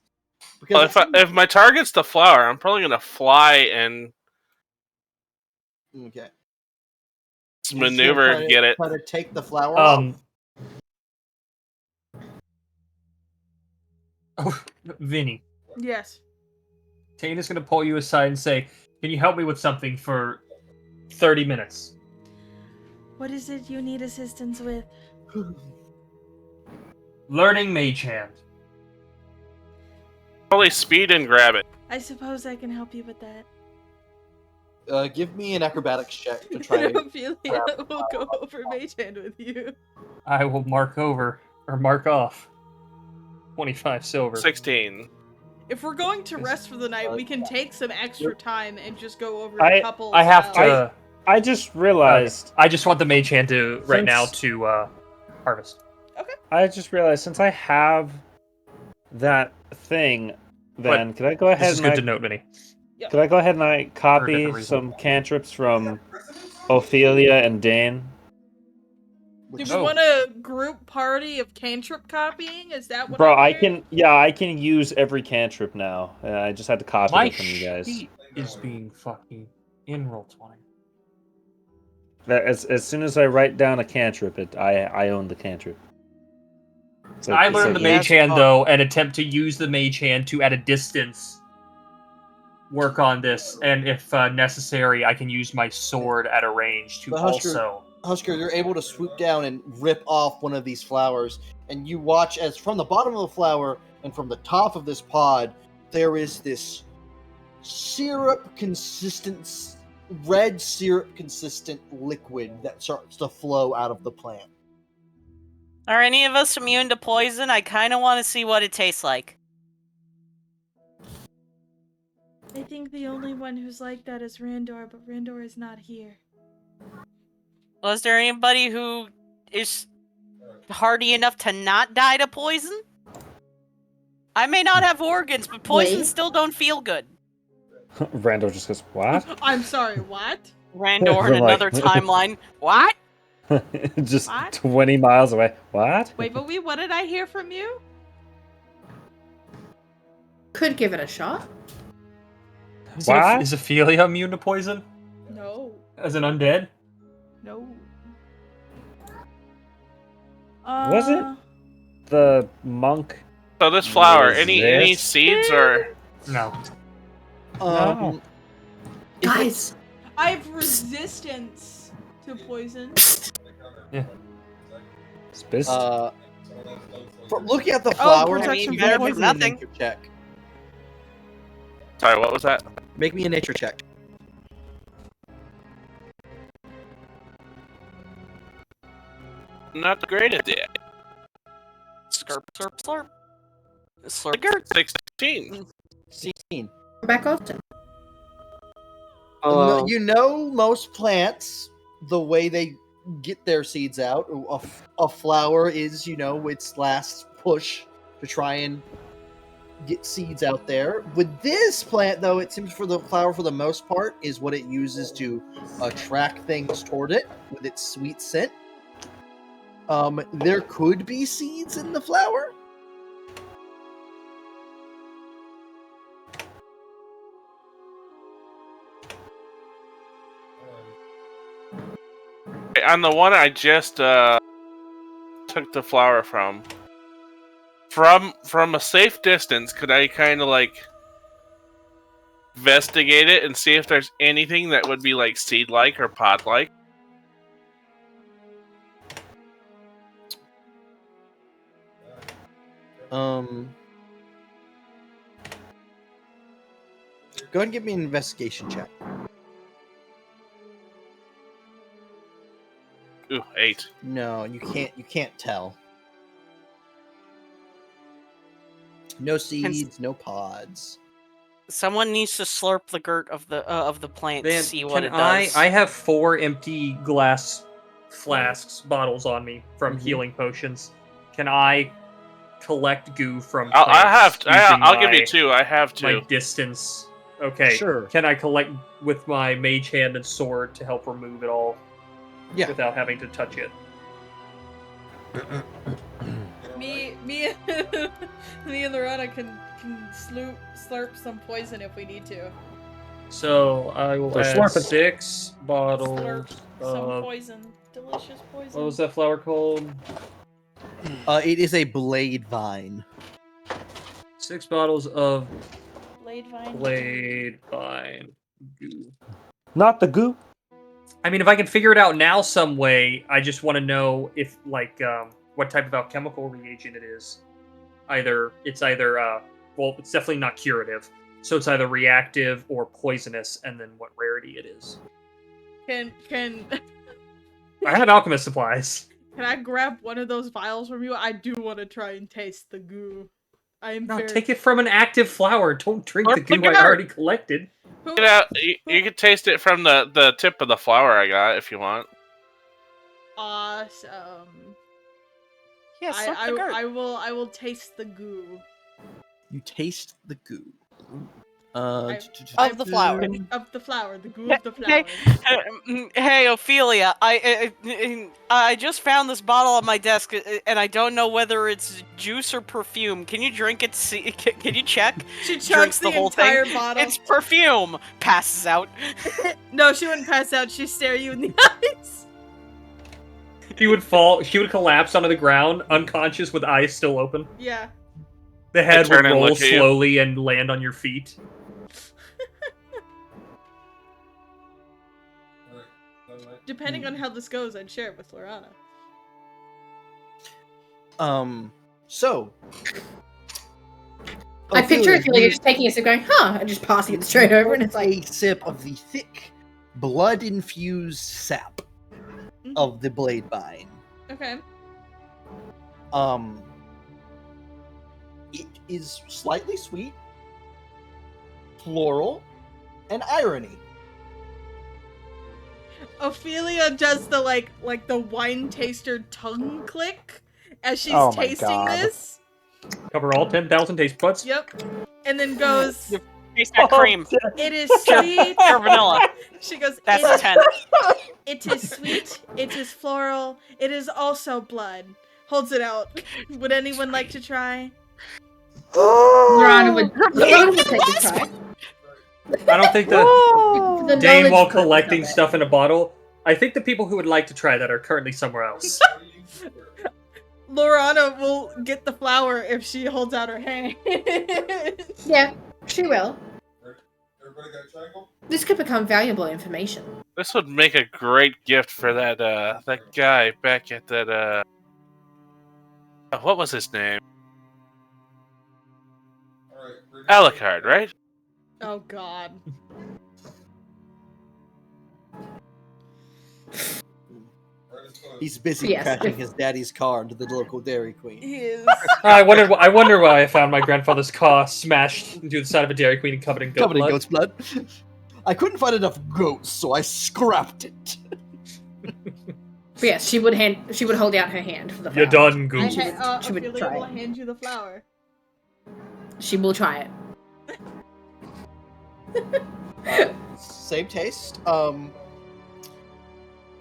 [SPEAKER 4] Because
[SPEAKER 10] Well, if my target's the flower, I'm probably gonna fly and
[SPEAKER 4] okay,
[SPEAKER 10] maneuver to get it.
[SPEAKER 4] Try to take the flower off.
[SPEAKER 7] Oh, Vinny.
[SPEAKER 9] Yes.
[SPEAKER 7] Tana's gonna pull you aside and say, "Can you help me with something for 30 minutes?"
[SPEAKER 9] What is it you need assistance with?
[SPEAKER 7] Learning Mage Hand.
[SPEAKER 10] Probably speed and grab it.
[SPEAKER 9] I suppose I can help you with that.
[SPEAKER 4] Give me an acrobatics check to try to.
[SPEAKER 9] Ophelia will go over Mage Hand with you.
[SPEAKER 7] I will mark off 25 silver.
[SPEAKER 10] 16.
[SPEAKER 9] If we're going to rest for the night, we can take some extra time and just go over a couple.
[SPEAKER 7] I have
[SPEAKER 9] spells.
[SPEAKER 7] to.
[SPEAKER 1] I just realized.
[SPEAKER 7] I just want the Mage Hand to right now to harvest.
[SPEAKER 9] Okay.
[SPEAKER 1] I just realized since I have that thing, then could I go ahead
[SPEAKER 7] This is
[SPEAKER 1] and
[SPEAKER 7] good to note, Vinny.
[SPEAKER 1] could I go ahead and I
[SPEAKER 7] For a
[SPEAKER 1] copy
[SPEAKER 7] different reason.
[SPEAKER 1] some cantrips from Ophelia and Dane?
[SPEAKER 9] Do we want a group party of cantrip copying? Is that what?
[SPEAKER 1] Bro,
[SPEAKER 9] I'm
[SPEAKER 1] I
[SPEAKER 9] hearing?
[SPEAKER 1] can use every cantrip now. I just had to copy
[SPEAKER 7] My
[SPEAKER 1] them from you guys.
[SPEAKER 7] sheet is being fucking in Roll20.
[SPEAKER 1] As soon as I write down a cantrip, I own the cantrip.
[SPEAKER 7] I learned the Mage Hand though, and attempt to use the Mage Hand to, at a distance, work on this, and if necessary, I can use my sword at a range to
[SPEAKER 4] But Husker, you're able to swoop down and rip off one of these flowers, and you watch as from the bottom of the flower and from the top of this pod, there is this red syrup consistent liquid that starts to flow out of the plant.
[SPEAKER 5] Are any of us immune to poison? I kind of want to see what it tastes like.
[SPEAKER 9] I think the only one who's like that is Randor, but Randor is not here.
[SPEAKER 5] Was there anybody who is hardy enough to not die to poison? I may not have organs, but poison still don't feel good.
[SPEAKER 1] Randor just goes, what?
[SPEAKER 9] I'm sorry, what?
[SPEAKER 5] Randor in another timeline. What?
[SPEAKER 1] Just
[SPEAKER 9] What?
[SPEAKER 1] 20 miles away. What?
[SPEAKER 9] Wait, but what did I hear from you?
[SPEAKER 6] Could give it a shot.
[SPEAKER 7] Is Ophelia immune to poison?
[SPEAKER 9] No.
[SPEAKER 7] As an undead?
[SPEAKER 9] No.
[SPEAKER 1] Was it the monk?
[SPEAKER 10] So this flower,
[SPEAKER 1] Was
[SPEAKER 10] any
[SPEAKER 1] this?
[SPEAKER 10] seeds or
[SPEAKER 7] No.
[SPEAKER 1] No.
[SPEAKER 6] Guys,
[SPEAKER 9] I have resistance to poison.
[SPEAKER 7] Yeah.
[SPEAKER 1] Spist?
[SPEAKER 4] From looking at the flower,
[SPEAKER 9] protection
[SPEAKER 4] make
[SPEAKER 5] better
[SPEAKER 4] me
[SPEAKER 5] than
[SPEAKER 4] a
[SPEAKER 5] nothing.
[SPEAKER 4] nature check.
[SPEAKER 10] sorry, what was that?
[SPEAKER 4] Make me a nature check.
[SPEAKER 10] Not the greatest yet.
[SPEAKER 5] Slurp, slurp, slurp. Slurp.
[SPEAKER 10] 16.
[SPEAKER 4] 16.
[SPEAKER 6] back Austin.
[SPEAKER 4] You know most plants, the way they get their seeds out, a flower is, its last push to try and get seeds out there. With this plant, though, it seems for the flower, for the most part, is what it uses to attract things toward it with its sweet scent. There could be seeds in the flower.
[SPEAKER 10] On the one I just took the flower from a safe distance, could I kind of like investigate it and see if there's anything that would be like seed-like or pod-like?
[SPEAKER 4] Go ahead and give me an investigation check.
[SPEAKER 10] Ooh, 8.
[SPEAKER 4] No, you can't tell. No seeds, no pods.
[SPEAKER 5] Someone needs to slurp the girt of the plant to
[SPEAKER 7] Man,
[SPEAKER 5] see what it
[SPEAKER 7] can
[SPEAKER 5] does.
[SPEAKER 7] I have 4 empty glass flasks, bottles on me from healing potions. Can I collect goo from plants?
[SPEAKER 10] I'll give you 2. I have 2.
[SPEAKER 7] My distance. Okay.
[SPEAKER 4] Sure.
[SPEAKER 7] Can I collect with my mage hand and sword to help remove it all?
[SPEAKER 4] Yeah.
[SPEAKER 7] Without having to touch it.
[SPEAKER 9] Me and Lorana can slurp some poison if we need to.
[SPEAKER 7] So I will add
[SPEAKER 1] slurp it.
[SPEAKER 7] 6 bottles
[SPEAKER 9] Slurp some
[SPEAKER 7] of...
[SPEAKER 9] poison. Delicious poison.
[SPEAKER 7] What was that flower called?
[SPEAKER 4] It is a blade vine.
[SPEAKER 7] 6 bottles of
[SPEAKER 9] Blade vine.
[SPEAKER 7] blade vine goo.
[SPEAKER 1] Not the goo.
[SPEAKER 7] I mean, if I can figure it out now some way, I just want to know if, like, what type of alchemical reagent it is. It's definitely not curative. So it's either reactive or poisonous, and then what rarity it is.
[SPEAKER 9] Can
[SPEAKER 7] I have alchemist supplies.
[SPEAKER 9] Can I grab one of those vials from you? I do want to try and taste the goo. I am
[SPEAKER 7] No,
[SPEAKER 9] very...
[SPEAKER 7] take it from an active flower. Don't drink the goo I already collected.
[SPEAKER 10] You can taste it from the tip of the flower I got if you want.
[SPEAKER 9] Awesome.
[SPEAKER 5] Yes,
[SPEAKER 9] I will taste the goo.
[SPEAKER 4] You taste the goo.
[SPEAKER 3] Of the flower.
[SPEAKER 9] Of the flower, the goo of the flower.
[SPEAKER 5] Hey, Ophelia, I just found this bottle on my desk, and I don't know whether it's juice or perfume. Can you drink it? Can you check?
[SPEAKER 9] She
[SPEAKER 5] Drinks
[SPEAKER 9] chugs the
[SPEAKER 5] whole
[SPEAKER 9] entire
[SPEAKER 5] thing.
[SPEAKER 9] bottle.
[SPEAKER 5] It's perfume. Passes out.
[SPEAKER 9] No, she wouldn't pass out. She'd stare you in the eyes.
[SPEAKER 7] She would fall. She would collapse onto the ground, unconscious, with eyes still open.
[SPEAKER 9] Yeah.
[SPEAKER 7] The head would
[SPEAKER 10] turn and
[SPEAKER 7] roll
[SPEAKER 10] look at you.
[SPEAKER 7] slowly and land on your feet.
[SPEAKER 9] Depending on how this goes, I'd share it with Lorana.
[SPEAKER 4] So.
[SPEAKER 6] I picture Ophelia just taking a sip, going, "Huh," and just passing it straight over, and it's like
[SPEAKER 4] a sip of the thick, blood-infused sap of the blade vine.
[SPEAKER 9] Okay.
[SPEAKER 4] It is slightly sweet, floral, and irony.
[SPEAKER 9] Ophelia does the like the wine taster tongue click as she's
[SPEAKER 1] Oh my
[SPEAKER 9] tasting
[SPEAKER 1] God.
[SPEAKER 9] this.
[SPEAKER 7] Cover all 10,000 taste buds.
[SPEAKER 9] Yep. And then goes,
[SPEAKER 5] Taste that cream.
[SPEAKER 9] "It is sweet."
[SPEAKER 5] Or vanilla.
[SPEAKER 9] She goes,
[SPEAKER 5] That's
[SPEAKER 9] "It
[SPEAKER 5] a
[SPEAKER 9] is-
[SPEAKER 5] 10.
[SPEAKER 9] It is sweet. It is floral. It is also blood." Holds it out. Would anyone like to try?
[SPEAKER 6] Lorana would take a try.
[SPEAKER 7] I don't think that
[SPEAKER 6] For the
[SPEAKER 7] Dane,
[SPEAKER 6] knowledge
[SPEAKER 7] while
[SPEAKER 6] purpose
[SPEAKER 7] collecting
[SPEAKER 6] of it.
[SPEAKER 7] stuff in a bottle, I think the people who would like to try that are currently somewhere else.
[SPEAKER 9] Lorana will get the flower if she holds out her hand.
[SPEAKER 6] Yeah, she will.
[SPEAKER 11] Everybody got a triangle?
[SPEAKER 6] This could become valuable information.
[SPEAKER 10] This would make a great gift for that guy back at that what was his name?
[SPEAKER 11] Alright,
[SPEAKER 10] Alucard, right?
[SPEAKER 9] Oh God.
[SPEAKER 4] He's busy
[SPEAKER 6] Yes.
[SPEAKER 4] crashing his daddy's car into the local Dairy Queen.
[SPEAKER 9] He is.
[SPEAKER 7] I wonder why I found my grandfather's car smashed into the side of a Dairy Queen and covered in goat
[SPEAKER 4] Covered in
[SPEAKER 7] blood.
[SPEAKER 4] goat's blood. I couldn't find enough goats, so I scrapped it.
[SPEAKER 6] But yes, she would hold out her hand for the flower.
[SPEAKER 7] You're done, Goose.
[SPEAKER 6] She would
[SPEAKER 9] Ophelia
[SPEAKER 6] try
[SPEAKER 9] will
[SPEAKER 6] it.
[SPEAKER 9] hand you the flower.
[SPEAKER 6] she will try it.
[SPEAKER 4] Same taste.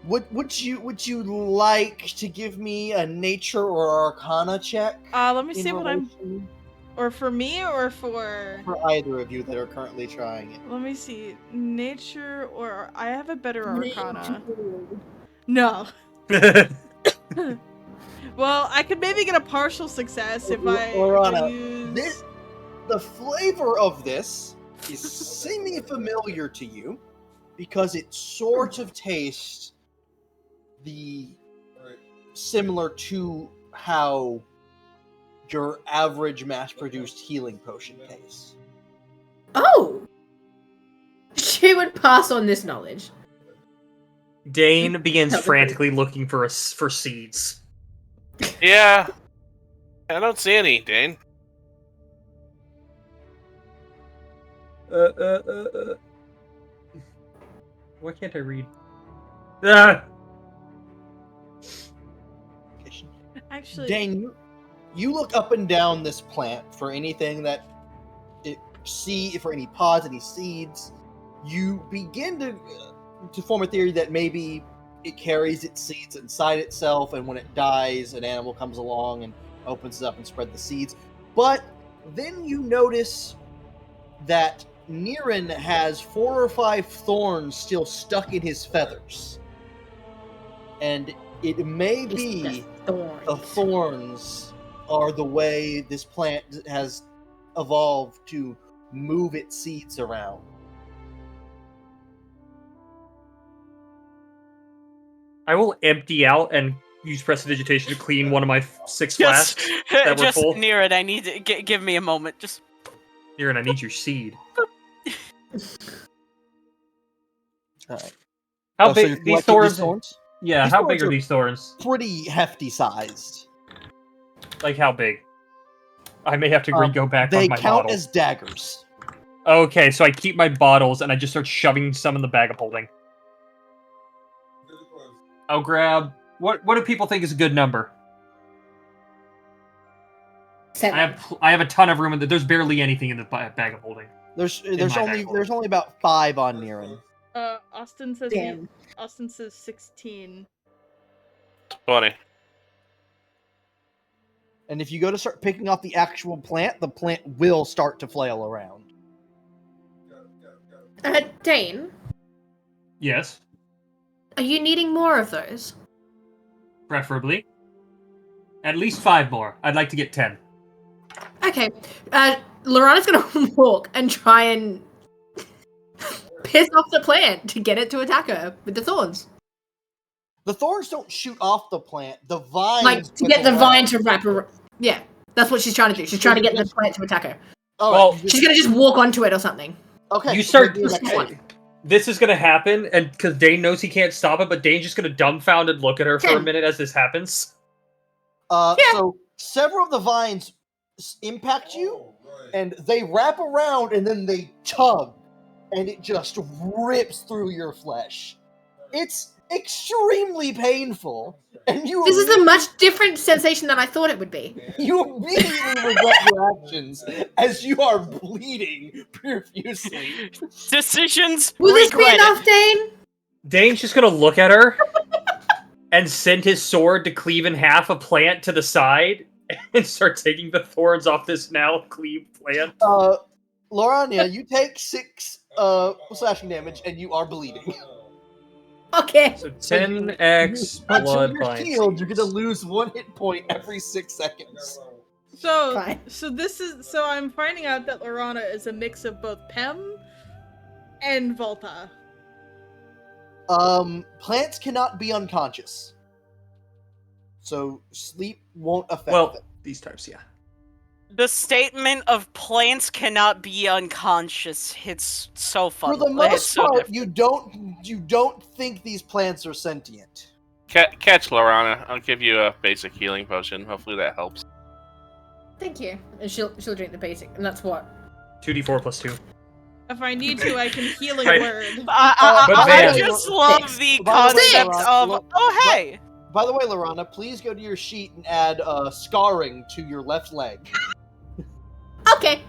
[SPEAKER 4] Would you like to give me a nature or arcana check?
[SPEAKER 9] Let me see
[SPEAKER 4] in
[SPEAKER 9] what I'm.
[SPEAKER 4] relation-
[SPEAKER 9] Or for me, or for.
[SPEAKER 4] For either of you that are currently trying it.
[SPEAKER 9] Let me see. Nature or. I have a better arcana. No. Well, I could maybe get a partial success if I
[SPEAKER 4] Lorana,
[SPEAKER 9] use.
[SPEAKER 4] The flavor of this is semi-familiar to you because it sort of tastes similar to how your average mass-produced healing potion tastes.
[SPEAKER 6] Oh! She would pass on this knowledge.
[SPEAKER 7] Dane begins frantically looking for seeds.
[SPEAKER 10] Yeah. I don't see any, Dane.
[SPEAKER 7] Why can't I read? Ah!
[SPEAKER 9] Actually.
[SPEAKER 4] Dane, you look up and down this plant for anything that for any pods, any seeds. You begin to form a theory that maybe it carries its seeds inside itself, and when it dies, an animal comes along and opens it up and spreads the seeds. But then you notice that Niren has 4 or 5 thorns still stuck in his feathers. And it may be the thorns are the way this plant has evolved to move its seeds around.
[SPEAKER 7] I will empty out and use prestidigitation to clean one of my 6 flasks that were
[SPEAKER 5] Just
[SPEAKER 7] full.
[SPEAKER 5] near it. I need to give me a moment. Just
[SPEAKER 7] Niren, I need your seed.
[SPEAKER 4] Alright.
[SPEAKER 7] How
[SPEAKER 4] So you're
[SPEAKER 7] big these
[SPEAKER 4] collecting
[SPEAKER 7] thorns? Yeah,
[SPEAKER 4] These
[SPEAKER 7] how
[SPEAKER 4] thorns
[SPEAKER 7] big are
[SPEAKER 4] are
[SPEAKER 7] these thorns?
[SPEAKER 4] Pretty hefty sized.
[SPEAKER 7] Like how big? I may have to go back
[SPEAKER 4] They
[SPEAKER 7] on my
[SPEAKER 4] count
[SPEAKER 7] bottle.
[SPEAKER 4] as daggers.
[SPEAKER 7] Okay, so I keep my bottles and I just start shoving some in the bag of holding. I'll grab. What do people think is a good number?
[SPEAKER 6] 7.
[SPEAKER 7] I have a ton of room in there. There's barely anything in the bag of holding.
[SPEAKER 4] There's
[SPEAKER 7] my
[SPEAKER 4] only about 5 on Niren.
[SPEAKER 9] Austin says.
[SPEAKER 6] Damn.
[SPEAKER 9] Austin says 16.
[SPEAKER 10] 20.
[SPEAKER 4] And if you go to start picking off the actual plant, the plant will start to flail around.
[SPEAKER 6] Dane,
[SPEAKER 7] Yes,
[SPEAKER 6] are you needing more of those?
[SPEAKER 7] preferably. At least 5 more. I'd like to get 10.
[SPEAKER 6] Okay. Lorana's gonna walk and try and piss off the plant to get it to attack her with the thorns.
[SPEAKER 4] The thorns don't shoot off the plant. The vine,
[SPEAKER 6] Like, to get the vine to wrap around. Yeah, that's what she's trying to do. She's trying to get the plant to attack her.
[SPEAKER 7] Well,
[SPEAKER 6] She's gonna just walk onto it or something.
[SPEAKER 4] Okay.
[SPEAKER 7] You start.
[SPEAKER 6] Okay.
[SPEAKER 7] This is gonna happen, and because Dane knows he can't stop it, but Dane's just gonna dumbfounded look at her for a minute as this happens.
[SPEAKER 4] So several of the vines impact you, and they wrap around, and then they tug, and it just rips through your flesh. It's extremely painful, and you.
[SPEAKER 6] This is a much different sensation than I thought it would be.
[SPEAKER 4] You immediately regret your actions as you are bleeding profusely.
[SPEAKER 5] decisions.
[SPEAKER 6] Will this be
[SPEAKER 5] regretted.
[SPEAKER 6] enough, Dane?
[SPEAKER 7] Dane's just gonna look at her and send his sword to cleave in half a plant to the side and start taking the thorns off this now cleaved plant.
[SPEAKER 4] Lorania, you take 6 slashing damage, and you are bleeding.
[SPEAKER 6] Okay.
[SPEAKER 7] So 10x blood
[SPEAKER 4] Until you're
[SPEAKER 7] binds.
[SPEAKER 4] healed, you're gonna lose 1 hit point every 6 seconds.
[SPEAKER 9] So,
[SPEAKER 6] Fine.
[SPEAKER 9] so I'm finding out that Lorana is a mix of both Pem and Volta.
[SPEAKER 4] Plants cannot be unconscious, so sleep won't affect them.
[SPEAKER 7] These types, yeah.
[SPEAKER 5] The statement of plants cannot be unconscious hits so fun.
[SPEAKER 4] For the
[SPEAKER 5] It's
[SPEAKER 4] most
[SPEAKER 5] so
[SPEAKER 4] part,
[SPEAKER 5] different.
[SPEAKER 4] you don't think these plants are sentient.
[SPEAKER 10] Catch Lorana. I'll give you a basic healing potion. Hopefully that helps.
[SPEAKER 6] Thank you. And she'll drink the basic, and that's what?
[SPEAKER 7] 2d4 plus 2.
[SPEAKER 9] If I need to, I can healing
[SPEAKER 7] Right.
[SPEAKER 9] word.
[SPEAKER 5] I
[SPEAKER 7] Van.
[SPEAKER 5] just love the
[SPEAKER 4] By the way,
[SPEAKER 5] concept
[SPEAKER 4] Lorana,
[SPEAKER 5] of, oh hey!
[SPEAKER 4] By the way, Lorana, please go to your sheet and add scarring to your left leg.
[SPEAKER 6] Okay.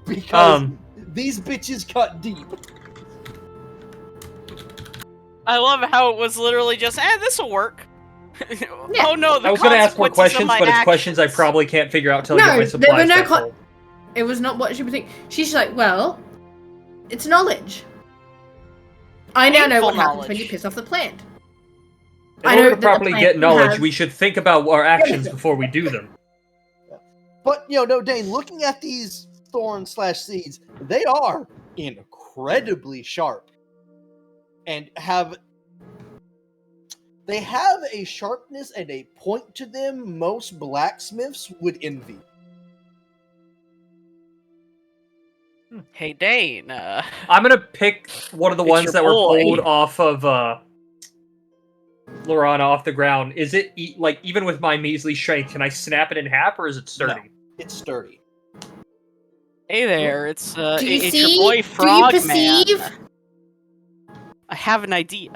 [SPEAKER 4] because these bitches cut deep.
[SPEAKER 5] I love how it was literally just, this'll work. Oh no,
[SPEAKER 7] I was going to ask more questions, but it's questions I probably can't figure out till I get my supplies
[SPEAKER 6] there were no
[SPEAKER 7] back home.
[SPEAKER 6] It was not what she was thinking. She's like, well, it's knowledge. I now know what happens when you piss off the plant.
[SPEAKER 7] In order to properly get knowledge, we should think about our actions before we do them.
[SPEAKER 4] But, no, Dane, looking at these thorns/seeds, they are incredibly sharp. And they have a sharpness and a point to them most blacksmiths would envy.
[SPEAKER 5] Hey, Dane.
[SPEAKER 7] I'm gonna pick one of the ones that were pulled off of Lorana off the ground. Is it even with my measly strength, can I snap it in half, or is it sturdy?
[SPEAKER 4] No, it's sturdy.
[SPEAKER 5] Hey there, it's
[SPEAKER 6] Do you
[SPEAKER 5] it's
[SPEAKER 6] see?
[SPEAKER 5] your boy Frogman.
[SPEAKER 6] Do you perceive?
[SPEAKER 5] I have an idea.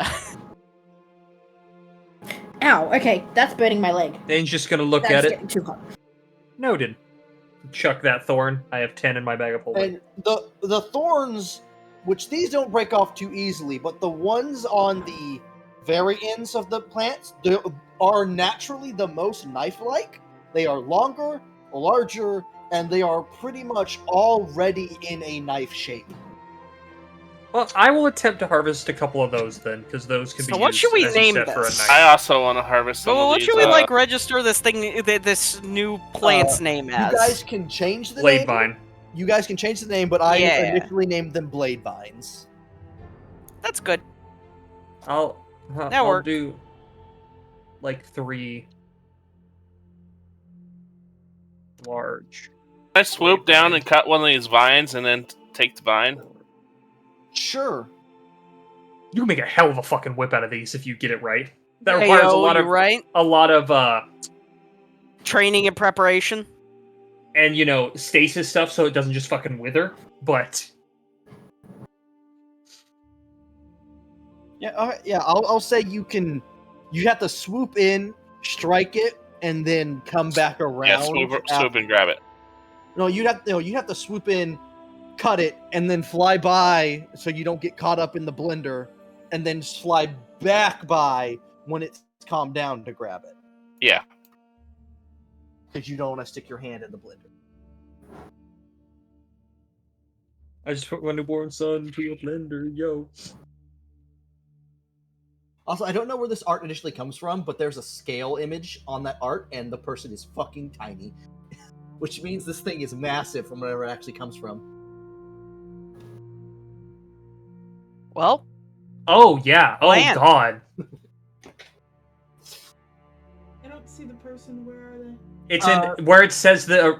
[SPEAKER 6] Ow, okay, that's burning my leg.
[SPEAKER 7] Dane's just gonna look
[SPEAKER 6] That's
[SPEAKER 7] at it.
[SPEAKER 6] getting too hot.
[SPEAKER 7] Noted. Chuck that thorn. I have 10 in my bag of holding.
[SPEAKER 4] And the thorns, which these don't break off too easily, but the ones on the very ends of the plants are naturally the most knife-like. They are longer, larger, and they are pretty much already in a knife shape.
[SPEAKER 7] Well, I will attempt to harvest a couple of those then, because those can be
[SPEAKER 5] So what
[SPEAKER 7] used
[SPEAKER 5] should we
[SPEAKER 7] as a
[SPEAKER 5] name
[SPEAKER 7] set for a
[SPEAKER 5] this?
[SPEAKER 7] knife.
[SPEAKER 10] I also want to harvest some
[SPEAKER 5] Well,
[SPEAKER 10] of
[SPEAKER 5] what
[SPEAKER 10] these.
[SPEAKER 5] should we register this thing, this new plant's name as?
[SPEAKER 4] You guys can change the
[SPEAKER 7] Blade
[SPEAKER 4] name.
[SPEAKER 7] vine.
[SPEAKER 4] You guys can change the name, but I
[SPEAKER 5] Yeah.
[SPEAKER 4] initially named them blade vines.
[SPEAKER 5] That's good.
[SPEAKER 7] I'll
[SPEAKER 5] worked.
[SPEAKER 7] do like 3 large.
[SPEAKER 10] Can I swoop down and cut one of these vines and then take the vine?
[SPEAKER 4] Sure.
[SPEAKER 7] You can make a hell of a fucking whip out of these if you get it right. That
[SPEAKER 5] Hey,
[SPEAKER 7] requires
[SPEAKER 5] yo,
[SPEAKER 7] a
[SPEAKER 5] you right?
[SPEAKER 7] lot of
[SPEAKER 5] Training and preparation.
[SPEAKER 7] and stasis stuff so it doesn't just fucking wither. But
[SPEAKER 4] Yeah, I'll say you have to swoop in, strike it, and then come back around.
[SPEAKER 10] Yeah, swoop and grab it.
[SPEAKER 4] No, you have to swoop in, cut it, and then fly by so you don't get caught up in the blender, and then fly back by when it's calmed down to grab it.
[SPEAKER 10] Yeah.
[SPEAKER 4] Because you don't want to stick your hand in the blender.
[SPEAKER 7] I just put my newborn son into a blender, yo.
[SPEAKER 4] Also, I don't know where this art initially comes from, but there's a scale image on that art, and the person is fucking tiny. Which means this thing is massive from wherever it actually comes from.
[SPEAKER 5] Well.
[SPEAKER 7] Oh, yeah. Oh,
[SPEAKER 5] Land.
[SPEAKER 7] God.
[SPEAKER 9] I don't see the person. Where are they?
[SPEAKER 7] It's in where it says the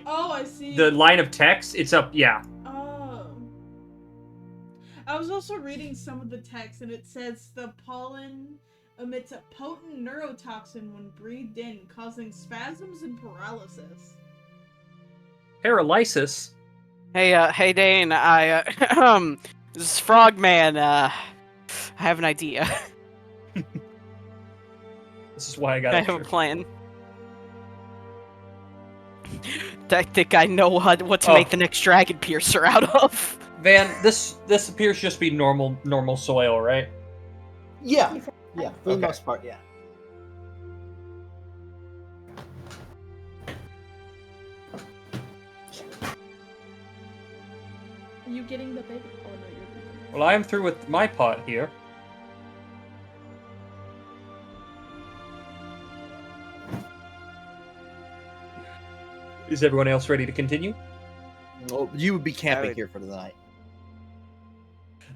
[SPEAKER 9] Oh, I see.
[SPEAKER 7] the line of text. It's up, yeah.
[SPEAKER 9] Oh. I was also reading some of the text, and it says the pollen emits a potent neurotoxin when breathed in, causing spasms and paralysis.
[SPEAKER 7] Paralysis.
[SPEAKER 5] Hey, Dane. This is Frogman. I have an idea.
[SPEAKER 7] This is why I got.
[SPEAKER 5] I have a plan. I think I know what to make the next dragon piercer out of.
[SPEAKER 7] Van, this appears to just be normal soil, right?
[SPEAKER 4] Yeah, for the most part, yeah.
[SPEAKER 9] Are you getting the baby? Oh, no, you're.
[SPEAKER 7] Well, I am through with my pot here. Is everyone else ready to continue?
[SPEAKER 4] Well, you would be camping here for the night.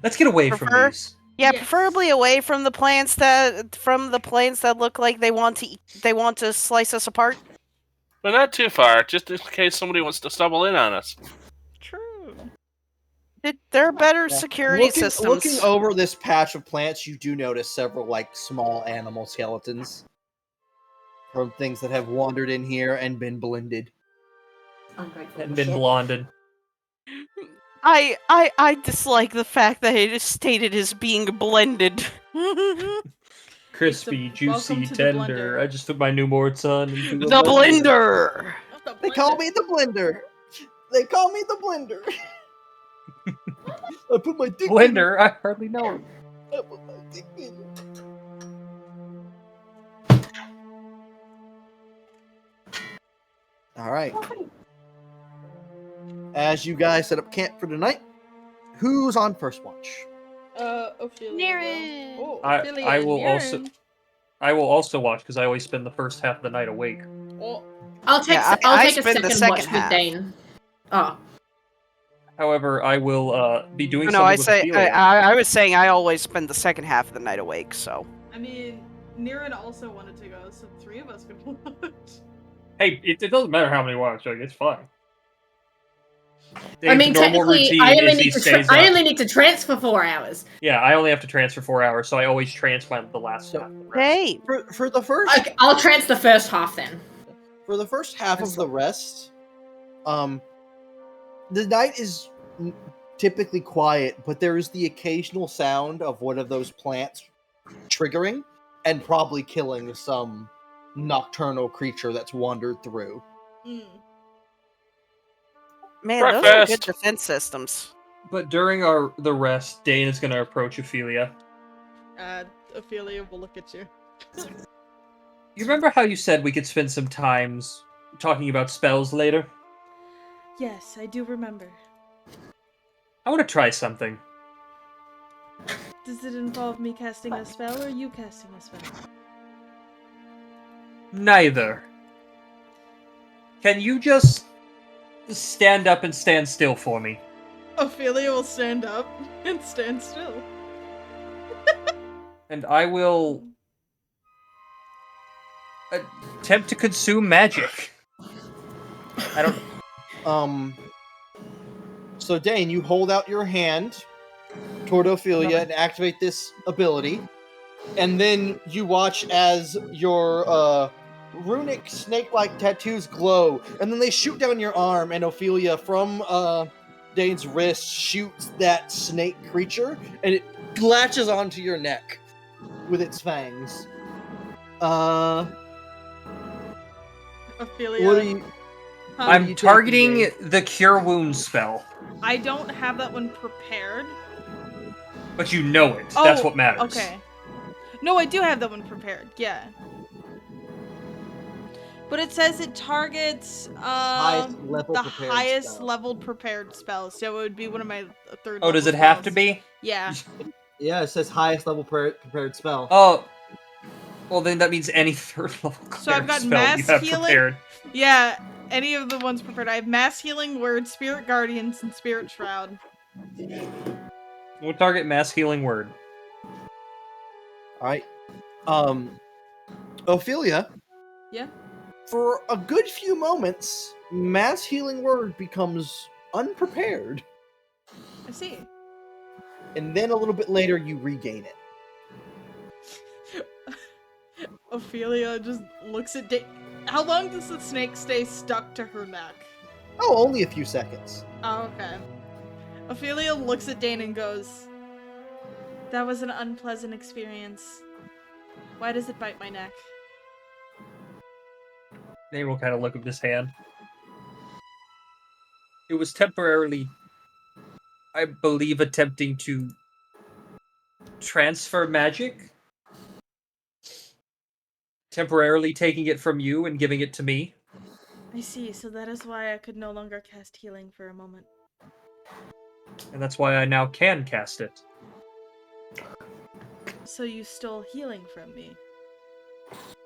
[SPEAKER 7] Let's get away from these.
[SPEAKER 5] Yeah, preferably away from the plants that look like they want to slice us apart.
[SPEAKER 10] But not too far, just in case somebody wants to stumble in on us.
[SPEAKER 5] True. There are better security systems.
[SPEAKER 4] Looking over this patch of plants, you do notice several small animal skeletons from things that have wandered in here and been blended.
[SPEAKER 7] And been blonded.
[SPEAKER 5] I dislike the fact that it is stated as being blended.
[SPEAKER 7] Crispy, juicy, tender. I just took my newborn son into
[SPEAKER 5] the blender.
[SPEAKER 4] They call me the blender. They call me the blender. I put my dick
[SPEAKER 7] Blender, I hardly know him.
[SPEAKER 4] in. I put my dick in. All right. As you guys set up camp for the night, who's on first watch?
[SPEAKER 9] Ophelia.
[SPEAKER 3] Niren.
[SPEAKER 9] Oh,
[SPEAKER 7] I
[SPEAKER 9] Ophelia
[SPEAKER 7] I
[SPEAKER 9] and
[SPEAKER 7] will also
[SPEAKER 9] Niren.
[SPEAKER 7] I will also watch because I always spend the first half of the night awake.
[SPEAKER 9] Oh,
[SPEAKER 6] I'll take
[SPEAKER 5] Yeah,
[SPEAKER 6] I'll
[SPEAKER 5] I
[SPEAKER 6] take a
[SPEAKER 5] spend the
[SPEAKER 6] second
[SPEAKER 5] second
[SPEAKER 6] watch
[SPEAKER 5] half.
[SPEAKER 6] with Dane. Oh.
[SPEAKER 7] However, I will be doing
[SPEAKER 5] No,
[SPEAKER 7] something
[SPEAKER 5] I
[SPEAKER 7] with
[SPEAKER 5] say
[SPEAKER 7] Ophelia.
[SPEAKER 5] I was saying I always spend the second half of the night awake. So
[SPEAKER 9] I mean, Niren also wanted to go, so 3 of us could watch.
[SPEAKER 7] Hey, it doesn't matter how many watch, like, it's fine.
[SPEAKER 6] I mean,
[SPEAKER 7] Dave's normal
[SPEAKER 6] technically,
[SPEAKER 7] routine
[SPEAKER 6] I only
[SPEAKER 7] is he
[SPEAKER 6] need to
[SPEAKER 7] stays
[SPEAKER 6] I
[SPEAKER 7] up.
[SPEAKER 6] only need to transfer 4 hours.
[SPEAKER 7] Yeah, I only have to transfer 4 hours, so I always transplant the last half.
[SPEAKER 5] hey,
[SPEAKER 4] For the first
[SPEAKER 6] Okay, I'll trans the first half then.
[SPEAKER 4] for the first half of the rest, the night is typically quiet, but there is the occasional sound of one of those plants triggering and probably killing some nocturnal creature that's wandered through.
[SPEAKER 9] Mm.
[SPEAKER 5] man, those are good
[SPEAKER 10] Breakfast.
[SPEAKER 5] defense systems.
[SPEAKER 7] But during the rest, Dane is going to approach Ophelia.
[SPEAKER 9] Ophelia will look at you.
[SPEAKER 7] You remember how you said we could spend some times talking about spells later?
[SPEAKER 9] Yes, I do remember.
[SPEAKER 7] I want to try something.
[SPEAKER 9] Does it involve me casting a spell or you casting a spell?
[SPEAKER 7] Neither. Can you just stand up and stand still for me?
[SPEAKER 9] Ophelia will stand up and stand still.
[SPEAKER 7] And I will attempt to consume magic. I don't.
[SPEAKER 4] So Dane, you hold out your hand toward Ophelia and activate this ability, and then you watch as your runic snake-like tattoos glow, and then they shoot down your arm, and Ophelia from Dane's wrist shoots that snake creature, and it latches onto your neck with its fangs.
[SPEAKER 9] Ophelia.
[SPEAKER 4] What are you?
[SPEAKER 9] Huh?
[SPEAKER 7] I'm
[SPEAKER 4] you
[SPEAKER 7] targeting
[SPEAKER 4] taking,
[SPEAKER 7] the Cure Wounds spell.
[SPEAKER 9] I don't have that one prepared.
[SPEAKER 7] But you know it. That's what matters.
[SPEAKER 9] Okay. No, I do have that one prepared. Yeah. But it says it targets
[SPEAKER 4] highest level
[SPEAKER 9] the
[SPEAKER 4] prepared
[SPEAKER 9] highest
[SPEAKER 4] spell.
[SPEAKER 9] leveled prepared spells. So it would be one of my third.
[SPEAKER 7] Oh, does it
[SPEAKER 9] level
[SPEAKER 7] have to
[SPEAKER 9] spells.
[SPEAKER 7] be?
[SPEAKER 9] Yeah.
[SPEAKER 4] Yeah, it says highest level prepared spell.
[SPEAKER 7] Oh. Well, then that means any third level
[SPEAKER 9] So I've got
[SPEAKER 7] spell
[SPEAKER 9] mass
[SPEAKER 7] you have
[SPEAKER 9] healing.
[SPEAKER 7] prepared.
[SPEAKER 9] Yeah, any of the ones prepared. I have mass healing word, spirit guardians, and spirit shroud.
[SPEAKER 7] We'll target mass healing word.
[SPEAKER 4] Alright. Ophelia.
[SPEAKER 9] Yeah.
[SPEAKER 4] For a good few moments, mass healing word becomes unprepared.
[SPEAKER 9] I see.
[SPEAKER 4] And then a little bit later you regain it.
[SPEAKER 9] Ophelia just looks at How long does the snake stay stuck to her neck?
[SPEAKER 4] Oh, only a few seconds.
[SPEAKER 9] Oh, okay. Ophelia looks at Dane and goes, "That was an unpleasant experience. Why does it bite my neck?"
[SPEAKER 7] They will kind of look at this hand. It was temporarily, I believe, attempting to transfer magic. Temporarily taking it from you and giving it to me.
[SPEAKER 9] I see, so that is why I could no longer cast healing for a moment.
[SPEAKER 7] And that's why I now can cast it.
[SPEAKER 9] So you stole healing from me.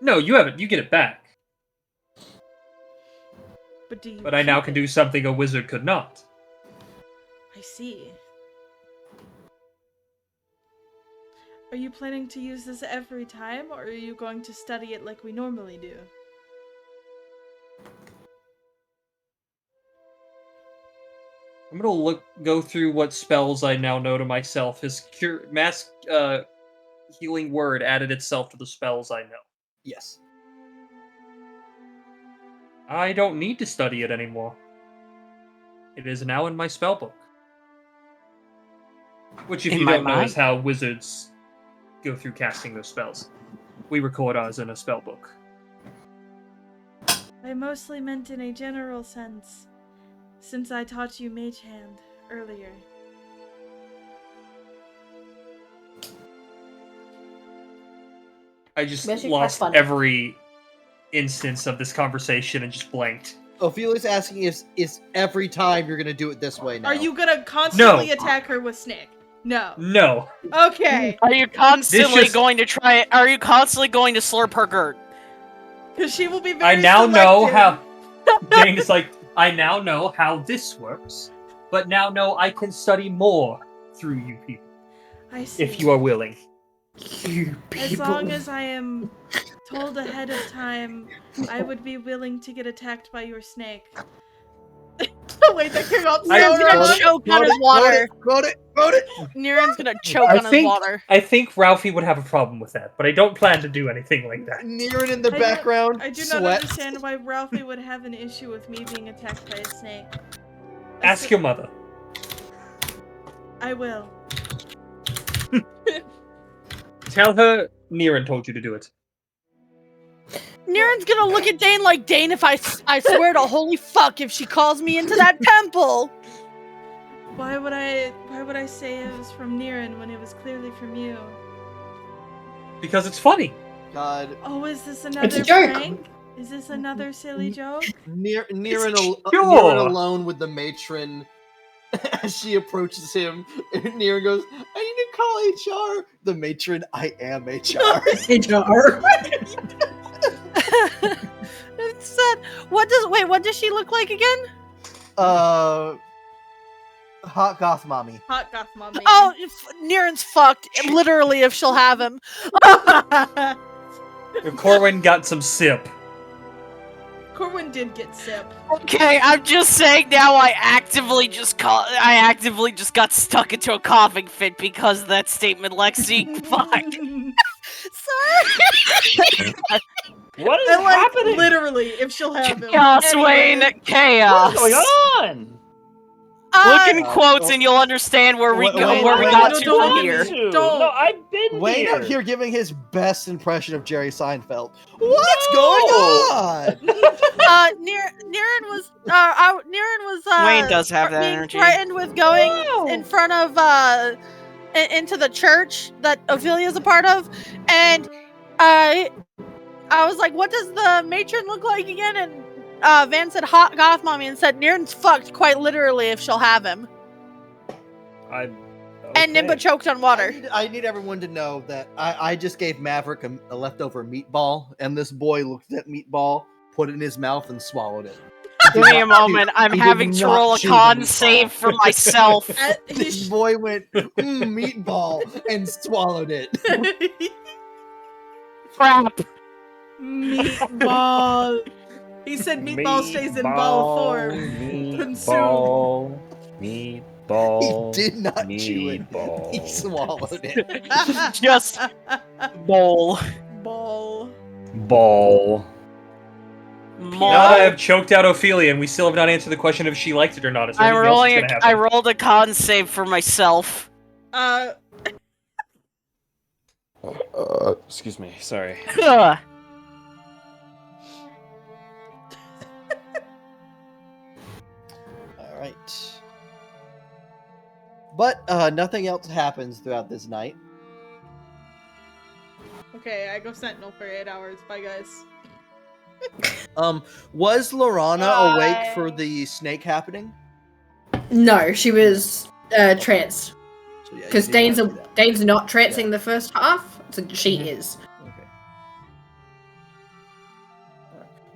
[SPEAKER 7] No, you haven't. You get it back.
[SPEAKER 9] But do you
[SPEAKER 7] But I now
[SPEAKER 9] keep
[SPEAKER 7] can
[SPEAKER 9] it?
[SPEAKER 7] do something a wizard could not.
[SPEAKER 9] I see. Are you planning to use this every time, or are you going to study it like we normally do?
[SPEAKER 7] I'm gonna go through what spells I now know to myself. His mass healing word added itself to the spells I know.
[SPEAKER 4] Yes.
[SPEAKER 7] I don't need to study it anymore. It is now in my spellbook. Which, if
[SPEAKER 5] In
[SPEAKER 7] you
[SPEAKER 5] my
[SPEAKER 7] don't know, is
[SPEAKER 5] mind.
[SPEAKER 7] how wizards go through casting their spells. We record ours in a spellbook.
[SPEAKER 9] I mostly meant in a general sense. since I taught you Mage Hand earlier.
[SPEAKER 7] I just
[SPEAKER 6] Magic
[SPEAKER 7] lost
[SPEAKER 6] has fun.
[SPEAKER 7] every instance of this conversation and just blanked.
[SPEAKER 4] Ophelia's asking is every time you're gonna do it this way now.
[SPEAKER 9] Are you gonna constantly attack her with snake? No.
[SPEAKER 7] No.
[SPEAKER 9] Okay.
[SPEAKER 5] Are you constantly
[SPEAKER 7] just-
[SPEAKER 5] going to try? Are you constantly going to slurp her girt?
[SPEAKER 9] Because she will be very
[SPEAKER 7] I now know
[SPEAKER 9] selective.
[SPEAKER 7] how. Dane is like, I now know how this works, but now know I can study more through you people
[SPEAKER 9] I see.
[SPEAKER 7] if you are willing.
[SPEAKER 9] As long as I am told ahead of time, I would be willing to get attacked by your snake. Wait, that came out so
[SPEAKER 3] Niren's gonna
[SPEAKER 9] wrong.
[SPEAKER 3] choke on his water.
[SPEAKER 4] Quote it!
[SPEAKER 3] Niren's gonna choke on his water.
[SPEAKER 7] I think Ralphie would have a problem with that, but I don't plan to do anything like that.
[SPEAKER 4] Niren in the
[SPEAKER 9] I
[SPEAKER 4] background.
[SPEAKER 9] I do not
[SPEAKER 4] sweat.
[SPEAKER 9] understand why Ralphie would have an issue with me being attacked by a snake.
[SPEAKER 7] Ask your mother.
[SPEAKER 9] I will.
[SPEAKER 7] Tell her Niren told you to do it.
[SPEAKER 3] Niren's gonna look at Dane like, Dane, if I swear to holy fuck if she calls me into that temple.
[SPEAKER 9] Why would I say it was from Niren when it was clearly from you?
[SPEAKER 7] Because it's funny.
[SPEAKER 4] God.
[SPEAKER 9] Oh, is this another
[SPEAKER 6] a joke.
[SPEAKER 9] prank? Is this another silly joke?
[SPEAKER 4] Niren
[SPEAKER 7] Sure.
[SPEAKER 4] alone with the matron as she approaches him. And Niren goes, I need to call HR. The matron, I am HR.
[SPEAKER 6] HR.
[SPEAKER 3] It said, what does she look like again?
[SPEAKER 4] Hot goth mommy.
[SPEAKER 9] Hot goth mommy.
[SPEAKER 3] Oh, Niren's fucked. Literally, if she'll have him.
[SPEAKER 7] Corwin got some sip.
[SPEAKER 9] Corwin did get sip.
[SPEAKER 5] Okay, I'm just saying now. I actively just got stuck into a coughing fit because of that statement, Lexi. Fuck.
[SPEAKER 3] Sorry.
[SPEAKER 1] What is
[SPEAKER 9] I like
[SPEAKER 1] happening?
[SPEAKER 9] literally if she'll have him.
[SPEAKER 5] Chaos, Wayne. Chaos.
[SPEAKER 1] What's going on?
[SPEAKER 5] Look in quotes and you'll understand where we go.
[SPEAKER 4] Wayne,
[SPEAKER 5] Where we
[SPEAKER 4] Wayne,
[SPEAKER 5] got
[SPEAKER 9] no,
[SPEAKER 5] to
[SPEAKER 9] don't
[SPEAKER 5] from
[SPEAKER 9] do
[SPEAKER 5] here.
[SPEAKER 9] this.
[SPEAKER 1] Dude,
[SPEAKER 9] Don't.
[SPEAKER 1] No, I've been
[SPEAKER 4] Wayne
[SPEAKER 1] here.
[SPEAKER 4] out here giving his best impression of Jerry Seinfeld. What's going on?
[SPEAKER 3] Niren was
[SPEAKER 5] Wayne does have that
[SPEAKER 3] being
[SPEAKER 5] energy.
[SPEAKER 3] threatened with going in front of into the church that Ophelia's a part of, and I was like, what does the matron look like again? And Van said hot goth mommy and said Niren's fucked quite literally if she'll have him. And Nimba choked on water.
[SPEAKER 4] I need everyone to know that I just gave Maverick a leftover meatball, and this boy looked at meatball, put it in his mouth, and swallowed it.
[SPEAKER 5] Give me a moment. I'm
[SPEAKER 4] He did
[SPEAKER 5] having to
[SPEAKER 4] not
[SPEAKER 5] roll a
[SPEAKER 4] chew the
[SPEAKER 5] con
[SPEAKER 4] meatball.
[SPEAKER 5] save for myself.
[SPEAKER 4] This boy went, meatball, and swallowed it.
[SPEAKER 5] Crap.
[SPEAKER 9] Meatball. He said meatball stays in ball form. Consumed.
[SPEAKER 1] Meatball.
[SPEAKER 4] He did not chew it. He swallowed it.
[SPEAKER 5] Just bowl.
[SPEAKER 9] Ball.
[SPEAKER 1] Ball.
[SPEAKER 7] Now that I have choked out Ophelia and we still have not answered the question if she liked it or not. Is there
[SPEAKER 5] I'm
[SPEAKER 7] anything else
[SPEAKER 5] rolling.
[SPEAKER 7] that's gonna
[SPEAKER 5] I
[SPEAKER 7] happen?
[SPEAKER 5] rolled a con save for myself.
[SPEAKER 1] Excuse me. Sorry.
[SPEAKER 5] Ugh.
[SPEAKER 4] All right. But nothing else happens throughout this night.
[SPEAKER 9] Okay, I go sentinel for 8 hours. Bye, guys.
[SPEAKER 4] Was Lorana awake for the snake happening?
[SPEAKER 6] No, she was tranced.
[SPEAKER 4] So, yeah,
[SPEAKER 6] Because
[SPEAKER 4] you did
[SPEAKER 6] Dane's
[SPEAKER 4] not do that.
[SPEAKER 6] Dane's not trancing the first half, so she is.
[SPEAKER 4] Okay.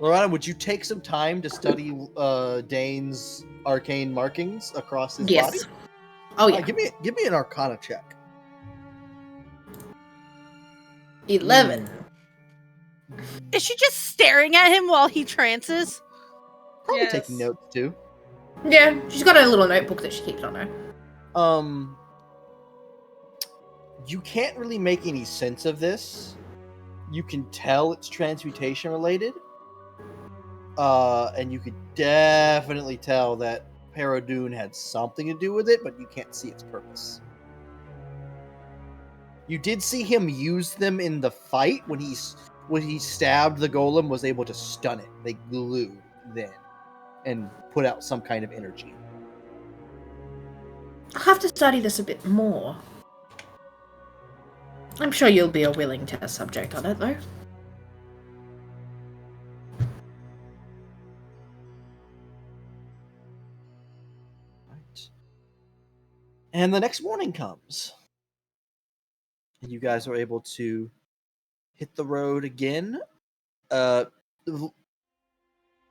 [SPEAKER 4] Lorana, would you take some time to study Dane's arcane markings across his body?
[SPEAKER 6] Yes. Oh yeah.
[SPEAKER 4] Give me an Arcana check.
[SPEAKER 6] 11.
[SPEAKER 3] Is she just staring at him while he trances?
[SPEAKER 4] Probably
[SPEAKER 9] Yes.
[SPEAKER 4] taking notes too.
[SPEAKER 6] Yeah, she's got a little notebook that she keeps on her.
[SPEAKER 4] You can't really make any sense of this. You can tell it's transmutation related. And you could definitely tell that Paradune had something to do with it, but you can't see its purpose. You did see him use them in the fight when he stabbed the golem, was able to stun it. They glue then. and put out some kind of energy.
[SPEAKER 6] I'll have to study this a bit more. I'm sure you'll be a willing test subject on it, though.
[SPEAKER 4] Right. And the next morning comes. And you guys are able to hit the road again.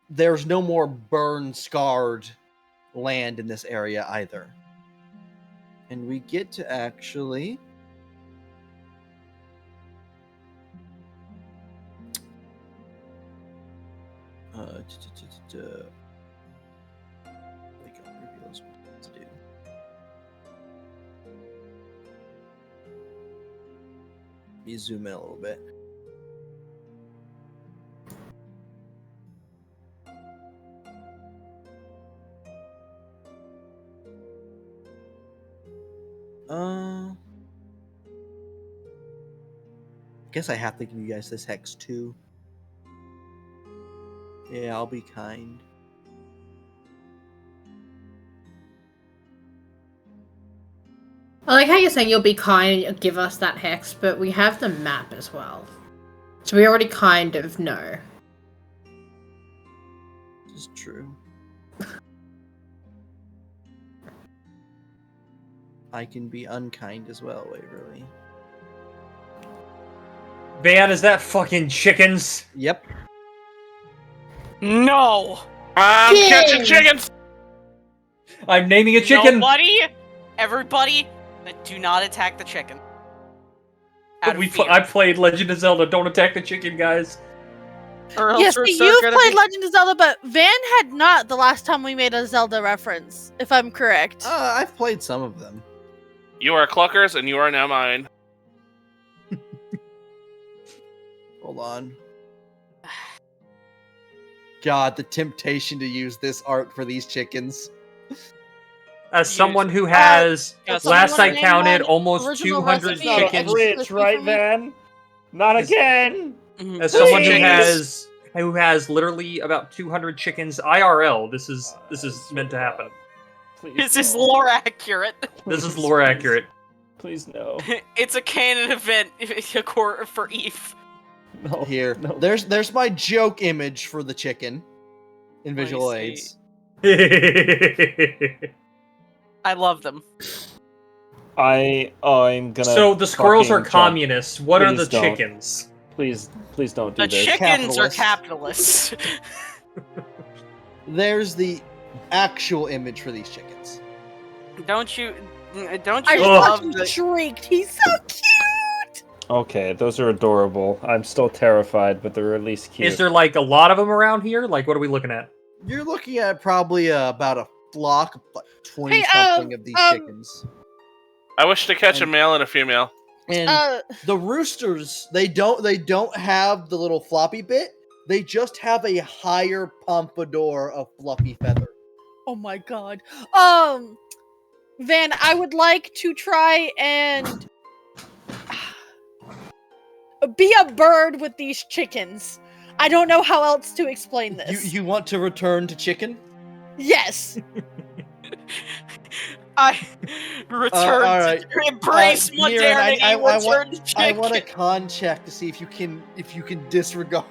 [SPEAKER 4] There's no more burn-scarred land in this area either. And we get to actually... reveals what to do. Let me zoom in a little bit. Guess I have to give you guys this hex too. Yeah, I'll be kind.
[SPEAKER 6] I like how you're saying you'll be kind and give us that hex, but we have the map as well. So we already kind of know.
[SPEAKER 4] This is true. I can be unkind as well, Waverly.
[SPEAKER 7] Van, is that fucking chickens?
[SPEAKER 4] Yep.
[SPEAKER 5] No!
[SPEAKER 10] I'm catching chickens!
[SPEAKER 7] I'm naming a chicken!
[SPEAKER 5] Nobody, everybody, do not attack the chicken. Out of fear.
[SPEAKER 7] I played Legend of Zelda. Don't attack the chicken, guys.
[SPEAKER 5] Or else
[SPEAKER 3] Yes,
[SPEAKER 5] we're
[SPEAKER 3] but
[SPEAKER 5] so
[SPEAKER 3] you've
[SPEAKER 5] gonna
[SPEAKER 3] played
[SPEAKER 5] be-
[SPEAKER 3] Legend of Zelda, but Van had not the last time we made a Zelda reference, if I'm correct.
[SPEAKER 4] I've played some of them.
[SPEAKER 10] You are Cluckers, and you are now mine.
[SPEAKER 4] Hold on. God, the temptation to use this art for these chickens.
[SPEAKER 7] As someone who has,
[SPEAKER 3] Does
[SPEAKER 7] last
[SPEAKER 3] someone
[SPEAKER 7] I
[SPEAKER 3] name
[SPEAKER 7] counted,
[SPEAKER 3] one
[SPEAKER 7] almost
[SPEAKER 3] original
[SPEAKER 7] 200
[SPEAKER 3] recipe?
[SPEAKER 1] Not a
[SPEAKER 7] chickens.
[SPEAKER 1] fridge, right, Van? Not again.
[SPEAKER 7] As someone
[SPEAKER 10] Please.
[SPEAKER 7] who has literally about 200 chickens IRL, this is meant to happen.
[SPEAKER 1] Please,
[SPEAKER 5] This is
[SPEAKER 1] no.
[SPEAKER 5] lore accurate.
[SPEAKER 7] This is lore accurate.
[SPEAKER 1] Please no.
[SPEAKER 5] It's a canon event for Eve.
[SPEAKER 1] No.
[SPEAKER 4] Here,
[SPEAKER 1] No.
[SPEAKER 4] there's my joke image for the chicken in
[SPEAKER 5] Let me
[SPEAKER 4] visual
[SPEAKER 5] see.
[SPEAKER 4] aids.
[SPEAKER 5] I love them.
[SPEAKER 1] I'm gonna.
[SPEAKER 7] So the squirrels are
[SPEAKER 1] fucking jump.
[SPEAKER 7] communists. What are
[SPEAKER 1] Please
[SPEAKER 7] the
[SPEAKER 1] don't.
[SPEAKER 7] chickens?
[SPEAKER 1] Please don't do
[SPEAKER 5] The
[SPEAKER 1] this.
[SPEAKER 5] chickens are
[SPEAKER 4] Capitalists.
[SPEAKER 5] capitalists.
[SPEAKER 4] There's the actual image for these chickens.
[SPEAKER 5] Don't you
[SPEAKER 3] I
[SPEAKER 5] love
[SPEAKER 3] just fucking
[SPEAKER 5] the...
[SPEAKER 3] shrieked. He's so cute.
[SPEAKER 1] Okay, those are adorable. I'm still terrified, but they're at least cute.
[SPEAKER 7] Is there like a lot of them around here? Like, what are we looking at?
[SPEAKER 4] You're looking at probably about a flock of like 20
[SPEAKER 3] Hey,
[SPEAKER 4] something of these chickens.
[SPEAKER 10] I wish to catch a male and a female.
[SPEAKER 4] And the roosters, they don't have the little floppy bit. They just have a higher pompadour of fluffy feather.
[SPEAKER 3] Oh my god. Van, I would like to try and be a bird with these chickens. I don't know how else to explain this.
[SPEAKER 4] You want to return to chicken?
[SPEAKER 3] Yes.
[SPEAKER 5] I return
[SPEAKER 4] all right.
[SPEAKER 5] to embrace
[SPEAKER 4] Niran,
[SPEAKER 5] modernity. Return to
[SPEAKER 4] I
[SPEAKER 5] chicken.
[SPEAKER 4] want a con check to see if you can disregard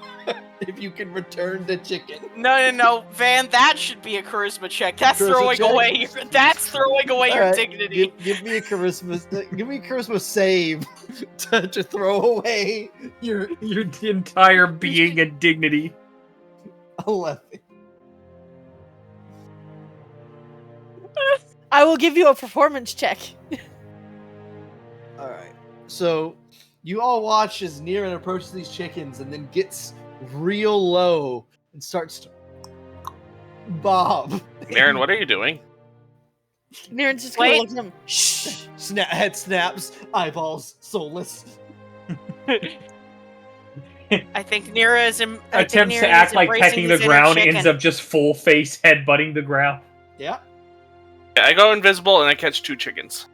[SPEAKER 4] if you can return to chicken.
[SPEAKER 5] No, Van. That should be a charisma check. That's
[SPEAKER 4] Charisma
[SPEAKER 5] throwing
[SPEAKER 4] check?
[SPEAKER 5] away. That's throwing away your
[SPEAKER 4] All right,
[SPEAKER 5] dignity.
[SPEAKER 4] Give me a charisma save to throw away your
[SPEAKER 7] Your entire being and dignity.
[SPEAKER 4] 11.
[SPEAKER 3] I will give you a performance check.
[SPEAKER 4] All right. So you all watch as Niran approaches these chickens and then gets real low and starts to bob.
[SPEAKER 10] Maren, what are you doing?
[SPEAKER 3] Niren's just gonna
[SPEAKER 5] Wait.
[SPEAKER 3] look at him. Shh.
[SPEAKER 4] Head snaps, eyeballs soulless.
[SPEAKER 5] I think Nira is.
[SPEAKER 7] Attempts to act like pecking the ground, ends up just full face headbutting the ground.
[SPEAKER 4] Yeah.
[SPEAKER 10] I go invisible and I catch 2 chickens.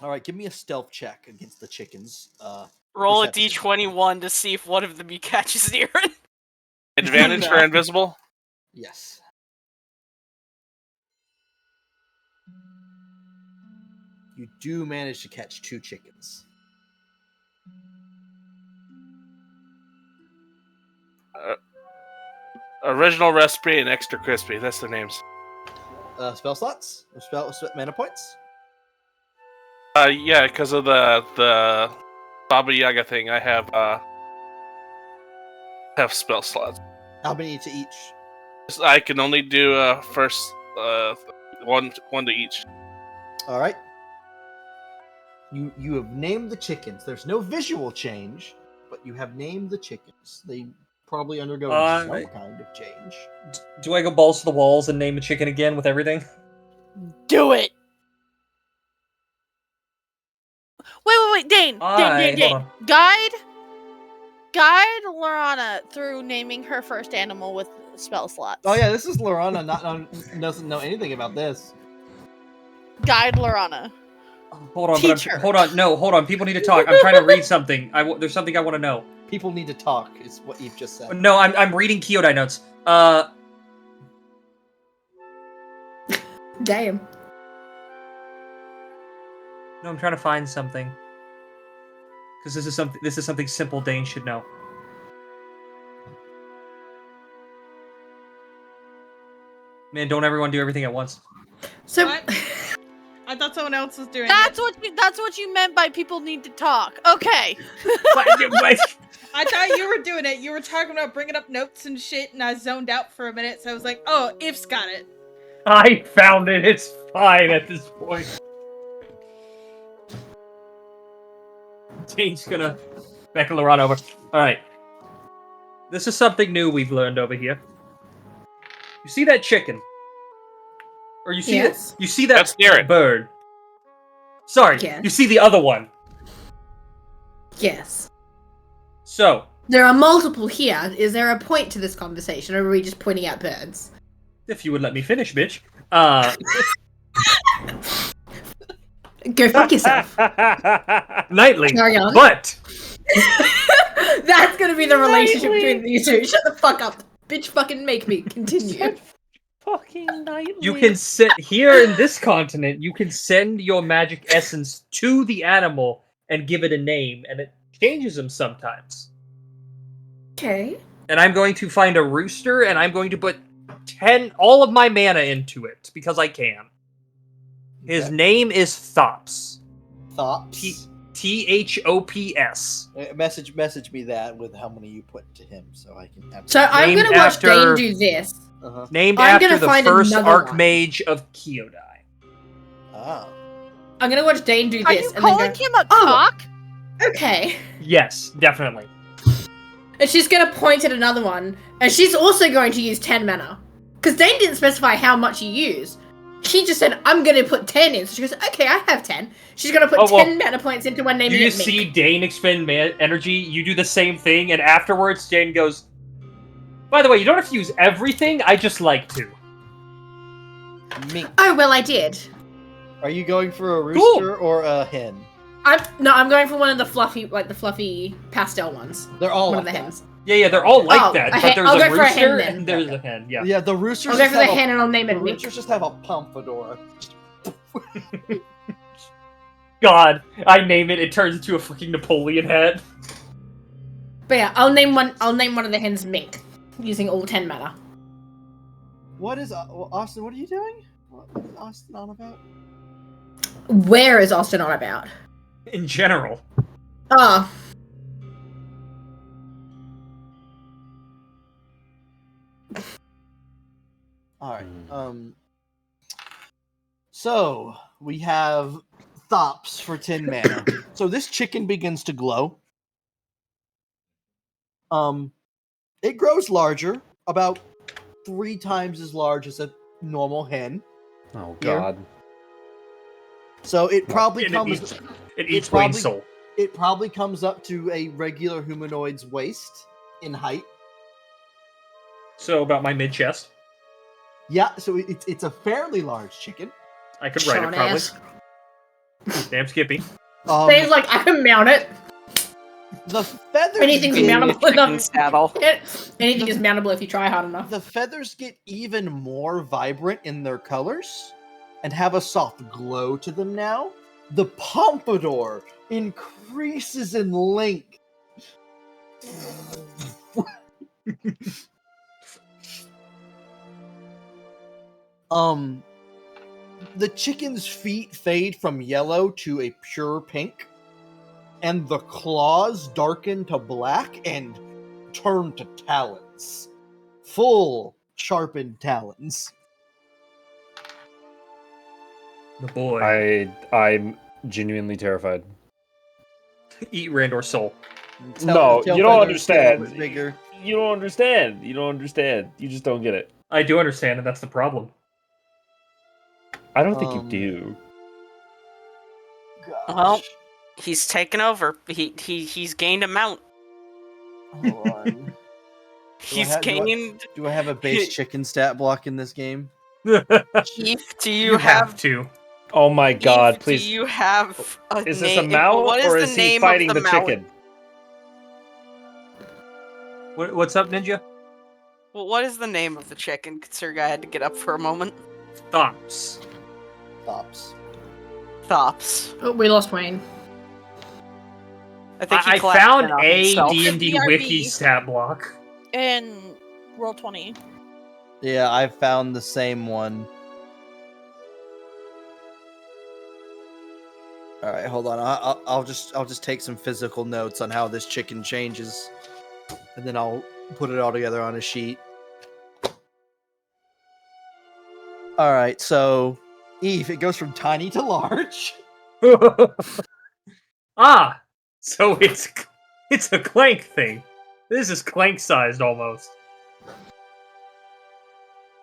[SPEAKER 4] All right. Give me a stealth check against the chickens.
[SPEAKER 5] Roll a
[SPEAKER 4] Perception.
[SPEAKER 5] d21 to see if one of them he catches Niran.
[SPEAKER 10] I Advantage for invisible?
[SPEAKER 4] Yes. You do manage to catch 2 chickens.
[SPEAKER 10] Original recipe and extra crispy. That's their names.
[SPEAKER 4] Spell slots? Spell mana points?
[SPEAKER 10] Yeah, because of the Baba Yaga thing, I have spell slots.
[SPEAKER 4] How many to each?
[SPEAKER 10] I can only do first one to each.
[SPEAKER 4] All right. You have named the chickens. There's no visual change, but you have named the chickens. They probably undergo some kind of change.
[SPEAKER 7] Do I go balls to the walls and name a chicken again with everything?
[SPEAKER 3] Do it. Wait, Dane. Dane. Guide Lorana through naming her first animal with spell slots.
[SPEAKER 4] Oh yeah, this is Lorana. Doesn't know anything about this.
[SPEAKER 3] Guide Lorana.
[SPEAKER 7] Hold on. Hold on. People need to talk. I'm trying to read something. There's something I want to know.
[SPEAKER 4] People need to talk. Is what you've just said.
[SPEAKER 7] No, I'm reading Kyodai notes.
[SPEAKER 6] Damn.
[SPEAKER 7] No, I'm trying to find something. Because this is something simple Dane should know. Man, don't everyone do everything at once.
[SPEAKER 6] So
[SPEAKER 9] What? I thought someone else was doing
[SPEAKER 3] That's
[SPEAKER 9] it.
[SPEAKER 3] what you meant by people need to talk. Okay.
[SPEAKER 7] What?
[SPEAKER 9] I thought you were doing it. You were talking about bringing up notes and shit, and I zoned out for a minute, so I was like, oh, If's got it.
[SPEAKER 7] I found it. It's fine at this point. Dane's gonna back Lorana over. Alright. This is something new we've learned over here. You see that chicken? Or you see
[SPEAKER 6] Yes.
[SPEAKER 7] you see that
[SPEAKER 10] That's Garrett.
[SPEAKER 7] bird? Sorry,
[SPEAKER 6] Yes.
[SPEAKER 7] you see the other one.
[SPEAKER 6] Yes.
[SPEAKER 7] So,
[SPEAKER 6] There are multiple here. Is there a point to this conversation, or are we just pointing out birds?
[SPEAKER 7] if you would let me finish, bitch.
[SPEAKER 6] Go fuck yourself.
[SPEAKER 7] Nightly.
[SPEAKER 6] Carry on.
[SPEAKER 7] But
[SPEAKER 6] That's gonna be the relationship between you two. Shut the fuck up. Bitch fucking make me. Continue.
[SPEAKER 1] Fucking nightly.
[SPEAKER 7] you can sit here in this continent, you can send your magic essence to the animal and give it a name, and it changes them sometimes.
[SPEAKER 6] Okay.
[SPEAKER 7] And I'm going to find a rooster, and I'm going to put all of my mana into it, because I can. His name is Thops.
[SPEAKER 4] Thops.
[SPEAKER 7] Thops.
[SPEAKER 4] Message me that with how many you put to him, so I can have.
[SPEAKER 6] So I'm
[SPEAKER 7] Named
[SPEAKER 6] gonna watch
[SPEAKER 7] after-
[SPEAKER 6] Dane do this.
[SPEAKER 4] Uh-huh.
[SPEAKER 7] Named
[SPEAKER 6] I'm
[SPEAKER 7] after
[SPEAKER 6] gonna
[SPEAKER 7] the
[SPEAKER 6] find
[SPEAKER 7] first
[SPEAKER 6] another one.
[SPEAKER 7] Archmage of Kyodai.
[SPEAKER 4] Oh.
[SPEAKER 6] I'm gonna watch Dane do
[SPEAKER 3] Are
[SPEAKER 6] this.
[SPEAKER 3] you
[SPEAKER 6] and
[SPEAKER 3] calling
[SPEAKER 6] then go,
[SPEAKER 3] him a
[SPEAKER 6] "Oh,
[SPEAKER 3] cock?
[SPEAKER 6] Okay.
[SPEAKER 7] Yes, definitely.
[SPEAKER 6] And she's gonna point at another one, and she's also going to use 10 mana. Because Dane didn't specify how much you use. She just said, I'm gonna put 10 in. So she goes, okay, I have 10. She's gonna put 10 mana points into one, naming
[SPEAKER 7] You
[SPEAKER 6] it
[SPEAKER 7] see
[SPEAKER 6] Mink.
[SPEAKER 7] Dane expend energy, you do the same thing, and afterwards Dane goes, by the way, you don't have to use everything, I just like to.
[SPEAKER 4] Mink.
[SPEAKER 6] Oh, well, I did.
[SPEAKER 4] Are you going for a rooster or a hen?
[SPEAKER 6] I'm going for one of the fluffy pastel ones.
[SPEAKER 4] They're all
[SPEAKER 6] one
[SPEAKER 4] like
[SPEAKER 6] of the
[SPEAKER 4] that.
[SPEAKER 6] hens.
[SPEAKER 7] Yeah, they're all like
[SPEAKER 6] Oh,
[SPEAKER 7] that,
[SPEAKER 6] a
[SPEAKER 7] but
[SPEAKER 6] hen-
[SPEAKER 7] there's
[SPEAKER 6] I'll
[SPEAKER 7] a
[SPEAKER 6] go for a hen
[SPEAKER 7] rooster
[SPEAKER 6] then.
[SPEAKER 7] and there's a hen, yeah.
[SPEAKER 4] Yeah, the roosters.
[SPEAKER 6] I'll go
[SPEAKER 4] just
[SPEAKER 6] for the
[SPEAKER 4] have
[SPEAKER 6] hen and I'll name
[SPEAKER 4] the
[SPEAKER 6] it Mink.
[SPEAKER 4] roosters just have a pompadour.
[SPEAKER 7] God, I name it, it turns into a freaking Napoleon hat.
[SPEAKER 6] But yeah, I'll name one of the hens Mink, using all 10 mana.
[SPEAKER 4] What is Austin? What are you doing? What is Austin on about?
[SPEAKER 6] Where is Austin on about?
[SPEAKER 7] In general.
[SPEAKER 6] Oh.
[SPEAKER 4] All right. So we have Thops for 10 mana. So this chicken begins to glow. It grows larger, about 3 times as large as a normal hen.
[SPEAKER 1] Oh
[SPEAKER 4] Here.
[SPEAKER 1] God.
[SPEAKER 4] So it probably
[SPEAKER 7] And
[SPEAKER 4] comes.
[SPEAKER 7] it eats
[SPEAKER 4] probably-
[SPEAKER 7] Wayne's soul.
[SPEAKER 4] It probably comes up to a regular humanoid's waist in height.
[SPEAKER 7] So about my mid-chest.
[SPEAKER 4] Yeah, so it's a fairly large chicken.
[SPEAKER 7] I could write it
[SPEAKER 6] Short ass.
[SPEAKER 7] probably. Damn Skippy.
[SPEAKER 6] Dane's like, I can mount it.
[SPEAKER 4] The feathers.
[SPEAKER 6] Anything's
[SPEAKER 4] get-
[SPEAKER 6] mountable
[SPEAKER 5] Chicken
[SPEAKER 6] enough.
[SPEAKER 5] saddle.
[SPEAKER 6] Anything is mountable if you try hard enough.
[SPEAKER 4] The feathers get even more vibrant in their colors and have a soft glow to them now. The pompadour increases in length. The chicken's feet fade from yellow to a pure pink, and the claws darken to black and turn to talons. Full sharpened talons.
[SPEAKER 7] The boy.
[SPEAKER 1] I'm genuinely terrified.
[SPEAKER 7] Eat Randor's soul.
[SPEAKER 1] No,
[SPEAKER 4] Tail
[SPEAKER 1] you don't
[SPEAKER 4] feathers get
[SPEAKER 1] understand.
[SPEAKER 4] bigger.
[SPEAKER 1] You don't understand. You don't understand. You just don't get it.
[SPEAKER 7] I do understand, and that's the problem.
[SPEAKER 1] I don't think you do.
[SPEAKER 4] Gosh.
[SPEAKER 5] Well, he's taken over. He's gained a mount.
[SPEAKER 4] Hold on.
[SPEAKER 5] He's gained.
[SPEAKER 4] Do I have a base chicken stat block in this game?
[SPEAKER 5] Keith, do you have
[SPEAKER 7] to?
[SPEAKER 1] Oh my god,
[SPEAKER 5] Keith,
[SPEAKER 1] please.
[SPEAKER 5] Do you have a
[SPEAKER 1] Is this a
[SPEAKER 5] name?
[SPEAKER 1] mount
[SPEAKER 5] What is
[SPEAKER 1] or
[SPEAKER 5] the
[SPEAKER 1] is he
[SPEAKER 5] name
[SPEAKER 1] fighting
[SPEAKER 5] of the
[SPEAKER 1] the
[SPEAKER 5] mount?
[SPEAKER 1] chicken?
[SPEAKER 7] What's up, Ninja?
[SPEAKER 5] Well, what is the name of the chicken? Considering I had to get up for a moment.
[SPEAKER 7] Thops.
[SPEAKER 5] Thops.
[SPEAKER 6] Oh, we lost Wayne.
[SPEAKER 5] I think he
[SPEAKER 7] I
[SPEAKER 5] collapsed
[SPEAKER 7] found
[SPEAKER 5] in on
[SPEAKER 7] a
[SPEAKER 5] himself.
[SPEAKER 7] D&D
[SPEAKER 3] BRB.
[SPEAKER 7] wiki stat block.
[SPEAKER 3] In Roll20.
[SPEAKER 4] Yeah, I found the same one. All right, hold on. I'll just take some physical notes on how this chicken changes, and then I'll put it all together on a sheet. All right, so Eve, it goes from tiny to large.
[SPEAKER 7] Ah, so it's a Clank thing. This is Clank sized almost.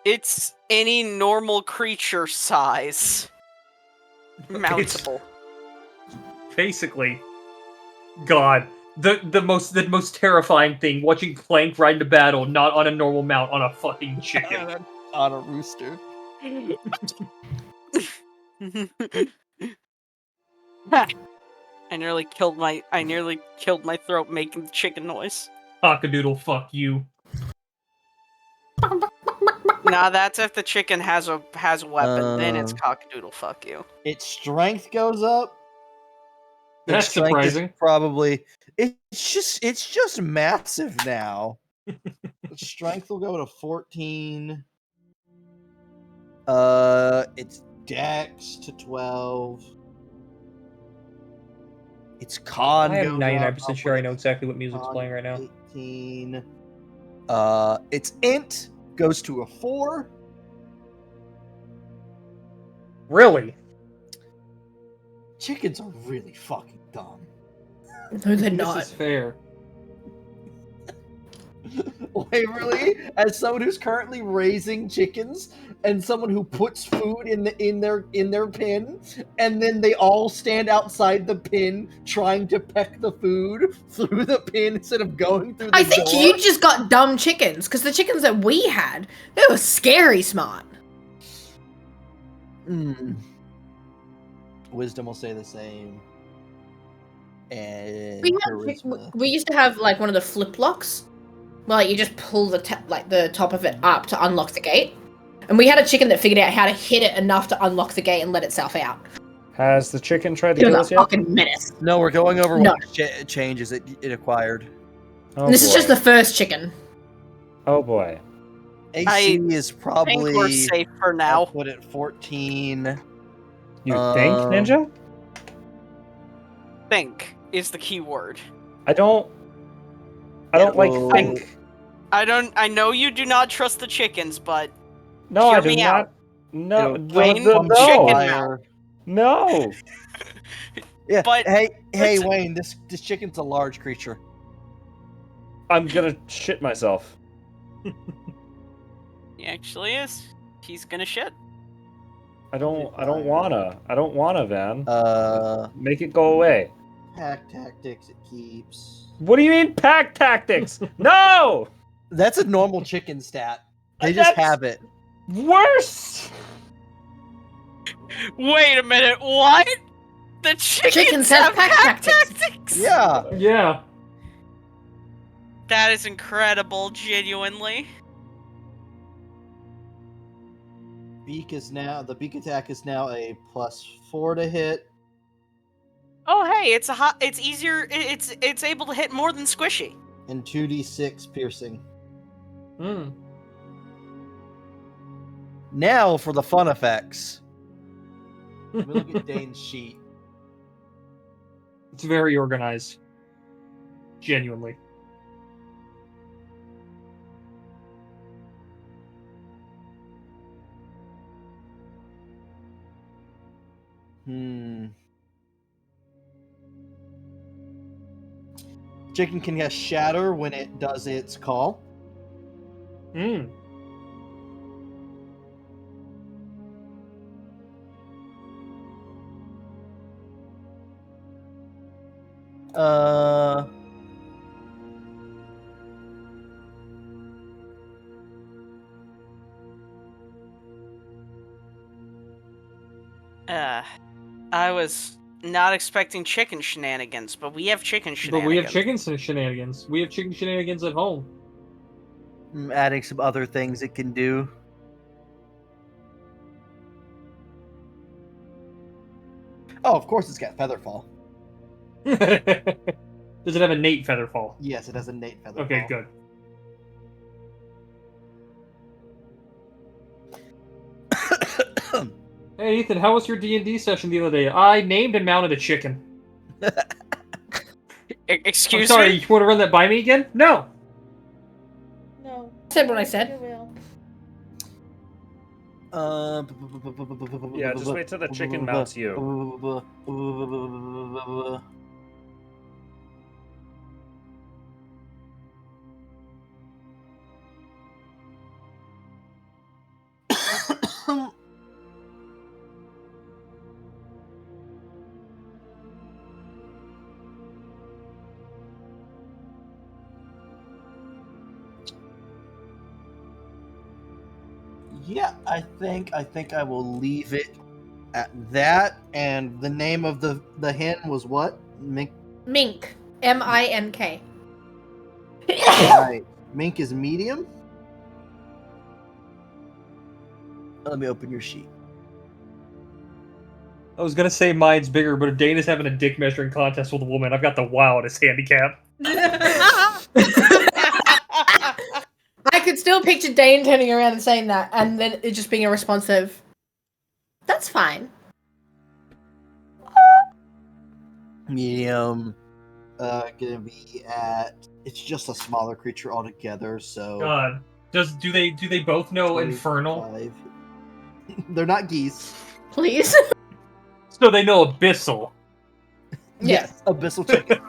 [SPEAKER 5] It's any normal creature size. Mountable.
[SPEAKER 7] Basically, God, the most terrifying thing, watching Clank ride into battle, not on a normal mount, on a fucking chicken.
[SPEAKER 4] On a rooster.
[SPEAKER 5] I nearly killed my throat making the chicken noise.
[SPEAKER 7] Cockadoodle, fuck you.
[SPEAKER 5] Nah, that's if the chicken has a weapon, then it's cockadoodle fuck you.
[SPEAKER 4] Its strength goes up.
[SPEAKER 7] That's
[SPEAKER 4] Its strength is
[SPEAKER 7] surprising.
[SPEAKER 4] Probably it's just massive now. Its strength will go to 14. Its dex to 12. Its con.
[SPEAKER 7] I am
[SPEAKER 4] goes
[SPEAKER 7] 99%
[SPEAKER 4] up
[SPEAKER 7] sure I know
[SPEAKER 4] with
[SPEAKER 7] exactly what music's
[SPEAKER 4] con
[SPEAKER 7] playing right now.
[SPEAKER 4] 18. Its int goes to a 4.
[SPEAKER 7] Really?
[SPEAKER 4] Chickens are really fucking dumb.
[SPEAKER 6] No, they're not.
[SPEAKER 7] This is fair.
[SPEAKER 4] Waverly, as someone who's currently raising chickens and someone who puts food in their pen, and then they all stand outside the pen trying to peck the food through the pen instead of going through the
[SPEAKER 6] I think
[SPEAKER 4] door.
[SPEAKER 6] you just got dumb chickens, because the chickens that we had, they were scary smart.
[SPEAKER 4] Wisdom will say the same. And
[SPEAKER 6] We used to have like one of the flip locks, where like you just pull the top of it up to unlock the gate. And we had a chicken that figured out how to hit it enough to unlock the gate and let itself out.
[SPEAKER 1] Has the chicken tried to
[SPEAKER 6] It
[SPEAKER 1] kill
[SPEAKER 6] was
[SPEAKER 1] us
[SPEAKER 6] a
[SPEAKER 1] yet?
[SPEAKER 6] fucking menace.
[SPEAKER 4] No, we're going over
[SPEAKER 6] No.
[SPEAKER 4] what changes it acquired.
[SPEAKER 1] Oh,
[SPEAKER 6] And this is
[SPEAKER 1] boy.
[SPEAKER 6] just the first chicken.
[SPEAKER 1] Oh boy.
[SPEAKER 4] AC is probably.
[SPEAKER 5] I think we're safe for now.
[SPEAKER 4] I'll put it 14.
[SPEAKER 1] You think, Ninja?
[SPEAKER 5] Think is the key word.
[SPEAKER 1] I don't like
[SPEAKER 4] well-
[SPEAKER 1] think.
[SPEAKER 5] I know you do not trust the chickens, but
[SPEAKER 1] No,
[SPEAKER 5] hear
[SPEAKER 1] I do
[SPEAKER 5] me
[SPEAKER 1] not.
[SPEAKER 5] out.
[SPEAKER 1] No,
[SPEAKER 5] Wayne,
[SPEAKER 1] no.
[SPEAKER 5] chicken
[SPEAKER 4] Fire.
[SPEAKER 1] No.
[SPEAKER 4] Yeah,
[SPEAKER 5] But
[SPEAKER 4] hey,
[SPEAKER 5] listen.
[SPEAKER 4] Wayne, this chicken's a large creature.
[SPEAKER 1] I'm gonna shit myself.
[SPEAKER 5] He actually is. He's gonna shit.
[SPEAKER 1] I don't wanna, Van. Make it go away.
[SPEAKER 4] Pack tactics it keeps.
[SPEAKER 1] What do you mean pack tactics? No!
[SPEAKER 4] That's a normal chicken stat. They just
[SPEAKER 1] That's-
[SPEAKER 4] have it.
[SPEAKER 1] Worse!
[SPEAKER 5] Wait a minute, what? The chickens
[SPEAKER 6] Chickens have pack tactics.
[SPEAKER 4] Yeah.
[SPEAKER 7] Yeah.
[SPEAKER 5] That is incredible, genuinely.
[SPEAKER 4] The beak attack is now a +4 to hit.
[SPEAKER 5] Oh hey, it's easier. It's able to hit more than squishy.
[SPEAKER 4] And 2d6 piercing.
[SPEAKER 7] Hmm.
[SPEAKER 4] Now for the fun effects. Let me look at Dane's sheet.
[SPEAKER 7] It's very organized. Genuinely.
[SPEAKER 4] Chicken can cast Shatter when it does its call.
[SPEAKER 7] Hmm.
[SPEAKER 5] I was not expecting chicken shenanigans, but we have chicken shenanigans.
[SPEAKER 7] But we have chicken shenanigans. We have chicken shenanigans at home.
[SPEAKER 4] I'm adding some other things it can do. Oh, of course it's got Featherfall.
[SPEAKER 7] Does it have innate Featherfall?
[SPEAKER 4] Yes, it has innate Featherfall.
[SPEAKER 7] Okay, good. Hey Ethan, how was your D&D session the other day? I named and mounted a chicken.
[SPEAKER 5] Excuse
[SPEAKER 7] I'm sorry,
[SPEAKER 5] me?
[SPEAKER 7] you want to run that by me again? No.
[SPEAKER 9] No.
[SPEAKER 6] Said what I said.
[SPEAKER 1] Yeah, just wait till the chicken mounts you.
[SPEAKER 4] Yeah, I think I will leave it at that. And the name of the hen was what? Mink.
[SPEAKER 6] Mink. M-I-N-K.
[SPEAKER 4] Right. Mink is medium. Let me open your sheet.
[SPEAKER 7] I was gonna say mine's bigger, but if Dane is having a dick measuring contest with a woman, I've got the wildest handicap.
[SPEAKER 6] I could still picture Dane turning around and saying that, and then it just being a responsive. That's fine.
[SPEAKER 4] Medium. Gonna be at. It's just a smaller creature altogether. So.
[SPEAKER 7] God, do they both know
[SPEAKER 4] 25.
[SPEAKER 7] infernal?
[SPEAKER 4] They're not geese.
[SPEAKER 6] Please.
[SPEAKER 7] So they know abyssal.
[SPEAKER 4] Yes, abyssal chicken.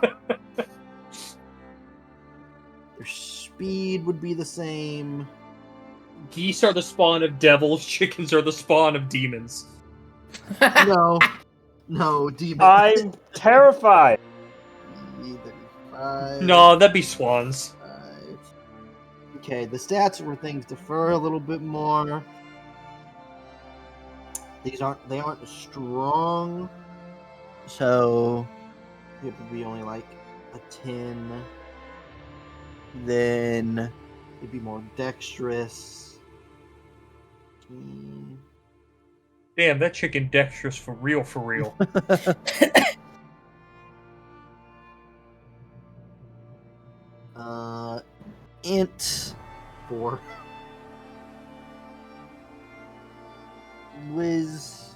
[SPEAKER 4] Their speed would be the same.
[SPEAKER 7] Geese are the spawn of devils. Chickens are the spawn of demons.
[SPEAKER 4] No, demons.
[SPEAKER 1] I'm terrified.
[SPEAKER 7] No, that'd be swans.
[SPEAKER 4] Okay, the stats where things differ a little bit more. They aren't strong, so it would be only like a 10. Then it'd be more dexterous.
[SPEAKER 7] Damn, that chicken dexterous for real, for real.
[SPEAKER 4] Int 4. Wiz.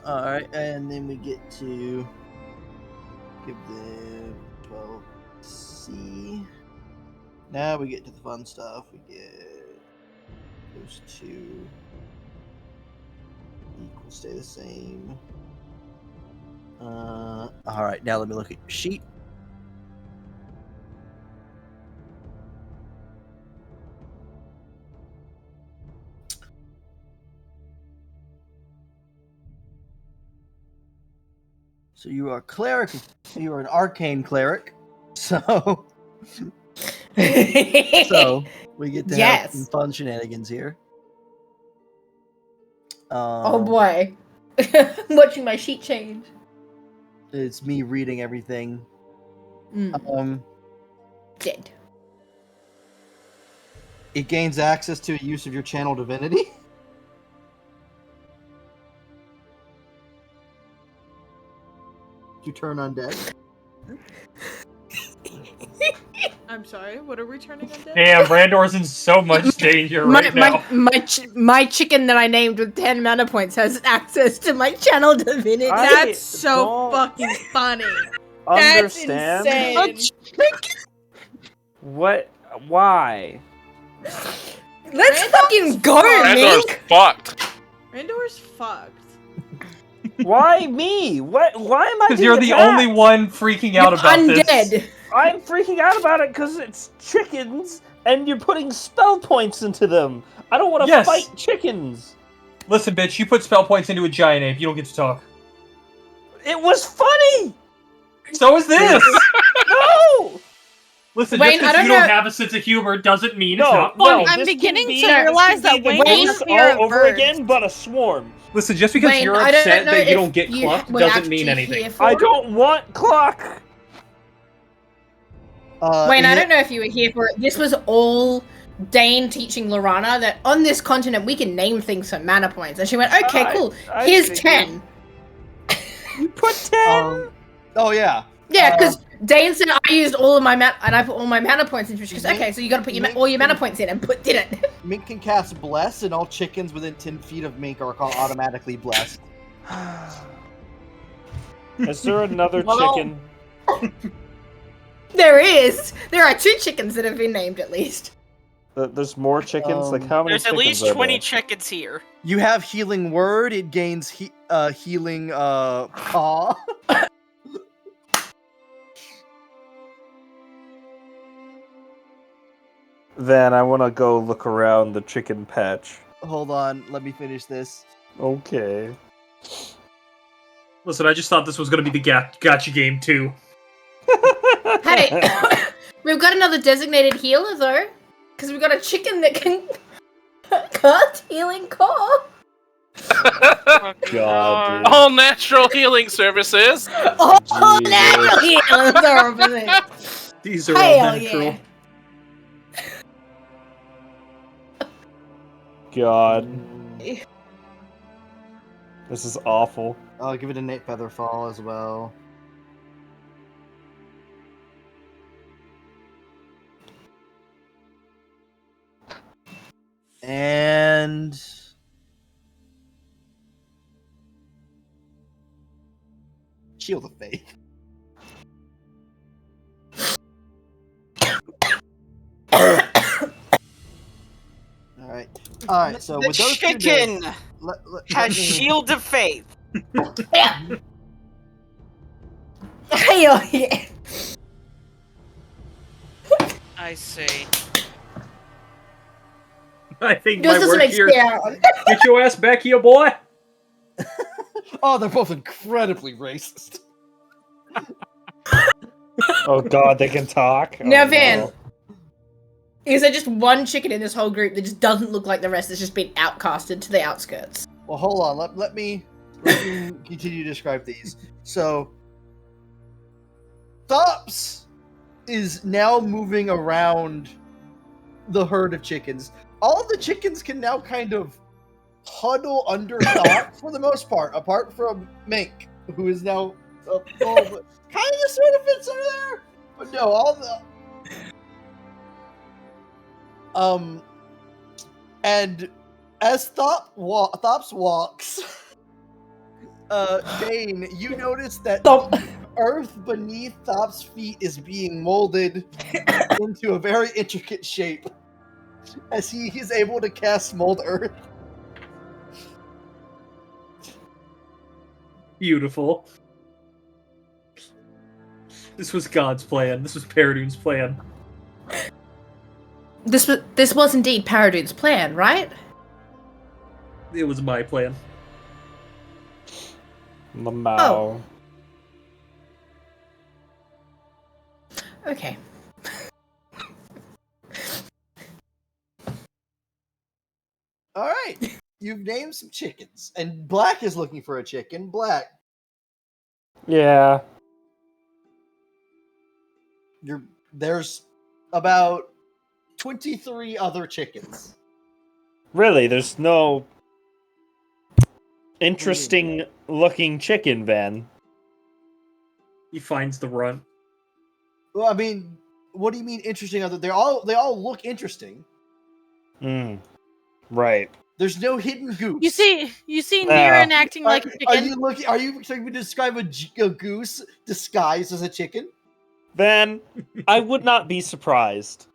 [SPEAKER 4] Alright, and then we get to give them 12C. Now we get to the fun stuff. We get those two equals stay the same. Alright, now let me look at your sheet. So you are a cleric. You are an arcane cleric. So, we get to have some fun shenanigans here.
[SPEAKER 6] Oh boy. I'm watching my sheet change.
[SPEAKER 4] It's me reading everything.
[SPEAKER 6] Dead.
[SPEAKER 4] It gains access to a use of your channel divinity. You turn undead.
[SPEAKER 9] I'm sorry, what are we turning undead?
[SPEAKER 7] Damn, Brandor's in so much danger right now.
[SPEAKER 6] My chicken that I named with 10 mana points has access to my channel divinity.
[SPEAKER 9] That's so fucking funny. That's
[SPEAKER 1] Understand?
[SPEAKER 9] insane.
[SPEAKER 1] What? Why?
[SPEAKER 6] Let's fucking go,
[SPEAKER 10] Randor's
[SPEAKER 6] Mink!
[SPEAKER 10] fucked.
[SPEAKER 9] Randor's fucked.
[SPEAKER 1] Why me? What? Why am I?
[SPEAKER 7] Because you're the only one freaking out about
[SPEAKER 6] undead.
[SPEAKER 7] this.
[SPEAKER 1] I'm freaking out about it because it's chickens, and you're putting spell points into them. I don't want to fight chickens.
[SPEAKER 7] Listen, bitch, you put spell points into a giant ape. You don't get to talk.
[SPEAKER 1] It was funny.
[SPEAKER 7] So is this.
[SPEAKER 1] No.
[SPEAKER 7] Listen,
[SPEAKER 6] Wayne,
[SPEAKER 7] just
[SPEAKER 6] I
[SPEAKER 7] because
[SPEAKER 6] don't
[SPEAKER 7] you don't
[SPEAKER 6] know-
[SPEAKER 7] have a sense of humor doesn't mean it's
[SPEAKER 1] No,
[SPEAKER 7] not funny.
[SPEAKER 3] I'm
[SPEAKER 1] this
[SPEAKER 3] beginning
[SPEAKER 1] can be-
[SPEAKER 3] to
[SPEAKER 1] this
[SPEAKER 3] realize
[SPEAKER 1] can be
[SPEAKER 3] that
[SPEAKER 1] the
[SPEAKER 3] Wayne
[SPEAKER 1] ghost
[SPEAKER 3] is fear
[SPEAKER 1] all
[SPEAKER 3] of
[SPEAKER 1] over
[SPEAKER 3] birds.
[SPEAKER 1] again, but a swarm.
[SPEAKER 7] Listen, just because
[SPEAKER 6] Wayne,
[SPEAKER 7] you're
[SPEAKER 6] I don't
[SPEAKER 7] upset
[SPEAKER 6] know
[SPEAKER 7] that you
[SPEAKER 6] if
[SPEAKER 7] don't get
[SPEAKER 6] you
[SPEAKER 7] clucked
[SPEAKER 6] were
[SPEAKER 7] doesn't mean
[SPEAKER 6] actually
[SPEAKER 7] anything.
[SPEAKER 6] here for
[SPEAKER 1] I
[SPEAKER 6] it.
[SPEAKER 1] don't want cluck.
[SPEAKER 6] Wayne, I don't know if you were here for it. This was all Dane teaching Lorana that on this continent we can name things for mana points. And she went, okay, cool.
[SPEAKER 1] I
[SPEAKER 6] Here's
[SPEAKER 1] figured.
[SPEAKER 6] 10.
[SPEAKER 1] You put 10.
[SPEAKER 4] Oh yeah.
[SPEAKER 6] Yeah, because Dane said I used all of my mana, and I put all my mana points into it. She goes, okay, so you gotta put all your mana points in, and did it.
[SPEAKER 4] Mink can cast Bless, and all chickens within 10 feet of Mink are automatically blessed.
[SPEAKER 1] Is there another chicken?
[SPEAKER 6] There is. There are 2 chickens that have been named at least.
[SPEAKER 1] There's more chickens. Like how many?
[SPEAKER 5] There's at
[SPEAKER 1] chickens
[SPEAKER 5] least
[SPEAKER 1] are
[SPEAKER 5] 20
[SPEAKER 1] there?
[SPEAKER 5] chickens here.
[SPEAKER 4] You have Healing Word. It gains healing paw.
[SPEAKER 1] Then I want to go look around the chicken patch.
[SPEAKER 4] Hold on, let me finish this.
[SPEAKER 1] Okay.
[SPEAKER 7] Listen, I just thought this was going to be the gotcha game too.
[SPEAKER 6] Hey, we've got another designated healer though, because we've got a chicken that can cast healing core.
[SPEAKER 1] God, dude.
[SPEAKER 10] All natural healing services.
[SPEAKER 6] Oh, natural healing services.
[SPEAKER 7] These are all
[SPEAKER 6] Hell
[SPEAKER 7] natural.
[SPEAKER 6] yeah.
[SPEAKER 1] God. This is awful.
[SPEAKER 4] I'll give it a innate feather fall as well. And Shield of Faith. All right. So
[SPEAKER 5] The
[SPEAKER 4] with those two
[SPEAKER 5] chicken
[SPEAKER 4] dead,
[SPEAKER 5] has Shield of Faith.
[SPEAKER 6] Hell yeah.
[SPEAKER 5] I see.
[SPEAKER 7] I think
[SPEAKER 6] Yours
[SPEAKER 7] my
[SPEAKER 6] doesn't
[SPEAKER 7] word
[SPEAKER 6] make
[SPEAKER 7] here.
[SPEAKER 6] sense.
[SPEAKER 7] Get your ass back here, boy.
[SPEAKER 4] Oh, they're both incredibly racist.
[SPEAKER 1] Oh God, they can talk.
[SPEAKER 6] Now,
[SPEAKER 1] Oh,
[SPEAKER 6] Van,
[SPEAKER 1] no.
[SPEAKER 6] is there just one chicken in this whole group that just doesn't look like the rest that's just been outcasted to the outskirts?
[SPEAKER 4] Well, hold on. Let me continue to describe these. So, Thops is now moving around the herd of chickens. All the chickens can now kind of huddle under Thops for the most part, apart from Mink, who is now kind of sort of fits under there. But no, all the and as Thops walks, Dane, you notice that the earth beneath Thops' feet is being molded into a very intricate shape as he is able to cast Mold Earth.
[SPEAKER 7] Beautiful. This was God's plan. This was Paradoon's plan.
[SPEAKER 6] This was indeed Paradoon's plan, right?
[SPEAKER 7] It was my plan.
[SPEAKER 1] Lamau.
[SPEAKER 6] Oh. Okay.
[SPEAKER 4] All right. you've named some chickens, and Black is looking for a chicken. Black,
[SPEAKER 1] Yeah.
[SPEAKER 4] there's about 23 other chickens.
[SPEAKER 1] Really, there's no interesting looking chicken, Van.
[SPEAKER 7] He finds the runt.
[SPEAKER 4] Well, I mean, what do you mean interesting? They all look interesting.
[SPEAKER 1] Right.
[SPEAKER 4] There's no hidden goose.
[SPEAKER 3] You see Niran acting like a chicken.
[SPEAKER 4] Are you trying to describe a goose disguised as a chicken?
[SPEAKER 1] Van, I would not be surprised.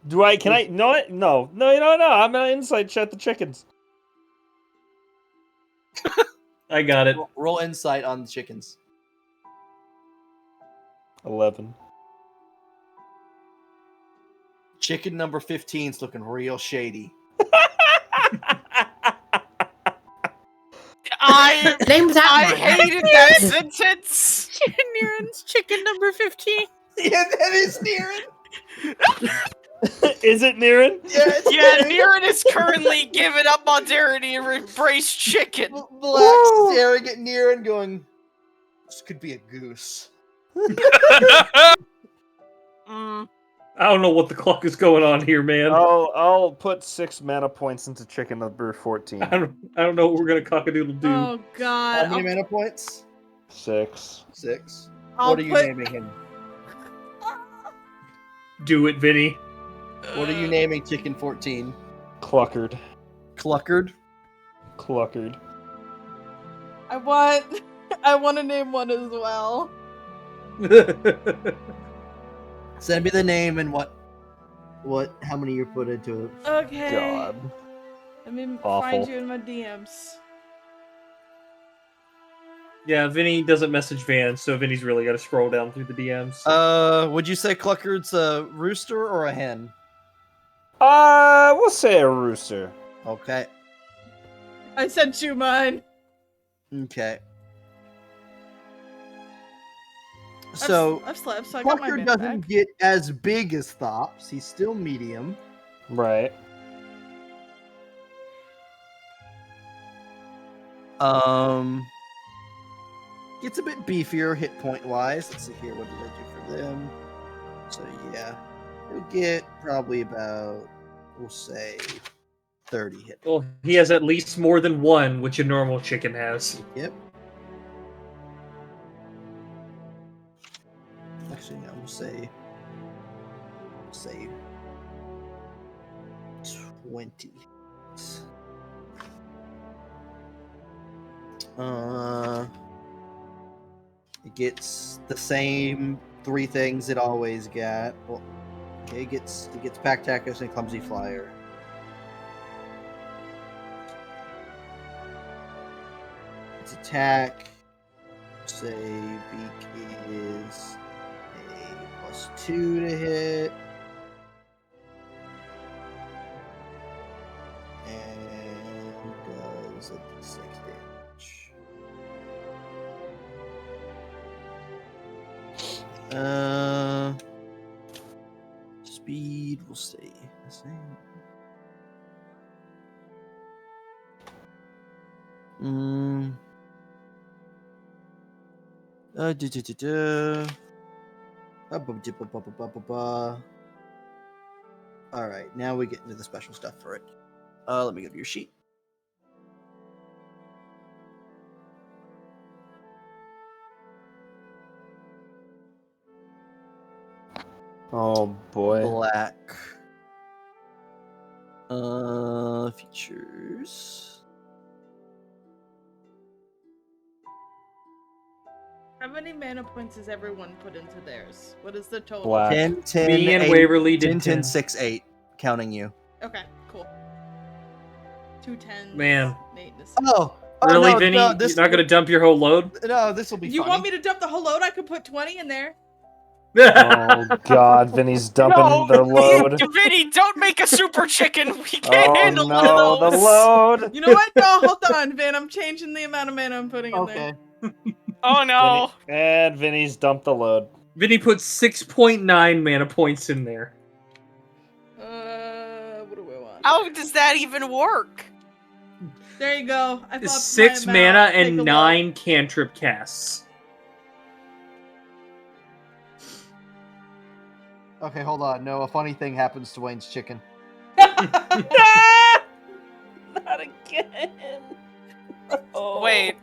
[SPEAKER 1] Can I? No, no. I'm gonna insight check the chickens.
[SPEAKER 7] I got it.
[SPEAKER 4] Roll insight on the chickens.
[SPEAKER 1] 11.
[SPEAKER 4] Chicken number 15's looking real shady.
[SPEAKER 5] I hated that sentence.
[SPEAKER 3] Niran's chicken number 15.
[SPEAKER 4] Yeah, that is Niran.
[SPEAKER 1] Is it Niran?
[SPEAKER 5] Yeah, Niran is currently giving up modernity and embrace chicken.
[SPEAKER 4] Black staring at Niran going, this could be a goose.
[SPEAKER 7] I don't know what the clock is going on here, man.
[SPEAKER 1] I'll put 6 mana points into chicken number 14.
[SPEAKER 7] I don't know what we're gonna cockadoodle do.
[SPEAKER 9] Oh god.
[SPEAKER 4] How many mana points?
[SPEAKER 1] 6.
[SPEAKER 4] 6.
[SPEAKER 9] I'll
[SPEAKER 4] What are you naming him?
[SPEAKER 7] Do it, Vinny.
[SPEAKER 4] What are you naming chicken 14?
[SPEAKER 1] Cluckered.
[SPEAKER 4] Cluckered?
[SPEAKER 1] Cluckered.
[SPEAKER 9] I want to name one as well.
[SPEAKER 4] Send me the name and how many you put into it.
[SPEAKER 9] Okay.
[SPEAKER 1] God.
[SPEAKER 9] Let me
[SPEAKER 1] Awful.
[SPEAKER 9] find you in my DMs.
[SPEAKER 7] Yeah, Vinny doesn't message Van, so Vinny's really got to scroll down through the DMs.
[SPEAKER 4] Would you say Cluckered's a rooster or a hen?
[SPEAKER 1] We'll say a rooster.
[SPEAKER 4] Okay.
[SPEAKER 9] I sent you mine.
[SPEAKER 4] Okay. So
[SPEAKER 9] I've slept, so I got my
[SPEAKER 4] Clucker
[SPEAKER 9] mana
[SPEAKER 4] doesn't
[SPEAKER 9] back.
[SPEAKER 4] get as big as Thops. He's still medium.
[SPEAKER 1] Right.
[SPEAKER 4] Gets a bit beefier hit point wise. Let's see here. What did I do for them? So yeah, he'll get probably about, we'll say, 30 hit.
[SPEAKER 7] Well, he has at least more than one, which a normal chicken has.
[SPEAKER 4] Yep. Actually, no. We'll say 20. It gets the same 3 things it always got. Well, okay, it gets Pack Tacos and Clumsy Flyer. Its attack, say Beak is a +2 to hit. And does a 6 damage. Speed will stay the same. Alright, now we get into the special stuff for it. Let me go to your sheet.
[SPEAKER 1] Oh boy.
[SPEAKER 4] Black. Features.
[SPEAKER 9] How many mana points has everyone put into theirs? What is the total?
[SPEAKER 1] Black.
[SPEAKER 4] 10, 10,
[SPEAKER 7] Me and
[SPEAKER 4] 8,
[SPEAKER 7] Waverly did
[SPEAKER 4] 10, 10,
[SPEAKER 7] 10.
[SPEAKER 4] 6, 8, counting you.
[SPEAKER 9] Okay, cool. 2 10s.
[SPEAKER 7] Man.
[SPEAKER 9] 8 and a 6.
[SPEAKER 4] Oh,
[SPEAKER 7] Really,
[SPEAKER 4] no,
[SPEAKER 7] Vinny?
[SPEAKER 4] no,
[SPEAKER 7] You're not going to dump your whole load?
[SPEAKER 4] No, this will be
[SPEAKER 9] You
[SPEAKER 4] funny.
[SPEAKER 9] want me to dump the whole load? I could put 20 in there.
[SPEAKER 1] Oh god, Vinny's dumping
[SPEAKER 5] No,
[SPEAKER 1] the load.
[SPEAKER 5] Vinny, don't make a super chicken. We can't
[SPEAKER 1] Oh
[SPEAKER 5] handle one
[SPEAKER 1] no,
[SPEAKER 5] of
[SPEAKER 1] the
[SPEAKER 5] those.
[SPEAKER 1] load.
[SPEAKER 9] You know what? No, hold on, Vin. I'm changing the amount of mana I'm putting in there.
[SPEAKER 4] Okay.
[SPEAKER 5] Oh no.
[SPEAKER 1] And Vinny's dumped the load.
[SPEAKER 7] Vinny put 6.9 mana points in there.
[SPEAKER 9] What do we want?
[SPEAKER 5] How does that even work?
[SPEAKER 9] There you go. I thought
[SPEAKER 7] 6 mana and 9 cantrip casts.
[SPEAKER 4] Okay, hold on. No, a funny thing happens to Wayne's chicken.
[SPEAKER 1] Not again. Oh.
[SPEAKER 5] Wait.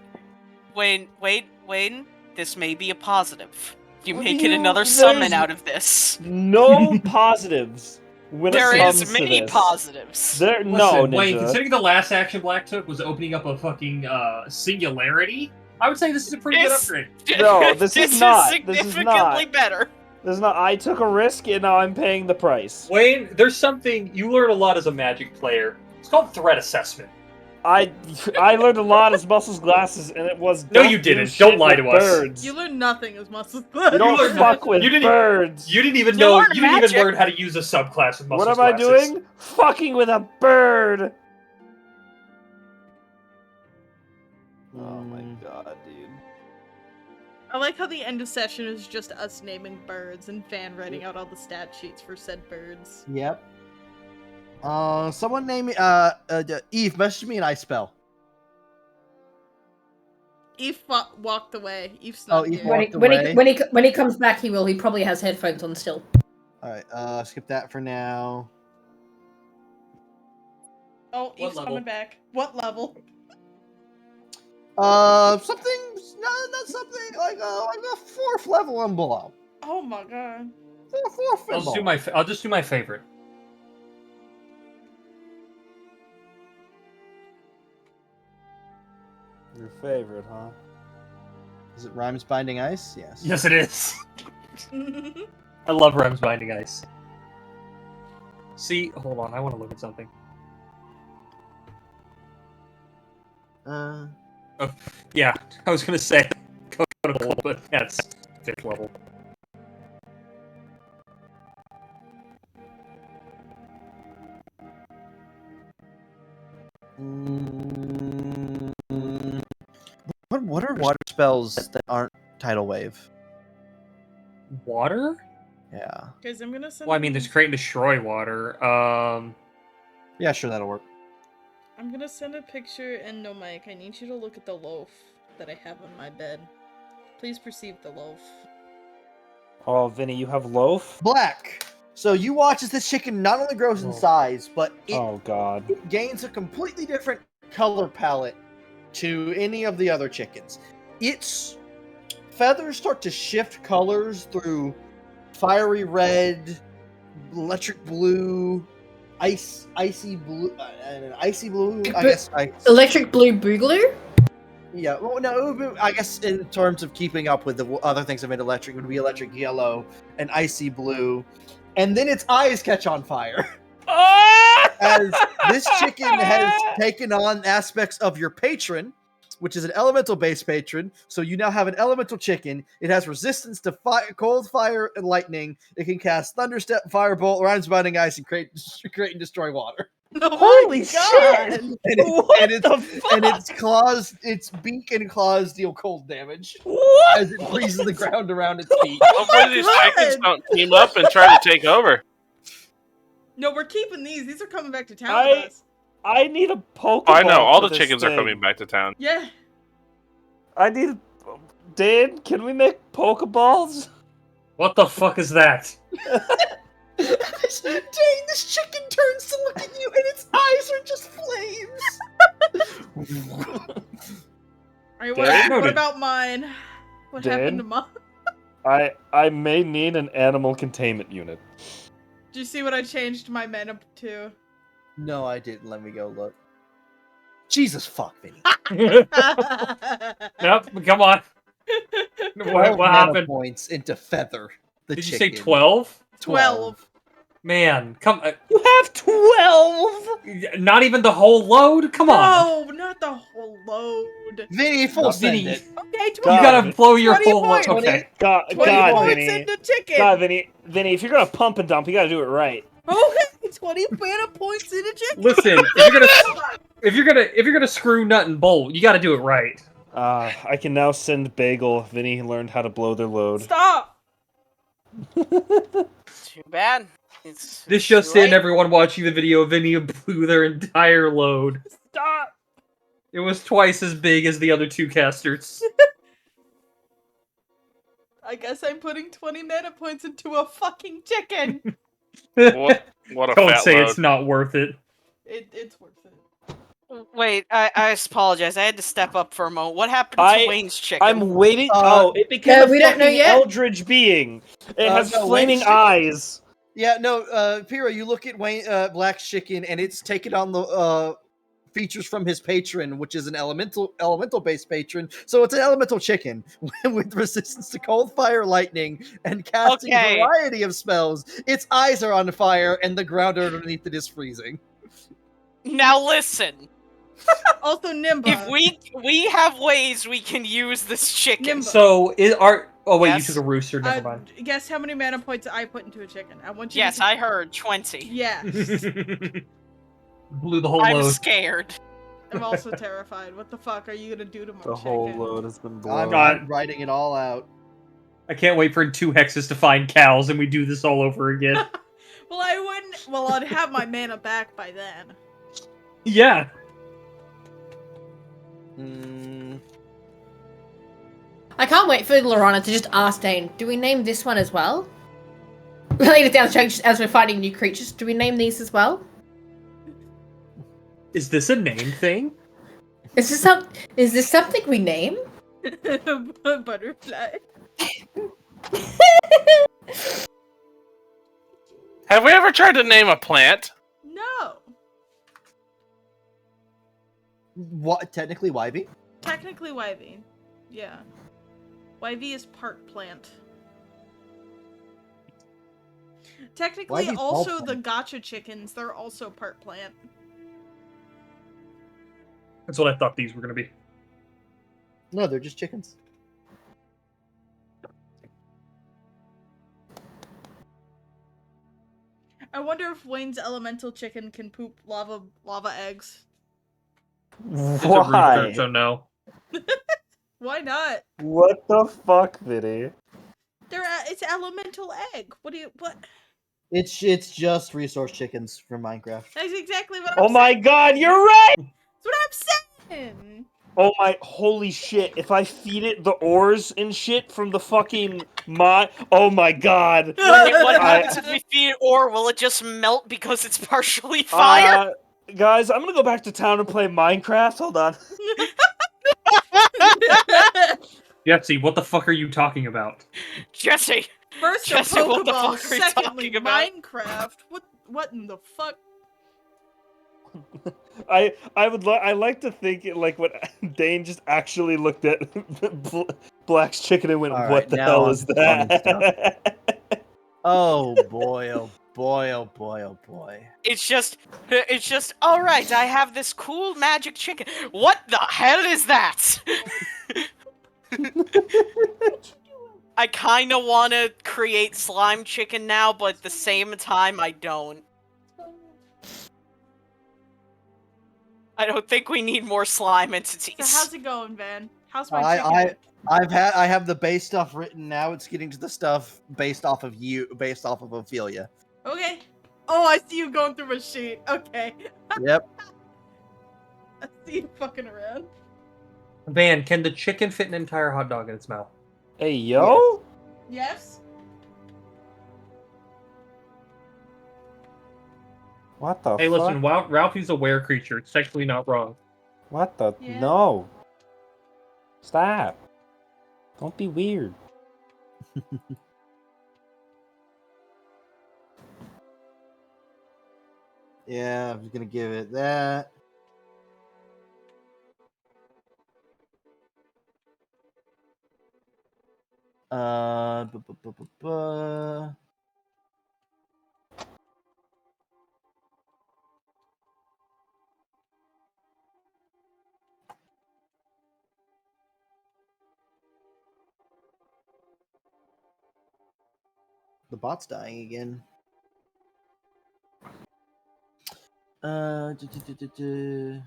[SPEAKER 5] This may be a positive. You may get another summon out of this.
[SPEAKER 1] No positives. When
[SPEAKER 5] There
[SPEAKER 1] it comes
[SPEAKER 5] is
[SPEAKER 1] to
[SPEAKER 5] many
[SPEAKER 1] this.
[SPEAKER 5] positives.
[SPEAKER 1] No,
[SPEAKER 7] Listen, Wayne,
[SPEAKER 1] Ninja.
[SPEAKER 7] considering the last action Black took was opening up a fucking singularity, I would say this is a pretty good upgrade.
[SPEAKER 1] No, this is not. This is
[SPEAKER 5] significantly
[SPEAKER 1] not.
[SPEAKER 5] better.
[SPEAKER 1] This is not. I took a risk and now I'm paying the price.
[SPEAKER 7] Wayne, there's something you learn a lot as a Magic player. It's called threat assessment.
[SPEAKER 1] I learned a lot as Muscles Glasses, and it was
[SPEAKER 7] No,
[SPEAKER 1] don't
[SPEAKER 7] you
[SPEAKER 1] do
[SPEAKER 7] didn't.
[SPEAKER 1] shit
[SPEAKER 7] Don't lie
[SPEAKER 1] with
[SPEAKER 7] to us.
[SPEAKER 1] birds.
[SPEAKER 9] You learn nothing as muscles.
[SPEAKER 1] You don't fuck with birds.
[SPEAKER 7] You didn't even
[SPEAKER 5] You
[SPEAKER 7] know.
[SPEAKER 5] learn
[SPEAKER 7] You didn't even
[SPEAKER 5] magic.
[SPEAKER 7] learn how to use a subclass of
[SPEAKER 1] What
[SPEAKER 7] Muscles
[SPEAKER 1] am I
[SPEAKER 7] Glasses.
[SPEAKER 1] doing? Fucking with a bird. Oh my god, dude.
[SPEAKER 9] I like how the end of session is just us naming birds and Van writing out all the stat sheets for said birds.
[SPEAKER 4] Yep. Someone name me. Eve, message me an ice spell.
[SPEAKER 9] Eve walked away. Eve's
[SPEAKER 4] Oh,
[SPEAKER 9] not
[SPEAKER 4] Eve
[SPEAKER 9] here.
[SPEAKER 4] walked away.
[SPEAKER 6] When he comes back, he will. He probably has headphones on still.
[SPEAKER 4] All right. Skip that for now.
[SPEAKER 9] Oh, Eve's
[SPEAKER 7] level?
[SPEAKER 9] coming back. What level?
[SPEAKER 4] Something. No, not something like a 4th level and below.
[SPEAKER 9] Oh my god.
[SPEAKER 4] 4th and below.
[SPEAKER 7] I'll just do my favorite.
[SPEAKER 1] Your favorite, huh?
[SPEAKER 4] Is it Rhymes Binding Ice? Yes.
[SPEAKER 7] Yes, it is. I love Rems Binding Ice. See, hold on, I want to look at something. Yeah, I was gonna say go to gold, but that's 5th level.
[SPEAKER 4] What are water spells that aren't tidal wave?
[SPEAKER 7] Water?
[SPEAKER 4] Yeah.
[SPEAKER 9] Guys, I'm gonna send.
[SPEAKER 7] Well, I mean, there's create and destroy water.
[SPEAKER 4] Yeah, sure, that'll work.
[SPEAKER 9] I'm gonna send a picture, and no, Mike, I need you to look at the loaf that I have on my bed. Please perceive the loaf.
[SPEAKER 1] Oh, Vinny, you have loaf?
[SPEAKER 4] Black. So you watch as this chicken not only grows in size, but
[SPEAKER 1] Oh god.
[SPEAKER 4] it gains a completely different color palette to any of the other chickens. Its feathers start to shift colors through fiery red, electric blue, icy blue, icy blue. I guess.
[SPEAKER 6] Electric blue boogaloo?
[SPEAKER 4] Yeah. Well, no. I guess in terms of keeping up with the other things that made electric, would be electric yellow and icy blue, and then its eyes catch on fire. As this chicken has taken on aspects of your patron, which is an elemental-based patron, so you now have an elemental chicken. It has resistance to cold, fire, and lightning. It can cast Thunderstep, Firebolt, Rhymes Binding Ice, and create and destroy water.
[SPEAKER 1] Holy shit!
[SPEAKER 4] And its claws, its beak and claws deal cold damage as it freezes the ground around its feet.
[SPEAKER 10] Hopefully these chickens don't team up and try to take over.
[SPEAKER 9] No, we're keeping these. These are coming back to town with us.
[SPEAKER 1] I need a Pokeball.
[SPEAKER 10] Oh, I know, all
[SPEAKER 1] for
[SPEAKER 10] the
[SPEAKER 1] this
[SPEAKER 10] chickens are
[SPEAKER 1] thing.
[SPEAKER 10] coming back to town.
[SPEAKER 9] Yeah.
[SPEAKER 1] I need. Dan, can we make Pokeballs?
[SPEAKER 7] What the fuck is that?
[SPEAKER 4] Dang, this chicken turns to look at you and its eyes are just flames.
[SPEAKER 9] Alright,
[SPEAKER 1] Dan?
[SPEAKER 9] what about mine? What
[SPEAKER 1] Dan?
[SPEAKER 9] happened to mine?
[SPEAKER 1] I may need an animal containment unit.
[SPEAKER 9] Do you see what I changed my mana to?
[SPEAKER 4] No, I didn't. Let me go look. Jesus fuck, Vinny.
[SPEAKER 7] Nope, come on. What
[SPEAKER 4] Mana
[SPEAKER 7] happened?
[SPEAKER 4] points into feather. The
[SPEAKER 7] Did you
[SPEAKER 4] chicken.
[SPEAKER 7] say 12?
[SPEAKER 9] 12.
[SPEAKER 7] Man, come.
[SPEAKER 1] You have 12.
[SPEAKER 7] Not even the whole load. Come on.
[SPEAKER 9] No, not the whole load.
[SPEAKER 4] Vinny, full send
[SPEAKER 7] Vinny.
[SPEAKER 4] it.
[SPEAKER 9] Okay, 20.
[SPEAKER 7] You gotta blow your
[SPEAKER 9] 20
[SPEAKER 7] whole load.
[SPEAKER 9] points.
[SPEAKER 7] Okay.
[SPEAKER 1] God,
[SPEAKER 9] 20
[SPEAKER 1] God,
[SPEAKER 9] points
[SPEAKER 1] Vinny.
[SPEAKER 9] into chicken.
[SPEAKER 1] God, Vinny, if you're gonna pump and dump, you gotta do it right.
[SPEAKER 9] Okay, 20 mana points into chicken.
[SPEAKER 7] Listen, if you're gonna screw nut and bolt, you gotta do it right.
[SPEAKER 1] I can now send Bagel. Vinny learned how to blow their load.
[SPEAKER 9] Stop.
[SPEAKER 5] Too bad.
[SPEAKER 7] This just in, everyone watching the video, Vinny blew their entire load.
[SPEAKER 9] Stop!
[SPEAKER 7] It was twice as big as the other two casters.
[SPEAKER 9] I guess I'm putting 20 mana points into a fucking chicken.
[SPEAKER 10] What a
[SPEAKER 7] Don't
[SPEAKER 10] fat
[SPEAKER 7] say
[SPEAKER 10] load.
[SPEAKER 7] it's not worth it.
[SPEAKER 9] It's worth it.
[SPEAKER 5] Wait, I apologize. I had to step up for a moment. What happened to Wayne's chicken?
[SPEAKER 1] I'm waiting. It became
[SPEAKER 6] yeah,
[SPEAKER 1] a
[SPEAKER 6] we don't know
[SPEAKER 1] fucking
[SPEAKER 6] yet.
[SPEAKER 1] eldritch being. It has
[SPEAKER 4] no,
[SPEAKER 1] flaming
[SPEAKER 4] Wayne's chicken-
[SPEAKER 1] eyes.
[SPEAKER 4] Yeah, no, Pyrrha, you look at Wayne Black's chicken, and it's taken on the features from his patron, which is an elemental based patron. So it's an elemental chicken with resistance to cold, fire, lightning, and casting a variety of spells. Its eyes are on fire, and the ground underneath it is freezing.
[SPEAKER 5] Now listen.
[SPEAKER 9] Also, Nimba.
[SPEAKER 5] If we have ways we can use this chicken.
[SPEAKER 9] Nimba.
[SPEAKER 7] So, oh wait,
[SPEAKER 5] Yes?
[SPEAKER 7] you took a rooster, never mind.
[SPEAKER 9] Guess how many mana points I put into a chicken? I want you
[SPEAKER 5] Yes,
[SPEAKER 9] to...
[SPEAKER 5] I heard 20.
[SPEAKER 9] Yeah.
[SPEAKER 7] Blew the whole
[SPEAKER 5] I'm
[SPEAKER 7] load.
[SPEAKER 5] scared.
[SPEAKER 9] I'm also terrified. What the fuck are you gonna do to my
[SPEAKER 1] The
[SPEAKER 9] chicken?
[SPEAKER 1] whole load has been blown.
[SPEAKER 4] I'm writing it all out.
[SPEAKER 7] I can't wait for 2 hexes to find cows and we do this all over again.
[SPEAKER 9] Well, I wouldn't... Well, I'd have my mana back by then.
[SPEAKER 7] Yeah.
[SPEAKER 6] I can't wait for Lorana to just ask Dane, do we name this one as well? Later down the track, just as we're fighting new creatures, do we name these as well?
[SPEAKER 7] Is this a name thing?
[SPEAKER 6] Is this something we name?
[SPEAKER 9] Butterfly.
[SPEAKER 10] Have we ever tried to name a plant?
[SPEAKER 9] No.
[SPEAKER 4] What? Technically, Wyvie?
[SPEAKER 9] Technically Wyvie. Yeah. Wyvie is part plant. Technically,
[SPEAKER 4] Wyvie's
[SPEAKER 9] also
[SPEAKER 4] all
[SPEAKER 9] the gotcha chickens, they're also part plant.
[SPEAKER 7] That's what I thought these were going to be.
[SPEAKER 4] No, they're just chickens.
[SPEAKER 9] I wonder if Wayne's elemental chicken can poop lava eggs.
[SPEAKER 7] It's a
[SPEAKER 1] Why?
[SPEAKER 7] rooster, so no.
[SPEAKER 9] Why not?
[SPEAKER 1] What the fuck, Vinny?
[SPEAKER 9] It's elemental egg. What?
[SPEAKER 4] It's just resource chickens from Minecraft.
[SPEAKER 9] That's exactly what I'm saying.
[SPEAKER 1] Oh my god, you're right!
[SPEAKER 9] That's what I'm saying.
[SPEAKER 1] Oh my, holy shit, if I feed it the ores and shit from the fucking oh my god.
[SPEAKER 5] Wait, what happens if we feed it ore? Will it just melt because it's partially fire?
[SPEAKER 1] Guys, I'm gonna go back to town and play Minecraft. Hold on.
[SPEAKER 7] Jesse, what the fuck are you talking about?
[SPEAKER 5] Jesse!
[SPEAKER 9] First
[SPEAKER 5] Jesse,
[SPEAKER 9] a
[SPEAKER 5] what the
[SPEAKER 9] Pokeball,
[SPEAKER 5] fuck are you
[SPEAKER 9] secondly
[SPEAKER 5] talking about?
[SPEAKER 9] Minecraft. What in the fuck?
[SPEAKER 1] I like to think it like what Dane just actually looked at Black's chicken and went,
[SPEAKER 4] All
[SPEAKER 1] "What
[SPEAKER 4] right,
[SPEAKER 1] the
[SPEAKER 4] now
[SPEAKER 1] hell
[SPEAKER 4] on
[SPEAKER 1] is
[SPEAKER 4] to the fun
[SPEAKER 1] that?"
[SPEAKER 4] Oh boy, oh boy, oh boy, oh boy.
[SPEAKER 5] It's just, alright, I have this cool magic chicken. What the hell is that? I kinda wanna create slime chicken now, but at the same time, I don't. I don't think we need more slime entities.
[SPEAKER 9] So how's it going, Van? How's my chicken?
[SPEAKER 4] I have the base stuff written now. It's getting to the stuff based off of Ophelia.
[SPEAKER 9] Okay. Oh, I see you going through a sheet. Okay.
[SPEAKER 4] Yep.
[SPEAKER 9] I see you fucking around.
[SPEAKER 7] Van, can the chicken fit an entire hot dog in its mouth?
[SPEAKER 1] Hey, yo?
[SPEAKER 9] Yes?
[SPEAKER 1] What the
[SPEAKER 7] Hey,
[SPEAKER 1] fuck?
[SPEAKER 7] listen, Ralphie's a were creature. It's technically not wrong.
[SPEAKER 1] What the?
[SPEAKER 9] Yeah.
[SPEAKER 1] No. Stop. Don't be weird.
[SPEAKER 4] Yeah, I'm gonna give it that. Bu-bu-bu-bu-bu. The bot's dying again. Du-du-du-du-du.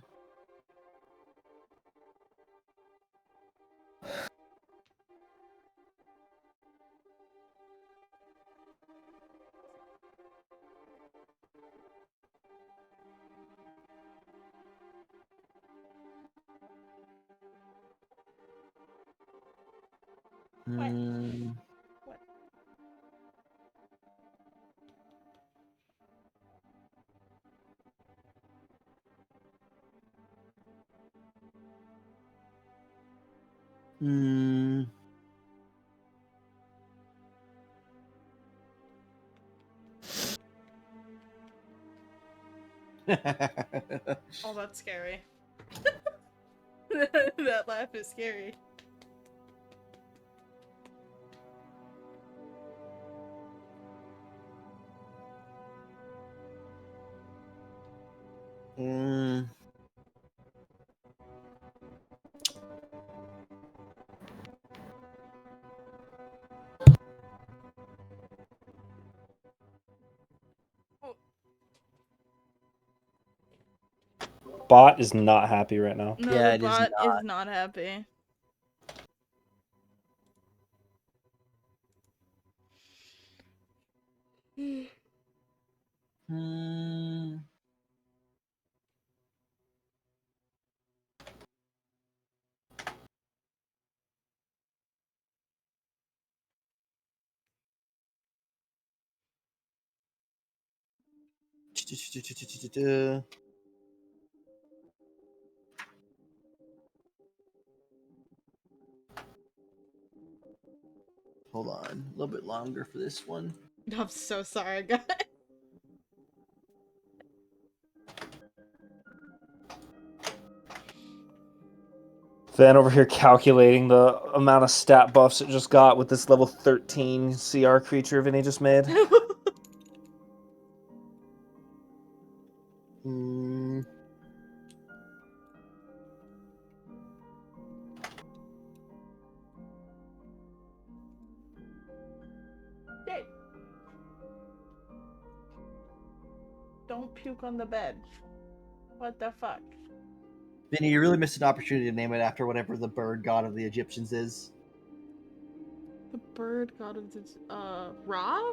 [SPEAKER 4] Mm. Hmm.
[SPEAKER 9] Oh, that's scary. That laugh is scary.
[SPEAKER 4] Mm.
[SPEAKER 1] Bot is not happy right now.
[SPEAKER 9] No,
[SPEAKER 4] Yeah,
[SPEAKER 9] the
[SPEAKER 4] it is
[SPEAKER 9] bot
[SPEAKER 4] not.
[SPEAKER 9] is not happy.
[SPEAKER 4] Hmm. Hold on, a little bit longer for this one.
[SPEAKER 9] I'm so sorry, guys.
[SPEAKER 1] Van over here calculating the amount of stat buffs it just got with this level 13 CR creature Vinny just made.
[SPEAKER 4] Hmm.
[SPEAKER 9] Don't puke on the bed. What the fuck?
[SPEAKER 4] Vinny, you really missed an opportunity to name it after whatever the bird god of the Egyptians is.
[SPEAKER 9] The bird god of this, Ra?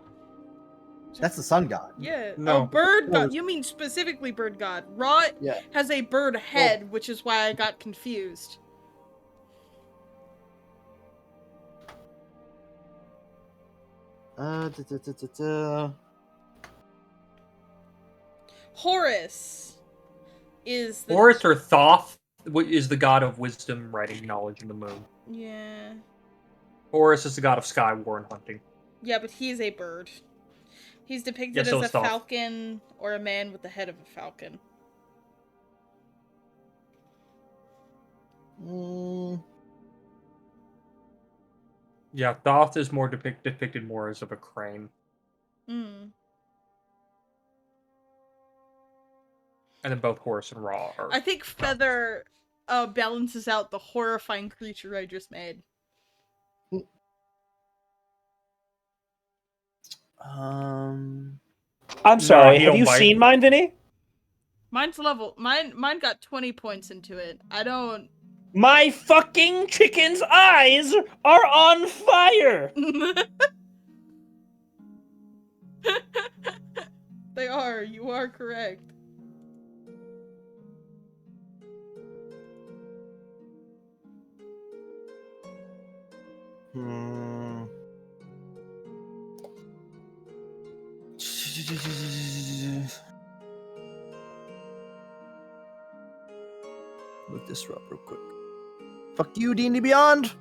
[SPEAKER 4] That's the sun god.
[SPEAKER 9] Yeah.
[SPEAKER 7] No.
[SPEAKER 9] Oh, bird
[SPEAKER 4] No,
[SPEAKER 9] god. You mean specifically bird god. Ra
[SPEAKER 4] Yeah.
[SPEAKER 9] has a bird head, which is why I got confused.
[SPEAKER 4] Da, da, da, da, da.
[SPEAKER 9] Horus is the...
[SPEAKER 7] Horus or Thoth is the god of wisdom, writing, knowledge, and the moon.
[SPEAKER 9] Yeah.
[SPEAKER 7] Horus is the god of sky, war, and hunting.
[SPEAKER 9] Yeah, but he is a bird. He's depicted
[SPEAKER 7] Yeah, so
[SPEAKER 9] as a
[SPEAKER 7] is Thoth.
[SPEAKER 9] falcon or a man with the head of a falcon.
[SPEAKER 4] Mm.
[SPEAKER 7] Yeah, Thoth is more depicted more as of a crane.
[SPEAKER 9] Hmm.
[SPEAKER 7] And then both Horus and Ra are...
[SPEAKER 9] I think Feather balances out the horrifying creature I just made.
[SPEAKER 1] I'm
[SPEAKER 7] No,
[SPEAKER 1] sorry,
[SPEAKER 7] he
[SPEAKER 1] have
[SPEAKER 7] don't
[SPEAKER 1] you
[SPEAKER 7] bite.
[SPEAKER 1] seen mine, Vinny?
[SPEAKER 9] Mine's level. Mine got 20 points into it. I don't.
[SPEAKER 1] My fucking chicken's eyes are on fire!
[SPEAKER 9] They are. You are correct.
[SPEAKER 4] Hmm. Look this up real quick. Fuck you, D&D Beyond.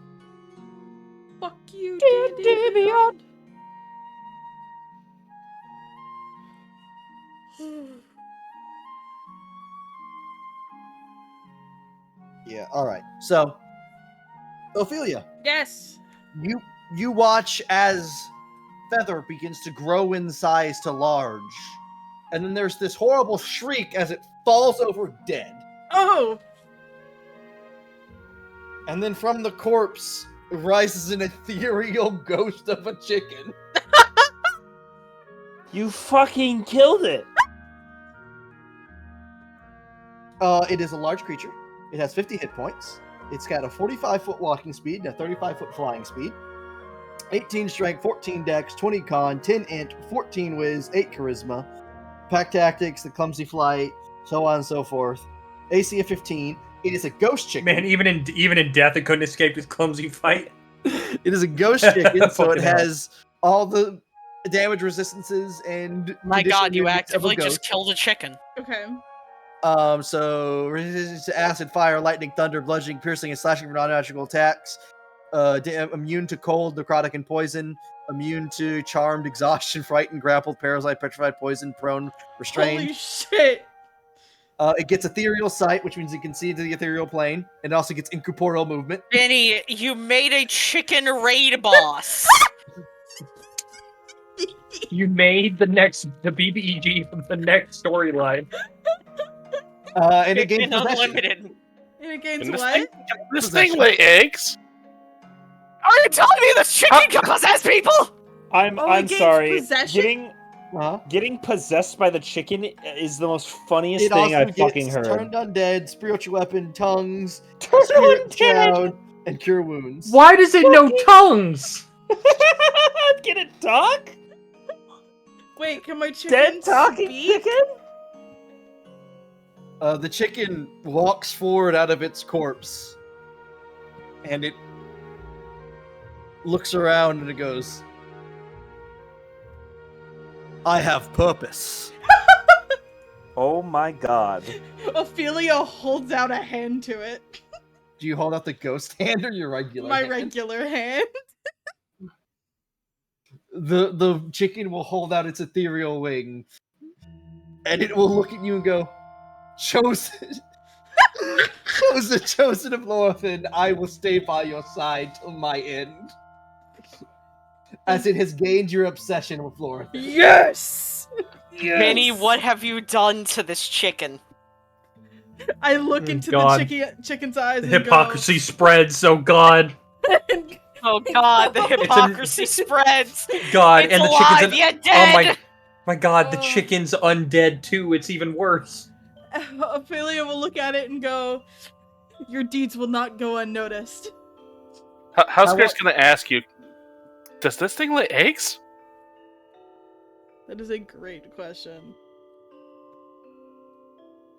[SPEAKER 9] Fuck you, D&D Beyond.
[SPEAKER 4] Yeah. All right. So, Ophelia,
[SPEAKER 9] Yes.
[SPEAKER 4] you watch as Feather begins to grow in size to large, and then there's this horrible shriek as it falls over dead.
[SPEAKER 9] Oh.
[SPEAKER 4] And then from the corpse rises an ethereal ghost of a chicken.
[SPEAKER 1] You fucking killed it!
[SPEAKER 4] It is a large creature. It has 50 hit points. It's got a 45-foot walking speed and a 35-foot flying speed. 18 strength, 14 dex, 20 con, 10 int, 14 whiz, 8 charisma. Pack tactics, the clumsy flight, so on and so forth. AC of 15. It is a ghost chicken.
[SPEAKER 7] Man, even in death, it couldn't escape his clumsy fight.
[SPEAKER 4] It is a ghost chicken, so it
[SPEAKER 7] Fucking hell.
[SPEAKER 4] has all the damage resistances and.
[SPEAKER 5] My God, you
[SPEAKER 4] condition units of a
[SPEAKER 5] actively just
[SPEAKER 4] ghost.
[SPEAKER 5] killed a chicken.
[SPEAKER 9] Okay.
[SPEAKER 4] So resistance to acid, fire, lightning, thunder, bludgeoning, piercing, and slashing for non-magical attacks. Immune to cold, necrotic, and poison. Immune to charmed, exhaustion, frightened, grappled, paralyzed, petrified, poisoned, prone, restrained.
[SPEAKER 9] Holy shit!
[SPEAKER 4] It gets ethereal sight, which means it can see into the ethereal plane. And it also gets incorporeal movement.
[SPEAKER 5] Benny, you made a chicken raid boss.
[SPEAKER 7] You made the BBEG from the next storyline.
[SPEAKER 4] And it gains
[SPEAKER 5] Chicken
[SPEAKER 4] possession.
[SPEAKER 5] Unlimited.
[SPEAKER 9] And it gains
[SPEAKER 10] Can this
[SPEAKER 9] what?
[SPEAKER 10] thing, can this thing lay eggs?
[SPEAKER 5] Are you telling me this chicken can possess people?
[SPEAKER 1] I'm
[SPEAKER 9] Oh, it gains
[SPEAKER 1] sorry.
[SPEAKER 9] possession?
[SPEAKER 1] Getting possessed by the chicken is the most funniest
[SPEAKER 4] It
[SPEAKER 1] thing
[SPEAKER 4] also
[SPEAKER 1] I've fucking
[SPEAKER 4] gets
[SPEAKER 1] heard.
[SPEAKER 4] turned undead, spiritual weapon, tongues,
[SPEAKER 1] Turn
[SPEAKER 4] spirit
[SPEAKER 1] undead!
[SPEAKER 4] shroud, and cure wounds.
[SPEAKER 7] Why does it know tongues?
[SPEAKER 1] Can it talk?
[SPEAKER 9] Wait, can my chicken
[SPEAKER 1] Dead talking
[SPEAKER 9] speak?
[SPEAKER 1] chicken?
[SPEAKER 4] The chicken walks forward out of its corpse, and it looks around and it goes, I have purpose.
[SPEAKER 1] Oh my god.
[SPEAKER 9] Ophelia holds out a hand to it.
[SPEAKER 4] Do you hold out the ghost hand or your regular
[SPEAKER 9] My
[SPEAKER 4] hand?
[SPEAKER 9] regular hand.
[SPEAKER 4] The chicken will hold out its ethereal wing, and it will look at you and go, Chosen, chosen of Lorthan, I will stay by your side till my end. As it has gained your obsession with Lorthan.
[SPEAKER 9] Yes! Yes!
[SPEAKER 5] Benny, what have you done to this chicken?
[SPEAKER 9] I look into
[SPEAKER 7] God.
[SPEAKER 9] the chicken's eyes and
[SPEAKER 7] Hypocrisy spreads, oh god.
[SPEAKER 5] Oh God, the hypocrisy spreads.
[SPEAKER 7] God,
[SPEAKER 5] It's
[SPEAKER 7] and the
[SPEAKER 5] alive,
[SPEAKER 7] chicken's
[SPEAKER 5] yet
[SPEAKER 7] Oh
[SPEAKER 5] dead.
[SPEAKER 7] my god, the
[SPEAKER 9] Oh.
[SPEAKER 7] chicken's undead too, it's even worse.
[SPEAKER 9] go. Ophelia will look at it and go, your deeds will not go unnoticed.
[SPEAKER 10] Housecare's gonna ask you, does this thing lay eggs?
[SPEAKER 9] That is a great question.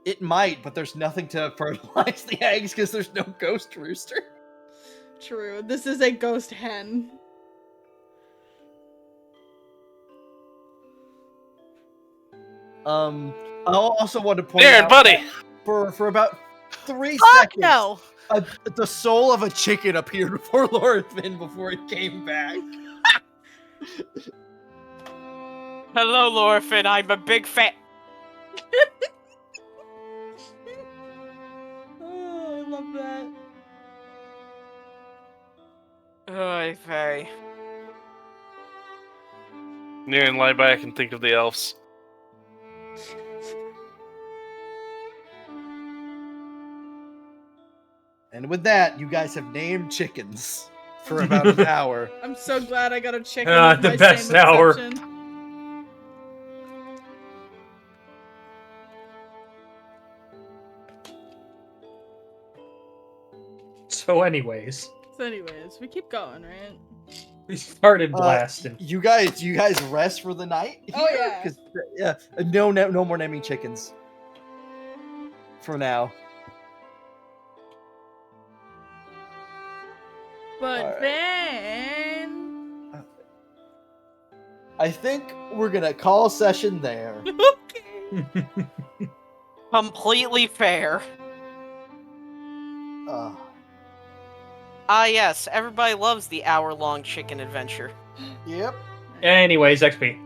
[SPEAKER 4] It might, but there's nothing to fertilize the eggs because there's no ghost rooster.
[SPEAKER 9] True. This is a ghost hen.
[SPEAKER 4] I also want to point
[SPEAKER 10] Darren,
[SPEAKER 4] out
[SPEAKER 10] buddy!
[SPEAKER 4] for about 3
[SPEAKER 3] Fuck
[SPEAKER 4] seconds,
[SPEAKER 3] no!
[SPEAKER 4] the soul of a chicken appeared before Lorthan before it came back.
[SPEAKER 5] Hello, Lorfin. I'm a big fan.
[SPEAKER 9] Oh, I love that.
[SPEAKER 5] Oy vey.
[SPEAKER 10] Near and lie back and think of the elves.
[SPEAKER 4] And with that, you guys have named chickens for about an hour.
[SPEAKER 9] I'm so glad I got a chicken.
[SPEAKER 7] Ah,
[SPEAKER 9] with
[SPEAKER 7] the
[SPEAKER 9] my
[SPEAKER 7] best
[SPEAKER 9] same
[SPEAKER 7] hour.
[SPEAKER 9] exception.
[SPEAKER 7] So anyways,
[SPEAKER 9] So anyways, we keep going, right?
[SPEAKER 7] we started blasting.
[SPEAKER 4] You guys rest for the night?
[SPEAKER 9] Oh, yeah.
[SPEAKER 4] 'Cause, yeah, no more naming chickens. For now.
[SPEAKER 9] But
[SPEAKER 4] Alright.
[SPEAKER 9] then...
[SPEAKER 4] I think we're gonna call session there.
[SPEAKER 9] Okay.
[SPEAKER 5] Completely fair.
[SPEAKER 4] Uh,
[SPEAKER 5] Ah, yes. Everybody loves the hour-long chicken adventure.
[SPEAKER 4] yep.
[SPEAKER 7] Anyways, XP.